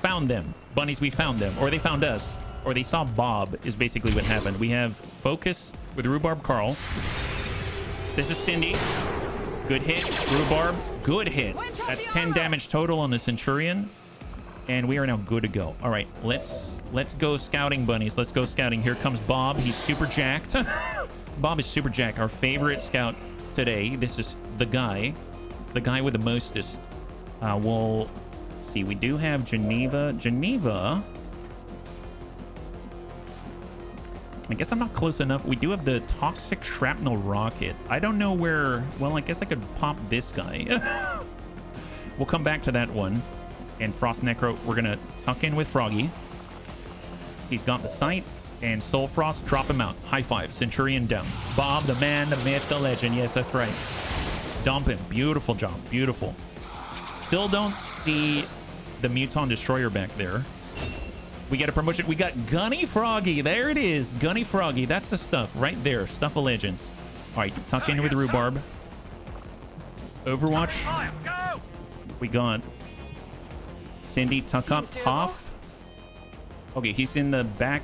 [SPEAKER 1] Found them. Bunnies, we found them. Or they found us. Or they saw Bob is basically what happened. We have Focus with Rhubarb Carl. This is Cindy. Good hit. Rhubarb. Good hit. That's 10 damage total on the Centurion. And we are now good to go. All right, let's go scouting, bunnies. Let's go scouting. Here comes Bob. He's super jacked. Bob is super jacked. Our favorite scout today. This is the guy with the mostest. We'll see. We do have Geneva. I guess I'm not close enough. We do have the toxic shrapnel rocket. I don't know where. Well, I guess I could pop this guy. We'll come back to that one. And Frost Necro, we're gonna suck in with Froggy. He's got the sight. And Soul Frost, drop him out. High five. Centurion down. Bob, the man, the myth, the legend. Yes, that's right. Dump him. Beautiful job. Beautiful. Still don't see the Muton Destroyer back there. We get a promotion. We got Gunny Froggy. There it is. Gunny Froggy. That's the stuff right there. Stuff of legends. All right. Tuck in with Rhubarb. Overwatch. We got Cindy, tuck up. Hoff. Okay, he's in the back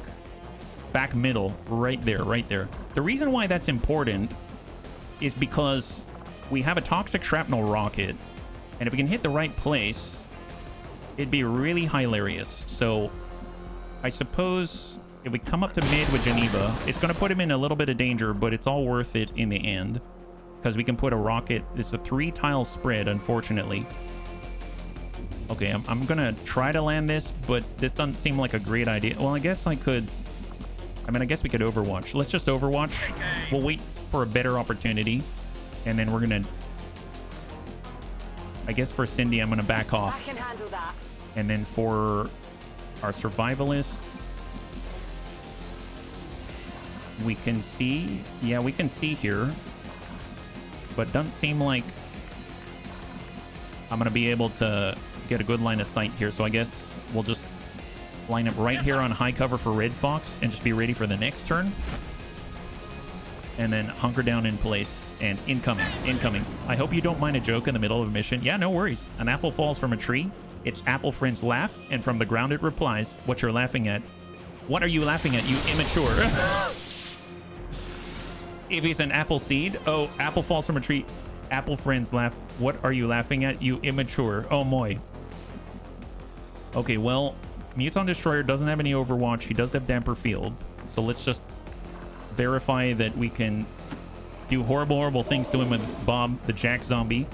[SPEAKER 1] middle. Right there. The reason why that's important is because we have a toxic shrapnel rocket. And if we can hit the right place, it'd be really hilarious. So I suppose if we come up to mid with Geneva, it's going to put him in a little bit of danger, but it's all worth it in the end because we can put a rocket. It's a 3-tile spread, unfortunately. Okay, I'm going to try to land this, but this doesn't seem like a great idea. Well, I guess I could. I mean, I guess we could Overwatch. Let's just Overwatch. We'll wait for a better opportunity, and then we're going to. I guess for Cindy, I'm going to back off.
[SPEAKER 3] I can handle that.
[SPEAKER 1] And then for our survivalists, we can see. Yeah, we can see here. But doesn't seem like I'm going to be able to get a good line of sight here. So I guess we'll just line up right here on high cover for Red Fox and just be ready for the next turn. And then hunker down in place and incoming. I hope you don't mind a joke in the middle of a mission. Yeah, no worries. An apple falls from a tree. Its apple friends laugh, and from the ground it replies, "What you're laughing at? What are you laughing at, you immature?" If he's an apple seed, oh, apple falls from a tree. Apple friends laugh. What are you laughing at, you immature? Oh, moy. Okay, well, Muton Destroyer doesn't have any Overwatch. He does have Damper Field. So let's just verify that we can do horrible, horrible things to him with Bob, the Jack Zombie.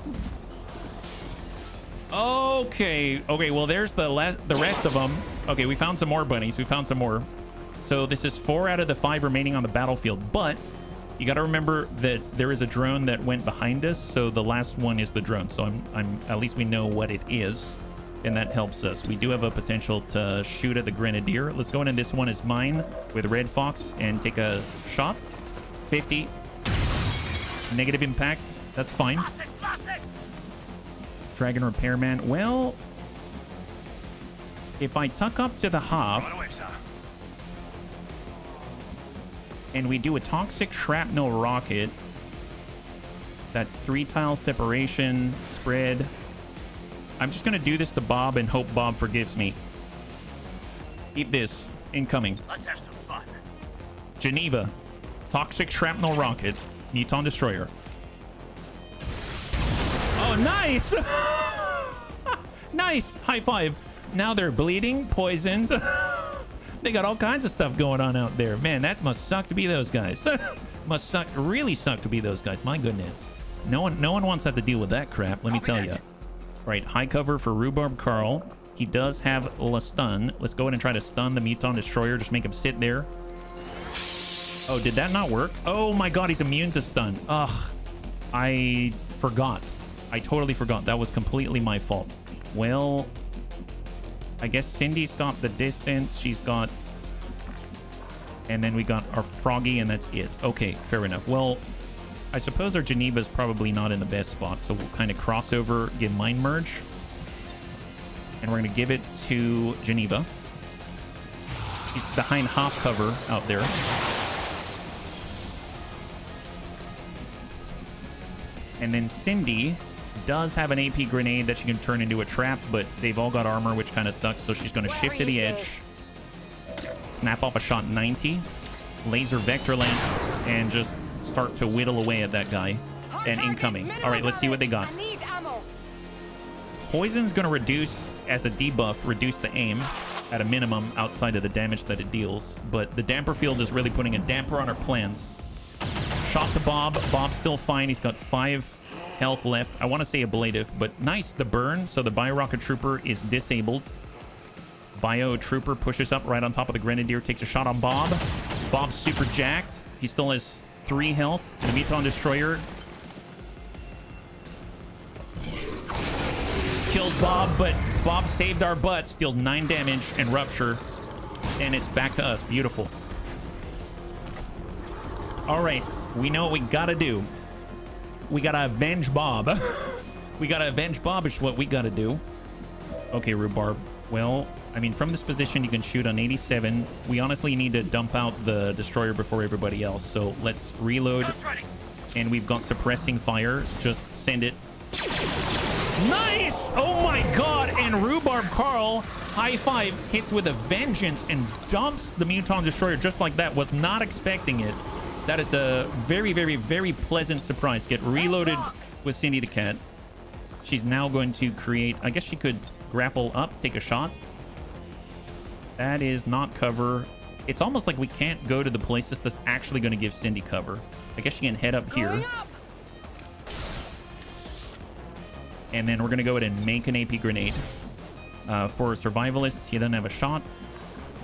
[SPEAKER 1] Okay. Okay, well, there's the rest of them. Okay, we found some more bunnies. We found some more. So this is 4 out of the 5 remaining on the battlefield. But you got to remember that there is a drone that went behind us. So the last one is the drone. So at least we know what it is. And that helps us. We do have a potential to shoot at the Grenadier. Let's go in, and this one is mine with Red Fox and take a shot. 50. Negative impact. That's fine. Dragon Repairman. Well, if I tuck up to the half and we do a toxic shrapnel rocket, that's 3 tile separation, spread. I'm just going to do this to Bob and hope Bob forgives me. Eat this. Incoming.
[SPEAKER 6] Let's have some fun.
[SPEAKER 1] Geneva. Toxic shrapnel rocket. Muton Destroyer. Oh, nice! Nice! High five. Now they're bleeding, poisoned. They got all kinds of stuff going on out there. Man, that must suck to be those guys. Must suck, really suck to be those guys. My goodness. No one wants to have to deal with that crap, let me tell you. Right, high cover for Rhubarb Carl. He does have La Stun. Let's go ahead and try to stun the Muton Destroyer. Just make him sit there. Oh, did that not work? Oh my god, he's immune to stun. Ugh. I forgot. I totally forgot. That was completely my fault. Well, I guess Cindy's got the distance. She's got... And then we got our Froggy, and that's it. Okay, fair enough. Well, I suppose our Geneva's probably not in the best spot, so we'll kind of cross over, get Mind Merge. And we're going to give it to Geneva. He's behind half cover out there. And then Cindy does have an AP grenade that she can turn into a trap, but they've all got armor, which kind of sucks, so she's going to shift to the edge. Snap off a shot 90. Laser Vector Lance, and just start to whittle away at that guy. And incoming. All right, let's see what they got. Poison's going to reduce, as a debuff, reduce the aim at a minimum outside of the damage that it deals. But the damper field is really putting a damper on our plans. Shot to Bob. Bob's still fine. He's got 5 health left. I want to say ablative, but nice, the burn. So the Bio-Rocket Trooper is disabled. Bio Trooper pushes up right on top of the Grenadier, takes a shot on Bob. Bob's super jacked. He still has 3 health. The Muton Destroyer kills Bob, but Bob saved our butts, deals 9 damage and Rupture, and it's back to us. Beautiful. All right, we know what we gotta do. We gotta avenge Bob. We gotta avenge Bob is what we gotta do. Okay, Rhubarb. Well, I mean, from this position, you can shoot on 87. We honestly need to dump out the Destroyer before everybody else. So let's reload. And we've got Suppressing Fire. Just send it. Nice! Oh my god! And Rhubarb Carl, high five, hits with a vengeance and dumps the Muton Destroyer just like that. Was not expecting it. That is a very, very, very pleasant surprise. Get reloaded with Cindy the Cat. She's now going to create... I guess she could grapple up, take a shot. That is not cover. It's almost like we can't go to the places that's actually going to give Cindy cover. I guess she can head up here. And then we're going to go ahead and make an AP grenade. For Survivalists, he doesn't have a shot.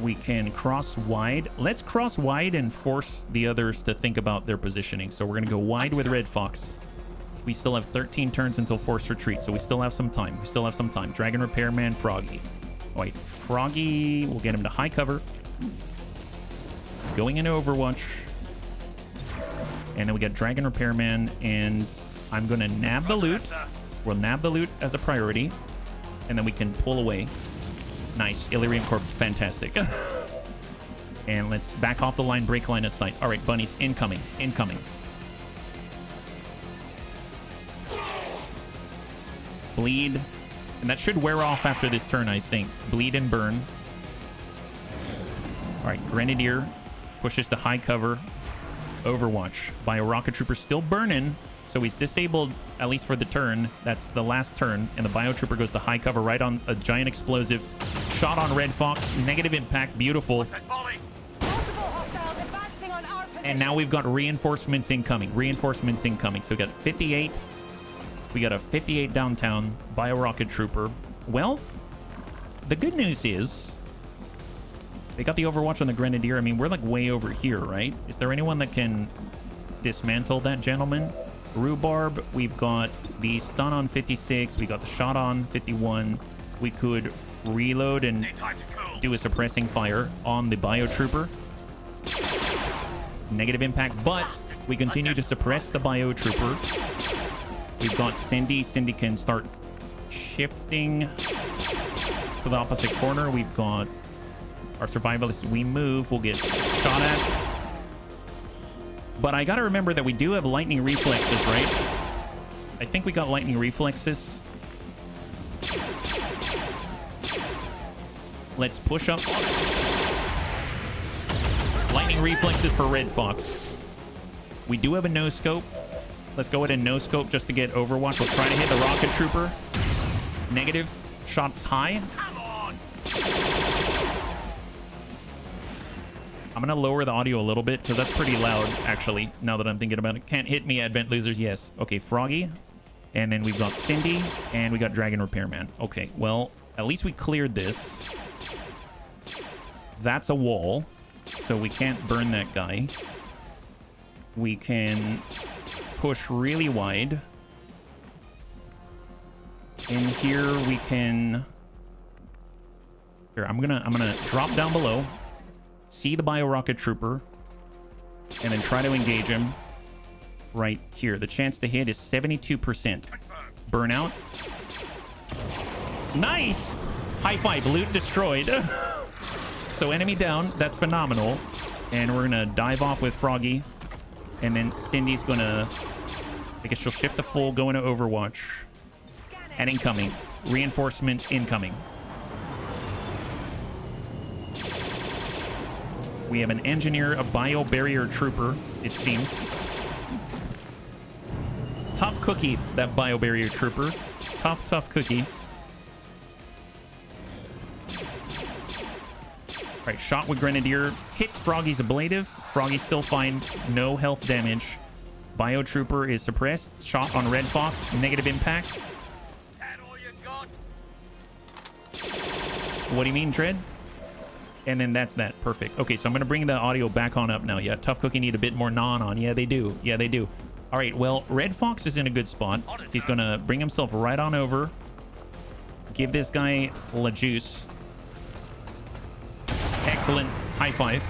[SPEAKER 1] We can cross wide. Let's cross wide and force the others to think about their positioning. So we're going to go wide with Red Fox. We still have 13 turns until forced retreat, so we still have some time. We still have some time. Dragon Repairman, Froggy. Oh, wait, Froggy, we'll get him to high cover. Going into Overwatch. And then we got Dragon Repairman, and I'm going to nab the loot. We'll nab the loot as a priority, and then we can pull away. Nice. Illyrian Corp, fantastic. And let's back off the line, break line of sight. All right, Bunnies, incoming, incoming. Bleed. And that should wear off after this turn, I think. Bleed and burn. All right, Grenadier pushes to high cover. Overwatch. Bio-Rocket Trooper still burning, so he's disabled, at least for the turn. That's the last turn. And the Bio-Trooper goes to high cover right on a giant explosive. Shot on Red Fox. Negative impact. Beautiful. And now we've got reinforcements incoming. Reinforcements incoming. So we got 58. We got a 58 downtown bio-rocket trooper. Well, the good news is they got the overwatch on the Grenadier. I mean, we're like way over here, right? Is there anyone that can dismantle that gentleman? Rhubarb, we've got the stun on 56. We got the shot on 51. We could reload and do a suppressing fire on the bio trooper. Negative impact, but we continue to suppress the bio trooper. We've got Cindy. Cindy can start shifting to the opposite corner. We've got our survivalist. We move, we'll get shot at. But I gotta remember that we do have lightning reflexes, right? I think we got lightning reflexes. Let's push up. Lightning reflexes for Red Fox. We do have a no scope. Let's go ahead and no scope just to get Overwatch. We'll try to hit the rocket trooper. Negative. Shots high. I'm going to lower the audio a little bit because that's pretty loud, actually, now that I'm thinking about it. Can't hit me, Advent Losers. Yes. Okay, Froggy. And then we've got Cindy. And we got Dragon Repairman. Okay, well, at least we cleared this. That's a wall, so we can't burn that guy. We can push really wide. And here we can... Here, I'm gonna drop down below. See the bio-rocket trooper, and then try to engage him right here. The chance to hit is 72%. Burnout. Nice! High five. Loot destroyed. So enemy down. That's phenomenal. And we're going to dive off with Froggy. And then Cindy's going to... I guess she'll shift the full, go into Overwatch. And incoming. Reinforcements incoming. We have an engineer, a bio-barrier trooper, it seems. Tough cookie, that bio-barrier trooper. Tough cookie. All right, shot with Grenadier. Hits Froggy's ablative. Froggy's still fine. No health damage. Bio trooper is suppressed. Shot on Red Fox. Negative impact. What do you mean, Dread? And then that's that. Perfect. Okay, so I'm going to bring the audio back on up now. Yeah, Tough Cookie need a bit more non on. Yeah, they do. Yeah, they do. All right, well, Red Fox is in a good spot. He's going to bring himself right on over. Give this guy la juice. Excellent. High five.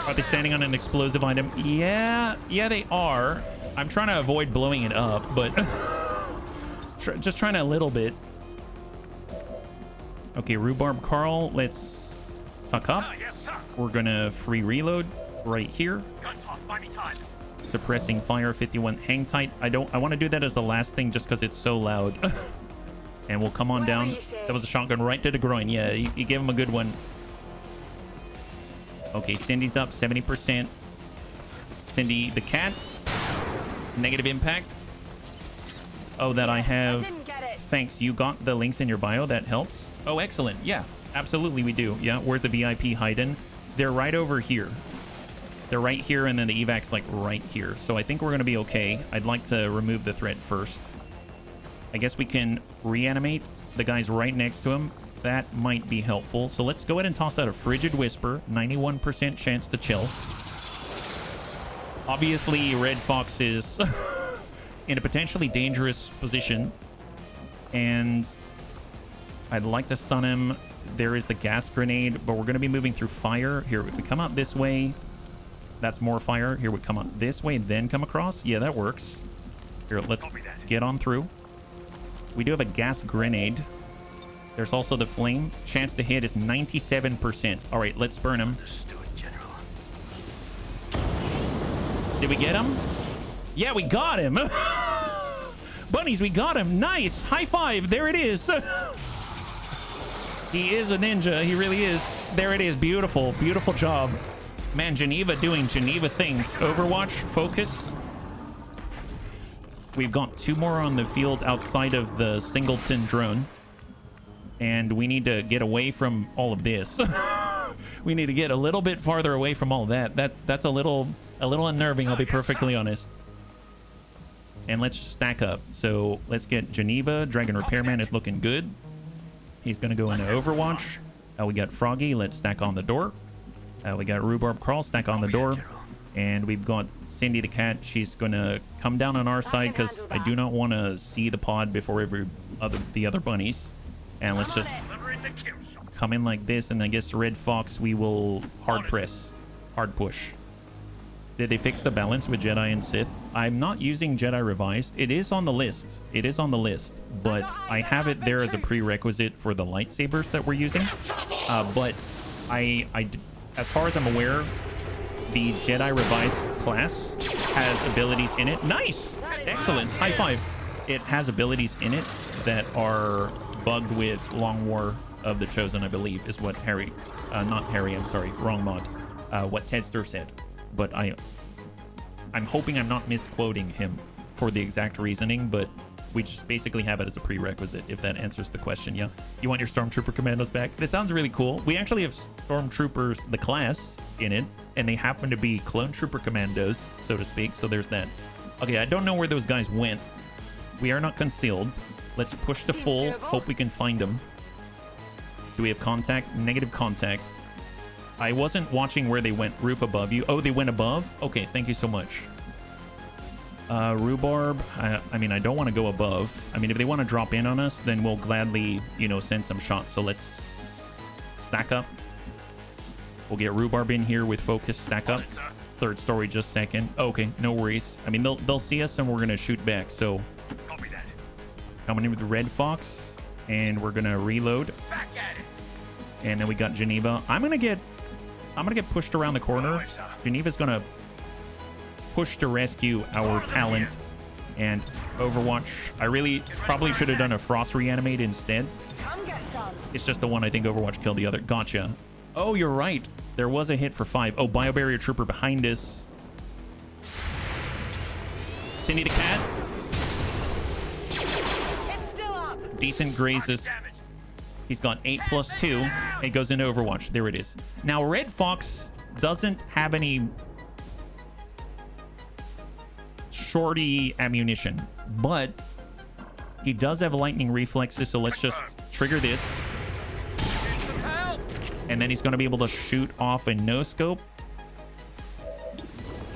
[SPEAKER 1] Are they standing on an explosive item? Yeah, they are. I'm trying to avoid blowing it up, but just trying a little bit. Okay, Rhubarb Carl, let's suck up. We're gonna free reload right here. Suppressing fire 51. Hang tight. I want to do that as the last thing just because it's so loud. And we'll come on down. That was a shotgun right to the groin. Yeah, you gave him a good one. Okay, Cindy's up 70%. Cindy the cat. Negative impact. Oh, that I have. Thanks. You got the links in your bio. That helps. Oh, excellent. Yeah, absolutely we do. Yeah, where's the VIP hiding? They're right over here. They're right here, and then the evac's like right here. So I think we're going to be okay. I'd like to remove the threat first. I guess we can reanimate the guys right next to him. That might be helpful. So let's go ahead and toss out a Frigid Whisper. 91% chance to chill. Obviously, Red Fox is in a potentially dangerous position. And I'd like to stun him. There is the gas grenade, but we're going to be moving through fire. Here, if we come out this way, that's more fire. Here, we come out this way, then come across. Yeah, that works. Here, let's get on through. We do have a gas grenade. There's also the flame. Chance to hit is 97%. All right, let's burn him. Did we get him? Yeah, we got him. Bunnies, we got him. Nice. High five. There it is. He is a ninja. He really is. There it is. Beautiful. Beautiful job. Man, Geneva doing Geneva things. Overwatch, focus. We've got 2 more on the field outside of the Singleton drone. And we need to get away from all of this. We need to get a little bit farther away from all that. That's a little unnerving, I'll be perfectly honest. And let's stack up. So let's get Geneva. Dragon Repairman is looking good. He's going to go into Overwatch. We got Froggy. Let's stack on the door. We got Rhubarb Crawl. Stack on the door. And we've got Cindy the cat. She's going to come down on our side because I do not want to see the pod before the other bunnies. And let's just come in like this. And I guess Red Fox, we will hard press. Hard push. Did they fix the balance with Jedi and Sith? I'm not using Jedi Revised. It is on the list. It is on the list. But I have it there as a prerequisite for the lightsabers that we're using. But as far as I'm aware, the Jedi Revised class has abilities in it. Nice! Excellent. High five. It has abilities in it that are bugged with Long War of the Chosen, I believe, is what Harry... not Harry, I'm sorry. Wrong mod. What Tedster said. But I'm hoping I'm not misquoting him for the exact reasoning, but we just basically have it as a prerequisite, if that answers the question. Yeah, you want your Stormtrooper commandos back? This sounds really cool. We actually have Stormtroopers, the class, in it, and they happen to be Clone Trooper commandos, so to speak, so there's that. Okay, I don't know where those guys went. We are not concealed. Let's push to full, hope we can find them. Do we have contact? Negative contact. I wasn't watching where they went. Roof above you. Oh, they went above? Okay, thank you so much. Rhubarb. I mean, I don't want to go above. I mean, if they want to drop in on us, then we'll gladly, you know, send some shots. So let's stack up. We'll get Rhubarb in here with focus. Stack up. Third story just second. Okay, no worries. I mean, they'll see us and we're going to shoot back. So coming in with the Red Fox and we're going to reload. And then we got Geneva. I'm gonna get pushed around the corner. Geneva's gonna push to rescue our talent and Overwatch. I really probably should have done a Frost Reanimate instead. It's just the one I think Overwatch killed the other. Gotcha. Oh, you're right. There was a hit for 5. Oh, Biobarrier Trooper behind us. Cindy the cat. Decent grazes. He's got 8+2. It goes into Overwatch. There it is. Now, Red Fox doesn't have any shorty ammunition, but he does have lightning reflexes, so let's just trigger this. And then he's going to be able to shoot off a no-scope.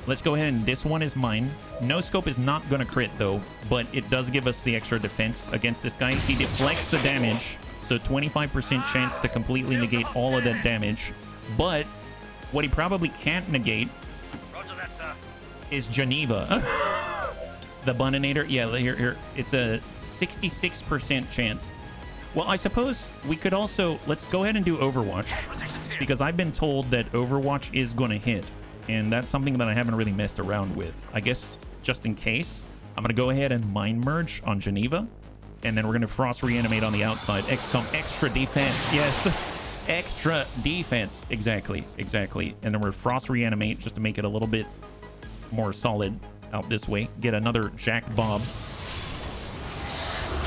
[SPEAKER 1] Let's go ahead and this one is mine. No-scope is not going to crit, though, but it does give us the extra defense against this guy. He deflects the damage. So 25% chance to completely negate all of that damage. But what he probably can't negate is Geneva. The Buninator. Yeah, here. It's a 66% chance. Well, I suppose we could also... Let's go ahead and do Overwatch. Because I've been told that Overwatch is going to hit. And that's something that I haven't really messed around with. I guess, just in case, I'm going to go ahead and Mind Merge on Geneva. And then we're going to Frost Reanimate on the outside. XCOM, extra defense. Yes. Extra defense. Exactly. And then we're Frost Reanimate just to make it a little bit more solid out this way. Get another Jack Bob.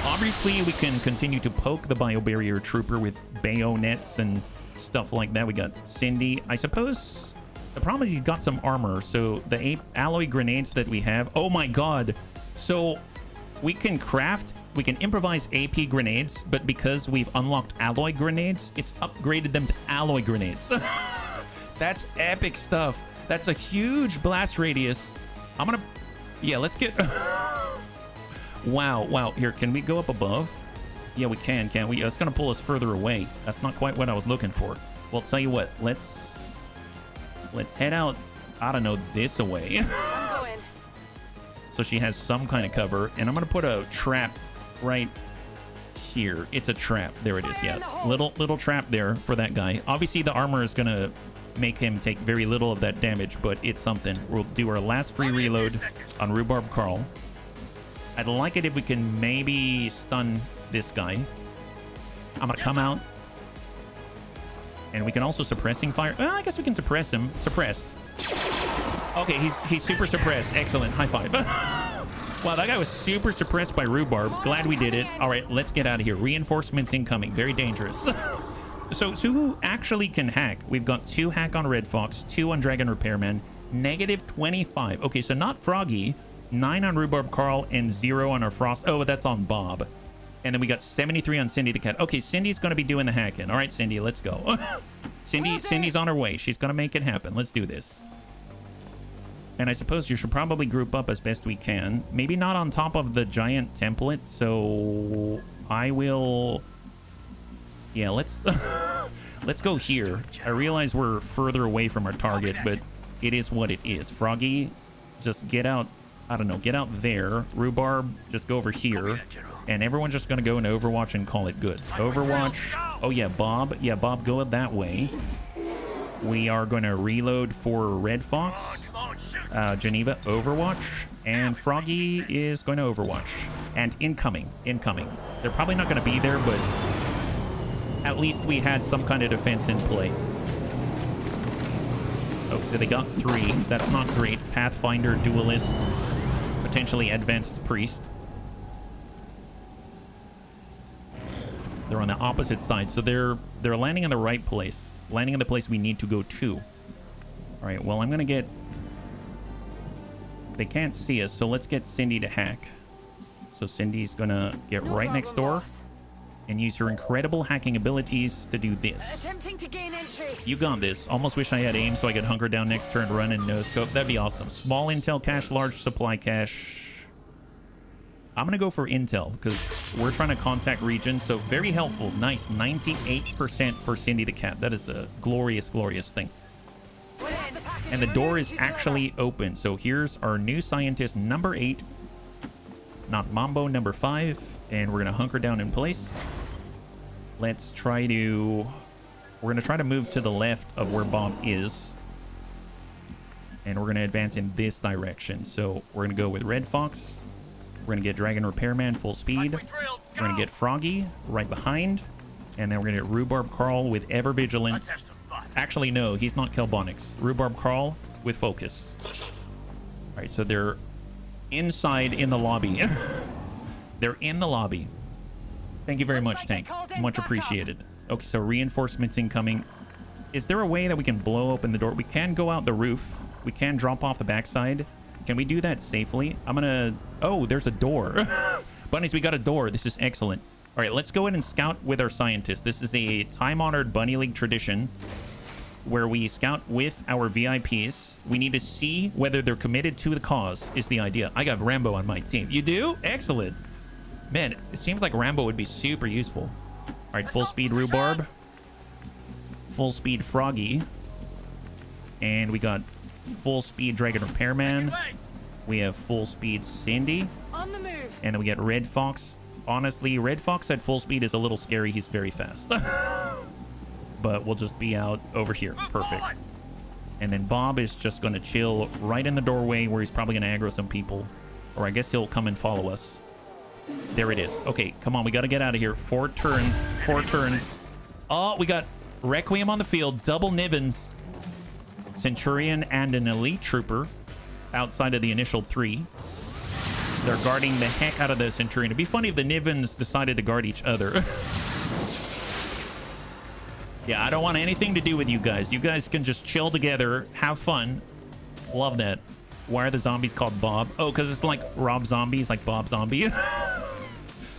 [SPEAKER 1] Obviously, we can continue to poke the Biobarrier Trooper with bayonets and stuff like that. We got Cindy. I suppose the problem is he's got some armor. So the alloy grenades that we have. Oh my god. So we can improvise AP grenades, but because we've unlocked alloy grenades, it's upgraded them to alloy grenades. That's epic stuff. That's a huge blast radius. Yeah, let's get... Wow. Here, can we go up above? Yeah, we can, can't we? That's going to pull us further away. That's not quite what I was looking for. Well, tell you what, let's head out, I don't know, this way. So she has some kind of cover, and I'm going to put a trap right here. It's a trap. There it is. Yeah, little trap there for that guy. Obviously, the armor is going to make him take very little of that damage, but it's something. We'll do our last free reload on Rhubarb Carl. I'd like it if we can maybe stun this guy. I'm going to come out. And we can also suppressing fire. Well, I guess we can suppress him. Suppress. Okay, he's super suppressed. Excellent. High five. Wow, that guy was super suppressed by Rhubarb. Glad we did it. All right, let's get out of here. Reinforcements incoming. Very dangerous. So who actually can hack? We've got 2 hack on Red Fox, 2 on Dragon Repairman, -25. Okay, so not Froggy, 9 on Rhubarb Carl, and 0 on our Frost. Oh, but that's on Bob. And then we got 73 on Cindy the Cat. Okay, Cindy's going to be doing the hacking. All right, Cindy, let's go. Cindy's on her way. She's going to make it happen. Let's do this. And I suppose you should probably group up as best we can. Maybe not on top of the giant template. So I will... Yeah, let's let's go here. I realize we're further away from our target, but it is what it is. Froggy, just get out. I don't know, get out there. Rhubarb, just go over here. And everyone's just going to go into Overwatch and call it good. Overwatch. Oh, yeah, Bob. Yeah, Bob, go that way. We are going to reload for Red Fox. Geneva, Overwatch. And Froggy is going to Overwatch. And incoming. They're probably not going to be there, but at least we had some kind of defense in play. Okay, so they got 3. That's not great. Pathfinder, Duelist, potentially Advanced Priest. They're on the opposite side, so they're landing in the right place. Landing in the place we need to go to. All right, well, I'm going to get... They can't see us, so let's get Cindy to hack. So Cindy's going to get right next door and use her incredible hacking abilities to do this.
[SPEAKER 3] Attempting to gain entry.
[SPEAKER 1] You got this. Almost wish I had aim so I could hunker down next turn, run, and no scope. That'd be awesome. Small intel cache, large supply cache. I'm going to go for intel because we're trying to contact region. So very helpful. Nice. 98% for Cindy the Cat. That is a glorious, glorious thing. And the door is actually open. So here's our new scientist number 8. Not Mambo number 5. And we're going to hunker down in place. Let's try to... We're going to try to move to the left of where Bob is. And we're going to advance in this direction. So we're going to go with Red Fox. We're going to get Dragon Repairman full speed. We're going to get Froggy right behind. And then we're going to get Rhubarb Carl with Ever Vigilant. Actually, no, he's not Kelbonics. Rhubarb Carl with Focus. All right, so they're inside in the lobby. They're in the lobby. Thank you very much, Tank. Much appreciated. Okay, so reinforcements incoming. Is there a way that we can blow open the door? We can go out the roof. We can drop off the backside. Can we do that safely? I'm gonna... Oh, there's a door. Bunnies, we got a door. This is excellent. All right, let's go ahead and scout with our scientists. This is a time-honored Bunny League tradition where we scout with our VIPs. We need to see whether they're committed to the cause is the idea. I got Rambo on my team. You do? Excellent. Man, it seems like Rambo would be super useful. All right, full speed Rhubarb. Full speed Froggy. And we got full speed Dragon Repairman. We have full speed Cindy.
[SPEAKER 3] On the move.
[SPEAKER 1] And then we get Red Fox. Honestly, Red Fox at full speed is a little scary. He's very fast. But we'll just be out over here. Perfect. And then Bob is just going to chill right in the doorway where he's probably going to aggro some people. Or I guess he'll come and follow us. There it is. Okay, come on. We got to get out of here. 4 turns. 4 turns. Oh, we got Requiem on the field. Double Nibbins. Centurion and an Elite Trooper outside of the initial 3. They're guarding the heck out of the Centurion. It'd be funny if the Nivens decided to guard each other. Yeah, I don't want anything to do with you guys. You guys can just chill together, have fun. Love that. Why are the zombies called Bob? Oh, because it's like Rob Zombie. It's like Bob Zombie.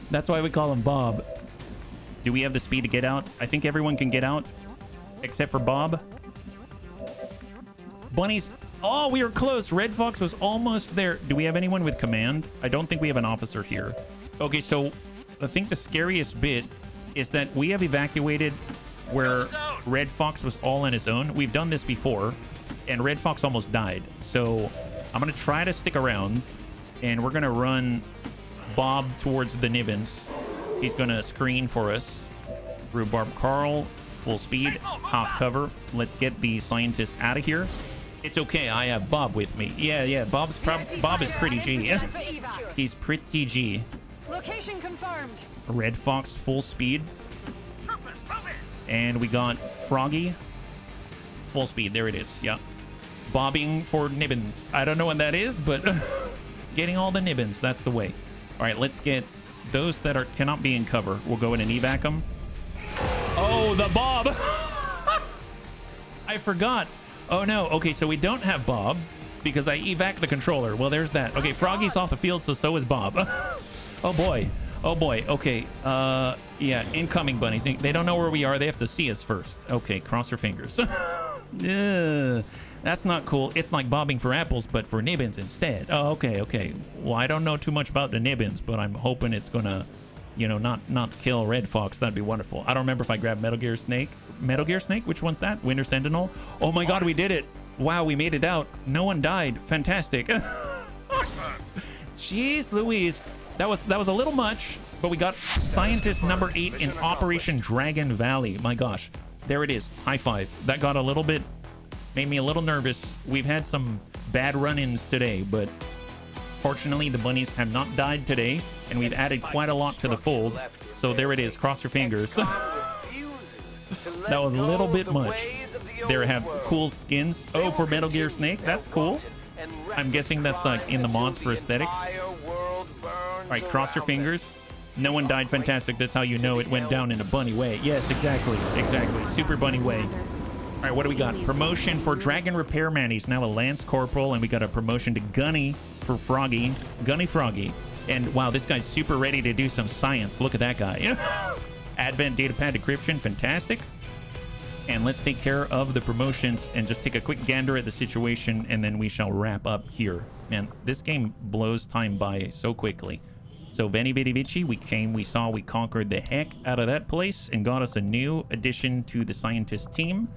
[SPEAKER 1] That's why we call him Bob. Do we have the speed to get out? I think everyone can get out except for Bob. Bunnies. Oh, we were close. Red Fox was almost there. Do we have anyone with command? I don't think we have an officer here. Okay, so I think the scariest bit is that we have evacuated where Red Fox was all on his own. We've done this before, and Red Fox almost died. So I'm going to try to stick around, and we're going to run Bob towards the Nibbins. He's going to screen for us. Rhubarb Carl, full speed, half cover. Let's get the scientist out of here. It's okay, I have Bob with me. Yeah, Bob is pretty G. He's pretty G.
[SPEAKER 3] Location confirmed.
[SPEAKER 1] Red Fox, full speed. And we got Froggy, full speed. There it is. Yeah. Bobbing for Nibbins. I don't know what that is, but getting all the Nibbins. That's the way. All right, let's get those that cannot be in cover. We'll go in and evac them. Oh, the Bob. I forgot. Oh no. Okay, so we don't have Bob because I evac the controller. Well, there's that. Okay, Froggy's off the field, so is Bob. Oh boy. Oh boy. Okay. Yeah, incoming bunnies. They don't know where we are. They have to see us first. Okay, cross your fingers. Yeah, that's not cool. It's like bobbing for apples, but for nibbins instead. Oh, okay, okay. Well, I don't know too much about the nibbins, but I'm hoping it's gonna, you know, not kill Red Fox. That'd be wonderful. I don't remember if I grabbed Metal Gear Snake. Metal Gear Snake? Which one's that? Winter Sentinel? Oh my god, we did it. Wow, we made it out. No one died. Fantastic. Jeez Louise. That was a little much, but we got scientist number 8 in Operation Dragon Valley. My gosh. There it is. High five. That got a little bit, made me a little nervous. We've had some bad run-ins today, but fortunately the bunnies have not died today, and we've added quite a lot to the fold. So there it is. Cross your fingers. That was a little bit much. There have cool skins. Oh, for Metal Gear Snake. That's cool. I'm guessing that's like in the mods for aesthetics. All right, cross your fingers. No one died. Fantastic. That's how you know it went down in a bunny way. Yes, exactly. Exactly. Super bunny way. All right, what do we got? Promotion for Dragon Repairman. He's now a Lance Corporal, and we got a promotion to Gunny for Froggy. Gunny Froggy. And wow, this guy's super ready to do some science. Look at that guy. Advent Datapad Decryption. Fantastic. And let's take care of the promotions and just take a quick gander at the situation, and then we shall wrap up here. Man, this game blows time by so quickly. So Veni Vidi Vici, we came, we saw, we conquered the heck out of that place and got us a new addition to the scientist team.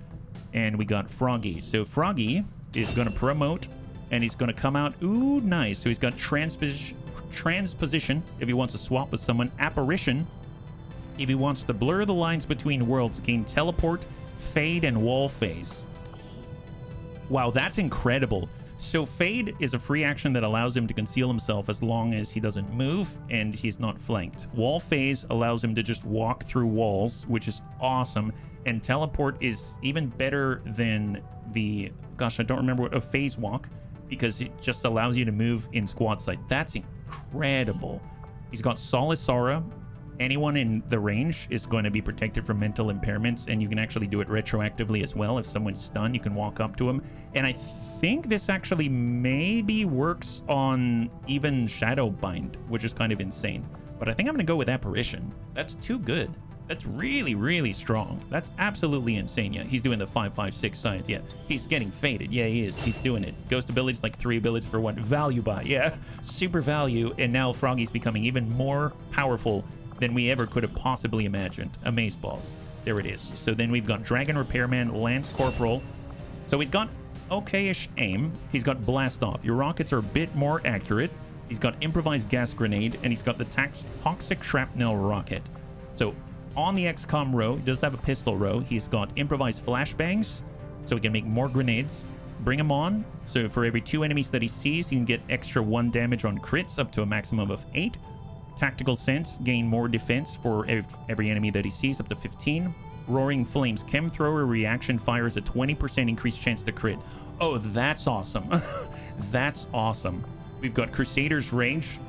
[SPEAKER 1] And we got Froggy. So Froggy is going to promote, and he's going to come out. Ooh, nice. So he's got transposition if he wants to swap with someone. Apparition if he wants to blur the lines between worlds. Gain teleport, fade, and wall phase. Wow, that's incredible. So Fade is a free action that allows him to conceal himself as long as he doesn't move and he's not flanked. Wall Phase allows him to just walk through walls, which is awesome. And Teleport is even better than the, gosh, I don't remember what, a Phase Walk, because it just allows you to move in squad sight. That's incredible. He's got Solace Aura. Anyone in the range is going to be protected from mental impairments, and you can actually do it retroactively as well. If someone's stunned, you can walk up to him. And I think this actually maybe works on even Shadowbind, which is kind of insane. But I think I'm going to go with Apparition. That's too good. That's really, really strong. That's absolutely insane. Yeah, he's doing the 5.56 science. Yeah, he's getting faded. Yeah, he is. He's doing it. Ghost abilities like 3 abilities for 1. Value buy. Yeah, super value. And now Froggy's becoming even more powerful than we ever could have possibly imagined. Amazeballs. There it is. So then we've got Dragon Repairman, Lance Corporal. So he's got okay-ish aim. He's got Blast Off. Your rockets are a bit more accurate. He's got Improvised Gas Grenade, and he's got the Toxic Shrapnel Rocket. So on the XCOM row, he does have a pistol row. He's got Improvised Flashbangs, so he can make more grenades. Bring him on. So for every 2 enemies that he sees, he can get extra 1 damage on crits, up to a maximum of 8. Tactical Sense, gain more defense for every enemy that he sees, up to 15. Roaring Flames, Chem Thrower reaction fires a 20% increased chance to crit. Oh, that's awesome. That's awesome. We've got Crusader's Rage.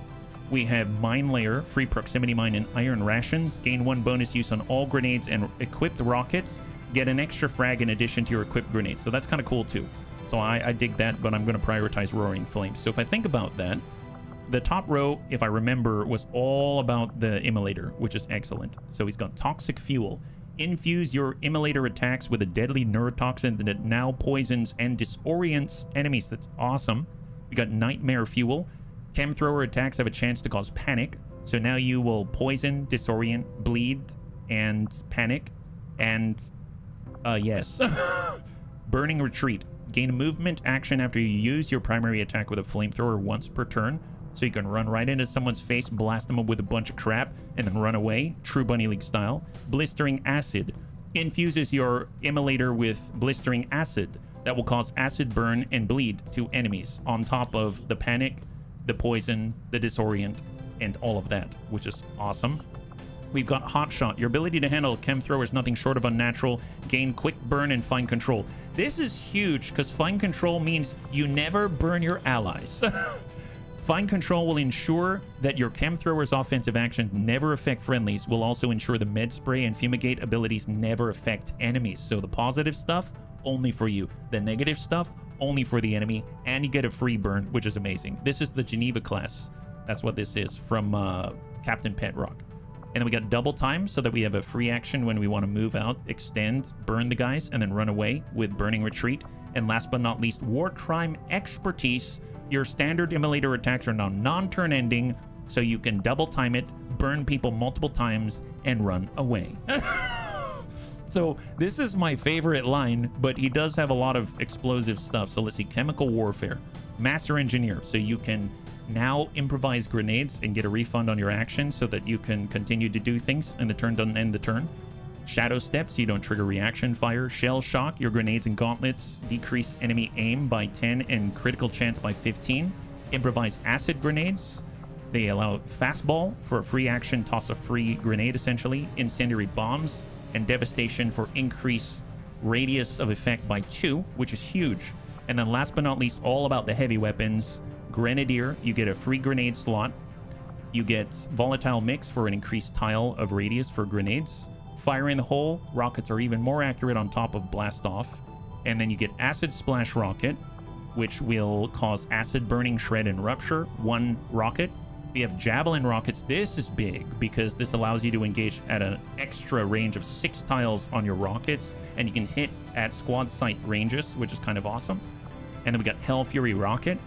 [SPEAKER 1] We have Mine Layer, free proximity mine, and Iron Rations. Gain 1 bonus use on all grenades and equipped rockets. Get an extra frag in addition to your equipped grenades. So that's kind of cool too. So I dig that, but I'm going to prioritize Roaring Flames. So if I think about that, the top row, if I remember, was all about the Immolator, which is excellent. So he's got Toxic Fuel. Infuse your Immolator attacks with a deadly neurotoxin that now poisons and disorients enemies. That's awesome. We got Nightmare Fuel. Chem Thrower attacks have a chance to cause panic. So now you will poison, disorient, bleed, and panic. And, yes. Burning Retreat. Gain a movement action after you use your primary attack with a flamethrower once per turn. So you can run right into someone's face, blast them up with a bunch of crap, and then run away, true Bunny League style. Blistering Acid. Infuses your Immolator with Blistering Acid. That will cause acid burn and bleed to enemies, on top of the panic, the poison, the disorient, and all of that, which is awesome. We've got Hot Shot. Your ability to handle a chem thrower is nothing short of unnatural. Gain quick burn and fine control. This is huge, because fine control means you never burn your allies. Find control will ensure that your chem thrower's offensive actions never affect friendlies, will also ensure the med spray and fumigate abilities never affect enemies. So the positive stuff, only for you. The negative stuff, only for the enemy. And you get a free burn, which is amazing. This is the Geneva class. That's what this is from Captain Petrock. And then we got double time so that we have a free action when we want to move out, extend, burn the guys, and then run away with burning retreat. And last but not least, war crime expertise. Your standard immolator attacks are now non-turn ending, so you can double time it, burn people multiple times, and run away. So this is my favorite line, but he does have a lot of explosive stuff. So let's see, chemical warfare, master engineer. So you can now improvise grenades and get a refund on your action so that you can continue to do things and the turn doesn't end the turn. Shadow step, so you don't trigger reaction fire. Shell shock, your grenades and gauntlets decrease enemy aim by 10 and critical chance by 15. Improvise acid grenades, they allow fastball for a free action, toss a free grenade essentially. Incendiary bombs and devastation for increase radius of effect by 2, which is huge. And then last but not least, all about the heavy weapons. Grenadier, you get a free grenade slot. You get volatile mix for an increased tile of radius for grenades. Fire in the hole, rockets are even more accurate on top of blast off. And then you get acid splash rocket, which will cause acid burning, shred, and rupture. 1 rocket. We have javelin rockets. This is big because this allows you to engage at an extra range of 6 tiles on your rockets, and you can hit at squad site ranges, which is kind of awesome. And then we got Hell Fury rocket.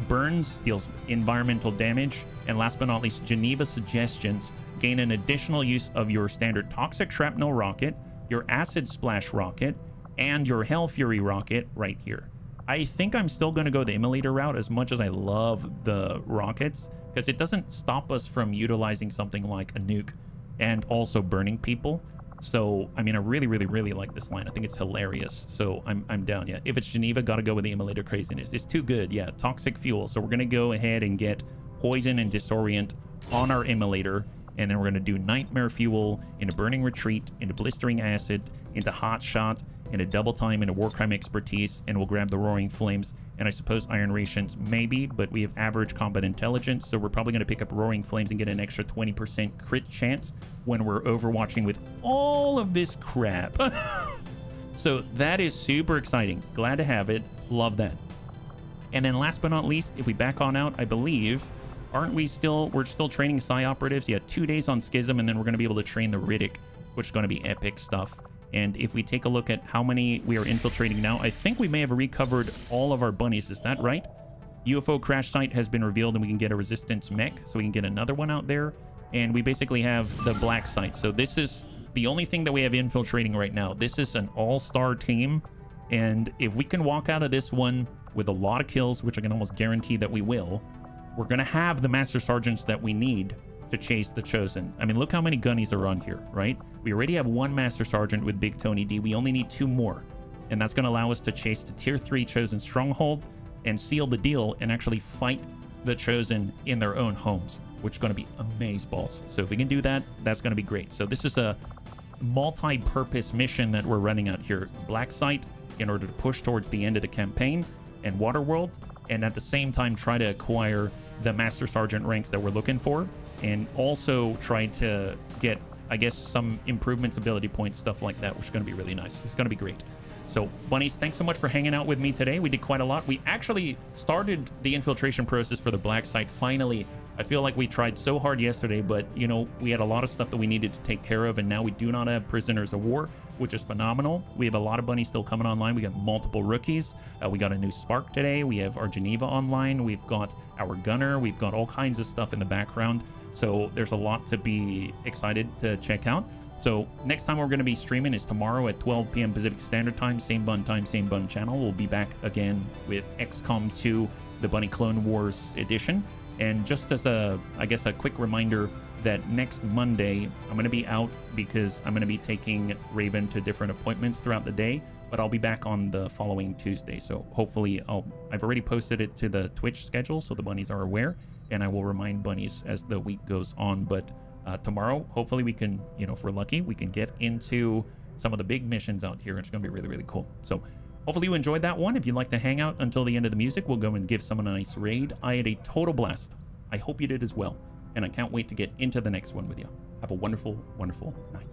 [SPEAKER 1] Burns, deals environmental damage. And last but not least, Geneva suggestions. Gain an additional use of your standard toxic shrapnel rocket, your acid splash rocket, and your Hell Fury rocket right here. I think I'm still going to go the immolator route as much as I love the rockets, because it doesn't stop us from utilizing something like a nuke and also burning people. So, I mean, I really, really, really like this line. I think it's hilarious. So I'm down. Yeah, if it's Geneva, got to go with the immolator craziness. It's too good. Yeah, toxic fuel. So we're going to go ahead and get poison and disorient on our immolator. And then we're going to do nightmare fuel into burning retreat, into blistering acid, into hot shot, into double time, into war crime expertise. And we'll grab the roaring flames. And I suppose iron rations, maybe, but we have average combat intelligence, so we're probably going to pick up roaring flames and get an extra 20% crit chance when we're overwatching with all of this crap. So that is super exciting. Glad to have it. Love that. And then last but not least, if we back on out, I believe, aren't we still, we're still training Psi Operatives? Yeah, 2 days on Schism, and then we're going to be able to train the Riddick, which is going to be epic stuff. And if we take a look at how many we are infiltrating now, I think we may have recovered all of our bunnies. Is that right? UFO crash site has been revealed, and we can get a resistance mech, so we can get another one out there. And we basically have the black site. So this is the only thing that we have infiltrating right now. This is an all-star team. And if we can walk out of this one with a lot of kills, which I can almost guarantee that we will, we're going to have the Master Sergeants that we need to chase the Chosen. I mean, look how many gunnies are on here, right? We already have 1 Master Sergeant with Big Tony D. We only need 2 more. And that's going to allow us to chase the Tier 3 Chosen Stronghold and seal the deal and actually fight the Chosen in their own homes, which is going to be amazeballs. So if we can do that, that's going to be great. So this is a multi-purpose mission that we're running out here. Black Site in order to push towards the end of the campaign, and Waterworld, and at the same time try to acquire the Master Sergeant ranks that we're looking for, and also try to get, I guess, some improvements, ability points, stuff like that, which is going to be really nice. It's going to be great. So, Bunnies, thanks so much for hanging out with me today. We did quite a lot. We actually started the infiltration process for the Black Site finally. I feel like we tried so hard yesterday, but, you know, we had a lot of stuff that we needed to take care of, and now we do not have prisoners of war, which is phenomenal. We have a lot of bunnies still coming online. We got multiple rookies. We got a new Spark today. We have our Geneva online. We've got our Gunner. We've got all kinds of stuff in the background. So there's a lot to be excited to check out. So next time we're going to be streaming is tomorrow at 12 p.m. Pacific Standard Time, same bun time, same bun channel. We'll be back again with XCOM 2, the Bunny Clone Wars edition. And just as a, I guess, a quick reminder that next Monday, I'm going to be out because I'm going to be taking Raven to different appointments throughout the day, but I'll be back on the following Tuesday. So hopefully I've already posted it to the Twitch schedule so the bunnies are aware, and I will remind bunnies as the week goes on. But tomorrow, hopefully we can, you know, if we're lucky, we can get into some of the big missions out here. It's going to be really, really cool. So hopefully you enjoyed that one. If you'd like to hang out until the end of the music, we'll go and give someone a nice raid. I had a total blast. I hope you did as well. And I can't wait to get into the next one with you. Have a wonderful, wonderful night.